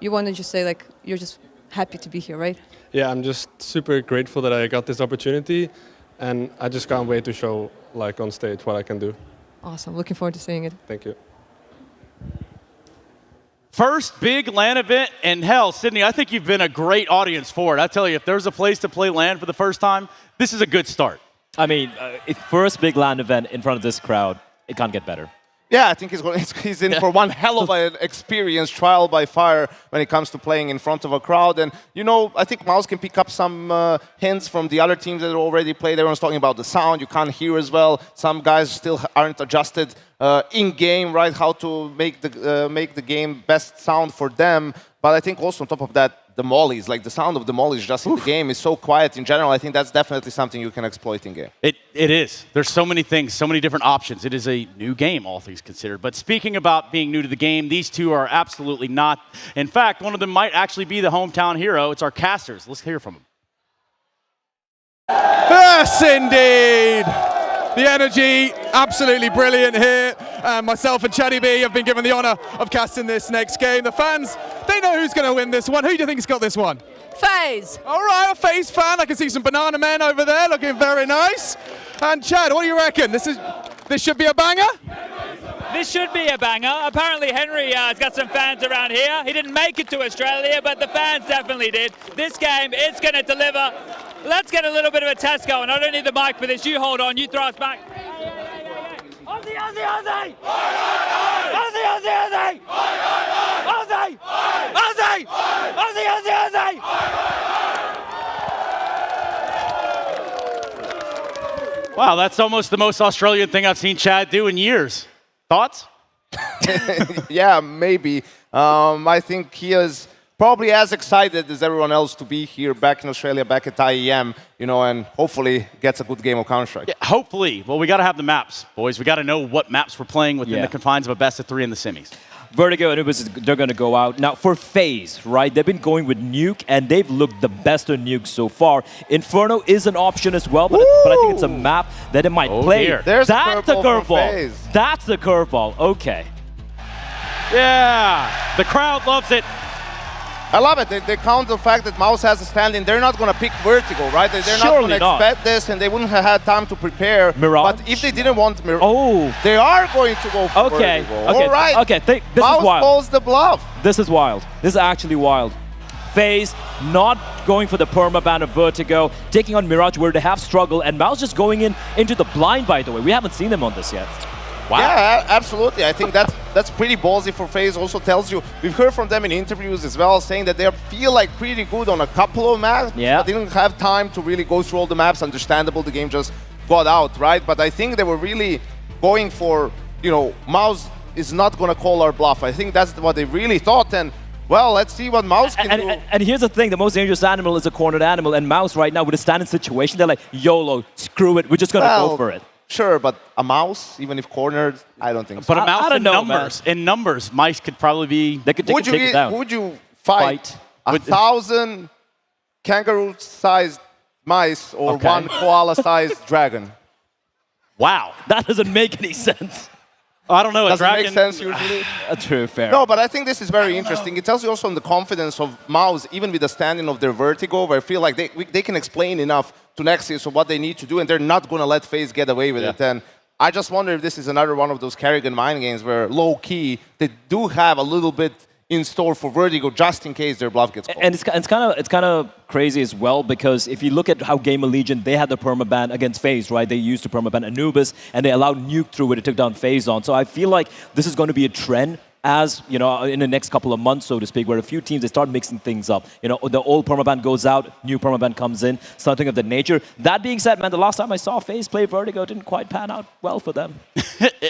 You want to just say you're just happy to be here, right? Yeah, I'm just super grateful that I got this opportunity and I just can't wait to show on stage what I can do. Awesome. Looking forward to seeing it. Thank you. First big LAN event, and hell, Sydney, I think you've been a great audience for it. I tell you, if there's a place to play LAN for the first time, this is a good start. I mean, first big LAN event in front of this crowd, it can't get better. Yeah, I think he's in for one hell of an experience, trial by fire, when it comes to playing in front of a crowd. And, I think Mouz can pick up some hints from the other teams that already played. Everyone's talking about the sound. You can't hear as well. Some guys still aren't adjusted in-game, right, how to make the game best sound for them. But I think also on top of that, the mollies, the sound of the mollies just in the game is so quiet in general. I think that's definitely something you can exploit in game. It is. There's so many things, so many different options. It is a new game, all things considered. But speaking about being new to the game, these two are absolutely not. In fact, one of them might actually be the hometown hero. It's our casters. Let's hear from them. Yes, indeed. The energy, absolutely brilliant here. Myself and Chatty B have been given the honour of casting this next game. The fans, they know who's going to win this one. Who do you think's got this one? FaZe. All right, a FaZe fan. I can see some banana men over there looking very nice. And Chad, what do you reckon? This should be a banger? This should be a banger. Apparently Henry has got some fans around here. He didn't make it to Australia, but the fans definitely did. This game is going to deliver. Let's get a little bit of a test going. I don't need the mic for this. You hold on. You throw us back. Aussie, Aussie, Aussie! Aussie, Aussie, Aussie! Aussie! Aussie! Aussie, Aussie, Aussie! Wow, that's almost the most Australian thing I've seen Chad do in years. Thoughts? Yeah, maybe. I think he has probably as excited as everyone else to be here back in Australia, back at IEM, and hopefully gets a good game of Counter-Strike. Yeah, hopefully. Well, we got to have the maps, boys. We got to know what maps we're playing within the confines of a best of 3 in the semis. Vertigo and they're going to go out. Now, for FaZe, right, they've been going with nuke, and they've looked the best on nuke so far. Inferno is an option as well, but I think it's a map that it might play. There's That's a curveball. FaZe. That's the curveball. Okay. Yeah, the crowd loves it. I love it. They count the fact that Mouz has a stand-in. They're not going to pick Vertigo, right? They're not Surely going to expect this, and they wouldn't have had time to prepare. Mirage? But if they didn't want Mirage, they are going to go for Vertigo. All right. Okay, this Mouz is wild. calls the bluff. This is wild. This is actually wild. FaZe not going for the permaban of Vertigo, taking on Mirage where they have struggled, and Mouz just going into the blind, by the way. We haven't seen them on this yet. Wow. Yeah, absolutely. I think that's pretty ballsy for FaZe. Also tells you, we've heard from them in interviews as well, saying that they feel like pretty good on a couple of maps. Yeah. But they didn't have time to really go through all the maps. Understandable, the game just got out, right? But I think they were really going for, Mouz is not going to call our bluff. I think that's what they really thought. And well, let's see what Mouz can do. And here's the thing, the most dangerous animal is a cornered animal, and Mouz right now with a standing situation, they're like, YOLO, screw it, we're just going to go for it. Sure, but a Mouz, even if cornered, I don't think so. But a Mouz don't in know, numbers. In numbers, mice could probably be... They could take it down. Would you fight 1,000 kangaroo-sized mice or one koala-sized dragon? Wow. That doesn't make any sense. I don't know. Does it make sense usually? True, fair. No, but I think this is very interesting. It tells you also on the confidence of Mouz, even with the standing of their Vertigo, where I feel like they can explain enough to Nexius of what they need to do, and they're not going to let FaZe get away with it. And I just wonder if this is another one of those Carrigan mind games where low-key, they do have a little bit in store for Vertigo just in case their bluff gets called. And it's kind of crazy as well, because if you look at how Game Allegiant, they had the permaban against FaZe, right? They used to permaban Anubis, and they allowed nuke through it. It took down FaZe on. So I feel like this is going to be a trend as, in the next couple of months, so to speak, where a few teams, they start mixing things up. The old permaban goes out, new permaban comes in, something of that nature. That being said, man, the last time I saw FaZe play Vertigo, it didn't quite pan out well for them.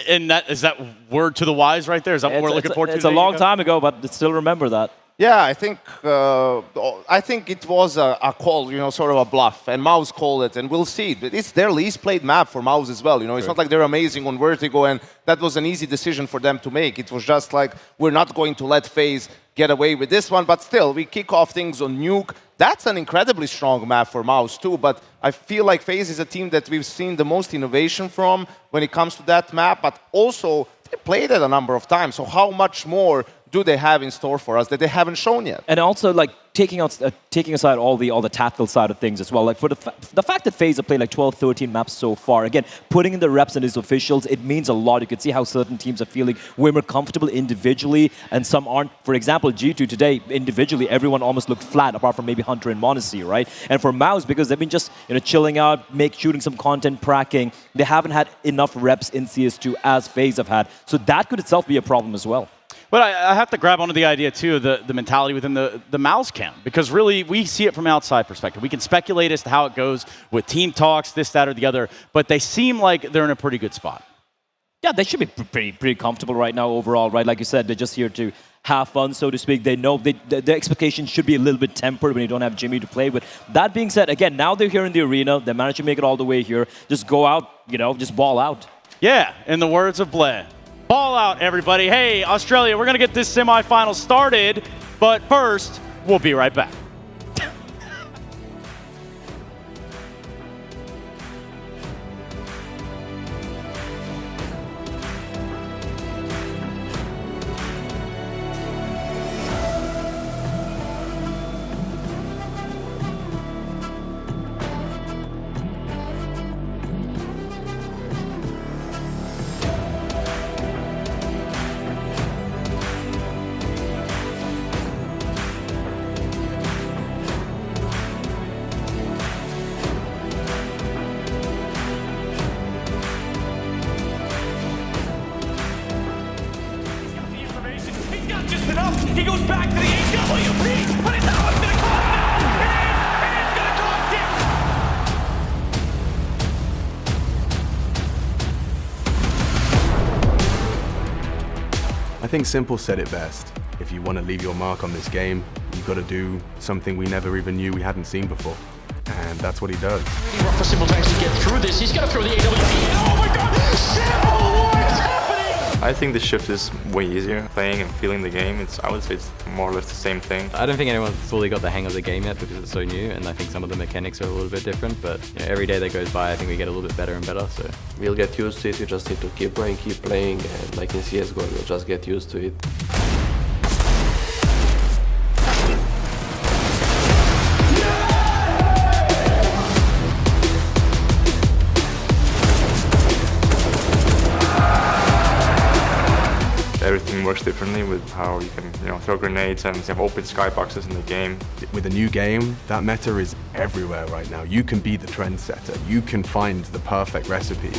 And is that word to the wise right there? Is that what we're looking forward to? It's a long time ago, but still remember that. Yeah, I think it was a call, sort of a bluff, and Mouz called it, and we'll see. But it's their least played map for Mouz as well. It's not like they're amazing on Vertigo, and that was an easy decision for them to make. It was just like, we're not going to let FaZe get away with this one, but still, we kick off things on nuke. That's an incredibly strong map for Mouz too, but I feel like FaZe is a team that we've seen the most innovation from when it comes to that map, but also they played it a number of times, so how much more do they have in store for us that they haven't shown yet? And also, like, taking aside all the tactical side of things as well, like for the fact that FaZe have played like 12, 13 maps so far, again, putting in the reps and these officials, it means a lot. You can see how certain teams are feeling way more comfortable individually, and some aren't. For example, G2 today, individually, everyone almost looked flat, apart from maybe Hunter and Monacy, right? And for Mouz, because they've been just chilling out, shooting some content, pracking, they haven't had enough reps in CS2 as FaZe have had. So that could itself be a problem as well. But I have to grab onto the idea, too, of the mentality within the Mouz camp, because really, we see it from an outside perspective. We can speculate as to how it goes with team talks, this, that, or the other, but they seem like they're in a pretty good spot. Yeah, they should be pretty comfortable right now overall, right? Like you said, they're just here to have fun, so to speak. They know their expectations should be a little bit tempered when you don't have Jimmy to play with. That being said, again, now they're here in the arena. They managed to make it all the way here. Just go out, just ball out. Yeah, in the words of Blair. Ball out, everybody. Hey, Australia, we're going to get this semifinal started, but first, we'll be right back. He goes back to the AWP, but it's now going to cost him. It is going to cost him. I think Simple said it best. if you want to leave your mark on this game, you've got to do something we never even knew we hadn't seen before. And that's what he does. Rough for Simple to actually get through this. He's going to throw the AWP. Oh my God! Simple, what is happening? I think the shift is way easier. Playing and feeling the game, I would say it's more or less the same thing. I don't think anyone's fully got the hang of the game yet because it's so new, and I think some of the mechanics are a little bit different, but every day that goes by I think we get a little bit better and better. So we'll get used to it, you just need to keep playing, and like in CSGO, you'll just get used to it. Everything works differently with how you can throw grenades and have open skyboxes in the game. With a new game, that meta is everywhere right now. You can be the trendsetter. You can find the perfect recipe.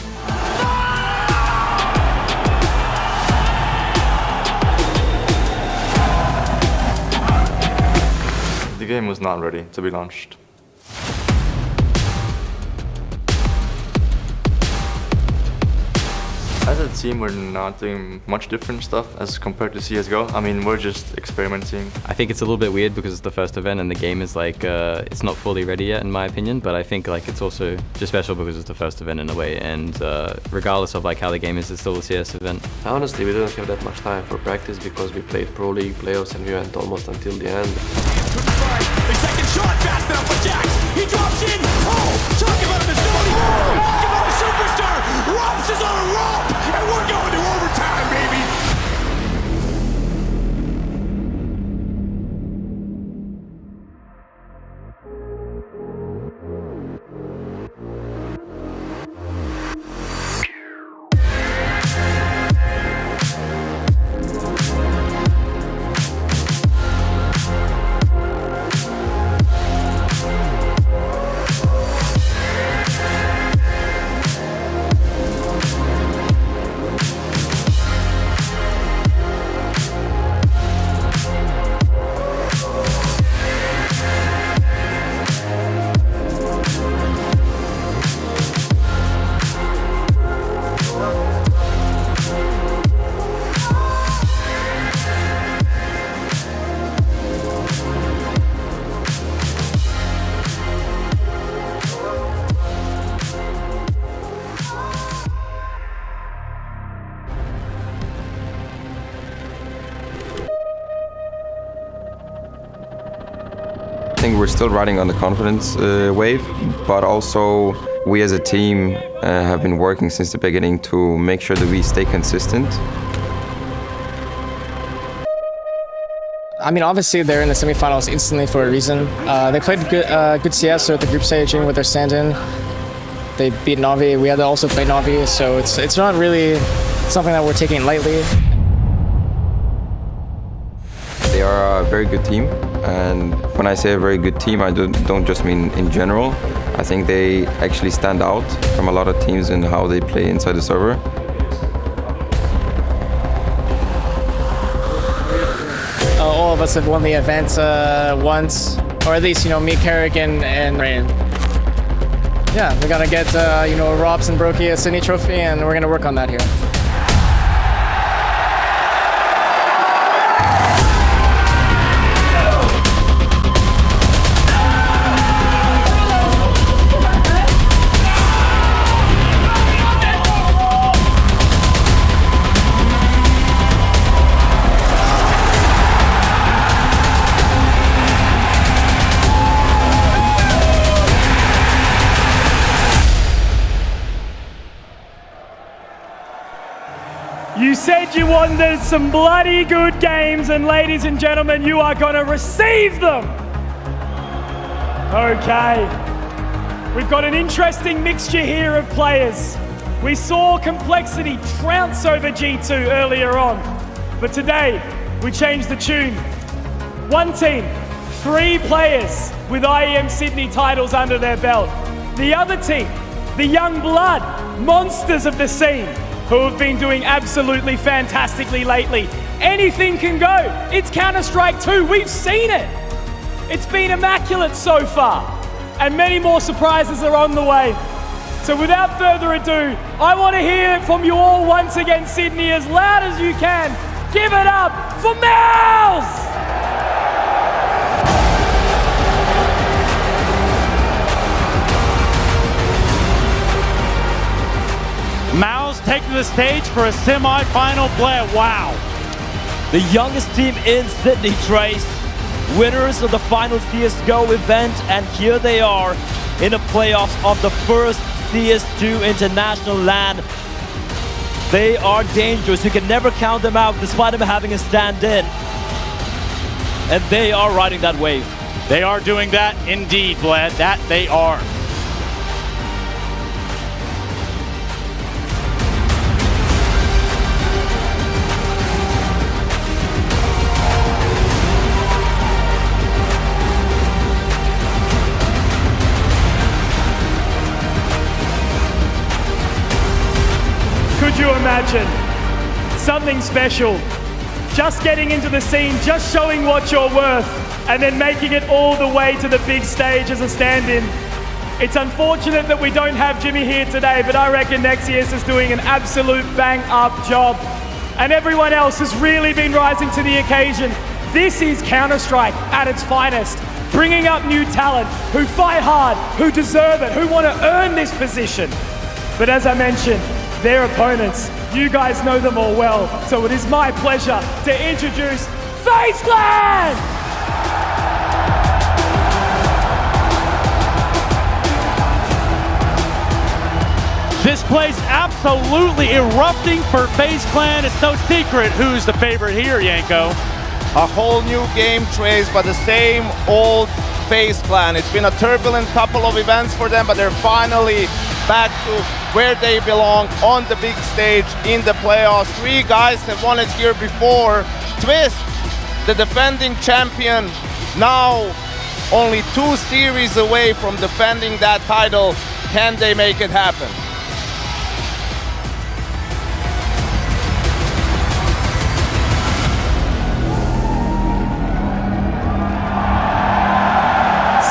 The game was not ready to be launched. As a team, we're not doing much different stuff as compared to CSGO. I mean, we're just experimenting. I think it's a little bit weird because it's the first event and the game is like, it's not fully ready yet in my opinion, but I think like it's also just special because it's the first event in a way, and regardless of like how the game is, it's still a CS event. Honestly, we didn't have that much time for practice because we played Pro League playoffs and we went almost until the end. The second shot fast enough for Jax. He drops in. Oh, talk about a facility. Talk about a superstar. Rumps is on a roll, and we're going to overtime, baby. I think we're still riding on the confidence wave, but also we as a team have been working since the beginning to make sure that we stay consistent. I mean, obviously they're in the semifinals instantly for a reason. They played good CS at the group staging with their stand-in. They beat Navi. We had to also play Navi, so it's not really something that we're taking lightly. They are a very good team, and when I say a very good team, I don't just mean in general. I think they actually stand out from a lot of teams in how they play inside the server. All of us have won the event once, or at least, me, Kerrigan, and Rain. Yeah, we're gonna get, Robs and Brokey a Sydney trophy, and we're gonna work on that here. You said you wanted some bloody good games, and ladies and gentlemen, you are going to receive them. Okay. We've got an interesting mixture here of players. We saw Complexity trounce over G2 earlier on, but today we changed the tune. One team, 3 players with IEM Sydney titles under their belt. The other team, the young blood, monsters of the scene, who have been doing absolutely fantastically lately. Anything can go. It's Counter-Strike 2, we've seen it. It's been immaculate so far, and many more surprises are on the way. So without further ado, I want to hear it from you all once again, Sydney, as loud as you can. Give it up for Mouz! Mouz taking the stage for a semi-final play. Wow. The youngest team in Sydney, Trace. Winners of the final CSGO event, and here they are in the playoffs of the first CS2 International LAN. They are dangerous. You can never count them out despite them having a stand-in. And they are riding that wave. They are doing that indeed, Vlad. That they are. Could you imagine something special? Just getting into the scene, just showing what you're worth, and then making it all the way to the big stage as a stand-in. It's unfortunate that we don't have Jimmy here today, but I reckon Nexius is doing an absolute bang-up job. And everyone else has really been rising to the occasion. This is Counter-Strike at its finest, bringing up new talent who fight hard, who deserve it, who want to earn this position. But as I mentioned, their opponents, you guys know them all well, so it is my pleasure to introduce FaZe Clan! This place absolutely erupting for FaZe Clan. It's no secret who's the favorite here, Yanko. A whole new game, Trace, but the same old FaZe Clan. It's been a turbulent couple of events for them, but they're finally back to where they belong on the big stage in the playoffs. 3 guys have won it here before. Twist, the defending champion, now only 2 series away from defending that title. Can they make it happen?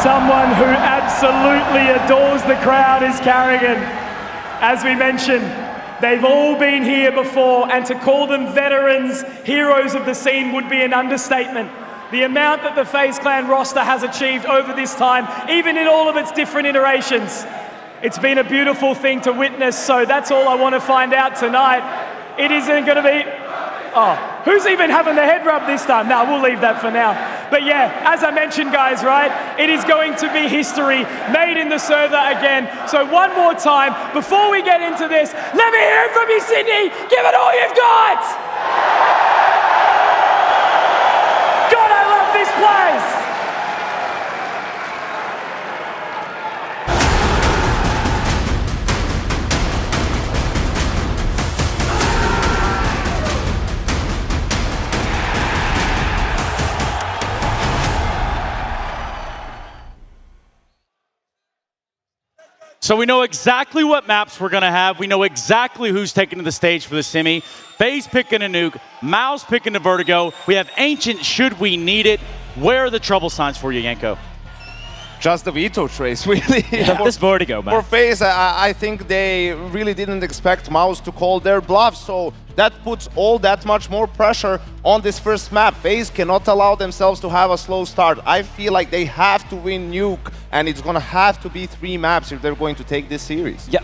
Someone who absolutely adores the crowd is Carrigan. As we mentioned, they've all been here before, and to call them veterans, heroes of the scene would be an understatement. The amount that the FaZe Clan roster has achieved over this time, even in all of its different iterations, it's been a beautiful thing to witness, so that's all I want to find out tonight. It isn't going to be... Oh, who's even having the head rub this time? No, we'll leave that for now. But yeah, as I mentioned, guys, right? It is going to be history made in the server again. So one more time, before we get into this, let me hear it from you, Sydney. Give it all you've got. God, I love this place. So we know exactly what maps we're going to have. We know exactly who's taking to the stage for the semi. FaZe picking a nuke, Mouz picking a vertigo. We have Ancient should we need it. Where are the trouble signs for you, Yanko? Just the Veto, Trace, really. Yeah, this vertigo, man. For FaZe, I think they really didn't expect Mouz to call their bluff, so that puts all that much more pressure on this first map. FaZe cannot allow themselves to have a slow start. I feel like they have to win nuke, and it's going to have to be 3 maps if they're going to take this series. Yeah,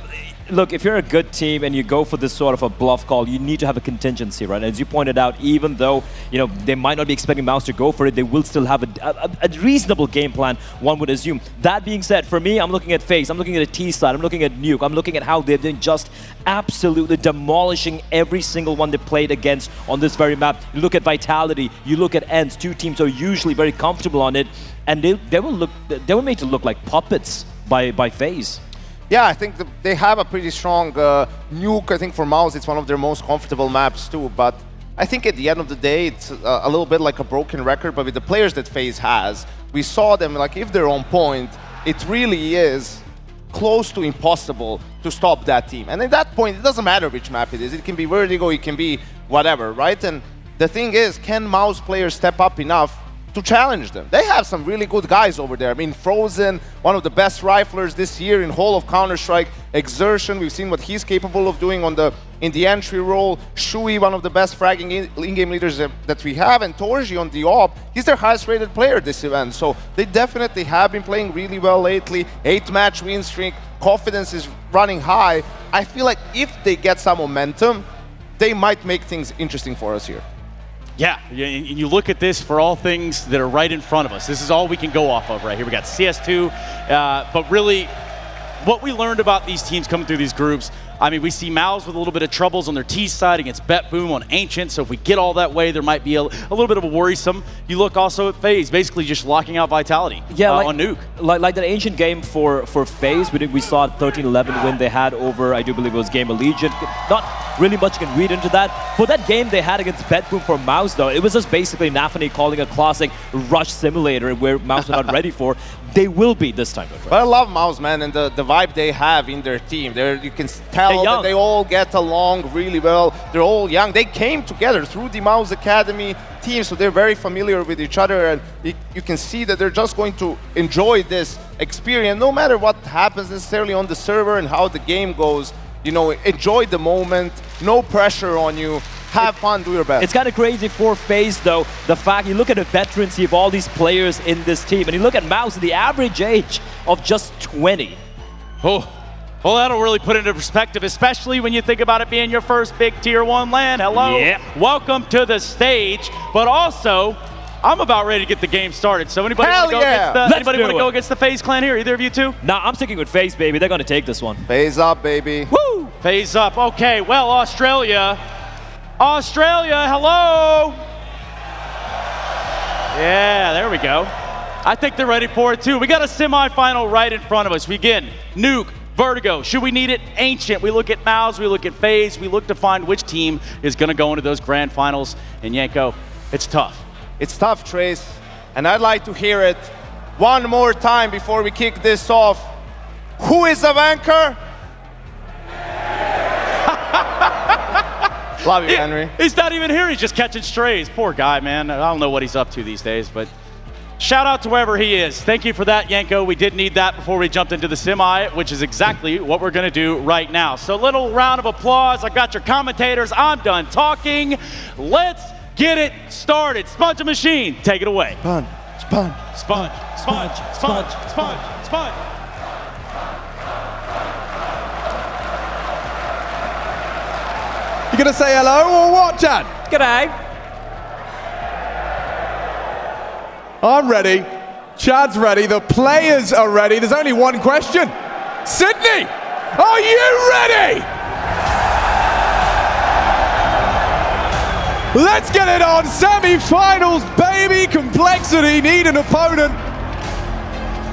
look, if you're a good team and you go for this sort of a bluff call, you need to have a contingency, right? As you pointed out, even though they might not be expecting Mouz to go for it, they will still have a reasonable game plan, one would assume. That being said, for me, I'm looking at FaZe, I'm looking at a T side, I'm looking at nuke, I'm looking at how they've been just absolutely demolishing every single one they played against on this very map. You look at Vitality, you look at Ents, 2 teams are usually very comfortable on it, and they were made to look like puppets by FaZe. Yeah, I think they have a pretty strong nuke. I think for Mouz, it's one of their most comfortable maps too. But I think at the end of the day, it's a little bit like a broken record. But with the players that FaZe has, we saw them, like, if they're on point, it really is close to impossible to stop that team. And at that point, it doesn't matter which map it is. It can be Vertigo, it can be whatever, right? And the thing is, can Mouz players step up enough to challenge them? They have some really good guys over there. I mean, Frozen, one of the best riflers this year in whole of Counter-Strike. Exertion, we've seen what he's capable of doing on the in the entry role. Shui, one of the best fragging in-game leaders that we have, and Torji on the op, he's their highest rated player this event. So they definitely have been playing really well lately. 8-match win streak, confidence is running high. I feel like if they get some momentum, they might make things interesting for us here. Yeah, you look at this for all things that are right in front of us. This is all we can go off of right here. We got CS2, but really, what we learned about these teams coming through these groups, I mean, we see Mouz with a little bit of troubles on their T side against BetBoom on Ancient, so if we get all that way, there might be a little bit of a worrisome. You look also at FaZe, basically just locking out Vitality on nuke. Like that Ancient game for FaZe, we saw a 13-11 win they had over, I do believe it was Game Allegiant. Not really much you can read into that. For that game they had against BetBoom for Mouz, though, it was just basically Nafany calling a classic rush simulator where Mouz were not ready for. They will be this time. But I love Mouz, man, and the vibe they have in their team. You can tell that they all get along really well. They're all young. They came together through the Mouz Academy team, so they're very familiar with each other, and you can see that they're just going to enjoy this experience, no matter what happens necessarily on the server and how the game goes. You know, enjoy the moment, no pressure on you. Have fun, do your best. It's kind of crazy for FaZe, though. The fact, you look at the veterancy of all these players in this team, and you look at Mouz, the average age of just 20. Oh, well, that'll really put it into perspective, especially when you think about it being your first big Tier 1 LAN. Hello, welcome to the stage. But also, I'm about ready to get the game started. So anybody want to go against the FaZe clan here? Either of you two? Nah, I'm sticking with FaZe, baby. They're going to take this one. FaZe up, baby. Woo! FaZe up. Okay, well, Australia, hello! Yeah, there we go. I think they're ready for it too. We got a semifinal right in front of us. We again, nuke, vertigo. Should we need it? Ancient. We look at Mouz, we look at FaZe, we look to find which team is going to go into those grand finals. And Yanko, it's tough. It's tough, Trace. And I'd like to hear it one more time before we kick this off. Who is the banker? Love you, Henry. He's not even here. He's just catching strays. Poor guy, man. I don't know what he's up to these days, but shout out to wherever he is. Thank you for that, Yanko. We did need that before we jumped into the semi, which is exactly what we're going to do right now. So little round of applause. I got your commentators. I'm done talking. Let's get it started. Sponge Machine, take it away. Sponge, sponge, sponge, sponge, sponge, sponge, sponge. You gonna say hello or what, Chad? G'day. I'm ready. Chad's ready. The players are ready. There's only one question. Sydney, are you ready? Let's get it on. Semi-finals, baby. Complexity, need an opponent.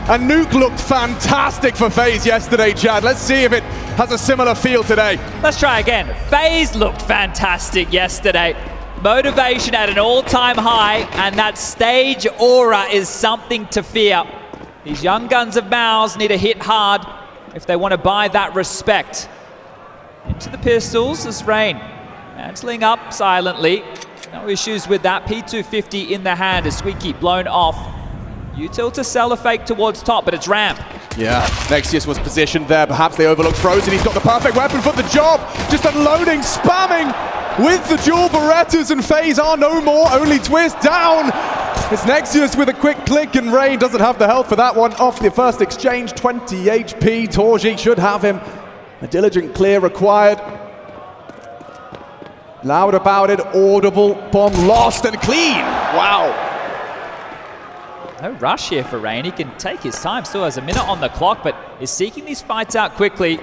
And Nuke looked fantastic for FaZe yesterday, Chad. Let's see if it has a similar feel today. Let's try again. FaZe looked fantastic yesterday. Motivation at an all-time high, and that stage aura is something to fear. These young guns of Mouz need to hit hard if they want to buy that respect. Into the pistols is Rain. Cancelling up silently. No issues with that. P250 in the hand as Squeaky blown off. Util to sell a fake towards top, but it's Ramp. Yeah, Nexius was positioned there. Perhaps they overlooked Frozen. He's got the perfect weapon for the job. Just unloading, spamming with the dual Berettas, and FaZe are no more. Only Twist down. It's Nexius with a quick click, and Rain doesn't have the health for that one. Off the first exchange, 20 HP. Torji should have him. A diligent clear required. Loud about it, audible, bomb lost and clean. Wow. No rush here for Rain. He can take his time. Still has a minute on the clock, but is seeking these fights out quickly.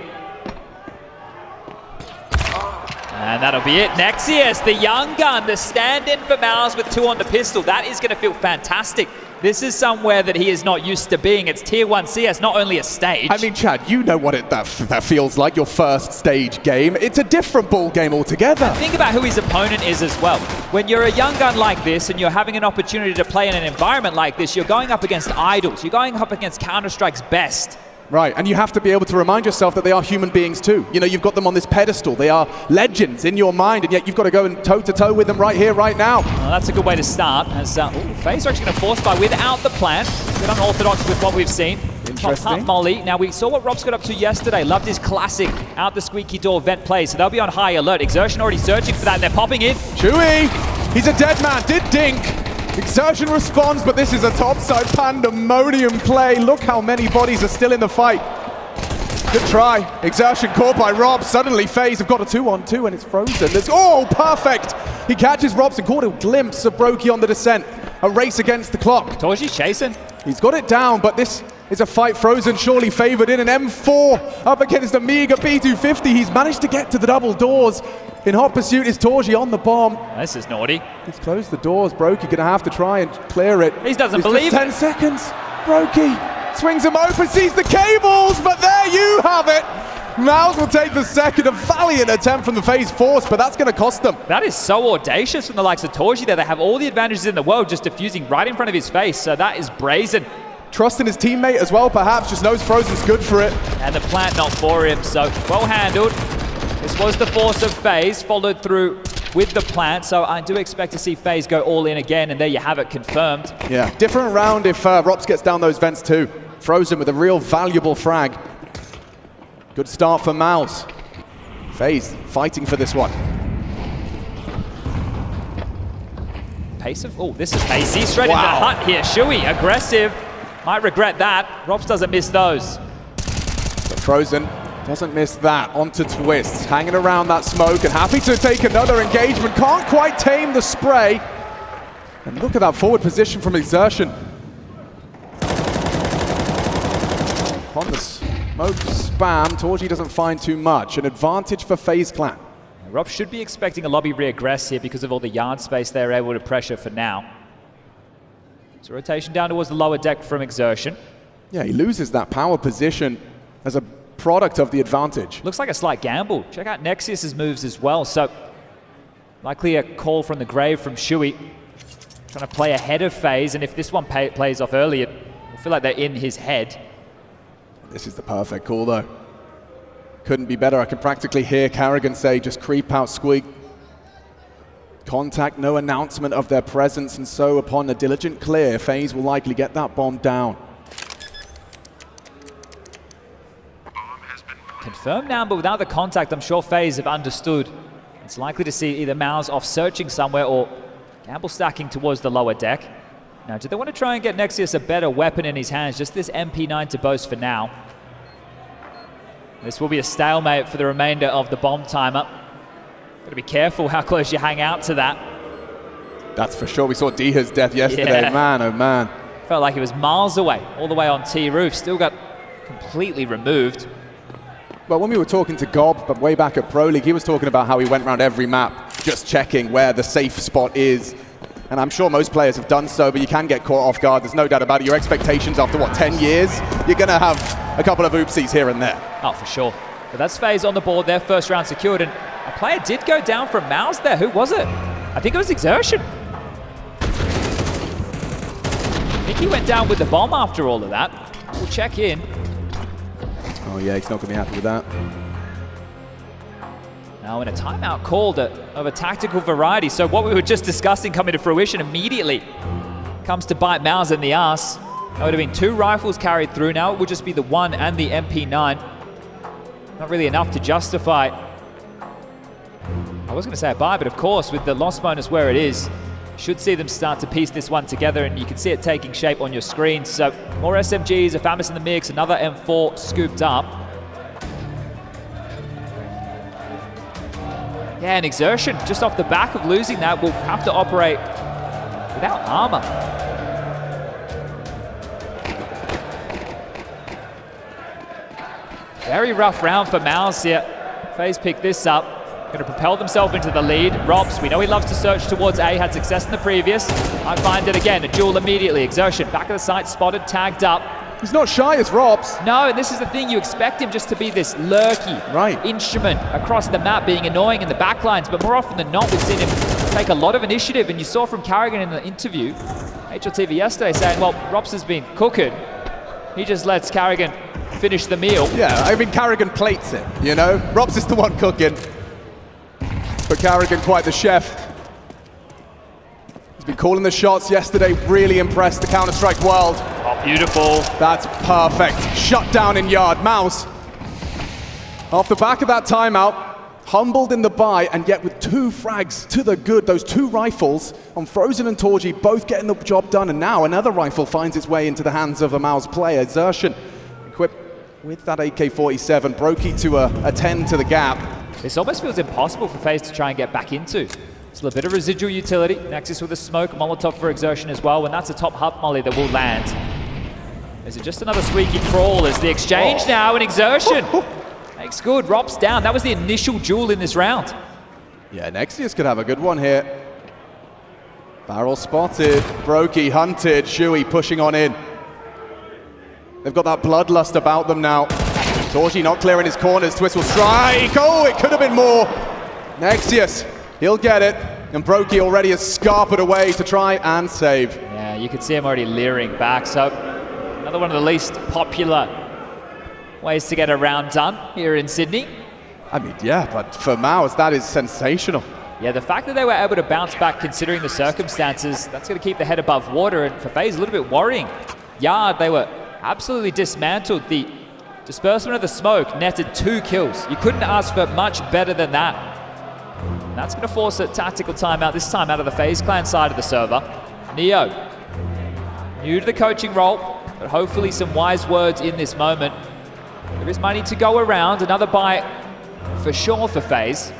And that'll be it. Nexius, the young gun, the stand-in for Mouz with 2 on the pistol. That is going to feel fantastic. This is somewhere that he is not used to being. It's Tier 1 CS, not only a stage. I mean, Chad, you know what that feels like, your first stage game. It's a different ball game altogether. And think about who his opponent is as well. When you're a young gun like this and you're having an opportunity to play in an environment like this, you're going up against idols. You're going up against Counter-Strike's best. Right, and you have to be able to remind yourself that they are human beings too. You know, you've got them on this pedestal. They are legends in your mind, and yet you've got to go and toe-to-toe with them right here, right now. Well, that's a good way to start, as FaZe are actually going to force buy without the plant. A bit unorthodox with what we've seen. Interesting. Molly. Now, we saw what Rob's got up to yesterday. Loved his classic out the squeaky door vent play, so they'll be on high alert. Exertion already searching for that, and they're popping in. Chewy, he's a dead man, did dink. Exertion responds, but this is a topside pandemonium play. Look how many bodies are still in the fight. Good try. Exertion caught by Rob. Suddenly FaZe have got a 2-on-2 and it's frozen. Oh, perfect. He catches Robson, caught a glimpse of Brokey on the descent. A race against the clock. Torji's chasing. He's got it down, but this is a fight frozen, surely favored in an M4 up against Amiga B250. He's managed to get to the double doors. In hot pursuit is Torji on the bomb. This is naughty. He's closed the doors. Brokey gonna have to try and clear it. He doesn't It's believe just 10 seconds. Brokey swings him open, sees the cables, but there you have it. Mouz will take the second. A valiant attempt from the FaZe Force, but that's going to cost them. That is so audacious from the likes of Torji there. They have all the advantages in the world just diffusing right in front of his face, so that is brazen. Trust in his teammate as well, perhaps. Just knows Frozen's good for it. And the plant not for him, so well handled. This was the force of FaZe, followed through with the plant, so I do expect to see FaZe go all in again, and there you have it, confirmed. Yeah, different round if Rops gets down those vents too. Frozen with a real valuable frag. Good start for Mouz. FaZe fighting for this one. Pace of, oh, this is pacey. Straight into the hut here. Shui, aggressive. Might regret that. Rops doesn't miss those. But Frozen doesn't miss that. Onto Twists, hanging around that smoke and happy to take another engagement. Can't quite tame the spray. And look at that forward position from Exertion. On the smoke spam, Torji doesn't find too much. An advantage for FaZe Clan. Rob should be expecting a lobby regress here because of all the yard space they're able to pressure for now. So rotation down towards the lower deck from Exertion. Yeah, he loses that power position as a product of the advantage. Looks like a slight gamble. Check out Nexius's moves as well. So likely a call from the grave from Shui. Trying to play ahead of FaZe, and if this one plays off early, it will feel like they're in his head. This is the perfect call though. Couldn't be better. I can practically hear Carrigan say, just creep out, Squeak. Contact, no announcement of their presence, and so upon a diligent clear, FaZe will likely get that bomb down. Confirmed now, but without the contact, I'm sure FaZe have understood. It's likely to see either Mouz off searching somewhere or Gamble stacking towards the lower deck. Now, do they want to try and get Nexius a better weapon in his hands? Just this MP9 to boast for now. This will be a stalemate for the remainder of the bomb timer. Got to be careful how close you hang out to that. That's for sure. We saw Diha's death yesterday. Yeah. Man, oh man. Felt like he was miles away, all the way on T roof. Still got completely removed. Well, when we were talking to Gob, but way back at Pro League, he was talking about how he went around every map, just checking where the safe spot is. And I'm sure most players have done so, but you can get caught off guard. There's no doubt about it. Your expectations after, what, 10 years? You're going to have a couple of oopsies here and there. Oh, for sure. But that's FaZe on the board, their first round secured. And a player did go down from Mouz there. Who was it? I think it was Exertion. I think he went down with the bomb after all of that. We'll check in. Oh yeah, he's not going to be happy with that. Now in a timeout called of a tactical variety. So what we were just discussing coming to fruition immediately comes to bite Mouz in the ass. That would have been 2 rifles carried through. Now it would just be the 1 and the MP9. Not really enough to justify. I was going to say a buy, but of course with the loss bonus where it is, should see them start to piece this one together, and you can see it taking shape on your screen. So more SMGs, a Famous in the mix, another M4 scooped up. Yeah, and Exertion, just off the back of losing that, will have to operate without armor. Very rough round for Mouz here. FaZe picked this up. Going to propel themselves into the lead. Robs, we know he loves to search towards A, had success in the previous. I find it again, a duel immediately. Exertion, back of the site, spotted, tagged up. He's not shy as Robs. No, and this is the thing, you expect him just to be this lurky instrument across the map, being annoying in the backlines, but more often than not, we've seen him take a lot of initiative, and you saw from Carrigan in the interview, HLTV yesterday, saying, well, Robs has been cooking. He just lets Carrigan finish the meal. Yeah, I mean, Carrigan plates it, you know? Robs is the one cooking. But Carrigan, quite the chef. He's been calling the shots yesterday, really impressed the Counter-Strike world. Oh Oh, beautiful. That's perfect. Shut down in yard. Mouz, off the back of that timeout, humbled in the buy, and yet with 2 frags to the good. Those 2 rifles on Frozen and Torji, both getting the job done, and now another rifle finds its way into the hands of a Mouz player. Xertion equipped with that AK-47. Brokey to attend to the gap. This almost feels impossible for FaZe to try and get back into. Still a bit of residual utility. Nexus with a smoke, Molotov for Exertion as well, and that's a top hub molly that will land. Is it just another squeaky crawl as the exchange now, and Exertion makes good. Rop's down. That was the initial duel in this round. Yeah, Nexius could have a good one here. Barrel spotted, Brokey hunted, Shui pushing on in. They've got that bloodlust about them now. Torji not clearing his corners, Twist will strike. Oh, it could have been more. Nexius, he'll get it. And Brokey already has scarpered away to try and save. Yeah, you can see him already leering back. So another one of the least popular ways to get a round done here in Sydney. I mean, yeah, but for Mouz, that is sensational. Yeah, the fact that they were able to bounce back considering the circumstances, that's going to keep the head above water, and for FaZe, a little bit worrying. Yard, they were absolutely dismantled. The disbursement of the smoke netted 2 kills. You couldn't ask for much better than that. And that's going to force a tactical timeout, this time out of the FaZe clan side of the server. Neo, new to the coaching role, but hopefully some wise words in this moment. There is money to go around, another buy for sure for FaZe.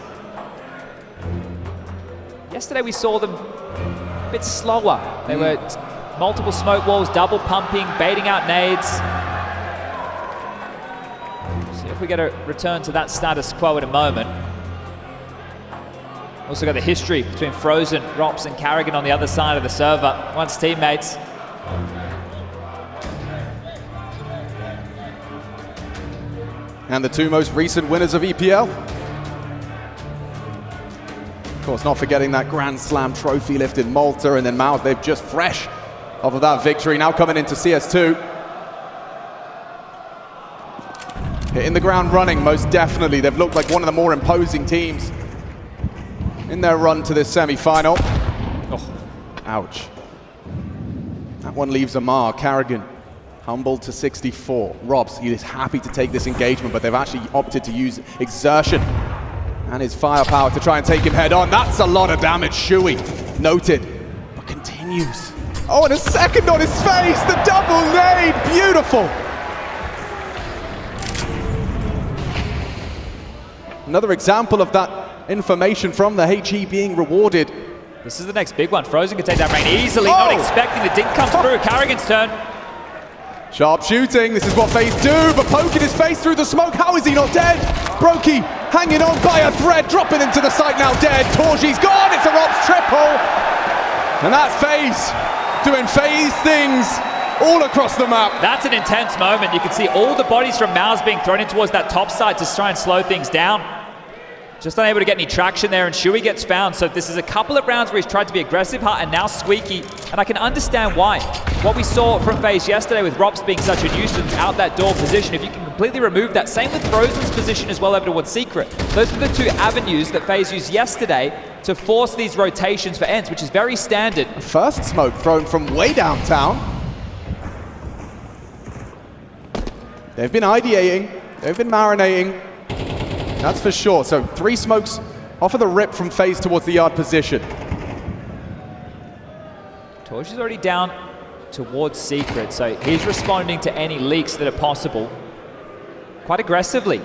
Yesterday we saw them a bit slower. They were multiple smoke walls, double pumping, baiting out nades. See if we get a return to that status quo in a moment. Also got the history between Frozen, Rops and Carrigan on the other side of the server, once teammates. And the 2 most recent winners of EPL. Of course, not forgetting that Grand Slam trophy lift in Malta, and then Mouz, they've just fresh off of that victory, now coming into CS2. Hitting the ground running, most definitely. They've looked like one of the more imposing teams in their run to this semi-final. Oh, ouch. That one leaves a mar. Carrigan humbled to 64. Robs, he is happy to take this engagement, but they've actually opted to use Exertion and his firepower to try and take him head on. That's a lot of damage. Shui noted, but continues. Oh, and a second on his face, the double nade, beautiful. Another example of that information from the HE being rewarded. This is the next big one. Frozen can take that rain easily, not expecting the dink comes through. Carrigan's turn. Sharp shooting, this is what FaZe do, but poking his face through the smoke, how is he not dead? Brokey hanging on by a thread, dropping into the site now dead. Torji's gone, it's a Rob's triple. And that's FaZe doing FaZe things all across the map. That's an intense moment. You can see all the bodies from Mouz being thrown in towards that top side to try and slow things down. Just unable to get any traction there, and Shui gets found. So this is a couple of rounds where he's tried to be aggressive, and now squeaky, and I can understand why. What we saw from FaZe yesterday with Rops being such a nuisance out that door position, if you can completely remove that, same with Frozen's position as well over towards Secret. Those were the 2 avenues that FaZe used yesterday to force these rotations for ends, which is very standard. First smoke thrown from way downtown. They've been ideating, they've been marinating. That's for sure. So 3 smokes off of the rip from FaZe towards the yard position. Torch is already down towards Secret, so he's responding to any leaks that are possible quite aggressively.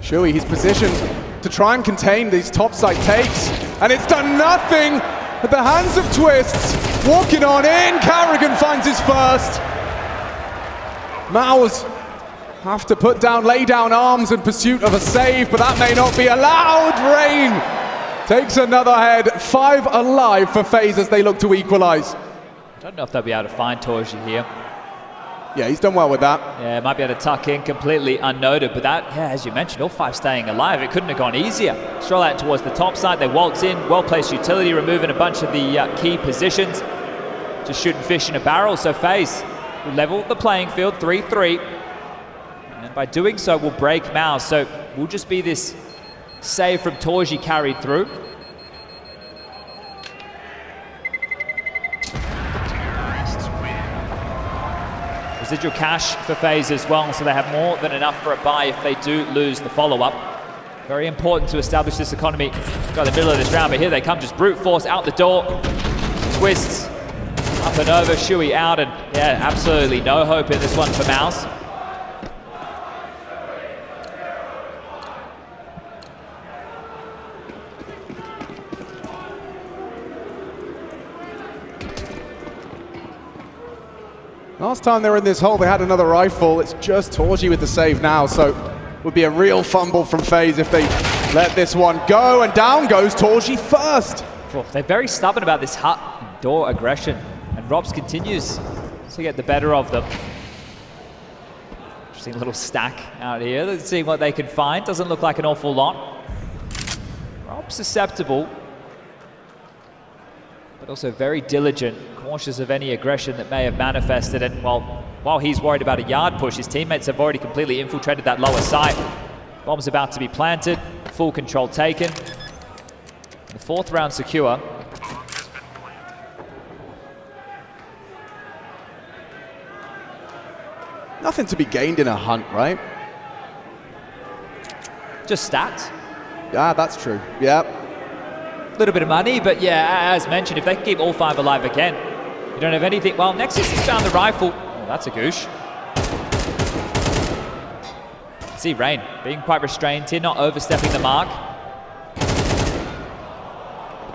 Shui, he's positioned to try and contain these topside takes, and it's done nothing at the hands of Twists. Walking on in, Carrigan finds his first. Mouz have to lay down arms in pursuit of a save, but that may not be allowed. Rain takes another head. 5 alive for FaZe as they look to equalize. I don't know if they'll be able to find Torji here. Yeah, he's done well with that. Yeah, might be able to tuck in completely unnoted, but that, yeah, as you mentioned, all 5 staying alive. It couldn't have gone easier. Stroll out towards the top side, they waltz in, well-placed utility, removing a bunch of the key positions. Just shooting fish in a barrel, so FaZe will level the playing field, 3-3. And by doing so, we'll break Mouz. So we'll just be this save from Torji carried through. Residual cash for FaZe as well, so they have more than enough for a buy if they do lose the follow-up. Very important to establish this economy. Got the middle of this round, but here they come, just brute force out the door. Twists, up and over, Shui out, and yeah, absolutely no hope in this one for Mouz. Last time they were in this hole, they had another rifle. It's just Torji with the save now, so would be a real fumble from FaZe if they let this one go, and down goes Torji first. Well, they're very stubborn about this hut and door aggression, and Robs continues to get the better of them. Interesting little stack out here. Let's see what they can find. Doesn't look like an awful lot. Robs susceptible, but also very diligent, cautious of any aggression that may have manifested. And while he's worried about a yard push, his teammates have already completely infiltrated that lower site. Bomb's about to be planted, full control taken. The fourth round secure. Nothing to be gained in a hunt, right? Just stats. Yeah, that's true. Yeah. A little bit of money, but yeah, as mentioned, if they can keep all 5 alive again, you don't have anything. Well, Nexus has found the rifle. Oh, that's a goosh. See Rain being quite restrained here, not overstepping the mark.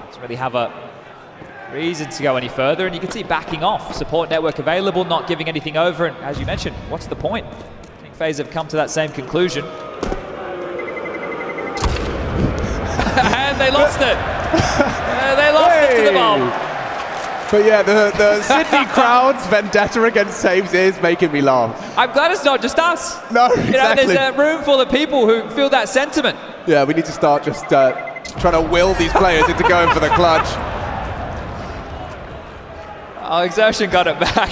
Doesn't really have a reason to go any further, and you can see backing off. Support network available, not giving anything over, and as you mentioned, what's the point? I think FaZe have come to that same conclusion. And they lost it. They lost it to the bomb. But yeah, the Sydney crowd's vendetta against saves is making me laugh. I'm glad it's not just us. No, exactly. You know, there's a room full of people who feel that sentiment. Yeah, we need to start just trying to will these players into going for the clutch. Oh, Exertion got it back.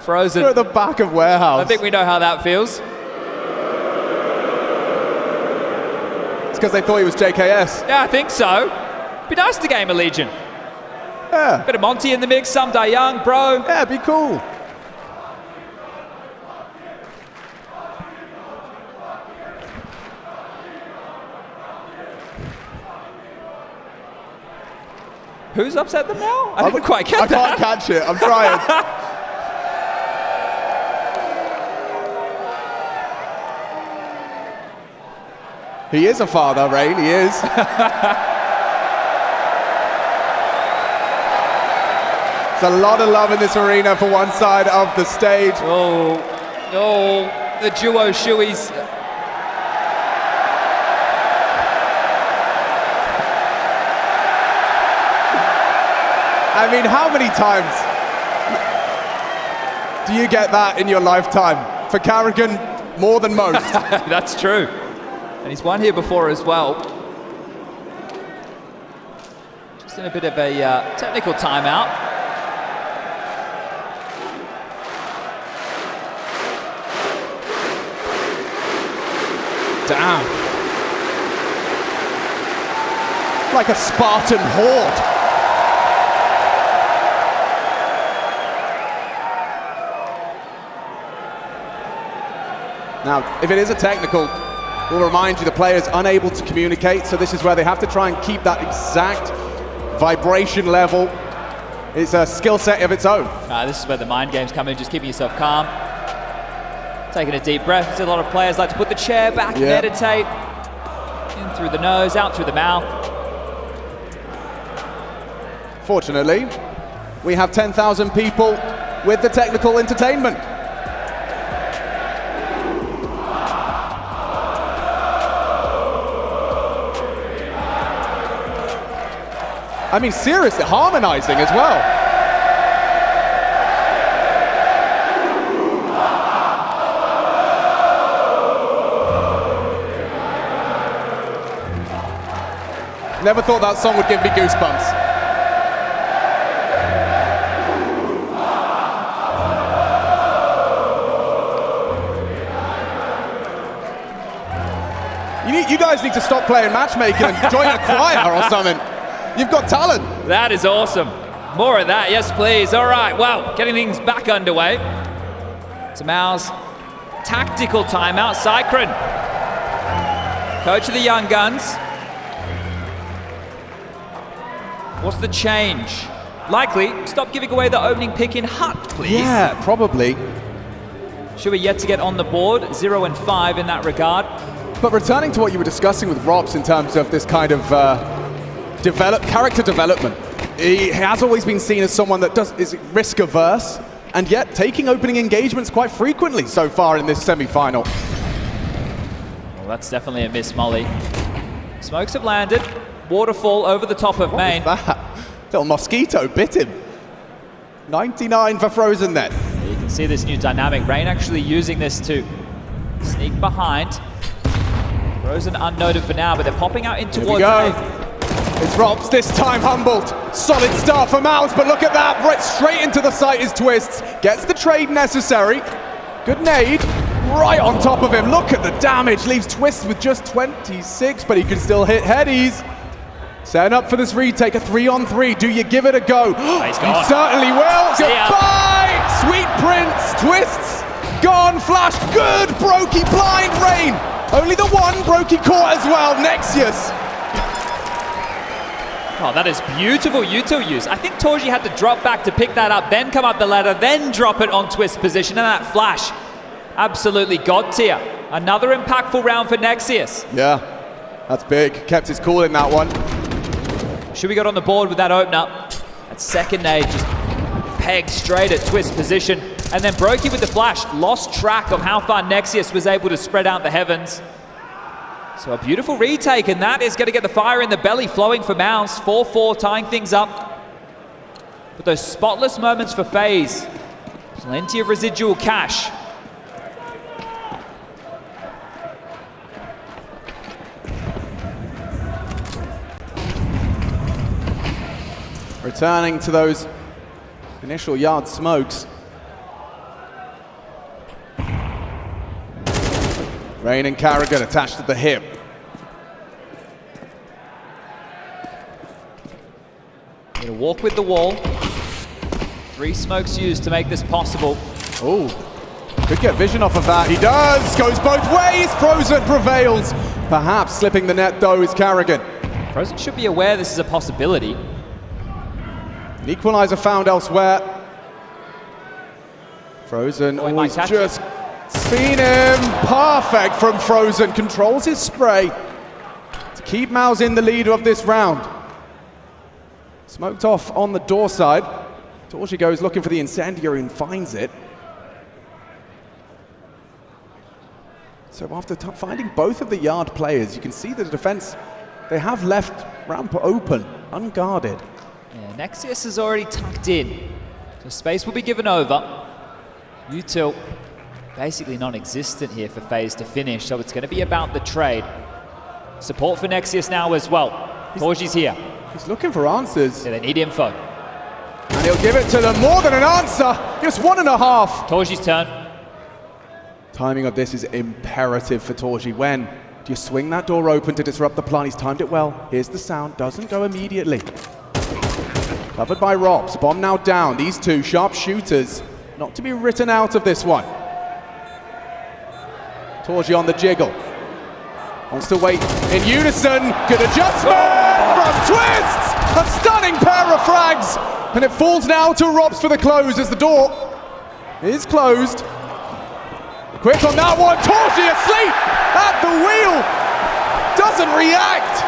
Frozen. We're at the back of warehouse. I think we know how that feels. It's because they thought he was JKS. Yeah, I think so. Be nice to game a Legion. Yeah. Bit of Monty in the mix, some Die Young, bro. Yeah, be cool. Who's upset them now? I didn't quite get that. I can't catch it. I'm trying. He is a father, Rain. He is. There's a lot of love in this arena for one side of the stage. Oh, the duo Shui's. I mean, how many times do you get that in your lifetime? For Carrigan, more than most. That's true. And he's won here before as well. Just in a bit of a technical timeout. Damn. Like a Spartan horde. Now, if it is a technical, we'll remind you the player's unable to communicate, so this is where they have to try and keep that exact vibration level. It's a skill set of its own. This is where the mind games come in, just keeping yourself calm. Taking a deep breath. A lot of players like to put the chair back, meditate. In through the nose, out through the mouth. Fortunately, we have 10,000 people with the technical entertainment. I mean, seriously, harmonizing as well. Never thought that song would give me goosebumps. guys need to stop playing matchmaking and join a choir or something. You've got talent. That is awesome. More of that, yes please. All right, well, getting things back underway. To Mouz, tactical timeout. Cycron, coach of the Young Guns. What's the change? Likely, stop giving away the opening pick in Hut, please. Yeah, probably. Should we yet to get on the board, 0 and 5 in that regard. But returning to what you were discussing with Robs in terms of this kind of character development, he has always been seen as someone that is risk averse, and yet taking opening engagements quite frequently so far in this semi-final. Well, that's definitely a miss, Molly. Smokes have landed. Waterfall over the top of main. What was that? Little mosquito bit him. 99 for Frozen then. You can see this new dynamic. Rain actually using this to sneak behind. Frozen unnoted for now, but they're popping out in towards it. It's Robs, this time humbled. Solid start for Mouz, but look at that. Right straight into the sight is Twists. Gets the trade necessary. Good nade. Right on top of him. Look at the damage. Leaves Twists with just 26, but he can still hit headies. Setting up for this retake, a 3-on-3. Do you give it a go? You certainly will. Goodbye! Sweet Prince, Twists, gone, flashed, good! Brokey blind, Rain. Only the one, Brokey caught as well. Nexius. Oh, that is beautiful util use. I think Torji had to drop back to pick that up, then come up the ladder, then drop it on Twist position, and that flash, absolutely god tier. Another impactful round for Nexius. Yeah, that's big. Kept his cool in that one. Should we get on the board with that opener? That second nade just pegged straight at Twist position, and then Brokey with the flash, lost track of how far Nexius was able to spread out the heavens. So a beautiful retake, and that is going to get the fire in the belly flowing for Mouz. 4-4, tying things up. But those spotless moments for FaZe. Plenty of residual cash. Returning to those initial yard smokes. Rain and Carrigan attached to the hip. Gonna walk with the wall. 3 smokes used to make this possible. Oh, could get vision off of that. He does, goes both ways. Frozen prevails. Perhaps slipping the net though is Carrigan. Frozen should be aware this is a possibility. An equalizer found elsewhere. Frozen always just seen him. Perfect from Frozen. Controls his spray to keep Mouz in the lead of this round. Smoked off on the door side. Torji goes looking for the incendiary and finds it. So after finding both of the yard players, you can see that the defense, they have left ramp open, unguarded. Yeah, Nexius is already tucked in, so space will be given over. Util basically non-existent here for FaZe to finish, so it's going to be about the trade. Support for Nexius now as well. Torji's here. He's looking for answers. Yeah, they need info. And he'll give it to them. More than an answer. Just 1.5. Torji's turn. Timing of this is imperative for Torji. When do you swing that door open to disrupt the plan? He's timed it well. Here's the sound. Doesn't go immediately. Covered by Robs. Bomb now down. These two sharp shooters not to be written out of this one. Torji on the jiggle. Wants to wait in unison. Good adjustment from Twists. A stunning pair of frags. And it falls now to Robs for the close as the door is closed. Quick on that one. Torji asleep at the wheel. Doesn't react.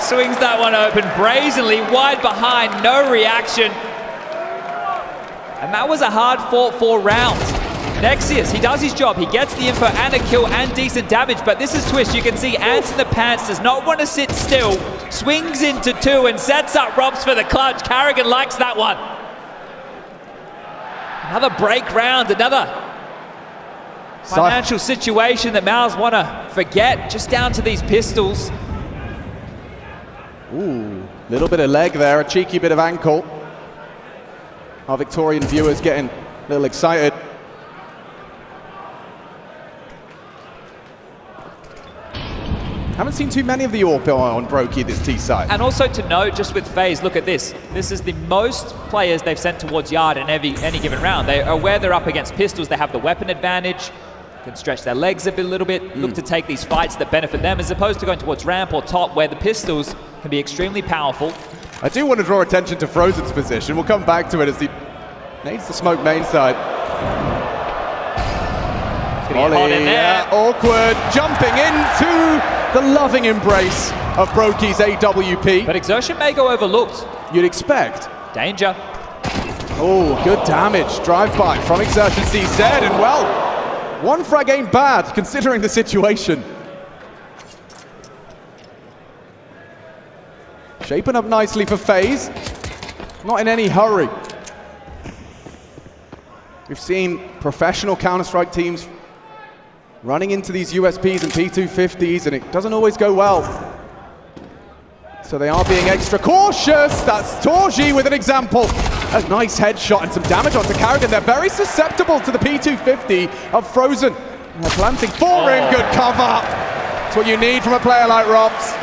Swings that one open brazenly, wide behind, no reaction. And that was a hard-fought 4 round. Nexius, he does his job. He gets the info and a kill and decent damage, but this is Twist. You can see Ants in the pants, does not want to sit still. Swings into 2 and sets up Robs for the clutch. Carrigan likes that one. Another break round, another financial situation that Mouz want to forget, just down to these pistols. Ooh, little bit of leg there, a cheeky bit of ankle. Our Victorian viewers getting a little excited. Haven't seen too many of the AWP on Brokey this T side. And also to note, just with FaZe, look at this. This is the most players they've sent towards Yard in any given round. They are aware they're up against pistols. They have the weapon advantage. Can stretch their legs a little bit. Look to take these fights that benefit them, as opposed to going towards ramp or top, where the pistols can be extremely powerful. I do want to draw attention to Frozen's position. We'll come back to it as he nades the smoke main side. Ollie, yeah, awkward, jumping into the loving embrace of Brokey's AWP. But Exertion may go overlooked. You'd expect. Danger. Oh, good damage. Drive-by from Exertion CZ, and well, one frag ain't bad, considering the situation. Shaping up nicely for FaZe. Not in any hurry. We've seen professional Counter-Strike teams running into these USPs and P250s, and it doesn't always go well. So they are being extra cautious. That's Torji with an example. A nice headshot and some damage onto Carrigan. They're very susceptible to the P250 of Frozen. And they're planting four in, good cover. That's what you need from a player like Robs.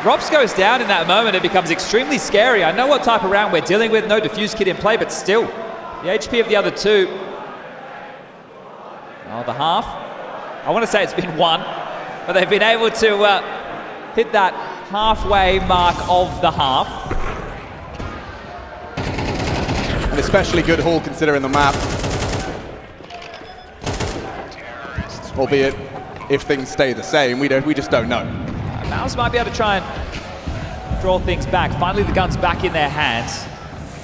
Robs goes down in that moment. It becomes extremely scary. I know what type of round we're dealing with. No defuse kit in play, but still, the HP of the other two. Oh, the half. I want to say it's been one, but they've been able to hit that halfway mark of the half. An especially good haul considering the map. Albeit, if things stay the same, we just don't know. Mouz might be able to try and draw things back. Finally, the gun's back in their hands.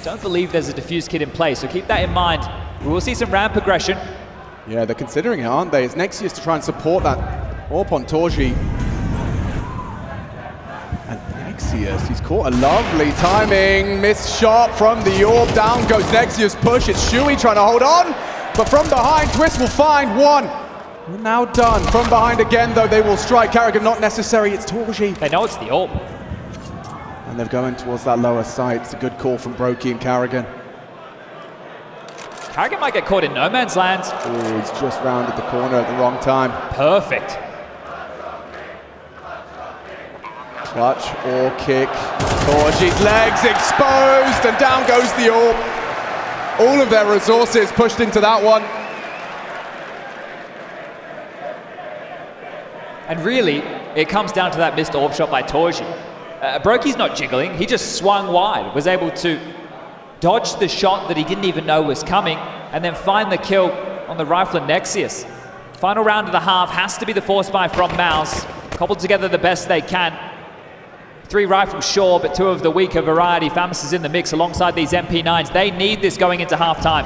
Don't believe there's a defuse kit in place, so keep that in mind. We will see some ramp progression. Yeah, they're considering it, aren't they? It's Nexius to try and support that AWP on Torji. And Nexius, he's caught a lovely timing. Missed shot from the AWP. Down goes Nexius. Push, it's Shui trying to hold on. But from behind, Twist will find one. We're now done. From behind again, though, they will strike. Carrigan, not necessary. It's Torji. They know it's the AWP. And they're going towards that lower side. It's a good call from Brokey and Carrigan. Carrigan might get caught in no man's land. Oh, he's just rounded the corner at the wrong time. Perfect. Clutch or kick. Torji's legs exposed, and down goes the AWP. All of their resources pushed into that one. And really, it comes down to that missed AWP shot by Torji. Brokey's not jiggling. He just swung wide, was able to dodge the shot that he didn't even know was coming, and then find the kill on the rifle and Nexius. Final round of the half has to be the force buy from Mouz. Cobbled together the best they can. 3 rifles sure, but 2 of the weaker variety. Famus is in the mix alongside these MP9s. They need this going into halftime.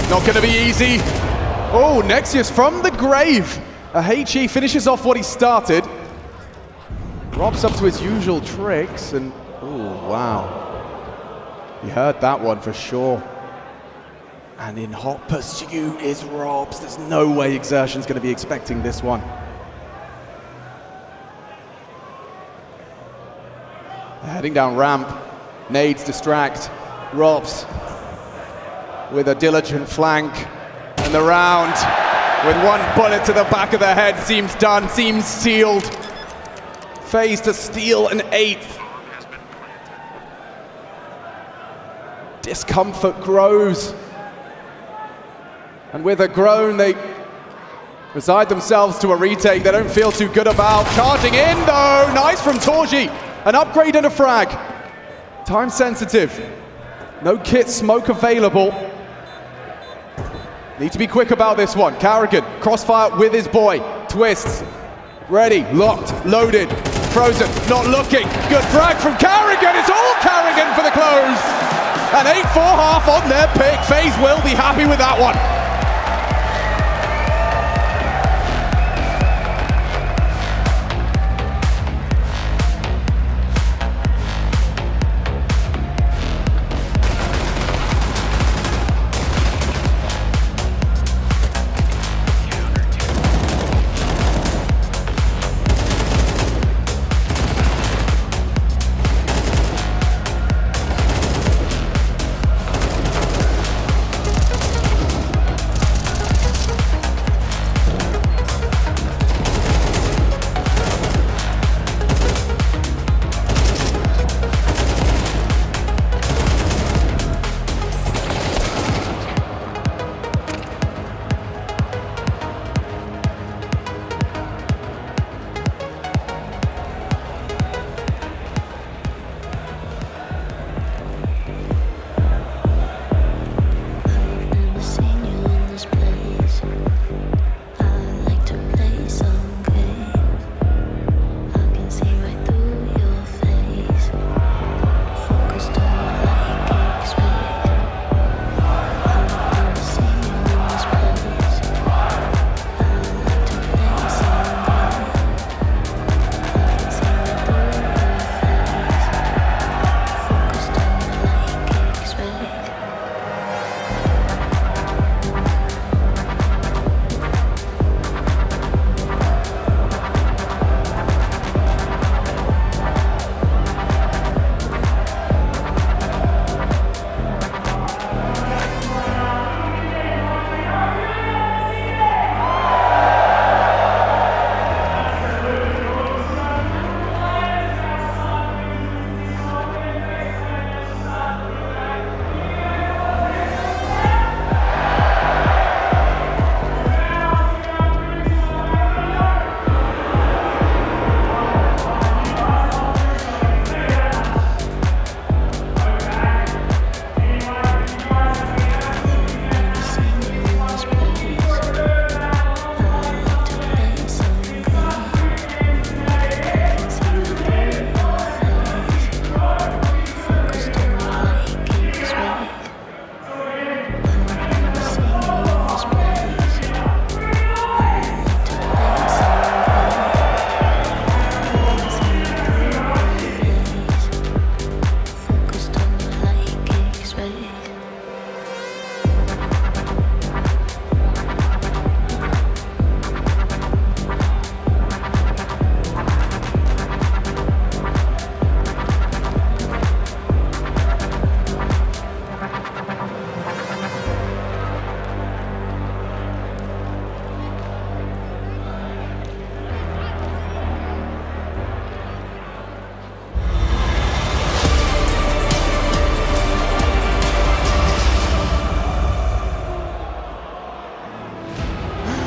Not going to be easy. Oh, Nexius from the grave. A HE finishes off what he started. Rob's up to his usual tricks, and oh, wow. You heard that one for sure. And in hot pursuit is Robs. There's no way Exertion's going to be expecting this one. They're heading down ramp. Nades distract. Robs with a diligent flank. And the round with one bullet to the back of the head seems done, seems sealed. FaZe to steal an 8th. Discomfort grows. And with a groan, they resign themselves to a retake they don't feel too good about. Charging in though, nice from Torji. An upgrade and a frag. Time sensitive. No kit smoke available. Need to be quick about this one. Carrigan, crossfire with his boy. Twists, ready, locked, loaded. Frozen, not looking. Good frag from Carrigan. It's all Carrigan for the close. An 8-4 half on their pick. FaZe will be happy with that one.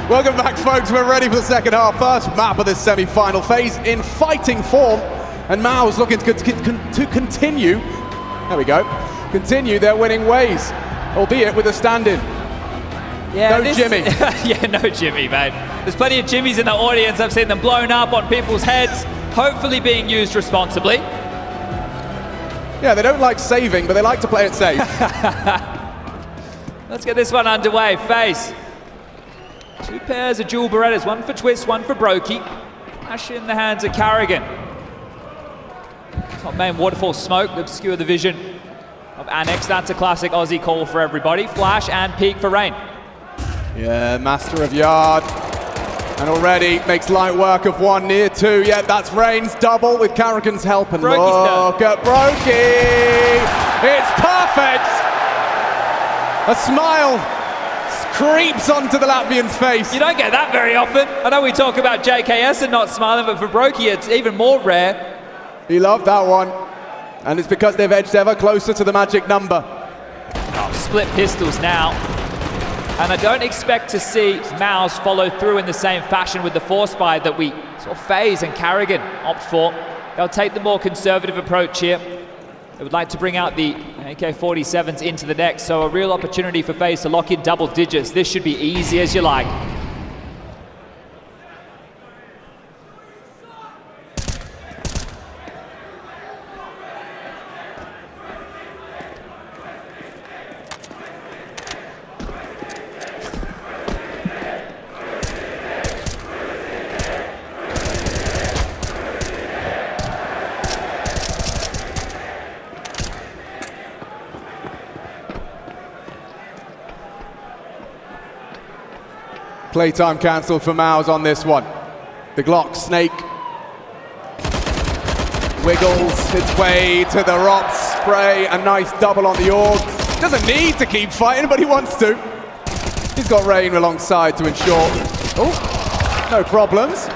Welcome back, folks. We're ready for the second half. First map of this semi-final phase in fighting form. And Mouz looking to continue. There we go. Continue their winning ways, albeit with a stand-in. Yeah, no Jimmy. Yeah, no Jimmy, mate. There's plenty of Jimmys in the audience. I've seen them blown up on people's heads, hopefully being used responsibly. Yeah, they don't like saving, but they like to play it safe. Let's get this one underway. FaZe. 2 pairs of dual Berettas, one for Twist, one for Brokey. Flash in the hands of Carrigan. Top main waterfall smoke to obscure the vision of Annex. That's a classic Aussie call for everybody. Flash and peek for Rain. Yeah, master of yard. And already makes light work of one near 2. Yeah, that's Rain's double with Carrigan's help. And look at Brokey. It's perfect. A smile creeps onto the Latvian's face. You don't get that very often. I know we talk about JKS and not smiling, but for Brokey it's even more rare. He loved that one. And it's because they've edged ever closer to the magic number. Oh, split pistols now. And I don't expect to see Mouz follow through in the same fashion with the force buy that we saw FaZe and Carrigan opt for. They'll take the more conservative approach here. They would like to bring out the AK-47s into the next, so a real opportunity for FaZe to lock in double digits. This should be easy as you like. Playtime cancelled for Mouz on this one. The Glock snake wiggles its way to the rot spray. A nice double on the orb. Doesn't need to keep fighting, but he wants to. He's got Rain alongside to ensure. Oh, no problems.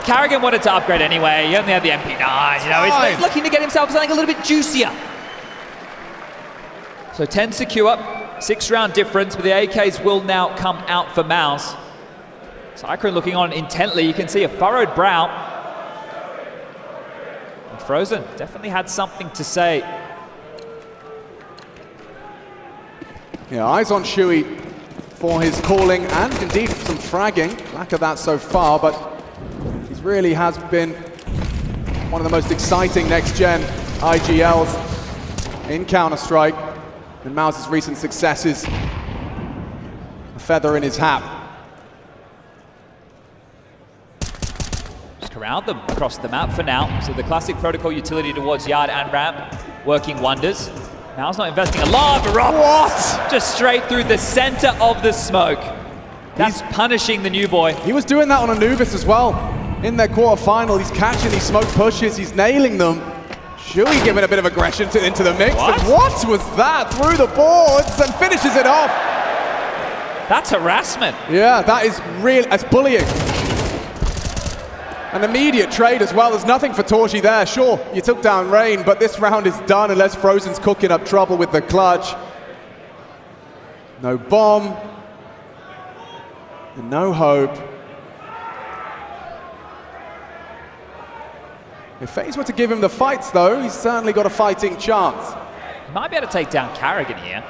Carrigan wanted to upgrade anyway. He only had the MP9. You know, he's looking to get himself something a little bit juicier. So 10 secure. 6-round difference, but the AKs will now come out for Mouz. Cyclone looking on intently. You can see a furrowed brow. And Frozen definitely had something to say. Yeah, eyes on Shuey for his calling and indeed some fragging. Lack of that so far, but he really has been one of the most exciting next-gen IGLs in Counter-Strike. And Mouz's recent successes, a feather in his hat. Just corral them across the map for now. So the classic protocol utility towards yard and ramp working wonders. Mouz not investing a lot, but what? Just straight through the center of the smoke. That's punishing the new boy. He was doing that on Anubis as well. In their quarterfinal, he's catching these smoke pushes, he's nailing them. Shuey giving a bit of aggression into the mix. What? And what was that? Through the boards and finishes it off. That's harassment. Yeah, that is real. That's bullying. An immediate trade as well. There's nothing for Torchi there. Sure, you took down Rain, but this round is done unless Frozen's cooking up trouble with the clutch. No bomb. And no hope. If FaZe were to give him the fights, though, he's certainly got a fighting chance. He might be able to take down Carrigan here.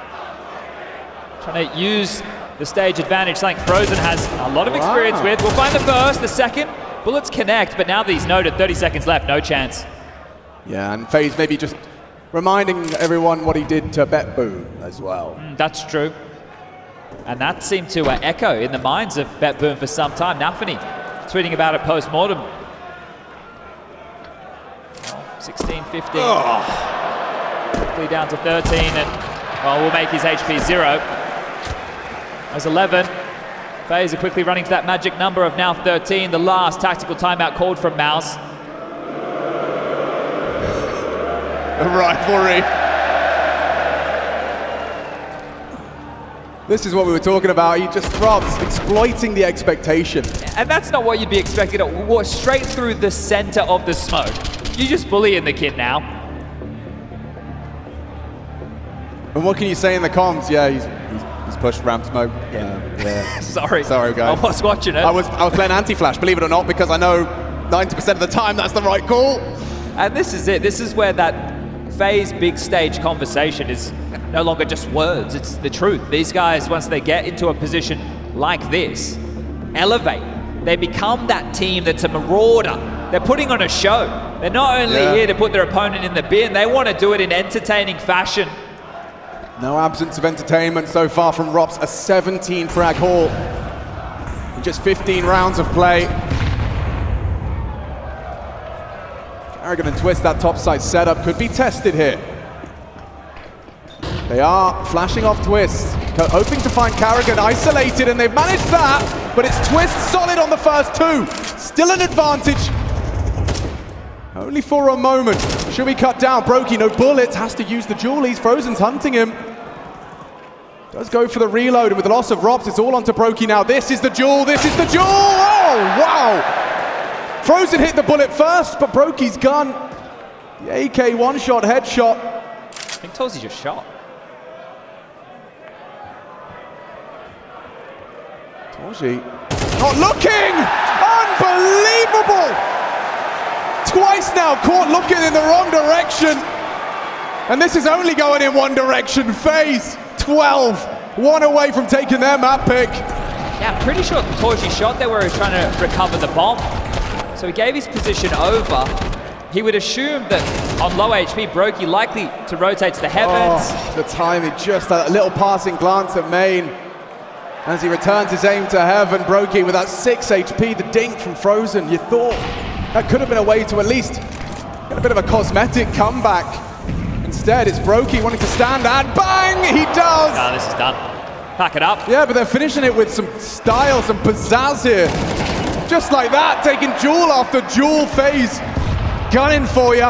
Trying to use the stage advantage, something Frozen has a lot of experience with. We'll find the first, the second. Bullets connect, but now that he's noted, 30 seconds left, no chance. Yeah, and FaZe maybe just reminding everyone what he did to BetBoom as well. That's true. And that seemed to echo in the minds of BetBoom for some time. Nafany tweeting about it post-mortem. 16, 15. Quickly down to 13, and well, we'll make his HP 0. As 11. FaZe are quickly running to that magic number of now 13. The last tactical timeout called from Mouz. A rivalry. This is what we were talking about. He just drops, exploiting the expectation. And that's not what you'd be expecting. Walk straight through the center of the smoke. You just bullying the kid now. And what can you say in the comms? Yeah, He's pushed ramp smoke. Yeah. Sorry. Sorry, guys. I was watching it. I was playing anti-flash, believe it or not, because I know 90% of the time that's the right call. And this is it. This is where that FaZe big stage conversation is no longer just words. It's the truth. These guys, once they get into a position like this, elevate. They become that team that's a marauder. They're putting on a show. They're not only here to put their opponent in the bin, they want to do it in entertaining fashion. No absence of entertainment so far from Rops, a 17 frag haul in just 15 rounds of play. Karrigan and Twist, that topside setup could be tested here. They are flashing off Twist, hoping to find Karrigan isolated, and they've managed that, but it's Twist solid on the first two. Still an advantage. Only for a moment. Should we cut down? Brokey, no bullets, has to use the dualies. Frozen's hunting him. Does go for the reload, and with the loss of Robs, it's all onto Brokey now. This is the duel, this is the duel! Oh, wow! Frozen hit the bullet first, but Brokey's gun. The AK one-shot headshot. I think Tozy just shot. Torzy not looking! Unbelievable! Twice now caught looking in the wrong direction. And this is only going in one direction. FaZe 12, one away from taking their map pick. Yeah, I'm pretty sure Torzy shot there where he was trying to recover the bomb. So he gave his position over. He would assume that on low HP, Brokey likely to rotate to the heavens. Oh, the timing, just a little passing glance at main. As he returns his aim to heaven, Brokey with that 6 HP, the dink from Frozen. You thought that could have been a way to at least get a bit of a cosmetic comeback. Instead, it's Brokey wanting to stand, and bang, he does! No, this is done. Pack it up. Yeah, but they're finishing it with some style, some pizzazz here. Just like that, taking duel after duel. FaZe gunning for you.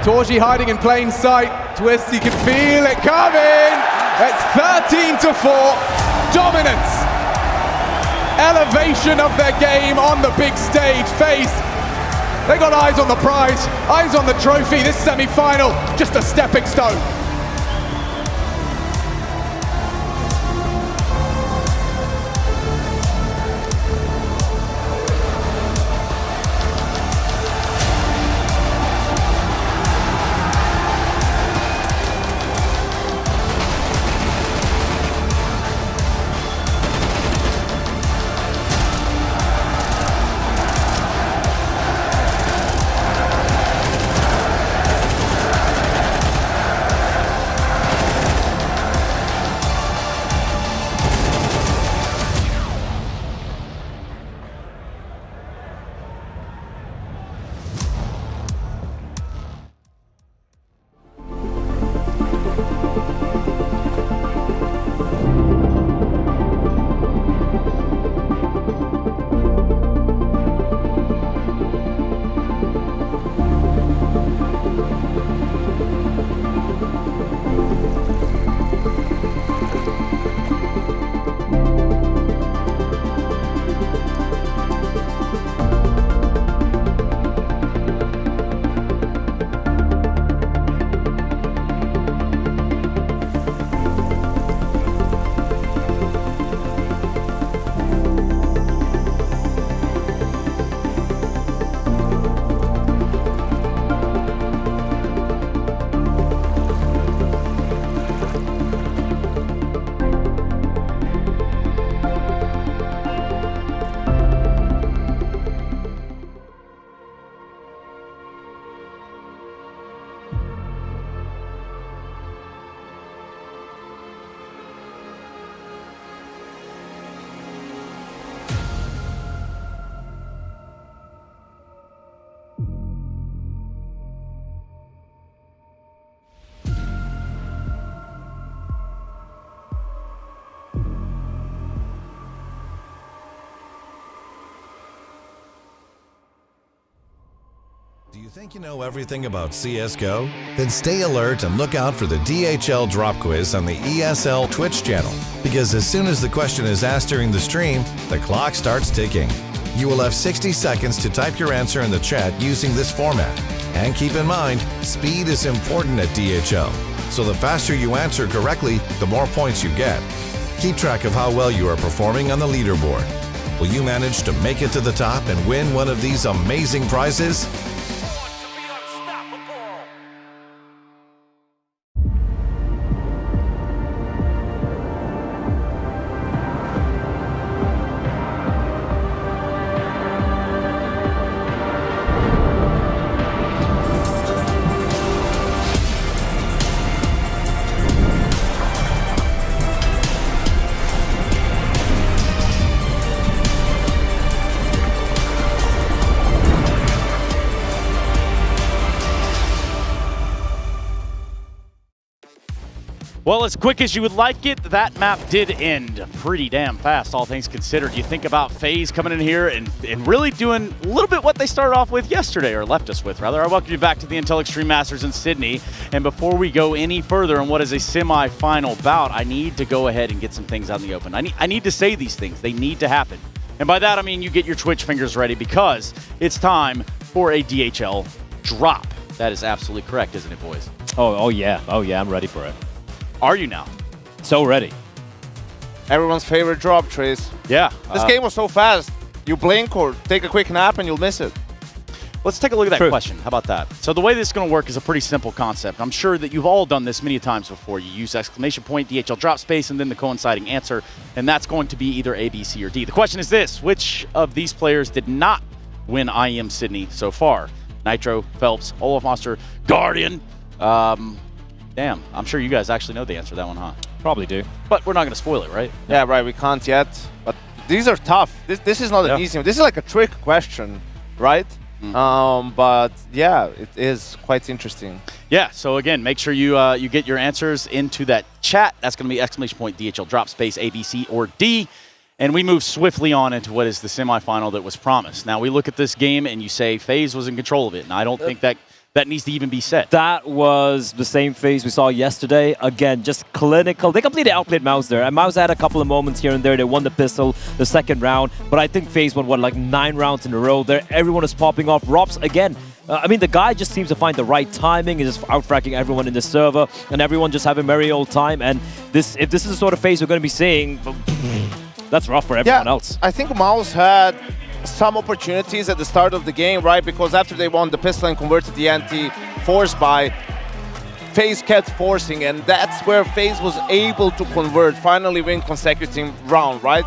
Torzy hiding in plain sight. Twist, you can feel it coming. It's 13-4. Dominance. Elevation of their game on the big stage. FaZe, they got eyes on the prize, eyes on the trophy. This semi-final, just a stepping stone. Do you think you know everything about CSGO? Then stay alert and look out for the DHL drop quiz on the ESL Twitch channel, because as soon as the question is asked during the stream, the clock starts ticking. You will have 60 seconds to type your answer in the chat using this format. And keep in mind, speed is important at DHL, so the faster you answer correctly, the more points you get. Keep track of how well you are performing on the leaderboard. Will you manage to make it to the top and win one of these amazing prizes? Well, as quick as you would like it, that map did end pretty damn fast, all things considered. You think about FaZe coming in here and really doing a little bit what they started off with yesterday, or left us with, rather. I welcome you back to the Intel Extreme Masters in Sydney. And before we go any further on what is a semi-final bout, I need to go ahead and get some things out in the open. I need to say these things. They need to happen. And by that, I mean you get your Twitch fingers ready, because it's time for a DHL drop. That is absolutely correct, isn't it, boys? Oh yeah, I'm ready for it. Are you now? So ready. Everyone's favorite drop, Trace. Yeah. This game was so fast. You blink or take a quick nap and you'll miss it. Let's take a look at that question. How about that? So the way this is going to work is a pretty simple concept. I'm sure that you've all done this many times before. You use exclamation point, DHL drop space, and then the coinciding answer, and that's going to be either A, B, C, or D. The question is this: which of these players did not win IEM Sydney so far? Nitro, Phelps, Olaf Monster, Guardian. Damn, I'm sure you guys actually know the answer to that one, huh? Probably do. But we're not going to spoil it, right? Yeah, right, we can't yet. But these are tough. This is not an easy one. This is like a trick question, right? But yeah, it is quite interesting. Yeah, so again, make sure you you get your answers into that chat. That's going to be exclamation point, DHL drop space, A, B, C, or D. And we move swiftly on into what is the semifinal that was promised. Now, we look at this game and you say FaZe was in control of it, and I don't think that needs to even be said. That was the same FaZe we saw yesterday. Again, just clinical. They completely outplayed Mouz there. And Mouz had a couple of moments here and there. They won the pistol the second round. But I think FaZe won, what, like 9 rounds in a row there. Everyone is popping off. Robs, again, I mean, the guy just seems to find the right timing. He's just out-fracking everyone in the server. And everyone just having a merry old time. And if this is the sort of FaZe we're going to be seeing, that's rough for everyone else. I think Mouz had some opportunities at the start of the game, right? Because after they won the pistol and converted the anti-force buy, FaZe kept forcing, and that's where FaZe was able to convert, finally win consecutive round, right?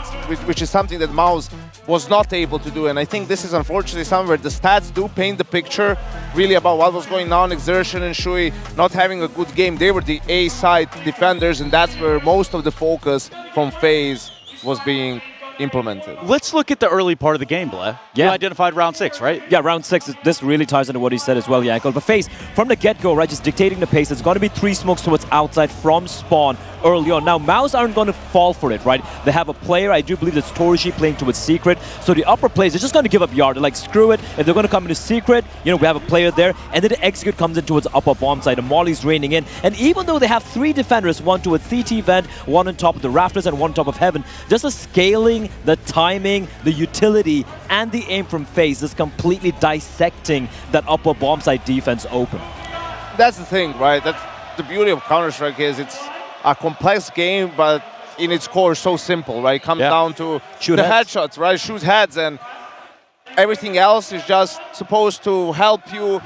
Which is something that Mouz was not able to do. And I think this is unfortunately somewhere the stats do paint the picture really about what was going on. Exertion and Shui not having a good game. They were the A-side defenders, and that's where most of the focus from FaZe was being implemented. Let's look at the early part of the game, Bleh. Yeah. You identified round 6, right? Yeah, round 6. This really ties into what he said as well, Yankel. But FaZe, from the get-go, right, just dictating the pace. It's going to be 3 smokes towards outside from spawn early on. Now, Mouz aren't going to fall for it, right? They have a player, I do believe it's Torishi playing towards secret. So the upper players are just going to give up yard. They're like, screw it. If they're going to come into secret, you know, we have a player there. And then the execute comes in towards upper bomb side. And Molly's raining in. And even though they have 3 defenders, one towards CT vent, one on top of the rafters, and one on top of heaven, just the scaling, the timing, the utility, and the aim from FaZe is completely dissecting that upper bomb side defense open. That's the thing, right? That's the beauty of Counter-Strike is it's a complex game, but in its core so simple, right? It comes down to shoot the heads. headshots, right? Shoot heads, and everything else is just supposed to help you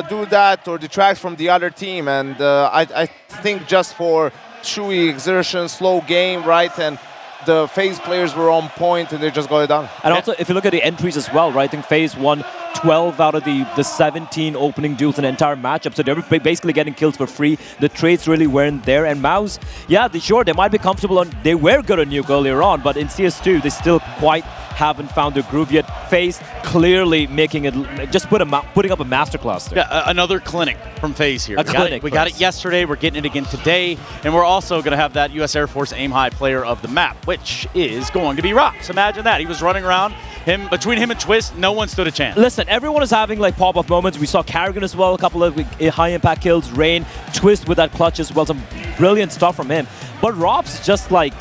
do that or detract from the other team. And I think just for Shui exertion, slow game, right? And the FaZe players were on point and they just got it done. And also, if you look at the entries as well, right, I think FaZe won 12 out of the 17 opening duels in the entire matchup. So they were basically getting kills for free. The trades really weren't there. And Mouz, yeah, they might be comfortable on, they were good on nuke earlier on, but in CS2, they still quite haven't found their groove yet. FaZe clearly making it, just putting up a masterclass there. Yeah, another clinic from FaZe here. We got it yesterday, we're getting it again today, and we're also going to have that US Air Force aim high player of the map, which is going to be Rops. Imagine that. He was running around, between him and Twist, no one stood a chance. Listen, everyone is having like pop-up moments. We saw Carrigan as well, a couple of high-impact kills, Rain, Twist with that clutch as well, some brilliant stuff from him. But Rops is just like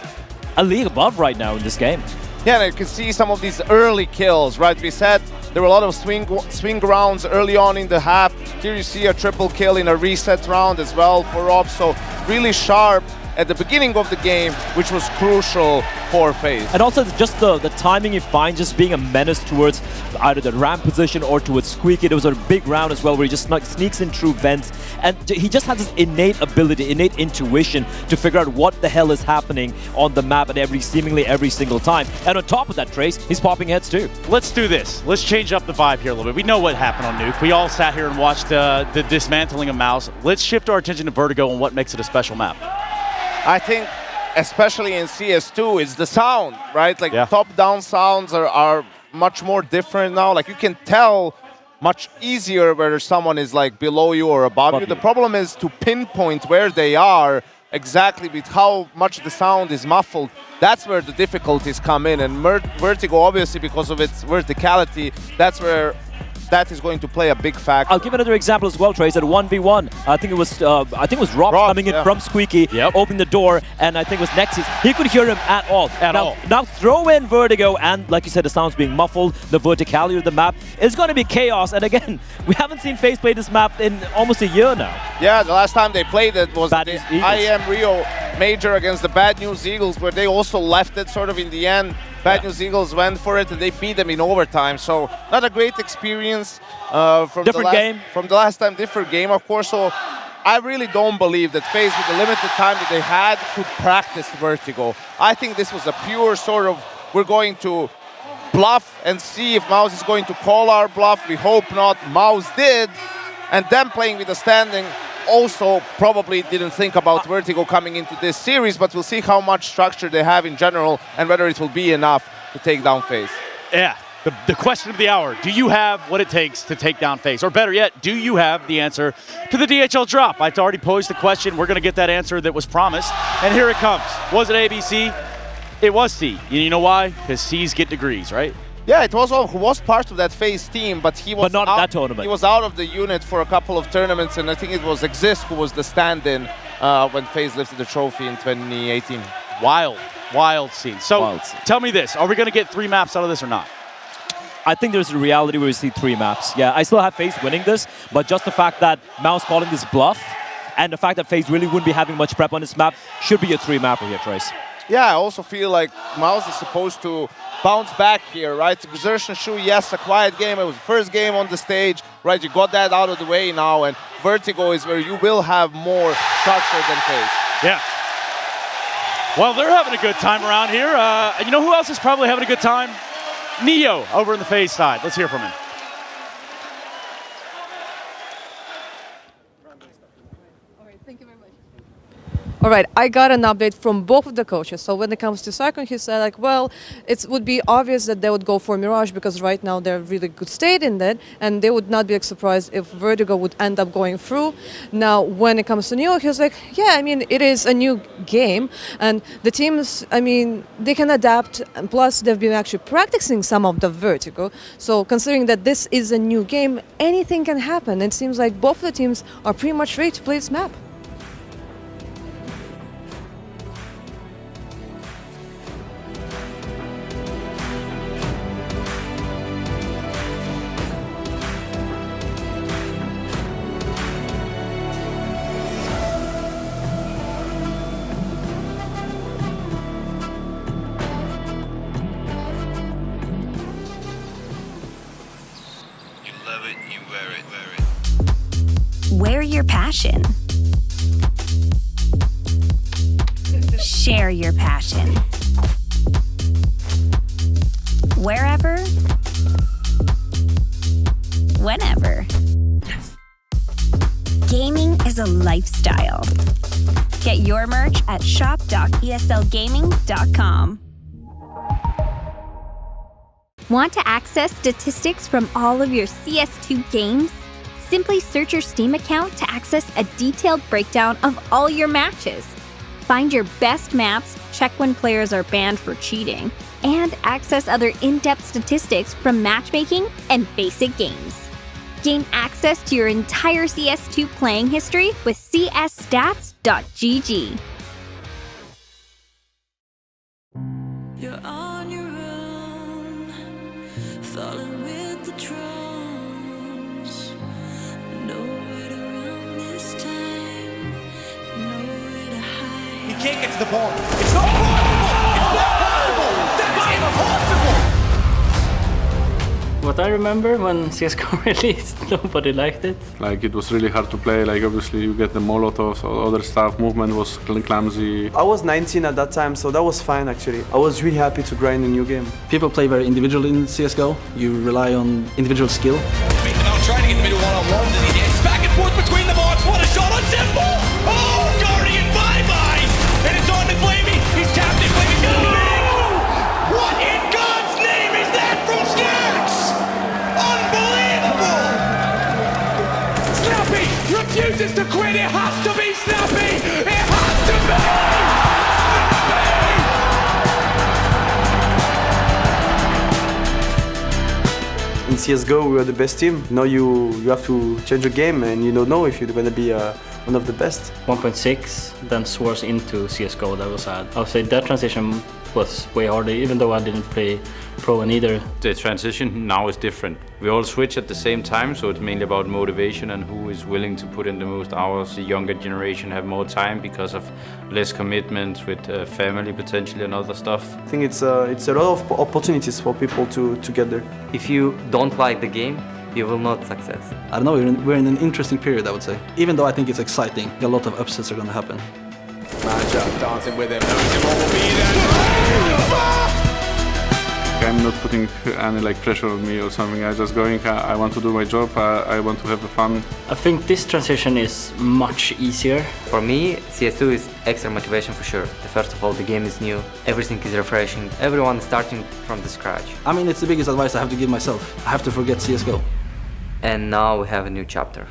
a league above right now in this game. Yeah, and you can see some of these early kills, right? We said there were a lot of swing rounds early on in the half. Here you see a triple kill in a reset round as well for Rob. So really sharp at the beginning of the game, which was crucial for FaZe. And also just the timing you find, just being a menace towards either the ramp position or towards Squeaky. There was a big round as well where he just sneaks in through vents, and he just has this innate ability, innate intuition to figure out what the hell is happening on the map at seemingly every single time. And on top of that, Trace, he's popping heads too. Let's do this. Let's change up the vibe here a little bit. We know what happened on Nuke. We all sat here and watched the dismantling of Mouz. Let's shift our attention to Vertigo and what makes it a special map. I think, especially in CS2, it's the sound, right? Like top-down sounds are much more different now. Like you can tell much easier whether someone is like below you or above you. The problem is to pinpoint where they are exactly with how much the sound is muffled. That's where the difficulties come in. And Vertigo, obviously, because of its verticality, that's where that is going to play a big factor. I'll give another example as well, Trace. At 1v1, I think it was Rob coming in from Squeaky, opening the door, and I think it was Nexus. He could hear him at all. Now throw in Vertigo, and like you said, the sound's being muffled, the verticality of the map. It's going to be chaos. And again, we haven't seen FaZe play this map in almost a year now. Yeah, the last time they played it was the IEM Rio Major against the Bad News Eagles, where they also left it sort of in the end. Bad News Eagles went for it and they beat them in overtime. So not a great experience from the last time. Different game, of course. So I really don't believe that FaZe, with the limited time that they had, could practice Vertigo. I think this was a pure sort of, we're going to bluff and see if Mouz is going to call our bluff. We hope not. Mouz did. And them playing with the standing also probably didn't think about Vertigo coming into this series, but we'll see how much structure they have in general and whether it will be enough to take down FaZe. Yeah, the question of the hour. Do you have what it takes to take down FaZe? Or better yet, do you have the answer to the DHL drop? I've already posed the question. We're going to get that answer that was promised. And here it comes. Was it A, B, C? It was C. And you know why? Because C's get degrees, right? Yeah, it was part of that FaZe team, but he was not out, that tournament. He was out of the unit for a couple of tournaments, and I think it was Exist who was the stand-in when FaZe lifted the trophy in 2018. Wild scene. So tell me this, are we going to get 3 maps out of this or not? I think there's a reality where we see 3 maps. Yeah, I still have FaZe winning this, but just the fact that Mouz calling this bluff and the fact that FaZe really wouldn't be having much prep on this map should be a 3-mapper here, Trace. Yeah, I also feel like Mouz is supposed to bounce back here, right? Exertion Shoe, yes, a quiet game. It was the first game on the stage, right? You got that out of the way now, and Vertigo is where you will have more structure than FaZe. Yeah. Well, they're having a good time around here. You know who else is probably having a good time? Neo over in the FaZe side. Let's hear from him. All right, I got an update from both of the coaches. So when it comes to Cyclone, he said, like, well, it would be obvious that they would go for Mirage because right now they're really good state in that, and they would not be surprised if Vertigo would end up going through. Now, when it comes to Neo, he was like, yeah, I mean, it is a new game, and the teams, I mean, they can adapt, and plus they've been actually practicing some of the Vertigo. So considering that this is a new game, anything can happen. It seems like both the teams are pretty much ready to play this map. Wear your passion. Share your passion. Wherever, whenever. Gaming is a lifestyle. Get your merch at shop.eslgaming.com. Want to access statistics from all of your CS2 games? Simply search your Steam account to access a detailed breakdown of all your matches. Find your best maps, check when players are banned for cheating, and access other in-depth statistics from matchmaking and basic games. Gain access to your entire CS2 playing history with csstats.gg. You're on your own, falling with the drones. Nowhere to run this time, nowhere to hide. You get to the bomb. It's not possible! It's not possible! That is impossible! What I remember when CSGO released, nobody liked it. Like, it was really hard to play. Like, obviously you get the molotovs or other stuff. Movement was clumsy. I was 19 at that time, so that was fine actually. I was really happy to grind a new game. People play very individual in CSGO. You rely on individual skill. Now trying to get the middle one-on-one, and he gets back and forth between the marks. What a shot on Simple! Oh, Guardian, bye-bye! And it's on to Flamey. He's tapped it, Flamey's gonna be big! What in God's name is that from Snacks? Unbelievable! Snappy refuses to quit. It has to be Snappy! It has to be! In CSGO, we were the best team. Now you have to change your game, and you don't know if you're going to be one of the best. 1.6, then Swords into CSGO, that was sad. I would say that transition was way harder, even though I didn't play pro in either. The transition now is different. We all switch at the same time, so it's mainly about motivation and who is willing to put in the most hours. The younger generation have more time because of less commitments with family potentially and other stuff. I think it's a lot of opportunities for people to get there. If you don't like the game, you will not success. I don't know, we're in an interesting period, I would say. Even though I think it's exciting, a lot of upsets are going to happen. Matchup dancing with him. Knows will be there. I'm not putting any like pressure on me or something. I'm just going, I want to do my job, I want to have fun. I think this transition is much easier. For me, CS2 is extra motivation for sure. First of all, the game is new, everything is refreshing, everyone is starting from the scratch. I mean, it's the biggest advice I have to give myself. I have to forget CSGO. And now we have a new chapter.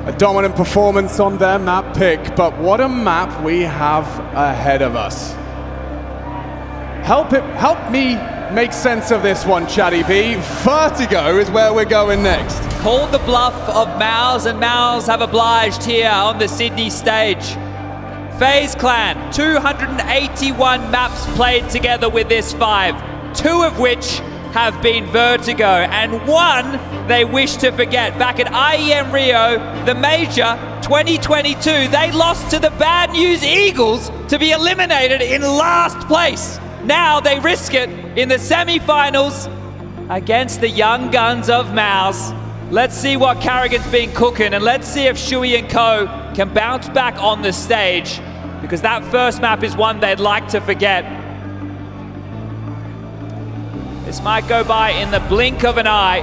A dominant performance on their map pick, but what a map we have ahead of us. Help me make sense of this one, Chatty B. Vertigo is where we're going next. Called the bluff of Mouz, and Mouz have obliged here on the Sydney stage. FaZe Clan, 281 maps played together with this 5, 2 of which have been Vertigo, and one they wish to forget. Back at IEM Rio, the major 2022, they lost to the Bad News Eagles to be eliminated in last place. Now they risk it in the semi-finals against the young guns of Mouz. Let's see what Carrigan's been cooking, and let's see if Shui and Co can bounce back on the stage, because that first map is one they'd like to forget. This might go by in the blink of an eye.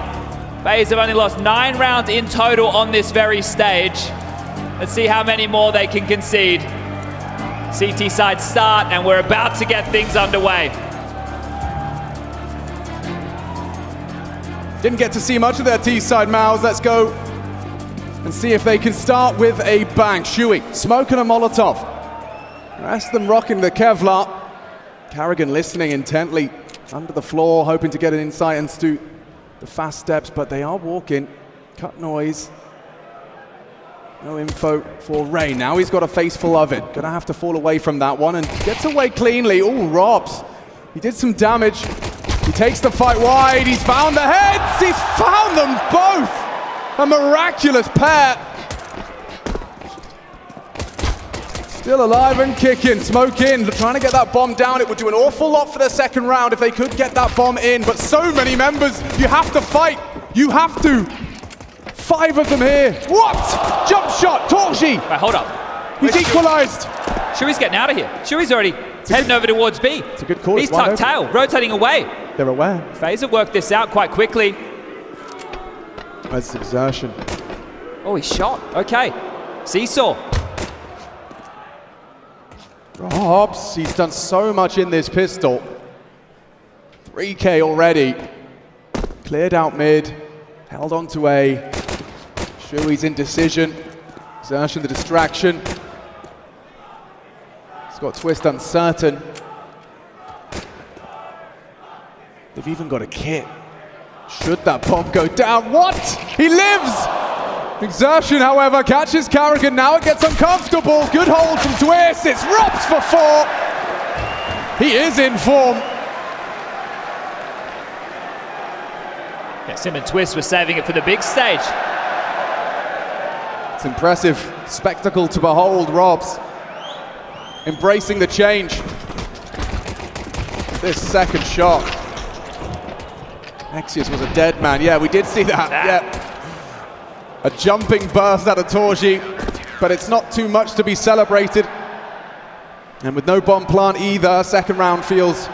FaZe have only lost 9 rounds in total on this very stage. Let's see how many more they can concede. CT side start, and we're about to get things underway. Didn't get to see much of their T-side, Mouz. Let's go and see if they can start with a bang. Shui, smoke and a Molotov. Rest of them rocking the Kevlar. Carrigan listening intently under the floor, hoping to get an insight into the fast steps, but they are walking. Cut noise. No info for Ray. Now he's got a face full of it. Gonna have to fall away from that one, and gets away cleanly. Ooh, Robs. He did some damage. He takes the fight wide. He's found the heads. He's found them both. A miraculous pair. Still alive and kicking. Smoke in, trying to get that bomb down. It would do an awful lot for the second round if they could get that bomb in, but so many members. You have to fight. You have to. 5 of them here. What? Jump shot, Torji. Wait, hold up. He's equalized. Shui's getting out of here. Shui's already heading over towards B. It's a good call. He's tucked tail, rotating away. They're aware. FaZe have worked this out quite quickly. That's exertion. Oh, he shot. Okay. Seesaw. Robs, he's done so much in this pistol. 3K already. Cleared out mid. Held on to A. Shui's indecision. Exertion, the distraction. He's got Twist uncertain. They've even got a kit. Should that bomb go down? What? He lives! Exertion, however, catches Carrigan. Now it gets uncomfortable. Good hold from Twist. It's Robs for 4. He is in form. Yeah, Sim and Twist were saving it for the big stage. It's impressive spectacle to behold. Robs embracing the change. This second shot. Nexius was a dead man. Yeah, we did see that. Yeah. A jumping burst out of Torji, but it's not too much to be celebrated. And with no bomb plant either, second round feels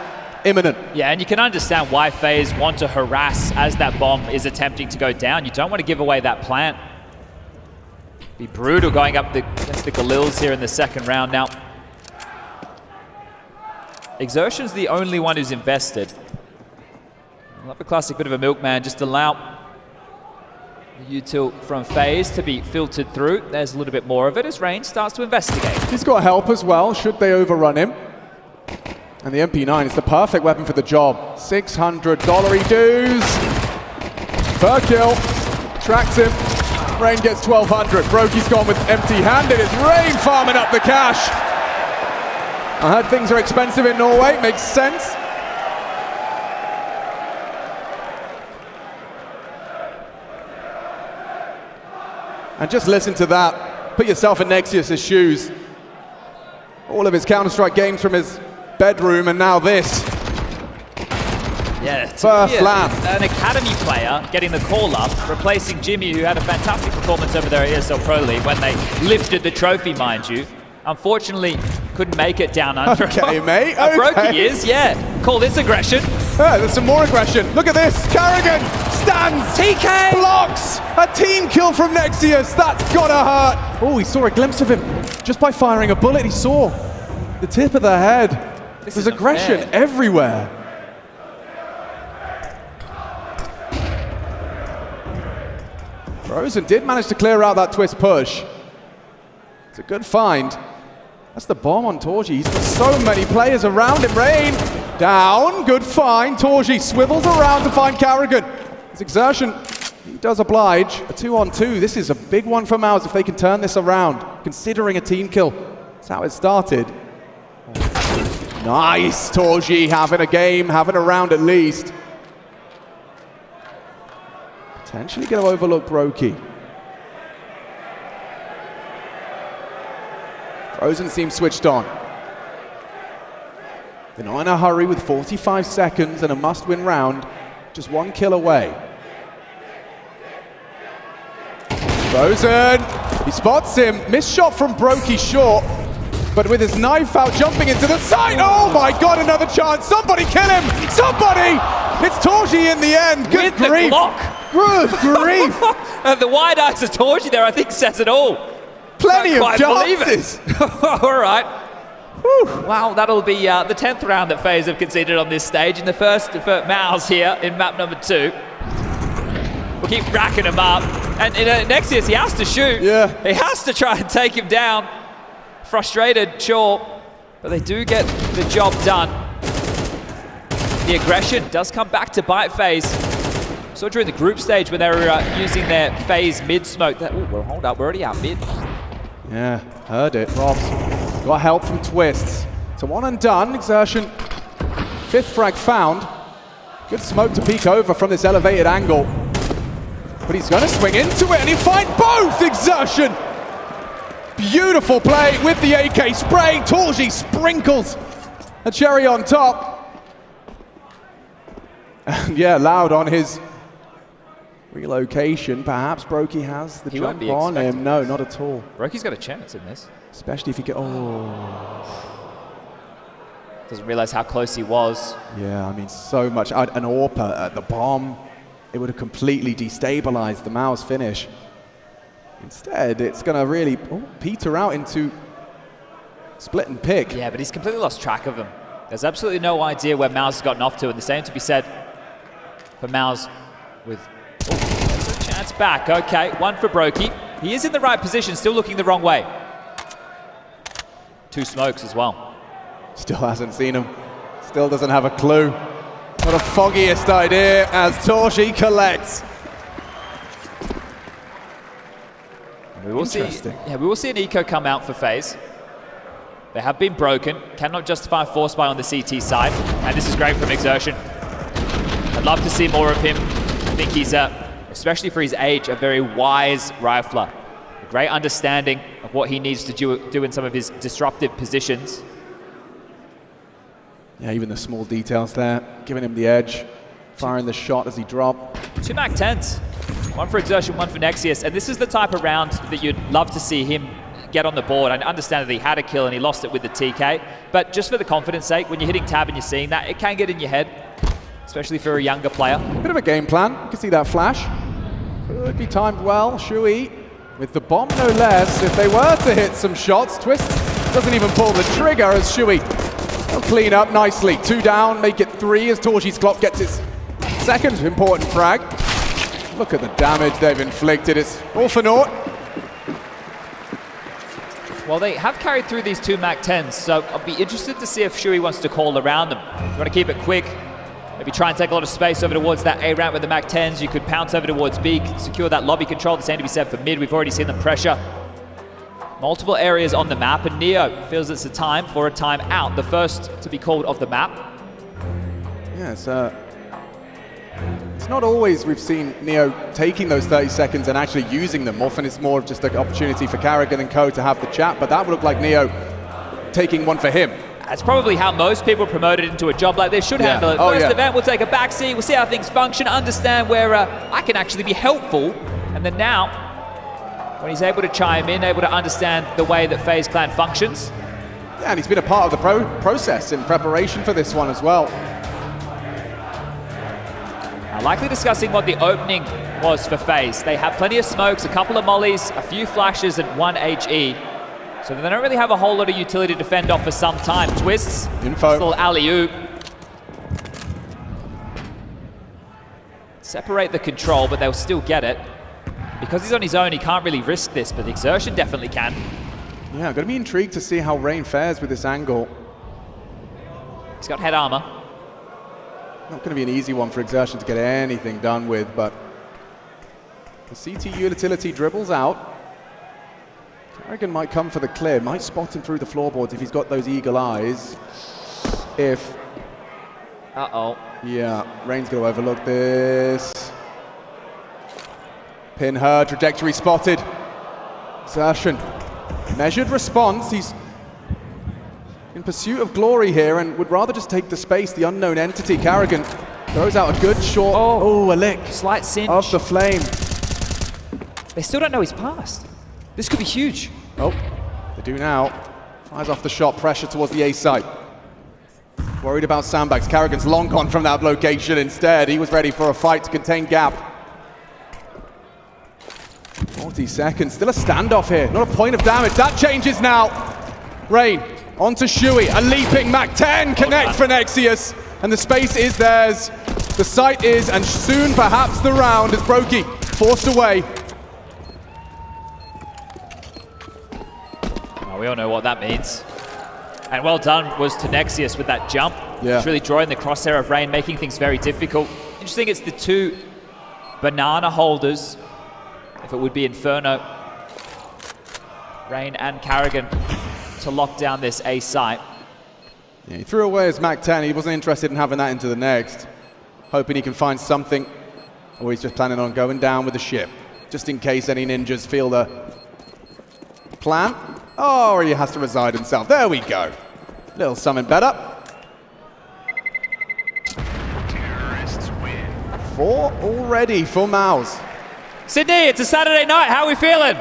imminent. Yeah, and you can understand why FaZe want to harass as that bomb is attempting to go down. You don't want to give away that plant. Be brutal going up against the Galils here in the second round. Now, Exertion's the only one who's invested. Love a classic bit of a milkman, just allow the util from FaZe to be filtered through. There's a little bit more of it as Rain starts to investigate. He's got help as well, should they overrun him. And the MP9 is the perfect weapon for the job. $600 dues. Per kill. Tracks him. Rain gets 1,200. Brokey's gone with empty-handed. It's Rain farming up the cash. I heard things are expensive in Norway. Makes sense. And just listen to that. Put yourself in Nexius' shoes. All of his Counter-Strike games from his bedroom, and now this. Yeah, first lap. An academy player getting the call up, replacing Jimmy, who had a fantastic performance over there at ESL Pro League when they lifted the trophy, mind you. Unfortunately, couldn't make it down under. Okay, mate. A Brokey is, yeah. Call this aggression. Yeah, there's some more aggression. Look at this. Carrigan stands. TK blocks. A team kill from Nexius. That's gotta hurt. Oh, he saw a glimpse of him just by firing a bullet. He saw the tip of the head. There's aggression everywhere. Frozen did manage to clear out that Twist push. It's a good find. That's the bomb on Torji. He's got so many players around him. Rain down. Good find. Torji swivels around to find Carrigan. His exertion, he does oblige. A 2-on-2. This is a big one for Mouz if they can turn this around, considering a team kill. That's how it started. Nice, Torji having a game, having a round at least. Potentially going to overlook Brokey. Frozen seems switched on. They're not in a hurry with 45 seconds and a must-win round. Just one kill away. Frozen, he spots him. Missed shot from Brokey short, but with his knife out, jumping into the side. Oh my God, another chance. Somebody kill him, somebody. It's Torji in the end. Good With grief. the Glock. Good grief. And the wide eyes of Torji there, I think, says it all. Plenty of Can't quite believe chances. it. All right. Whew. Wow, that'll be the 10th round that FaZe have conceded on this stage, and the first for Mouz here in map number 2. We'll keep racking him up. And in Nexius, he has to shoot. Yeah. He has to try and take him down. Frustrated, sure, but they do get the job done. The aggression does come back to bite FaZe. So during the group stage when they were using their FaZe mid smoke, well, hold up, we're already out mid. Yeah, heard it. Robs got help from Twists. So one and done. Exertion, 5th frag found. Good smoke to peek over from this elevated angle. But he's going to swing into it and he find both! Exertion! Beautiful play with the AK spray. Torji sprinkles a cherry on top. And yeah, Loud on his relocation. Perhaps Brokey has the jump on him. No, not at all. Brokey's got a chance in this. Especially if he get, Doesn't realize how close he was. Yeah, I mean, so much. An AWP at the bomb, it would have completely destabilized the Mouz finish. Instead, it's going to really peter out into split and pick. Yeah, but he's completely lost track of him. There's absolutely no idea where Mouz has gotten off to, and the same to be said for Mouz with there's a chance back. Okay, one for Brokey. He is in the right position, still looking the wrong way. 2 smokes as well. Still hasn't seen him. Still doesn't have a clue. Not the foggiest idea as Torji collects. We will see, we will see an eco come out for FaZe. They have been broken. Cannot justify a force buy on the CT side. And this is great from Exertion. I'd love to see more of him. I think he's, especially for his age, a very wise rifler. A great understanding of what he needs to do in some of his disruptive positions. Yeah, even the small details there, giving him the edge, firing the shot as he dropped. 2 Mac 10s. One for Exertion, one for Nexius. And this is the type of round that you'd love to see him get on the board. I understand that he had a kill and he lost it with the TK, but just for the confidence sake, when you're hitting tab and you're seeing that, it can get in your head, especially for a younger player. Bit of a game plan. You can see that flash. Could be timed well. Shui with the bomb, no less. If they were to hit some shots, Twist doesn't even pull the trigger as Shui will clean up nicely. 2 down, make it 3 as Torji's clock gets its second important frag. Look at the damage they've inflicted. It's all for naught. Well, they have carried through these 2 Mac 10s, so I'll be interested to see if Shui wants to call around them. You want to keep it quick, maybe try and take a lot of space over towards that A ramp with the Mac 10s. You could pounce over towards B, secure that lobby control. The same to be said for mid. We've already seen the pressure. Multiple areas on the map, and Neo feels it's a time for a timeout, the first to be called of the map. Yeah, it's not always we've seen Neo taking those 30 seconds and actually using them. Often it's more of just an opportunity for Carrigan and co to have the chat, but that would look like Neo taking one for him. That's probably how most people promoted into a job like this should handle it. First event, we'll take a backseat, we'll see how things function, understand where I can actually be helpful, and then now, when he's able to chime in, able to understand the way that FaZe Clan functions. Yeah, and he's been a part of the process in preparation for this one as well. Likely discussing what the opening was for FaZe. They have plenty of smokes, a couple of mollies, a few flashes, and 1 HE. So they don't really have a whole lot of utility to fend off for some time. Twists, info, still alley-oop. Separate the control, but they'll still get it. Because he's on his own, he can't really risk this, but the Exertion definitely can. Yeah, I'm going to be intrigued to see how Rain fares with this angle. He's got head armor. Not going to be an easy one for Exertion to get anything done with, but the CT utility dribbles out. Carrigan might come for the clear, might spot him through the floorboards if he's got those eagle eyes. If... Uh-oh. Yeah, Rain's going to overlook this. Pin her, trajectory spotted. Exertion. Measured response. He's in pursuit of glory here and would rather just take the space. The unknown entity, Carrigan, throws out a good short. Oh, a lick. Slight cinch. Of the flame. They still don't know he's passed. This could be huge. Oh, they do now. Fires off the shot, pressure towards the A site. Worried about sandbags. Carrigan's long gone from that location instead. He was ready for a fight to contain gap. 40 seconds, still a standoff here. Not a point of damage. That changes now. Rain onto Shui. A leaping Mac 10 connect for Nexius. And the space is theirs. The site is, and soon perhaps the round as Brokey forced away. Oh, we all know what that means. And well done was to Nexius with that jump. Yeah. It's really drawing the crosshair of Rain, making things very difficult. Interesting, it's the two banana holders, if it would be Inferno, Rain and Carrigan, to lock down this A site. Yeah, he threw away his Mac 10. He wasn't interested in having that into the next. Hoping he can find something, or he's just planning on going down with the ship, just in case any ninjas feel the plan. Oh, or he has to reside himself. There we go. Little something better. 4 already for Mouz. Sydney, it's a Saturday night. How are we feeling?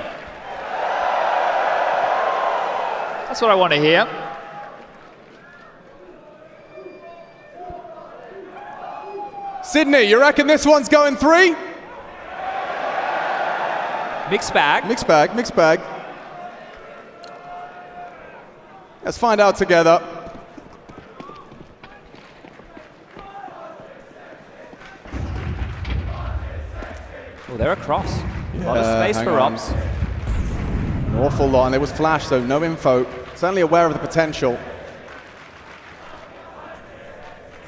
That's what I want to hear. Sydney, you reckon this one's going 3? Mixed bag. Mixed bag, mixed bag. Let's find out together. Oh, they're across. A lot of space for Robs. An awful lot, and there was flash, so no info. Certainly aware of the potential.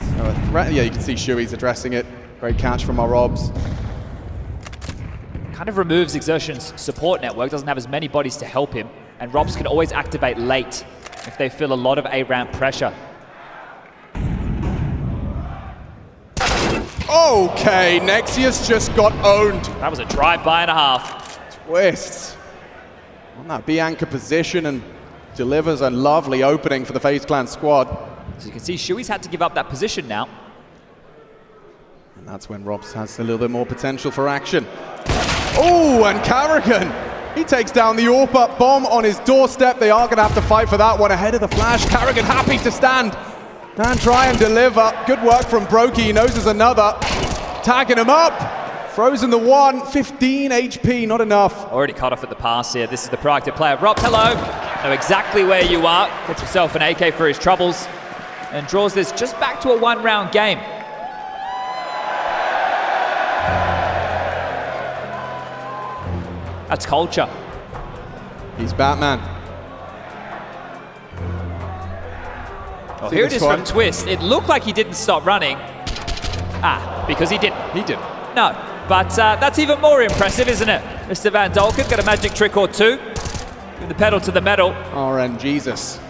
So a threat, yeah, you can see Shui's addressing it. Great catch from our Robs. Kind of removes Exertion's support network, doesn't have as many bodies to help him, and Robs can always activate late if they feel a lot of A-ramp pressure. Okay, Nexius just got owned. That was a drive-by and a half. Twists on that B anchor position and delivers a lovely opening for the FaZe Clan squad. So you can see Shui's had to give up that position now. And that's when Robs has a little bit more potential for action. Oh, and Carrigan, he takes down the AWP bomb on his doorstep. They are going to have to fight for that one ahead of the flash. Carrigan happy to stand and try and deliver. Good work from Brokey. He knows there's another. Tagging him up. Frozen the one. 15 HP, not enough. Already cut off at the pass here. This is the proactive player. Rob, hello. Know exactly where you are. Gets himself an AK for his troubles and draws this just back to a one-round game. That's culture. He's Batman. Oh, here it is from Twist. It looked like he didn't stop running. Because he didn't. He didn't. No, but that's even more impressive, isn't it? Mr. Van Dolken got a magic trick or two. With the pedal to the metal. RN Jesus.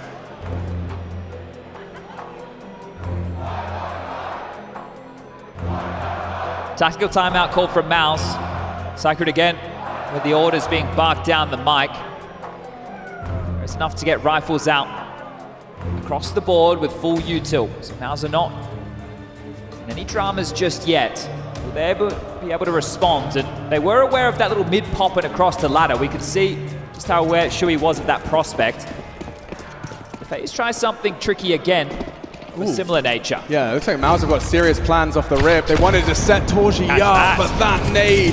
Tactical timeout called from Mouz. Sacred again with the orders being barked down the mic. There's enough to get rifles out across the board with full util. So Mouz are not in any dramas just yet. Will they be able to respond? And they were aware of that little mid pop and across the ladder. We could see just how aware Shui was of that prospect. FaZe try something tricky again of a similar nature. Yeah, it looks like Mouz have got serious plans off the rip. They wanted to set Torji up, but that nade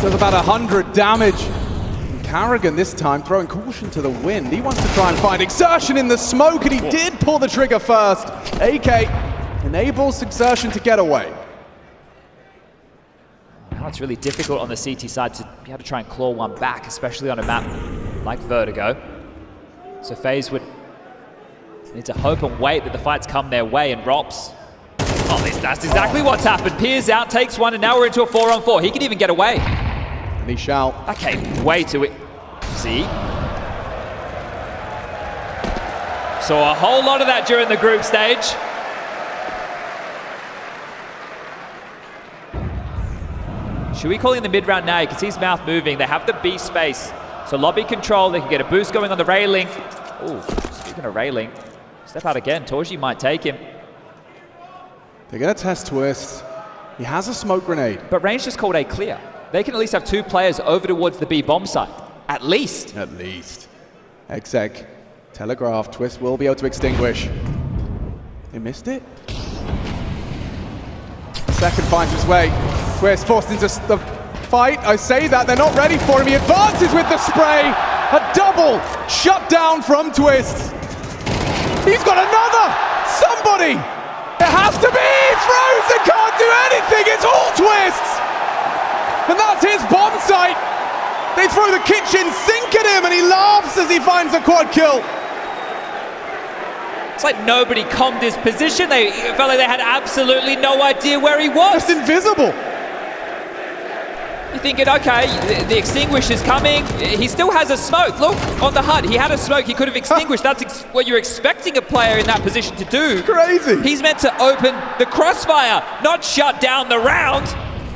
does about 100 damage. And Carrigan this time throwing caution to the wind. He wants to try and find Exertion in the smoke, and he did pull the trigger first. AK enables Exertion to get away. Now it's really difficult on the CT side to be able to try and claw one back, especially on a map like Vertigo. So FaZe would need to hope and wait that the fights come their way, and Rops. Oh, that's exactly what's happened. Peers out, takes one, and now we're into a 4-on-4. He can even get away. And he shall. That came way too See? So a whole lot of that during the group stage. Shui calling the mid-round now. You can see his mouth moving. They have the B space. So lobby control, they can get a boost going on the railing. Oh, speaking of railing, step out again. Torji might take him. They're going to test Twist. He has a smoke grenade. But Range just called A clear. They can at least have 2 players over towards the B bomb site. At least. At least. Exec, telegraph, Twist will be able to extinguish. They missed it. Second finds his way. Twist forced into the fight. I say that, they're not ready for him. He advances with the spray. A double shut down from Twist. He's got another! Somebody! It has to be! Frozen can't do anything! It's all Twists! And that's his bomb site! They throw the kitchen sink at him and he laughs as he finds a quad kill. It's like nobody calmed his position. They felt like they had absolutely no idea where he was. Just invisible. You're thinking, okay, the extinguisher's coming. He still has a smoke. Look, on the HUD, he had a smoke. He could have extinguished. That's what you're expecting a player in that position to do. Crazy. He's meant to open the crossfire, not shut down the round.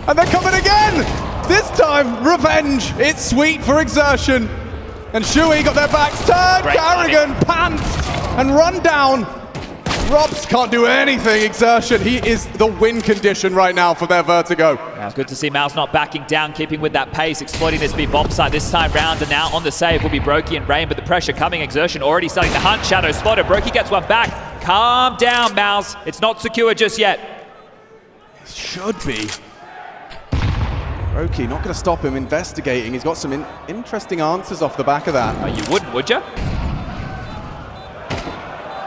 And they're coming again. This time, revenge. It's sweet for exertion. And Shui got their backs turned. Carrigan pants and run down. Robs can't do anything, exertion. He is the win condition right now for their Vertigo. Yeah, good to see Mouz not backing down, keeping with that pace, exploiting this B bomb site this time round, and now on the save will be Brokey and Rain, but the pressure coming, exertion already starting to hunt, Shadow spotted, Brokey gets one back. Calm down, Mouz. It's not secure just yet. It should be. Brokey not going to stop him investigating. He's got some interesting answers off the back of that. Oh, you wouldn't, would you?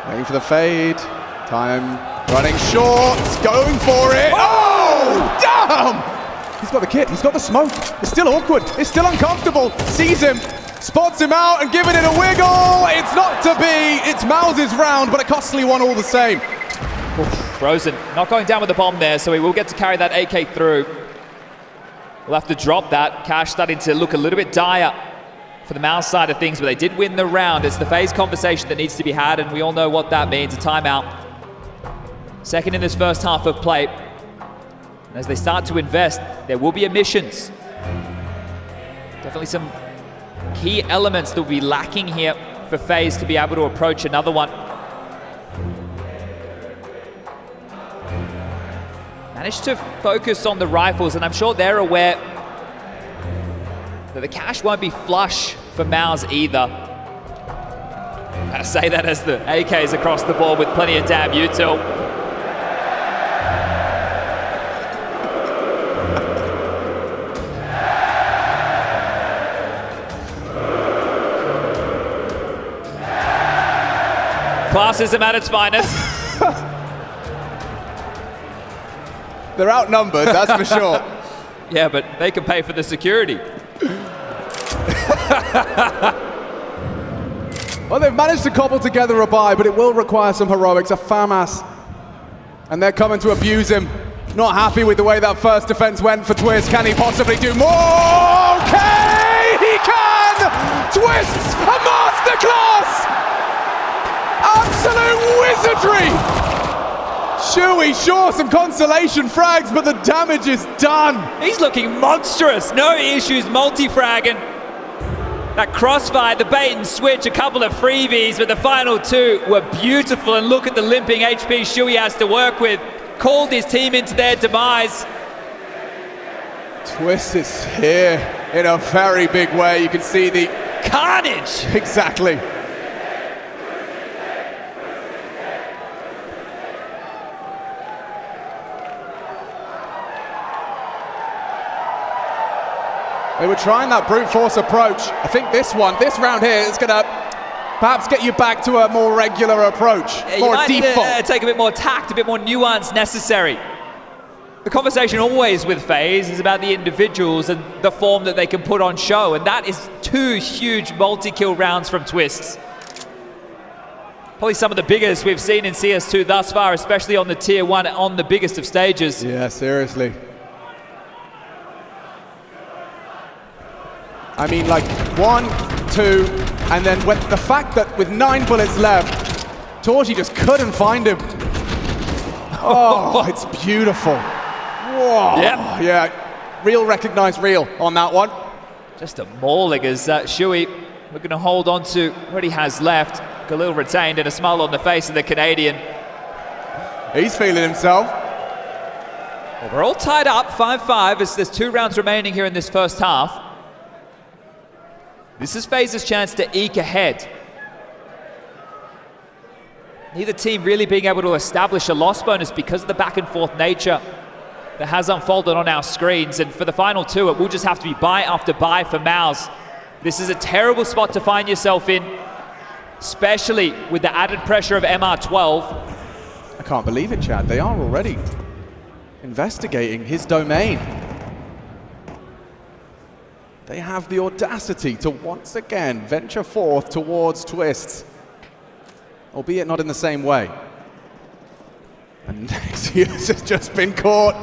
Waiting for the fade. Time running short. Going for it. Oh, damn! He's got the kit. He's got the smoke. It's still awkward. It's still uncomfortable. Sees him. Spots him out and giving it a wiggle. It's not to be. It's Mouz's round, but a costly one all the same. Frozen not going down with the bomb there, so he will get to carry that AK through. We'll have to drop that. Cash starting to look a little bit dire for the Mouz side of things, but they did win the round. It's the FaZe conversation that needs to be had, and we all know what that means, a timeout. Second in this first half of play. And as they start to invest, there will be omissions. Definitely some key elements that will be lacking here for FaZe to be able to approach another one. Managed to focus on the rifles, and I'm sure they're aware that the cash won't be flush for Mouz either. I say that as the AK's across the board with plenty of damn util. Classism at its finest. They're outnumbered, that's for sure. Yeah, but they can pay for the security. Well, they've managed to cobble together a buy, but it will require some heroics, a FAMAS. And they're coming to abuse him. Not happy with the way that first defense went for Twist. Can he possibly do more? Okay, he can! Twist's a masterclass! Absolute wizardry! Shui, sure, some consolation frags, but the damage is done. He's looking monstrous. No issues multi-fragging. That crossfire, the bait and switch, a couple of freebies, but the final two were beautiful. And look at the limping HP Shui has to work with. Called his team into their demise. Twist is here in a very big way. You can see the carnage. Exactly. They were trying that brute force approach. I think this round here is going to perhaps get you back to a more regular approach, more you might default. Need to take a bit more tact, a bit more nuance necessary. The conversation always with FaZe is about the individuals and the form that they can put on show, and that is 2 huge multi-kill rounds from Twists. Probably some of the biggest we've seen in CS2 thus far, especially on the tier 1, on the biggest of stages. Yeah, seriously. I mean, like 1, 2, and then when the fact that with 9 bullets left, Torji just couldn't find him. Oh, it's beautiful. Whoa. Yep. Yeah. Real recognized real on that one. Just a mauling as Shuey looking to hold on to what he has left. Khalil retained and a smile on the face of the Canadian. He's feeling himself. Well, we're all tied up, 5-5, as there's 2 rounds remaining here in this first half. This is FaZe's chance to eke ahead. Neither team really being able to establish a loss bonus because of the back and forth nature that has unfolded on our screens. And for the final 2, it will just have to be buy after buy for Mouz. This is a terrible spot to find yourself in, especially with the added pressure of MR12. I can't believe it, Chad. They are already investigating his domain. They have the audacity to once again venture forth towards Twists, albeit not in the same way. And Nexius has just been caught.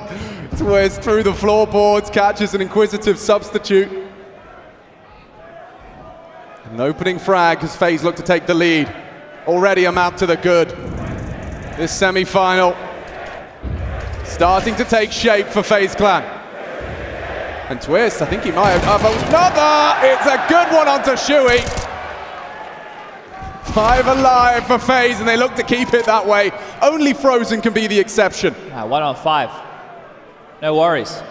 Twist through the floorboards, catches an inquisitive substitute. An opening frag as FaZe look to take the lead. Already a map to the good. This semi-final starting to take shape for FaZe Clan. And Twist, I think he might have another! It's a good one onto Shuey. 5 alive for FaZe, and they look to keep it that way. Only Frozen can be the exception. 1 on 5. No worries.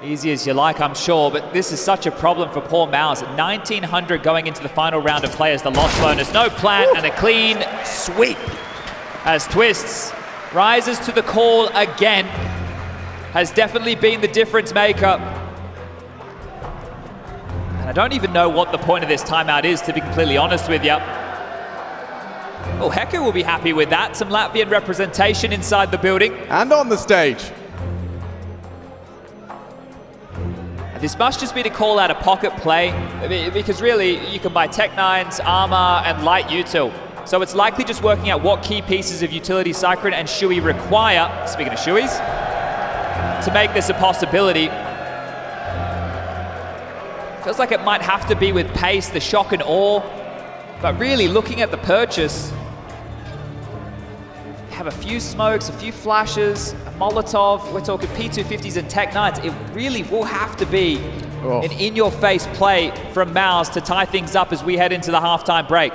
Easy as you like, I'm sure, but this is such a problem for poor Mouz. 1,900 going into the final round of play as the loss bonus. No plant and a clean sweep as Twists rises to the call again. Has definitely been the difference maker. And I don't even know what the point of this timeout is, to be completely honest with you. Oh, Hecka will be happy with that. Some Latvian representation inside the building. And on the stage. This must just be to call out a pocket play, because really you can buy Tech 9s, Armor, and Light Util. So it's likely just working out what key pieces of utility Cyclone and Shuey require, speaking of Shuey's, to make this a possibility. Feels like it might have to be with pace, the shock and awe, but really looking at the purchase, have a few smokes, a few flashes, a Molotov, we're talking P250s and Tech 9s. It really will have to be an in-your-face play from Mouz to tie things up as we head into the halftime break.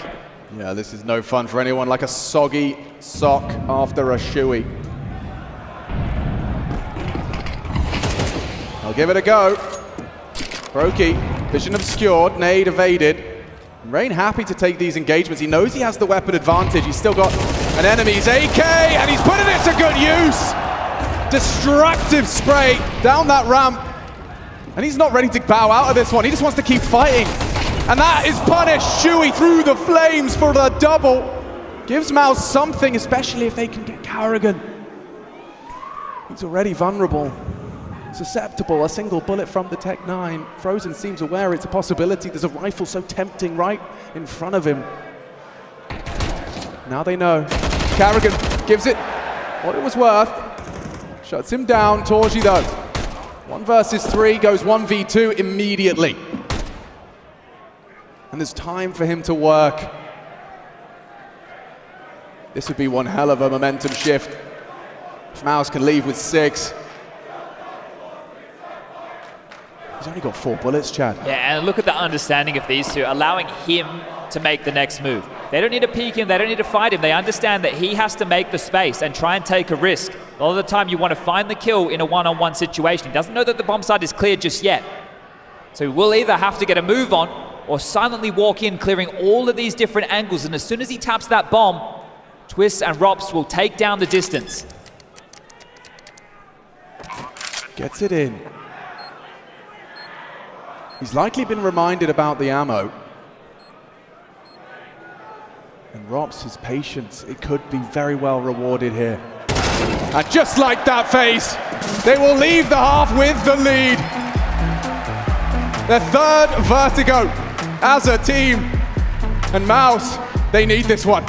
Yeah, this is no fun for anyone, like a soggy sock after a Shuey. I'll give it a go. Brokey, vision obscured, nade evaded. Rain happy to take these engagements. He knows he has the weapon advantage. He's still got an enemy's AK, and he's putting it to good use. Destructive spray down that ramp. And he's not ready to bow out of this one. He just wants to keep fighting. And that is punished. Shuey through the flames for the double. Gives Mouz something, especially if they can get Carrigan. He's already vulnerable. Susceptible, a single bullet from the Tech 9. Frozen seems aware it's a possibility. There's a rifle so tempting right in front of him. Now they know. Carrigan gives it what it was worth. Shuts him down. Torji though. 1 versus 3 goes 1v2 immediately. And there's time for him to work. This would be one hell of a momentum shift. If Mouz can leave with 6. He's only got 4 bullets, Chad. Yeah, and look at the understanding of these two, allowing him to make the next move. They don't need to peek him, they don't need to fight him. They understand that he has to make the space and try and take a risk. A lot of the time you want to find the kill in a one-on-one situation. He doesn't know that the bomb site is cleared just yet. So he will either have to get a move on or silently walk in, clearing all of these different angles. And as soon as he taps that bomb, Twists and Rops will take down the distance. Gets it in. He's likely been reminded about the ammo. And Rops, his patience, it could be very well rewarded here. And just like that, FaZe, they will leave the half with the lead. Their 3rd vertigo as a team. And Mouz, they need this one.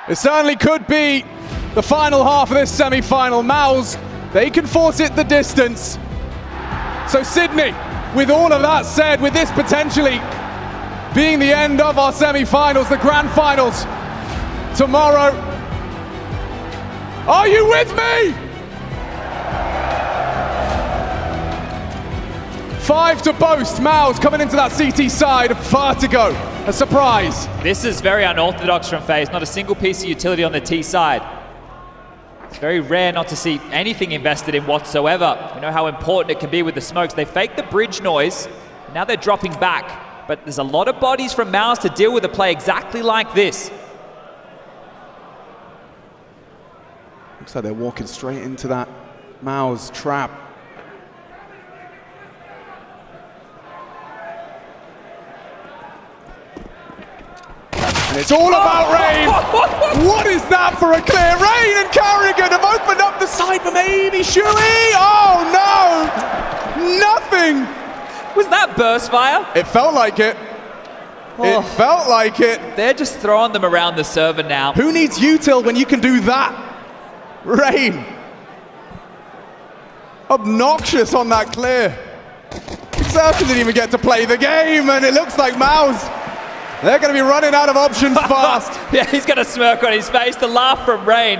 It certainly could be the final half of this semi-final. Mouz, they can force it the distance. So Sydney, with all of that said, with this potentially being the end of our semi-finals, the grand finals tomorrow, are you with me? 5 to boast. Mouz coming into that CT side of Vertigo. A surprise. This is very unorthodox from FaZe. Not a single piece of utility on the T side. It's very rare not to see anything invested in whatsoever. We know how important it can be with the smokes. They faked the bridge noise. Now they're dropping back. But there's a lot of bodies from Mouz to deal with a play exactly like this. Looks like they're walking straight into that Mouz trap. And it's all about Rain. What is that for a clear? Rain and Carrigan have opened up the side for maybe Shui. Oh no, nothing. Was that burst fire? It felt like it. It felt like it. They're just throwing them around the server now. Who needs util when you can do that? Rain. Obnoxious on that clear. Exertion didn't even get to play the game, and it looks like Mouz, they're going to be running out of options fast. Yeah, he's got a smirk on his face. The laugh from Rain.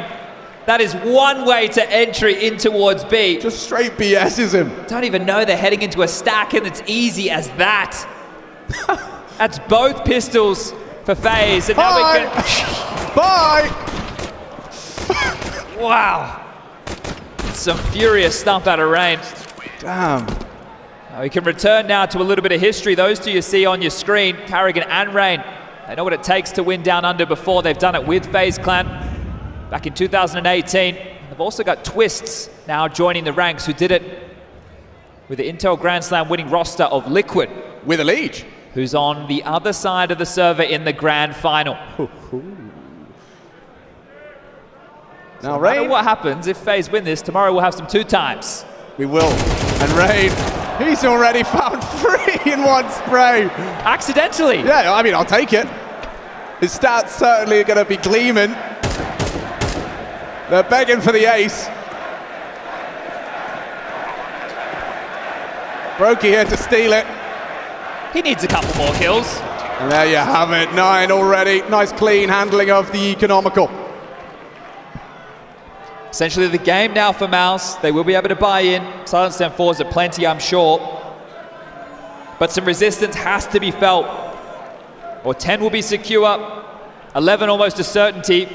That is one way to entry in towards B. Just straight BS's him. Don't even know they're heading into a stack, and it's easy as that. That's both pistols for FaZe, and now we can... Bye! Wow. Some furious stuff out of Rain. Damn. We can return now to a little bit of history. Those two you see on your screen, Carrigan and Rain, they know what it takes to win down under before. They've done it with FaZe Clan back in 2018. They've also got Twists now joining the ranks, who did it with the Intel Grand Slam winning roster of Liquid. With a lead. Who's on the other side of the server in the grand final. Now, no Rain. matter what happens, if FaZe win this, tomorrow we'll have some 2 times. We will. And Rain, he's already found 3 in one spray. Accidentally. Yeah, I mean, I'll take it. His stats certainly are going to be gleaming. They're begging for the ace. Brokey here to steal it. He needs a couple more kills. And there you have it, 9 already. Nice clean handling of the economical. Essentially the game now for Mouz. They will be able to buy in. Silence Down 4s at plenty, I'm sure. But some resistance has to be felt. Or 10 will be secure. 11 almost a certainty.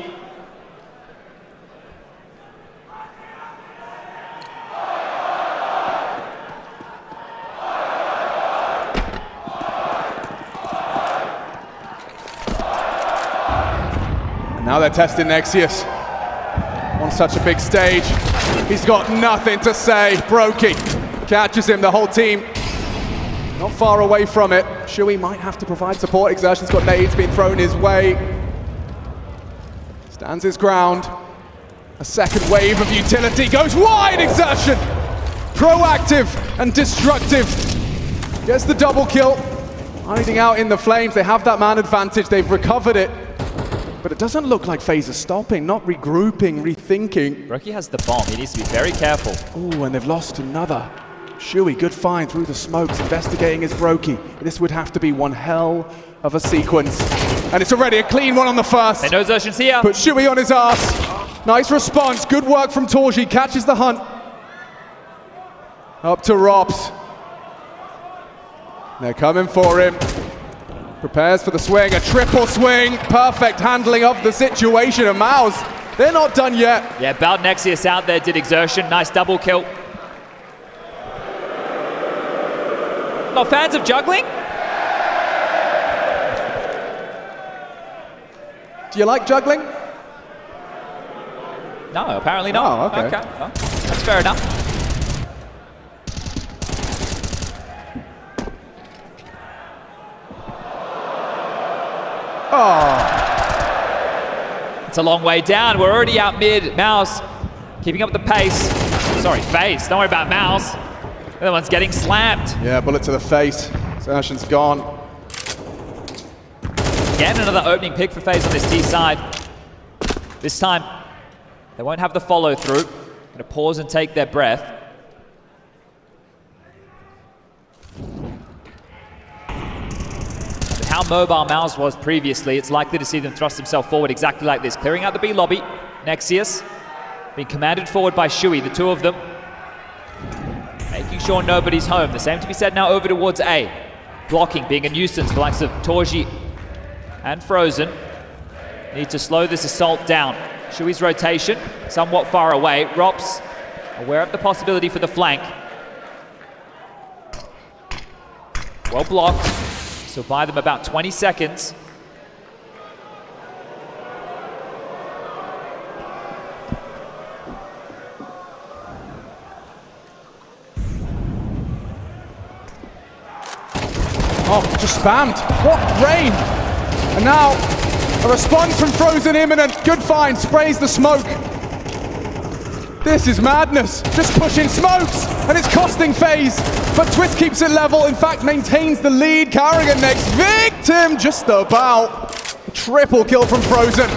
And now they're testing Nexius. On such a big stage, he's got nothing to say. Brokey catches him, the whole team not far away from it. Shui might have to provide support. Exertion's got nades being thrown his way. Stands his ground. A second wave of utility goes wide. Exertion, proactive and destructive. Gets the double kill. Hiding out in the flames. They have that man advantage. They've recovered it. But it doesn't look like FaZe is stopping, not regrouping, rethinking. Brokey has the bomb. He needs to be very careful. Oh, and they've lost another. Shui, good find through the smokes, investigating his Brokey. This would have to be one hell of a sequence. And it's already a clean one on the first. They know Xertion's here. Put Shui on his ass. Nice response, good work from Torji. Catches the hunt. Up to Robs. They're coming for him. Prepares for the swing, a triple swing. Perfect handling of the situation. And Mouz, they're not done yet. Yeah, Bald Nexius out there did Exertion. Nice double kill. Not fans of juggling? Do you like juggling? No, apparently not. Oh, okay. Well, that's fair enough. Oh. It's a long way down. We're already out mid. Mouz keeping up the pace. Sorry, FaZe. Don't worry about Mouz. The other one's getting slammed. Yeah, bullet to the face. Xertion's gone. Again, another opening pick for FaZe on this T side. This time, they won't have the follow through. Gonna pause and take their breath. But how mobile Mouz was previously, it's likely to see them thrust himself forward exactly like this. Clearing out the B lobby. Nexius being commanded forward by Shui, the two of them. Making sure nobody's home. The same to be said now over towards A. Blocking, being a nuisance, the likes of Torji and Frozen. Need to slow this assault down. Shui's rotation, somewhat far away. Rops, aware of the possibility for the flank. Well blocked, so buy them about 20 seconds. Oh, just spammed. What rain! And now, a response from Frozen imminent. Good find, sprays the smoke. This is madness. Just pushing smokes, and it's costing FaZe. But Twist keeps it level, in fact maintains the lead. Carrigan next victim, just about. A triple kill from Frozen.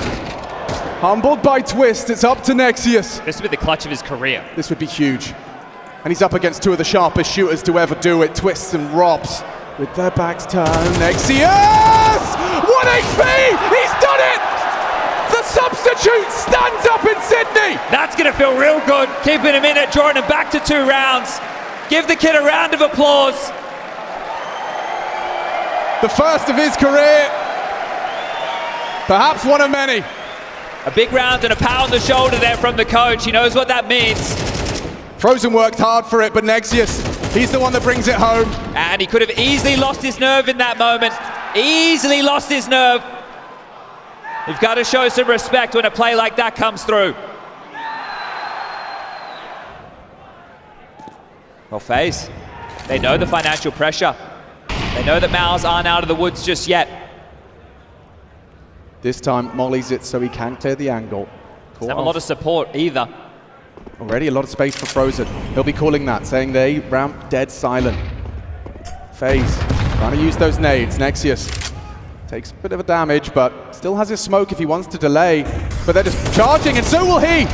Humbled by Twist, it's up to Nexius. This would be the clutch of his career. This would be huge. And he's up against two of the sharpest shooters to ever do it, Twists and Robs. With their backs turned, Nexius! 1 HP! He's done it! The substitute stands up in Sydney! That's going to feel real good. Keeping him in it, drawing him back to 2 rounds. Give the kid a round of applause. The first of his career. Perhaps one of many. A big round and a pat on the shoulder there from the coach. He knows what that means. Frozen worked hard for it, but Nexius, he's the one that brings it home. And he could have easily lost his nerve in that moment. Easily lost his nerve. You've got to show some respect when a play like that comes through. Well, FaZe, they know the financial pressure. They know that Mouz aren't out of the woods just yet. This time, Molly's it so he can't clear the angle. Doesn't have a lot of support either. Already a lot of space for Frozen. He'll be calling that, saying they ramp dead silent. FaZe trying to use those nades. Nexius takes a bit of a damage, but still has his smoke if he wants to delay. But they're just charging, and so will he.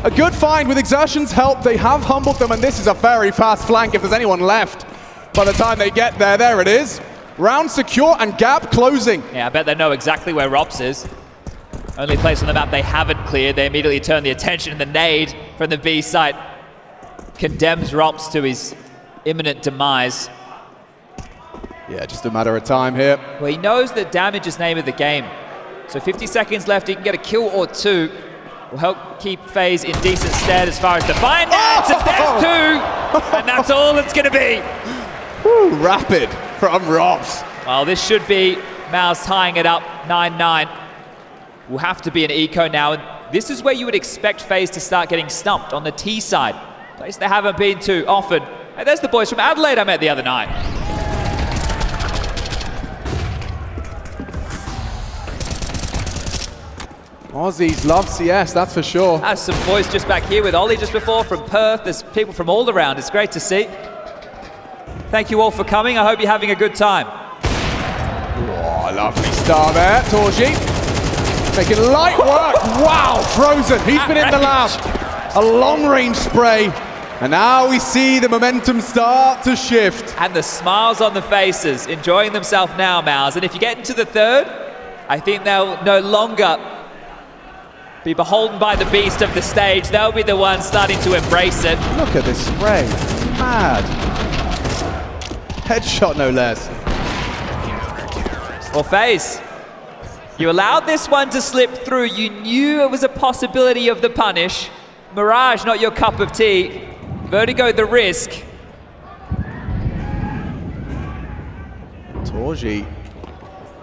A good find with Exertion's help. They have humbled them, and this is a very fast flank if there's anyone left. By the time they get there, there it is. Round secure and gap closing. Yeah, I bet they know exactly where Rops is. Only place on the map they haven't cleared. They immediately turn the attention, and the nade from the B site condemns Rops to his imminent demise. Yeah, just a matter of time here. Well, he knows that damage is name of the game. So 50 seconds left, he can get a kill or 2. Will help keep FaZe in decent stead as far as the find answers. There's 2, and that's all it's going to be. Woo, rapid from Rops. Well, this should be Mouz tying it up 9-9. Will have to be an eco now, and this is where you would expect FaZe to start getting stumped on the T side. Place they haven't been to often. Hey, there's the boys from Adelaide I met the other night. Aussies love CS, that's for sure. There's some boys just back here with Ollie just before from Perth. There's people from all around. It's great to see. Thank you all for coming. I hope you're having a good time. Oh, lovely star there, Torji. Making light work. Wow, Frozen. He's been in the lab. A long-range spray. And now we see the momentum start to shift. And the smiles on the faces, enjoying themselves now, Mouz. And if you get into the third, I think they'll no longer be beholden by the beast of the stage. They'll be the ones starting to embrace it. Look at this spray. Mad. Headshot, no less. Well, FaZe, you allowed this one to slip through. You knew it was a possibility of the punish. Mirage, not your cup of tea. Vertigo, the risk. Torji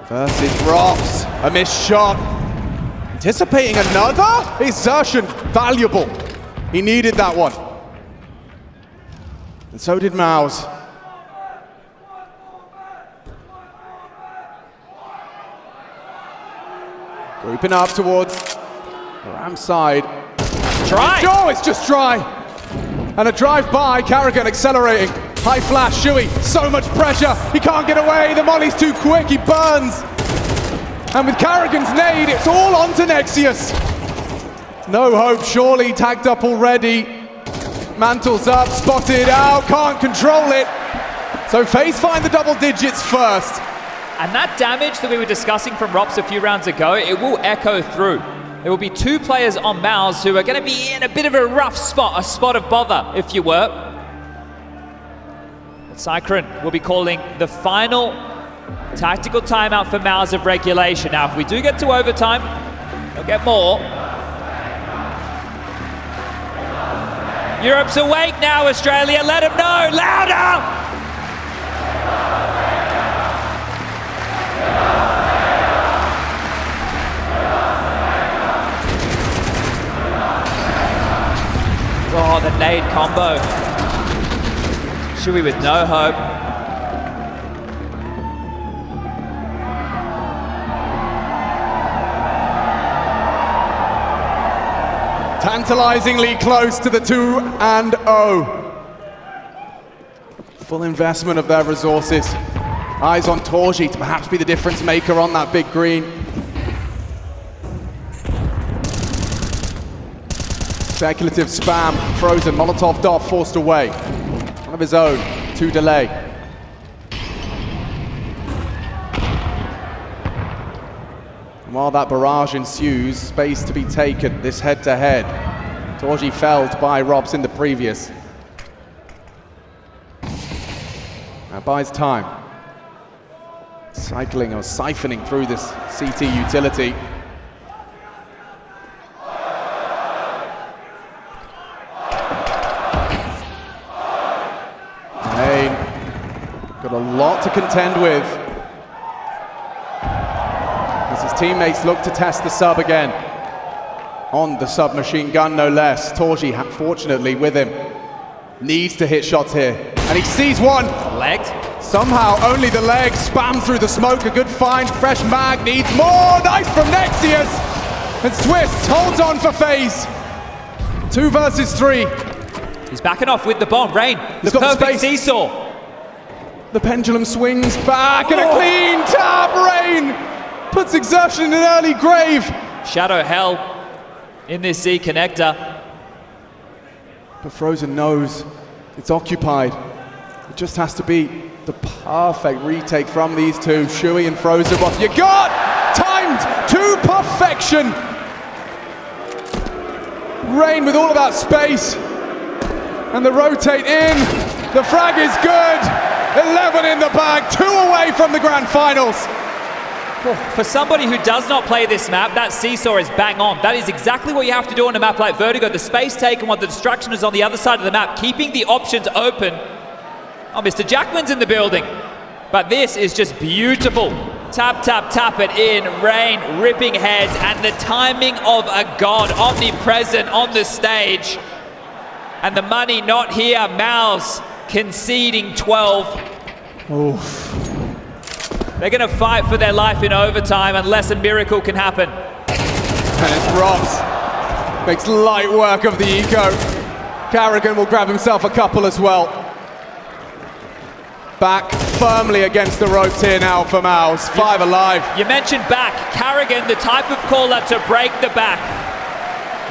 versus Rops. A missed shot. Anticipating another? Exertion, valuable. He needed that one. And so did Mouz. Grouping up towards the Ram side. Dry! Oh, it's just dry. And a drive by, Carrigan accelerating. High flash, Shui, so much pressure. He can't get away, the molly's too quick, he burns. And with Carrigan's nade, it's all onto Nexius. No hope, surely tagged up already. Mantles up, spotted out, can't control it. So FaZe find the double digits first. And that damage that we were discussing from Rops a few rounds ago, it will echo through. There will be two players on Mouz who are going to be in a bit of a rough spot, a spot of bother, if you were. But Cyclone will be calling the final tactical timeout for Mouz of regulation. Now, if we do get to overtime, we'll get more. Europe's awake now, Australia. Let them know. Louder! Oh, the nade combo. Shui with no hope. Tantalizingly close to the 2-0. Full investment of their resources. Eyes on Torji to perhaps be the difference maker on that big green. Speculative spam, frozen, Molotov dart forced away. One of his own, 2 delay. And while that barrage ensues, space to be taken, this head-to-head. Torji felled by Robs in the previous. Now buys time. Cycling or siphoning through this CT utility. Got a lot to contend with. As his teammates look to test the sub again. On the submachine gun, no less. Torji, fortunately, with him. Needs to hit shots here. And he sees one. Legged. Somehow, only the leg. Spam through the smoke. A good find. Fresh mag needs more. Nice from Nexius. And Twist holds on for FaZe. 2 versus 3. He's backing off with the bomb. Rain, the perfect seesaw. The pendulum swings back and a clean tap. Rain puts Exertion in an early grave. Shadow Hell in this Z connector. But Frozen knows it's occupied. It just has to be the perfect retake from these two. Shui and Frozen. What you got? Timed to perfection. Rain with all of that space. And the rotate in. The frag is good. 11 in the bag, 2 away from the grand finals. For somebody who does not play this map, that seesaw is bang on. That is exactly what you have to do on a map like Vertigo. The space taken while the distraction is on the other side of the map, keeping the options open. Oh, Mr. Jackman's in the building. But this is just beautiful. Tap, tap, tap it in. Rain ripping heads, and the timing of a god omnipresent on the stage. And the money not here. Mouz conceding 12. Oof. They're going to fight for their life in overtime unless a miracle can happen. And it's Robs. Makes light work of the eco. Carrigan will grab himself a couple as well. Back firmly against the ropes here now for Mouz. 5 alive. You mentioned back. Carrigan, the type of caller to break the back.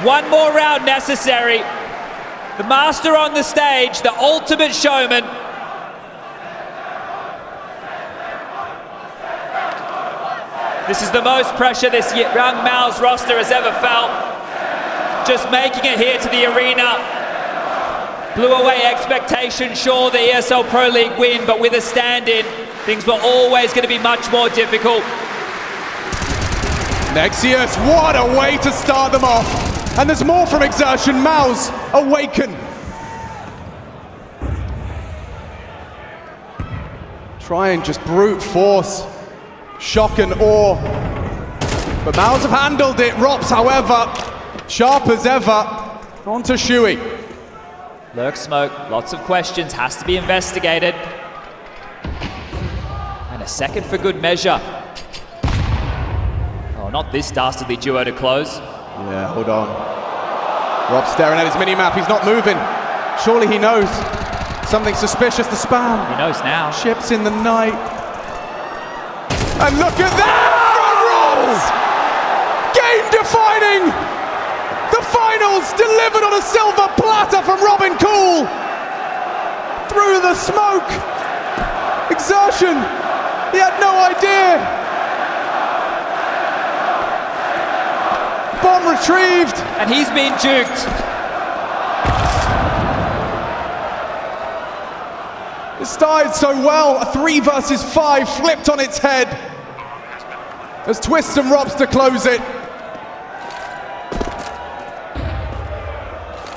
One more round necessary. The master on the stage, the ultimate showman. This is the most pressure this young Mouz roster has ever felt. Just making it here to the arena. Blew away expectation, sure, the ESL Pro League win, but with a stand-in, things were always going to be much more difficult. Nexius, what a way to start them off. And there's more from Exertion. Mouz awaken. Try and just brute force. Shock and awe. But Mouz have handled it. Rops, however, sharp as ever. On to Shui. Lurk smoke, lots of questions, has to be investigated. And a second for good measure. Oh, not this dastardly duo to close. Yeah, hold on. Rob staring at his mini-map, he's not moving. Surely he knows. Something suspicious, the spam. He knows now. Chips in the night. And look at that from Robs! Game defining! The delivered on a silver platter from Robin Cool. Through the smoke. Exertion. He had no idea. Bomb retrieved. And he's been juked. It started so well. A 3 versus 5 flipped on its head. As Twist and Robs to close it.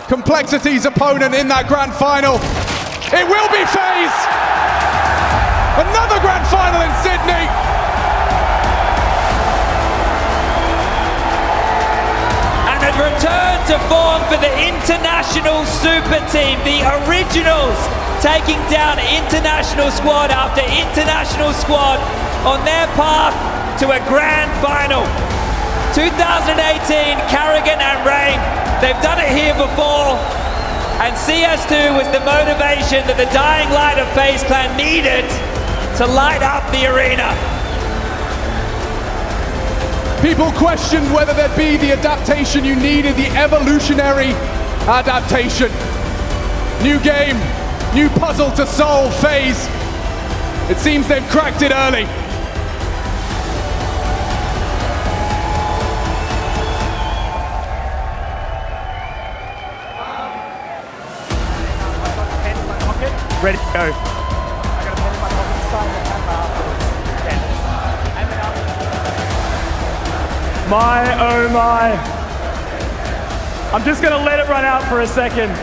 Complexity's opponent in that grand final. It will be FaZe! Another grand final in Sydney! And a return to form for the international super team, the originals, taking down international squad after international squad on their path to a grand final. 2018, Carrigan and Rain, they've done it here before, and CS2 was the motivation that the dying light of FaZe Clan needed to light up the arena. People questioned whether there'd be the adaptation you needed, the evolutionary adaptation. New game, new puzzle to solve, FaZe. It seems they've cracked it early. Ready to go. I got a pen in my pocket, sign the camera afterwards. Pen. And then my, oh my. I'm just gonna let it run out for a second.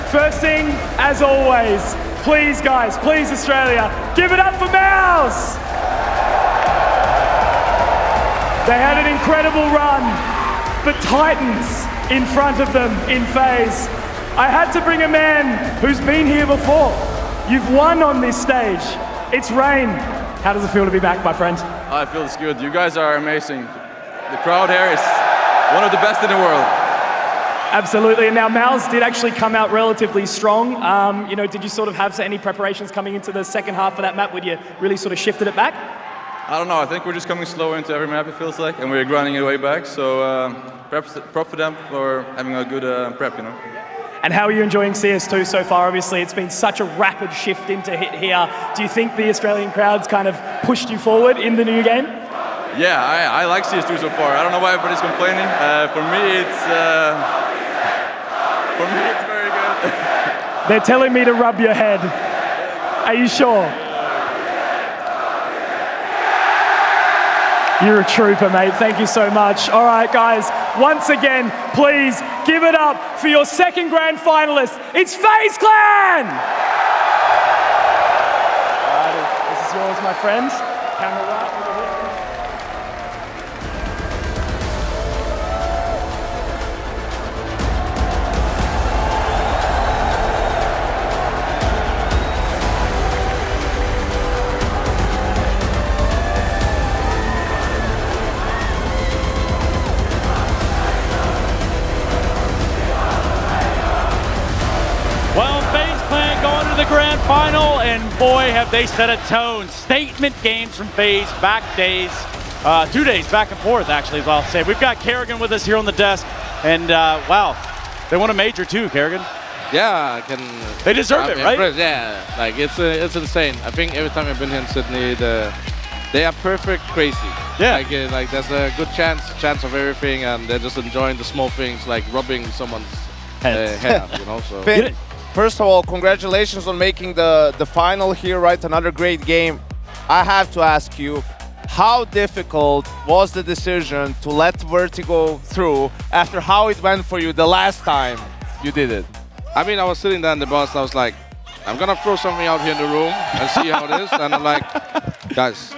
First thing, as always, please guys, please Australia, give it up for Mouz! They had an incredible run, but Titans in front of them in FaZe. I had to bring a man who's been here before. You've won on this stage. It's Rain. How does it feel to be back, my friend? I feel it's good. You guys are amazing. The crowd here is one of the best in the world. Absolutely. And now Mouz did actually come out relatively strong. You know, did you sort of have any preparations coming into the second half of that map? Would you really sort of shifted it back? I don't know. I think we're just coming slow into every map, it feels like, and we're grinding it way back. So prop for them for having a good prep, you know. And how are you enjoying CS2 so far? Obviously, it's been such a rapid shift into hit here. Do you think the Australian crowd's kind of pushed you forward in the new game? Yeah, I like CS2 so far. I don't know why everybody's complaining. For me, it's very good. They're telling me to rub your head. Are you sure? You're a trooper, mate. Thank you so much. All right, guys. Once again, please give it up for your second grand finalist. It's FaZe Clan! Alrighty, this is yours, my friends. Camera right. Well, FaZe Clan going to the grand final, and boy, have they set a tone. Statement games from FaZe, back days, 2 days back and forth, actually, as I'll say. We've got Kerrigan with us here on the desk, and wow, they won a major too, Kerrigan. Yeah, I can. They deserve it, right? Impressed. Yeah, like it's insane. I think every time I've been here in Sydney, they are perfect crazy. Yeah. Like there's a good chance of everything, and they're just enjoying the small things, like rubbing someone's hair, you know. So. Finn, first of all, congratulations on making the final here, right? Another great game. I have to ask you, how difficult was the decision to let Vertigo through after how it went for you the last time you did it? I mean, I was sitting there in the bus, and I was like, I'm gonna throw something out here in the room and see how it is. And I'm like, guys,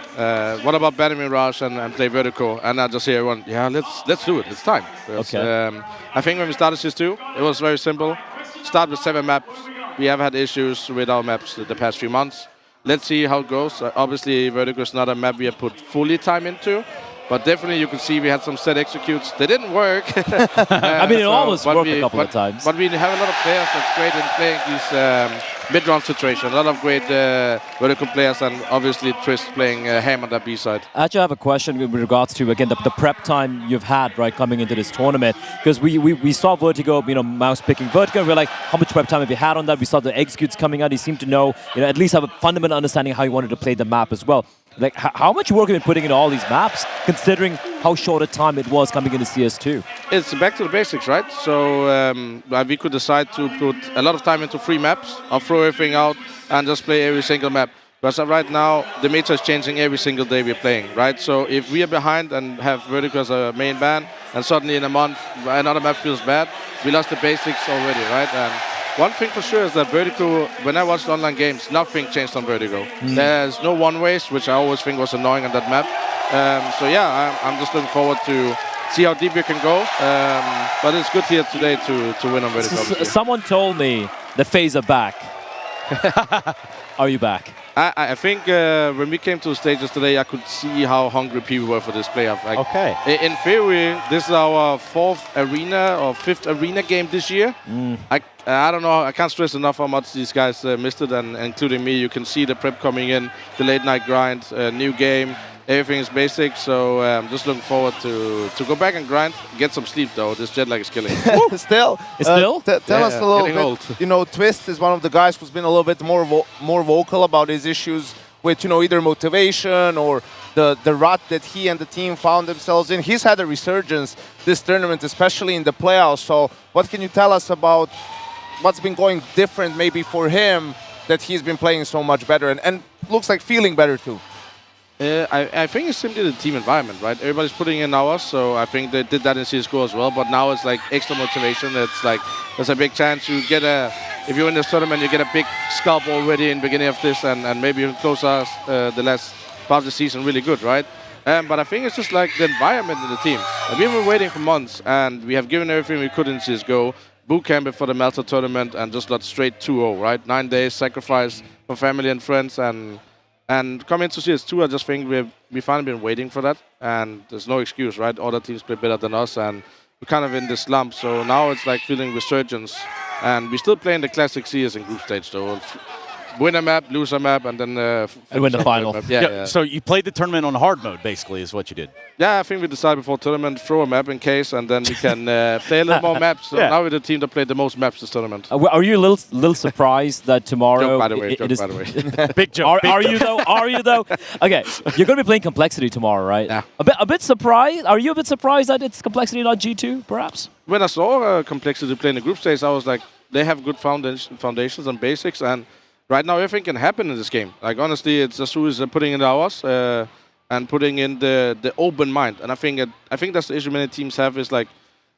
what about banning Rush and play Vertigo? And I just hear everyone, yeah, let's do it. It's time. Okay. I think when we started CS2, it was very simple. Start with 7 maps. We have had issues with our maps the past few months. Let's see how it goes. Obviously, Vertigo is not a map we have put fully time into, But definitely you could see we had some set executes. They didn't work. I mean, it almost worked a couple of times. But we have a lot of players that's great in playing these mid-round situations. A lot of great vertical players, and obviously Twist playing ham on that B side. Actually, I have a question with regards to, again, the prep time you've had, right, coming into this tournament. Because we saw Vertigo, Mouz picking Vertigo, and we're like, how much prep time have you had on that? We saw the executes coming out. He seemed to know, at least have a fundamental understanding how he wanted to play the map as well. Like, how much work have you been putting into all these maps, considering how short a time it was coming into CS2? It's back to the basics, right? So we could decide to put a lot of time into 3 maps, or throw everything out and just play every single map. But right now, the meta is changing every single day we're playing, right? So if we are behind and have Vertigo as a main ban, and suddenly in a month another map feels bad, we lost the basics already, right? And one thing for sure is that Vertigo, when I watched online games, nothing changed on Vertigo. There's no one-ways, which I always think was annoying on that map. So yeah, I'm just looking forward to see how deep we can go. But it's good here today to win on Vertigo. Someone told me the FaZe are back. Are you back? I think when we came to the stage yesterday, I could see how hungry people were for this playoff. Like, okay. In theory, this is our 4th arena or 5th arena game this year. I don't know. I can't stress enough how much these guys missed it, and including me. You can see the prep coming in, the late night grind, new game. Everything is basic, so I'm just looking forward to go back and grind. Get some sleep though. This jet lag is killing. Still, tell us a little bit. Old. You know, Twist is one of the guys who's been a little bit more vocal about his issues with either motivation or the rut that he and the team found themselves in. He's had a resurgence this tournament, especially in the playoffs. So, what can you tell us about what's been going different maybe for him that he's been playing so much better and looks like feeling better too? I think it's simply the team environment, right? Everybody's putting in hours, so I think they did that in CSGO as well. But now it's like extra motivation. It's like there's a big chance you get if you win this tournament, you get a big scalp already in the beginning of this, and maybe you close us the last part of the season really good, right? But I think it's just like the environment in the team. And we've been waiting for months, and we have given everything we could in CSGO. Boot camp before the Melter tournament, and just got straight 2-0, right? 9 days sacrifice for family and friends, and coming into CS2, I just think we've finally been waiting for that, and there's no excuse, right? Other teams play better than us, and we're kind of in this slump. So now it's like feeling resurgence, and we're still playing the classic CS in group stage, though. Win a map, lose a map, and then win the final. Yeah. So you played the tournament on hard mode, basically, is what you did. Yeah, I think we decided before tournament, throw a map in case, and then we can play a little more maps. So now we're the team that played the most maps this tournament. Are you a little surprised that tomorrow? Joke, by the way. Big joke. Are you though? Are you though? Okay, you're going to be playing Complexity tomorrow, right? Yeah. A bit surprised. Are you a bit surprised that it's Complexity, not G2, perhaps? When I saw Complexity play in the group stage, I was like, they have good foundations and basics, and right now everything can happen in this game. Like honestly, it's just who is putting in the hours and putting in the open mind. And I think that's the issue many teams have, is like,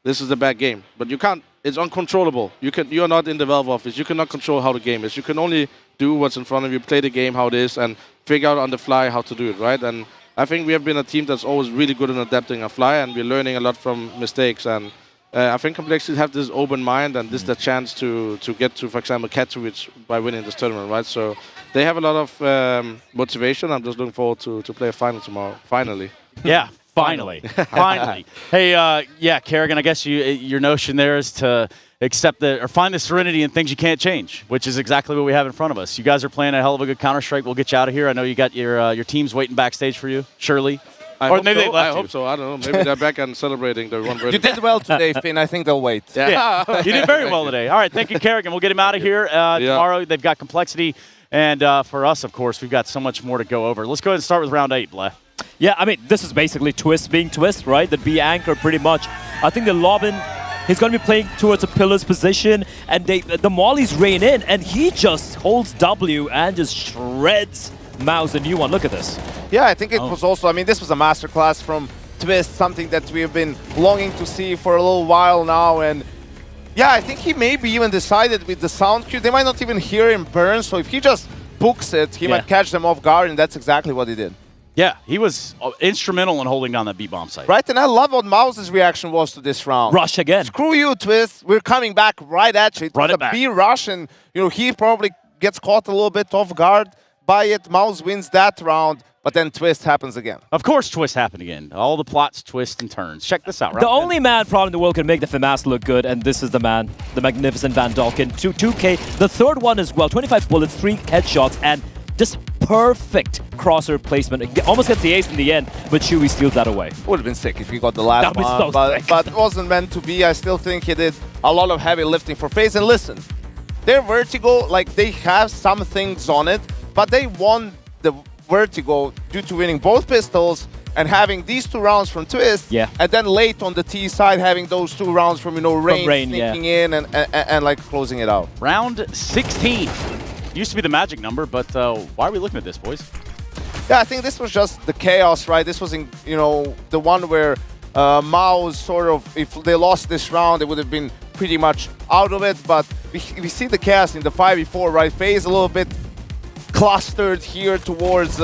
this is a bad game, but you can't. It's uncontrollable. You're not in the Valve office. You cannot control how the game is. You can only do what's in front of you, play the game how it is, and figure out on the fly how to do it, right? And I think we have been a team that's always really good in adapting on fly, and we're learning a lot from mistakes. And I think Complexity have this open mind, and this is the chance to get to, for example, Katowice by winning this tournament, right? So they have a lot of motivation. I'm just looking forward to play a final tomorrow, finally. Yeah, finally. Finally. Hey, yeah, Kerrigan, I guess your notion there is to accept or find the serenity in things you can't change, which is exactly what we have in front of us. You guys are playing a hell of a good Counter-Strike. We'll get you out of here. I know you got your teams waiting backstage for you, surely. I hope so. I don't know. Maybe they're back and celebrating the one. You did well today, Finn. I think they'll wait. Yeah. You did very well today. All right, thank you, Kerrigan. We'll get him out of here tomorrow. They've got Complexity. And for us, of course, we've got so much more to go over. Let's go ahead and start with round 8, Bleh. Yeah, I mean, this is basically Twist being Twist, right? The B anchor, pretty much. I think the Lobin, he's going to be playing towards a pillar's position, and the Mollies rain in, and he just holds W and just shreds Mouz, a new one. Look at this. Yeah, I think it was also, I mean, this was a masterclass from Twist, something that we have been longing to see for a little while now. And yeah, I think he maybe even decided with the sound cue, they might not even hear him burn. So if he just books it, he might catch them off guard, and that's exactly what he did. Yeah, he was instrumental in holding down that B-bomb site. Right, and I love what Mouz's reaction was to this round. Rush again. Screw you, Twist. We're coming back right at you. It was a B rush, and he probably gets caught a little bit off guard by it. Mouz wins that round. but then twist happens again. Of course, twist happened again. All the plots, twists, and turns. Check this out. The only man probably in the world can make the FAMAS look good, and this is the man, the magnificent Van Dalken. 2K, the third one as well. 25 bullets, 3 headshots, and just perfect crosser placement. It almost gets the ace in the end, but Chewy steals that away. Would have been sick if he got the last one, so but it wasn't meant to be. I still think he did a lot of heavy lifting for FaZe. And listen, their vertigo, like they have some things on it, but they won the vertigo due to winning both pistols and having these 2 rounds from Twist, and then late on the T side having those 2 rounds from, you know, Rain sneaking in and like closing it out. Round 16. Used to be the magic number, but why are we looking at this, boys? Yeah, I think this was just the chaos, right? This was, you know, the one where Mouz sort of, if they lost this round, they would have been pretty much out of it. But we see the chaos in the 5v4, right? FaZe a little bit clustered here towards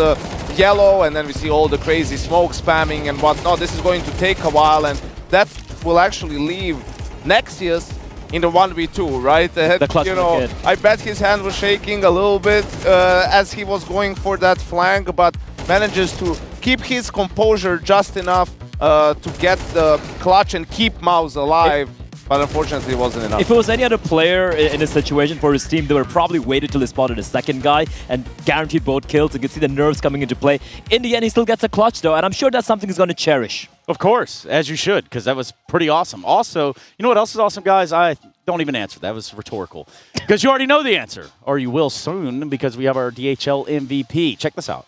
yellow, and then we see all the crazy smoke spamming and whatnot. This is going to take a while, and that will actually leave Nexius in the 1v2, right? The clutch, you know, I bet his hand was shaking a little bit as he was going for that flank, but manages to keep his composure just enough to get the clutch and keep Mouz alive. But unfortunately, it wasn't enough. If it was any other player in a situation for his team, they would have probably waited till they spotted a second guy and guaranteed both kills. You can see the nerves coming into play. In the end, he still gets a clutch, though, and I'm sure that's something he's going to cherish. Of course, as you should, because that was pretty awesome. Also, you know what else is awesome, guys? I don't even answer. That was rhetorical. Because you already know the answer, or you will soon, because we have our DHL MVP. Check this out.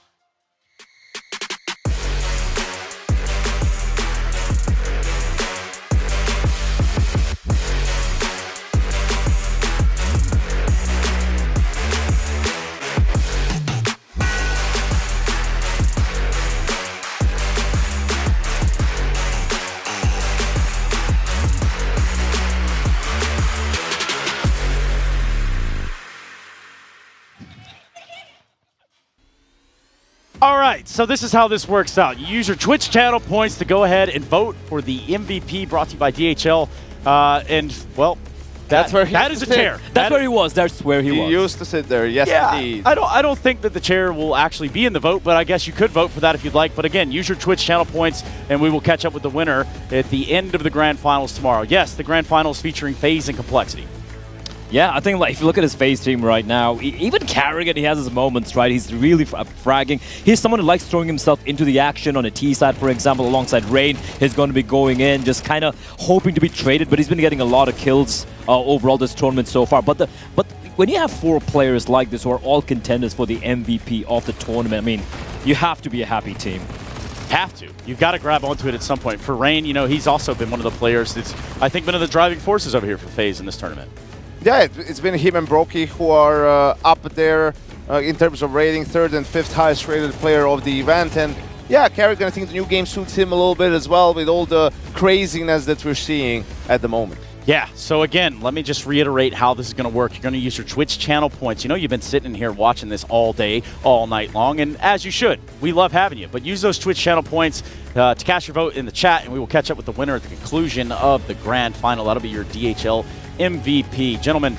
All right, so this is how this works out. You use your Twitch channel points to go ahead and vote for the MVP brought to you by DHL. And, well, that's where that is a chair. That's where he was. That's where he was. He used to sit there, yes indeed. I don't think that the chair will actually be in the vote, but I guess you could vote for that if you'd like. But again, use your Twitch channel points, and we will catch up with the winner at the end of the Grand Finals tomorrow. Yes, the Grand Finals featuring FaZe and Complexity. Yeah, I think like if you look at his FaZe team right now, even Carrigan, he has his moments, right? He's really fragging. He's someone who likes throwing himself into the action on a T side, for example, alongside Rain. He's going to be going in, just kind of hoping to be traded, but he's been getting a lot of kills overall this tournament so far. But when you have 4 players like this who are all contenders for the MVP of the tournament, I mean, you have to be a happy team. Have to. You've got to grab onto it at some point. For Rain, you know, he's also been one of the players that's, I think, been one of the driving forces over here for FaZe in this tournament. Yeah, it's been him and Brokey who are up there in terms of rating, 3rd and 5th highest rated player of the event. And yeah, Carrigan, I think the new game suits him a little bit as well with all the craziness that we're seeing at the moment. Yeah, so again, let me just reiterate how this is going to work. You're going to use your Twitch channel points. You know, you've been sitting in here watching this all day, all night long, and as you should. We love having you. But use those Twitch channel points to cast your vote in the chat, and we will catch up with the winner at the conclusion of the Grand Final. That'll be your DHL MVP. Gentlemen,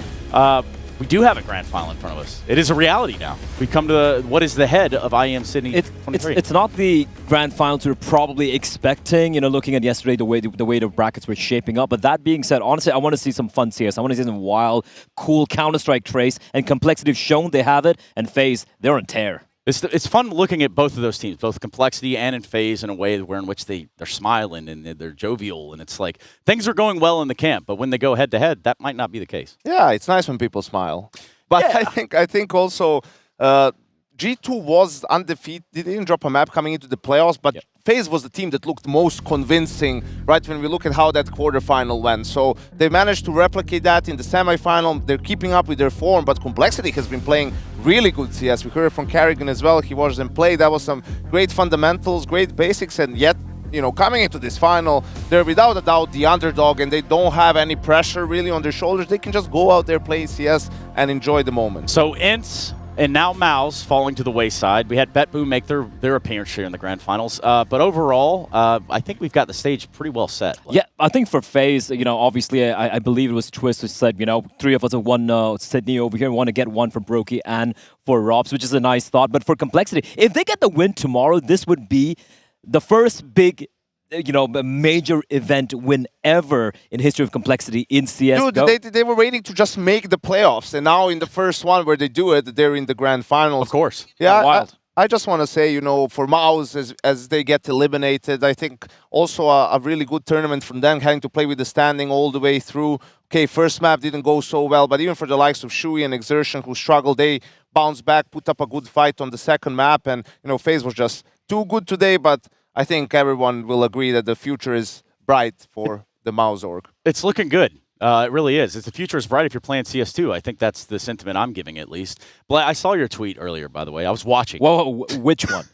we do have a Grand Final in front of us. It is a reality now. We come to what is the head of IEM Sydney 23. It's not the Grand Finals we're probably expecting, you know, looking at yesterday, the way the brackets were shaping up. But that being said, honestly, I want to see some fun CS. I want to see some wild, cool Counter-Strike trace, and Complexity have shown they have it, and FaZe, they're on tear. It's fun looking at both of those teams, both Complexity and in FaZe, in a way where in which they're smiling and they're jovial, and it's like things are going well in the camp, but when they go head to head, that might not be the case. Yeah, it's nice when people smile, but yeah. I think also G2 was undefeated. They didn't drop a map coming into the playoffs, but FaZe was the team that looked most convincing, right, when we look at how that quarterfinal went. So they managed to replicate that in the semifinal. They're keeping up with their form, but Complexity has been playing really good CS. We heard it from Carrigan as well. He watched them play. That was some great fundamentals, great basics, and yet, you know, coming into this final, they're without a doubt the underdog, and they don't have any pressure really on their shoulders. They can just go out there, play CS, and enjoy the moment. So Ints, And now Mouz falling to the wayside. We had BetBoom make their appearance here in the grand finals. But overall, I think we've got the stage pretty well set. Yeah, I think for FaZe, obviously I believe it was Twist who said, 3 of us have won Sydney over here. We want to get one for Brokey and for Robs, which is a nice thought. But for Complexity, if they get the win tomorrow, this would be the first big major event win ever in history of Complexity in CS:GO. Dude, they were waiting to just make the playoffs, and now in the first one where they do it, they're in the grand finals. Of course. Yeah, wild. I just want to say, for Mouz, as they get eliminated, I think also a really good tournament from them, having to play with the standing all the way through. Okay, first map didn't go so well, but even for the likes of Shui and Exertion, who struggled, they bounced back, put up a good fight on the second map, and FaZe was just too good today, but I think everyone will agree that the future is bright for the Mouz org. It's looking good. It really is. The future is bright if you're playing CS2. I think that's the sentiment I'm giving, at least. But I saw your tweet earlier, by the way. I was watching. Whoa, which one?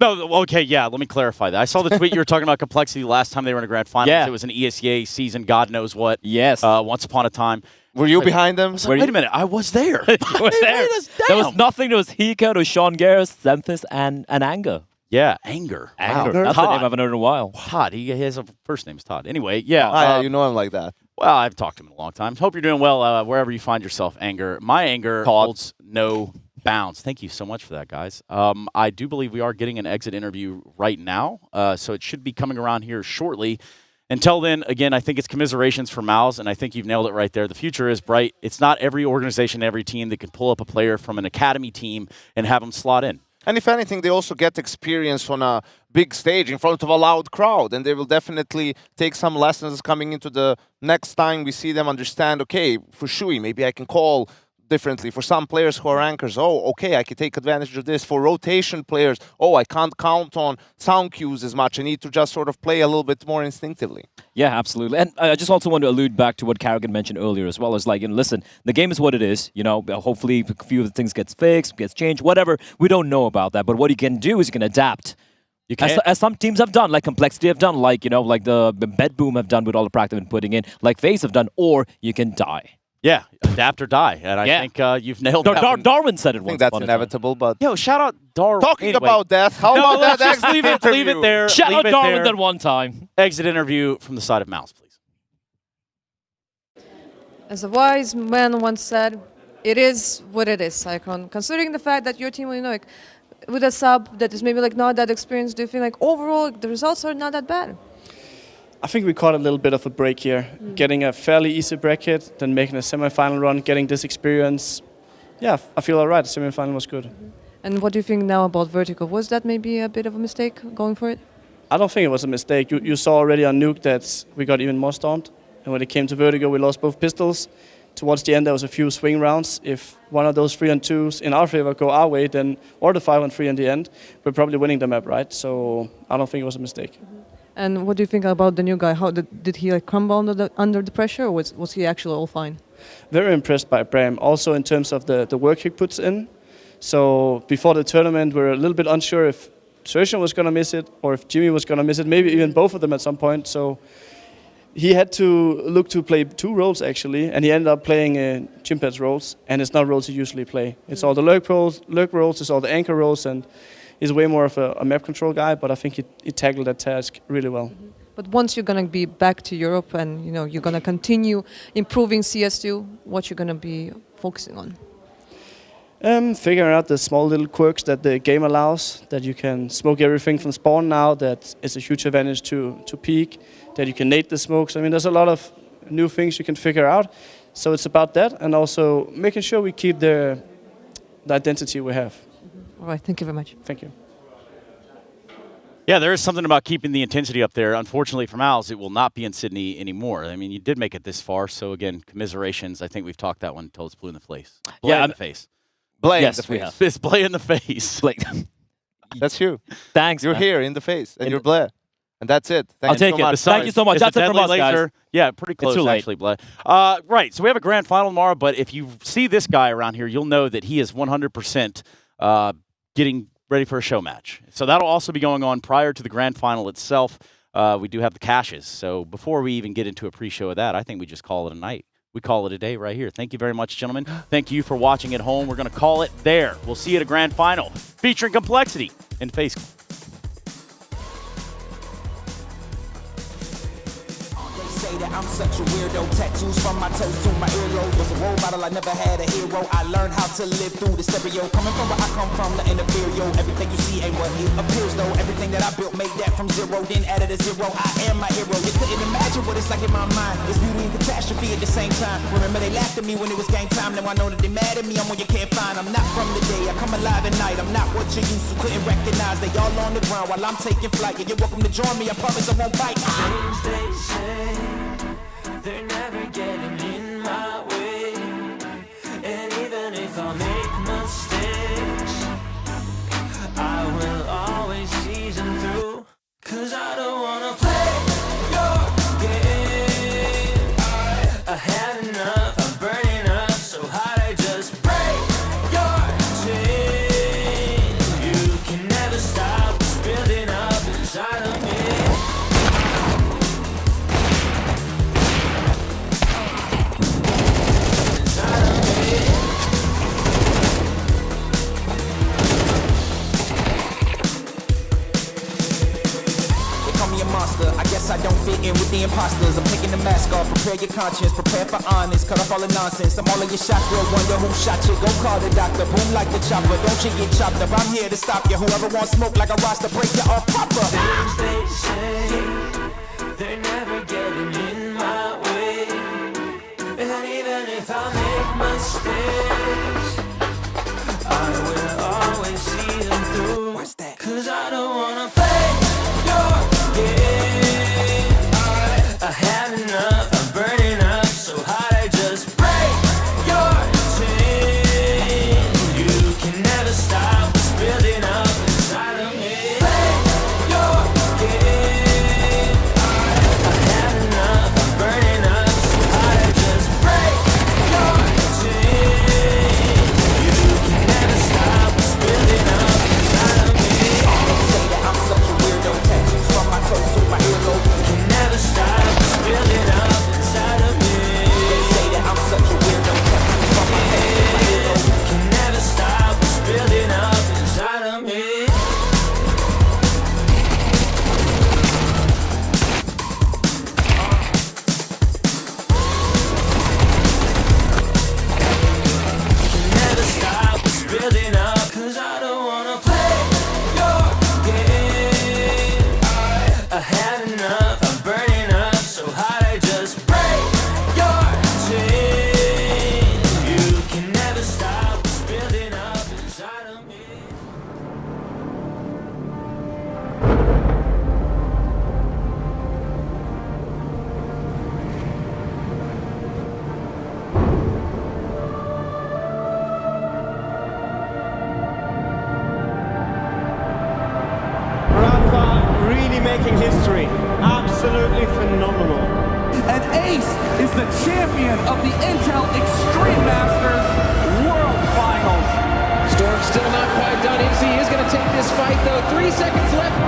No, okay, yeah, let me clarify that. I saw the tweet you were talking about Complexity last time they were in a grand finals. Yeah. It was an ESEA season, God knows what. Yes. Once upon a time. Were you behind them? Wait a minute, I was there. You were there. There was nothing. There was Hika, there was Sean Garris, Xanthus, and Anger. Yeah, Anger. Wow. Wow. That's a name I haven't heard in a while. Todd. He has a first name's Todd. Anyway, yeah. You know him like that. Well, I've talked to him in a long time. Hope you're doing well wherever you find yourself, Anger. My anger holds no bounds. Thank you so much for that, guys. I do believe we are getting an exit interview right now, so it should be coming around here shortly. Until then, again, I think it's commiserations for Mouz, and I think you've nailed it right there. The future is bright. It's not every organization, every team that can pull up a player from an academy team and have them slot in. And if anything, they also get experience on a big stage in front of a loud crowd, and they will definitely take some lessons coming into the next time we see them understand, okay, for Shui, maybe I can call differently. For some players who are anchors, oh, okay, I can take advantage of this. For rotation players, oh, I can't count on sound cues as much. I need to just sort of play a little bit more instinctively. Yeah, absolutely. And I just also want to allude back to what Carrigan mentioned earlier as well. As listen, the game is what it is. Hopefully a few of the things gets fixed, gets changed, whatever. We don't know about that. But what you can do is you can adapt. You can. As some teams have done, like Complexity have done, like the BetBoom have done with all the practice and putting in, like FaZe have done, or you can die. Yeah, adapt or die. And I think you've nailed that one. Darwin said it once. I think that's inevitable, but... Yo, shout out Darwin. Talking about death, how about that just exit interview? leave it there. Shout leave out it Darwin there. that one time. Exit interview from the side of Mouz, please. As a wise man once said, it is what it is, Cyclone. Considering the fact that your team will, with a sub that is maybe not that experienced, do you feel like overall the results are not that bad? I think we caught a little bit of a break here, getting a fairly easy bracket, then making a semi-final run, getting this experience. Yeah, I feel all right. The semi-final was good. And what do you think now about Vertigo? Was that maybe a bit of a mistake going for it? I don't think it was a mistake. You saw already on nuke that we got even more stormed. And when it came to Vertigo, we lost both pistols. Towards the end, there was a few swing rounds. If one of those 3-on-2s in our favor go our way, then or the 5-on-3 in the end, we're probably winning the map, right? So I don't think it was a mistake. And what do you think about the new guy? How did he crumble under the pressure, or was he actually all fine? Very impressed by Bram, also in terms of the work he puts in. So before the tournament, we were a little bit unsure if Sertian was going to miss it or if Jimmy was going to miss it, maybe even both of them at some point. So he had to look to play 2 roles, actually, and he ended up playing Chimpad's roles, and it's not roles he usually play. It's all the lurk roles, it's all the anchor roles, and he's way more of a map control guy, but I think he tackled that task really well. But once you're going to be back to Europe and you're going to continue improving CS2, what you're going to be focusing on? Figuring out the small little quirks that the game allows, that you can smoke everything from spawn now, that is a huge advantage to peak, that you can nade the smokes. I mean, there's a lot of new things you can figure out. So it's about that, and also making sure we keep the identity we have. All right, thank you very much. Thank you. Yeah, there is something about keeping the intensity up there. Unfortunately for Mouz, it will not be in Sydney anymore. I mean, you did make it this far, so again, commiserations. I think we've talked that one until it's blue in the face. Blay in the face. Blay yes, in the face. It's Blay in the face. Blay. That's you. Thanks. You're here in the face, and you're Blay. And that's it. Thank I'll you take so it. much. Thank you so much. It's That's a it from deadly us, laser. guys. Yeah, pretty close, too late. actually, Blay. Right, so we have a grand final tomorrow, but if you see this guy around here, you'll know that he is 100% getting ready for a show match. So that'll also be going on prior to the grand final itself. We do have the caches. So before we even get into a pre-show of that, I think we just call it a night. we call it a day right here. Thank you very much, gentlemen. Thank you for watching at home. We're going to call it there. We'll see you at a grand final featuring Complexity and FaZe. That I'm such a weirdo. Tattoos from my toes to my earlobe. Was a role model, I never had a hero. I learned how to live through the stereo. Coming from where I come from, the inferior. Everything you see ain't what it appears though. Everything that I built, made that from zero, then added a zero. I am my hero. You couldn't imagine what it's like in my mind. It's beauty and catastrophe at the same time. Remember they laughed at me when it was game time. Now I know that they mad at me. I'm what you can't find. I'm not from the day. I come alive at night. I'm not what you used to. Couldn't recognize. They all on the ground while I'm taking flight. Yeah, you're welcome to join me. I promise I won't bite. Things they say, they're never getting in my way. And even if I make mistakes, I will always see them through. 'Cause I don't wanna play your game. I had enough, I'm burning up so hot I just break your chain. You can never stop what's building up inside of me. I guess I don't fit in with the imposters. I'm taking the mask off, prepare your conscience, prepare for honest, cut off all the nonsense. I'm all in your shot, girl, wonder who shot you. Go call the doctor, boom like the chopper. Don't you get chopped up, I'm here to stop you. Whoever wants smoke like a roster, break you off proper. Things they say, they're never getting in my way. And even if I make mistakes, I will always see them through. What's that? 'Cause I don't wanna play your game. I had enough, I'm burning up so hot I just break your chain. You can never stop what's building up inside of me. Play your game. I had enough, I'm burning up so hot I just break your chain. You can never stop what's building up inside of me. They say that I'm such a weirdo. Tattoos from my toes to my earlobe. Can never stop what's building up inside of me. They say that I'm such a weirdo. Tattoos from my toes to my earlobe. Can never stop what's building up inside of me. Can never stop what's building up. 'Cause I don't wanna play your game. I had enough, I'm burning up so hot I just break your chain. You can never stop what's building up inside of me. Rafa really making history. Absolutely phenomenal. And Ace is the champion of the Intel Extreme Masters World Finals. Storm's still not quite done. MC is going to take this fight, though. 3 seconds left.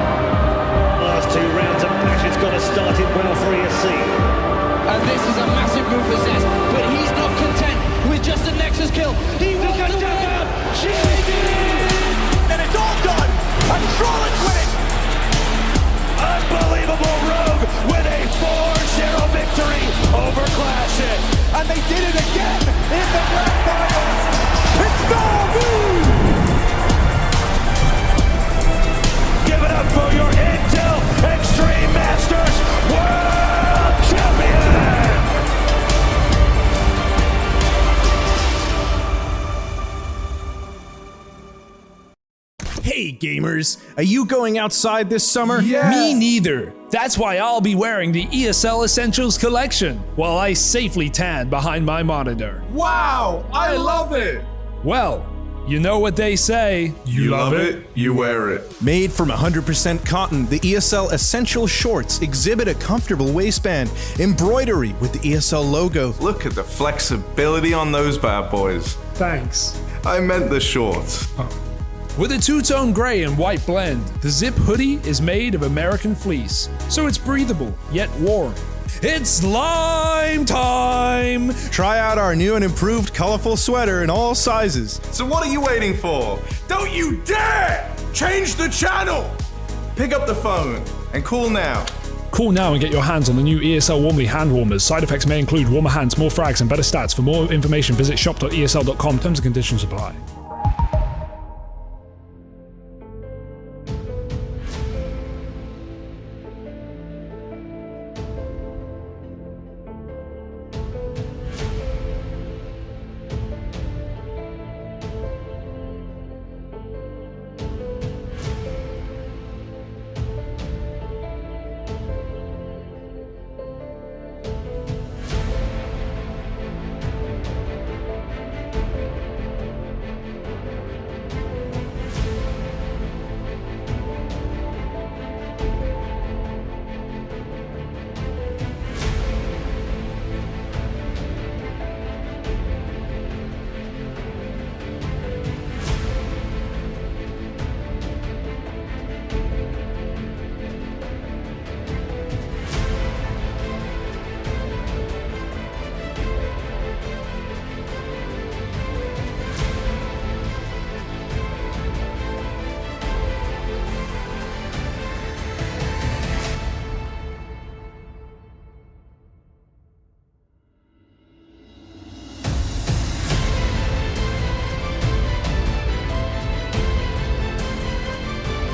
Last 2 rounds of match, it's got to start it well for ESC. And this is a massive move for Zest, but he's not content with just a Nexus kill. He wants to win. And it's all done. Astrolog's winning. Unbelievable Rogue with a 4-0 victory over Classic. And they did it again in the grand finals. It's Mouz! Give it up for your Intel Extreme Masters World Champion! Hey gamers, are you going outside this summer? Yes. Me neither. That's why I'll be wearing the ESL Essentials collection while I safely tan behind my monitor. Wow, I love it! Well, you know what they say. You love it, you wear it. Made from 100% cotton, the ESL Essential Shorts exhibit a comfortable waistband, embroidery with the ESL logo. Look at the flexibility on those bad boys. Thanks. I meant the shorts. With a two-tone gray and white blend, the Zip hoodie is made of American fleece, so it's breathable yet warm. It's slime time! Try out our new and improved colorful sweater in all sizes. So what are you waiting for? Don't you dare change the channel! Pick up the phone and call now. Call now and get your hands on the new ESL Warmly hand warmers. Side effects may include warmer hands, more frags, and better stats. For more information, visit shop.esl.com. Terms and conditions apply.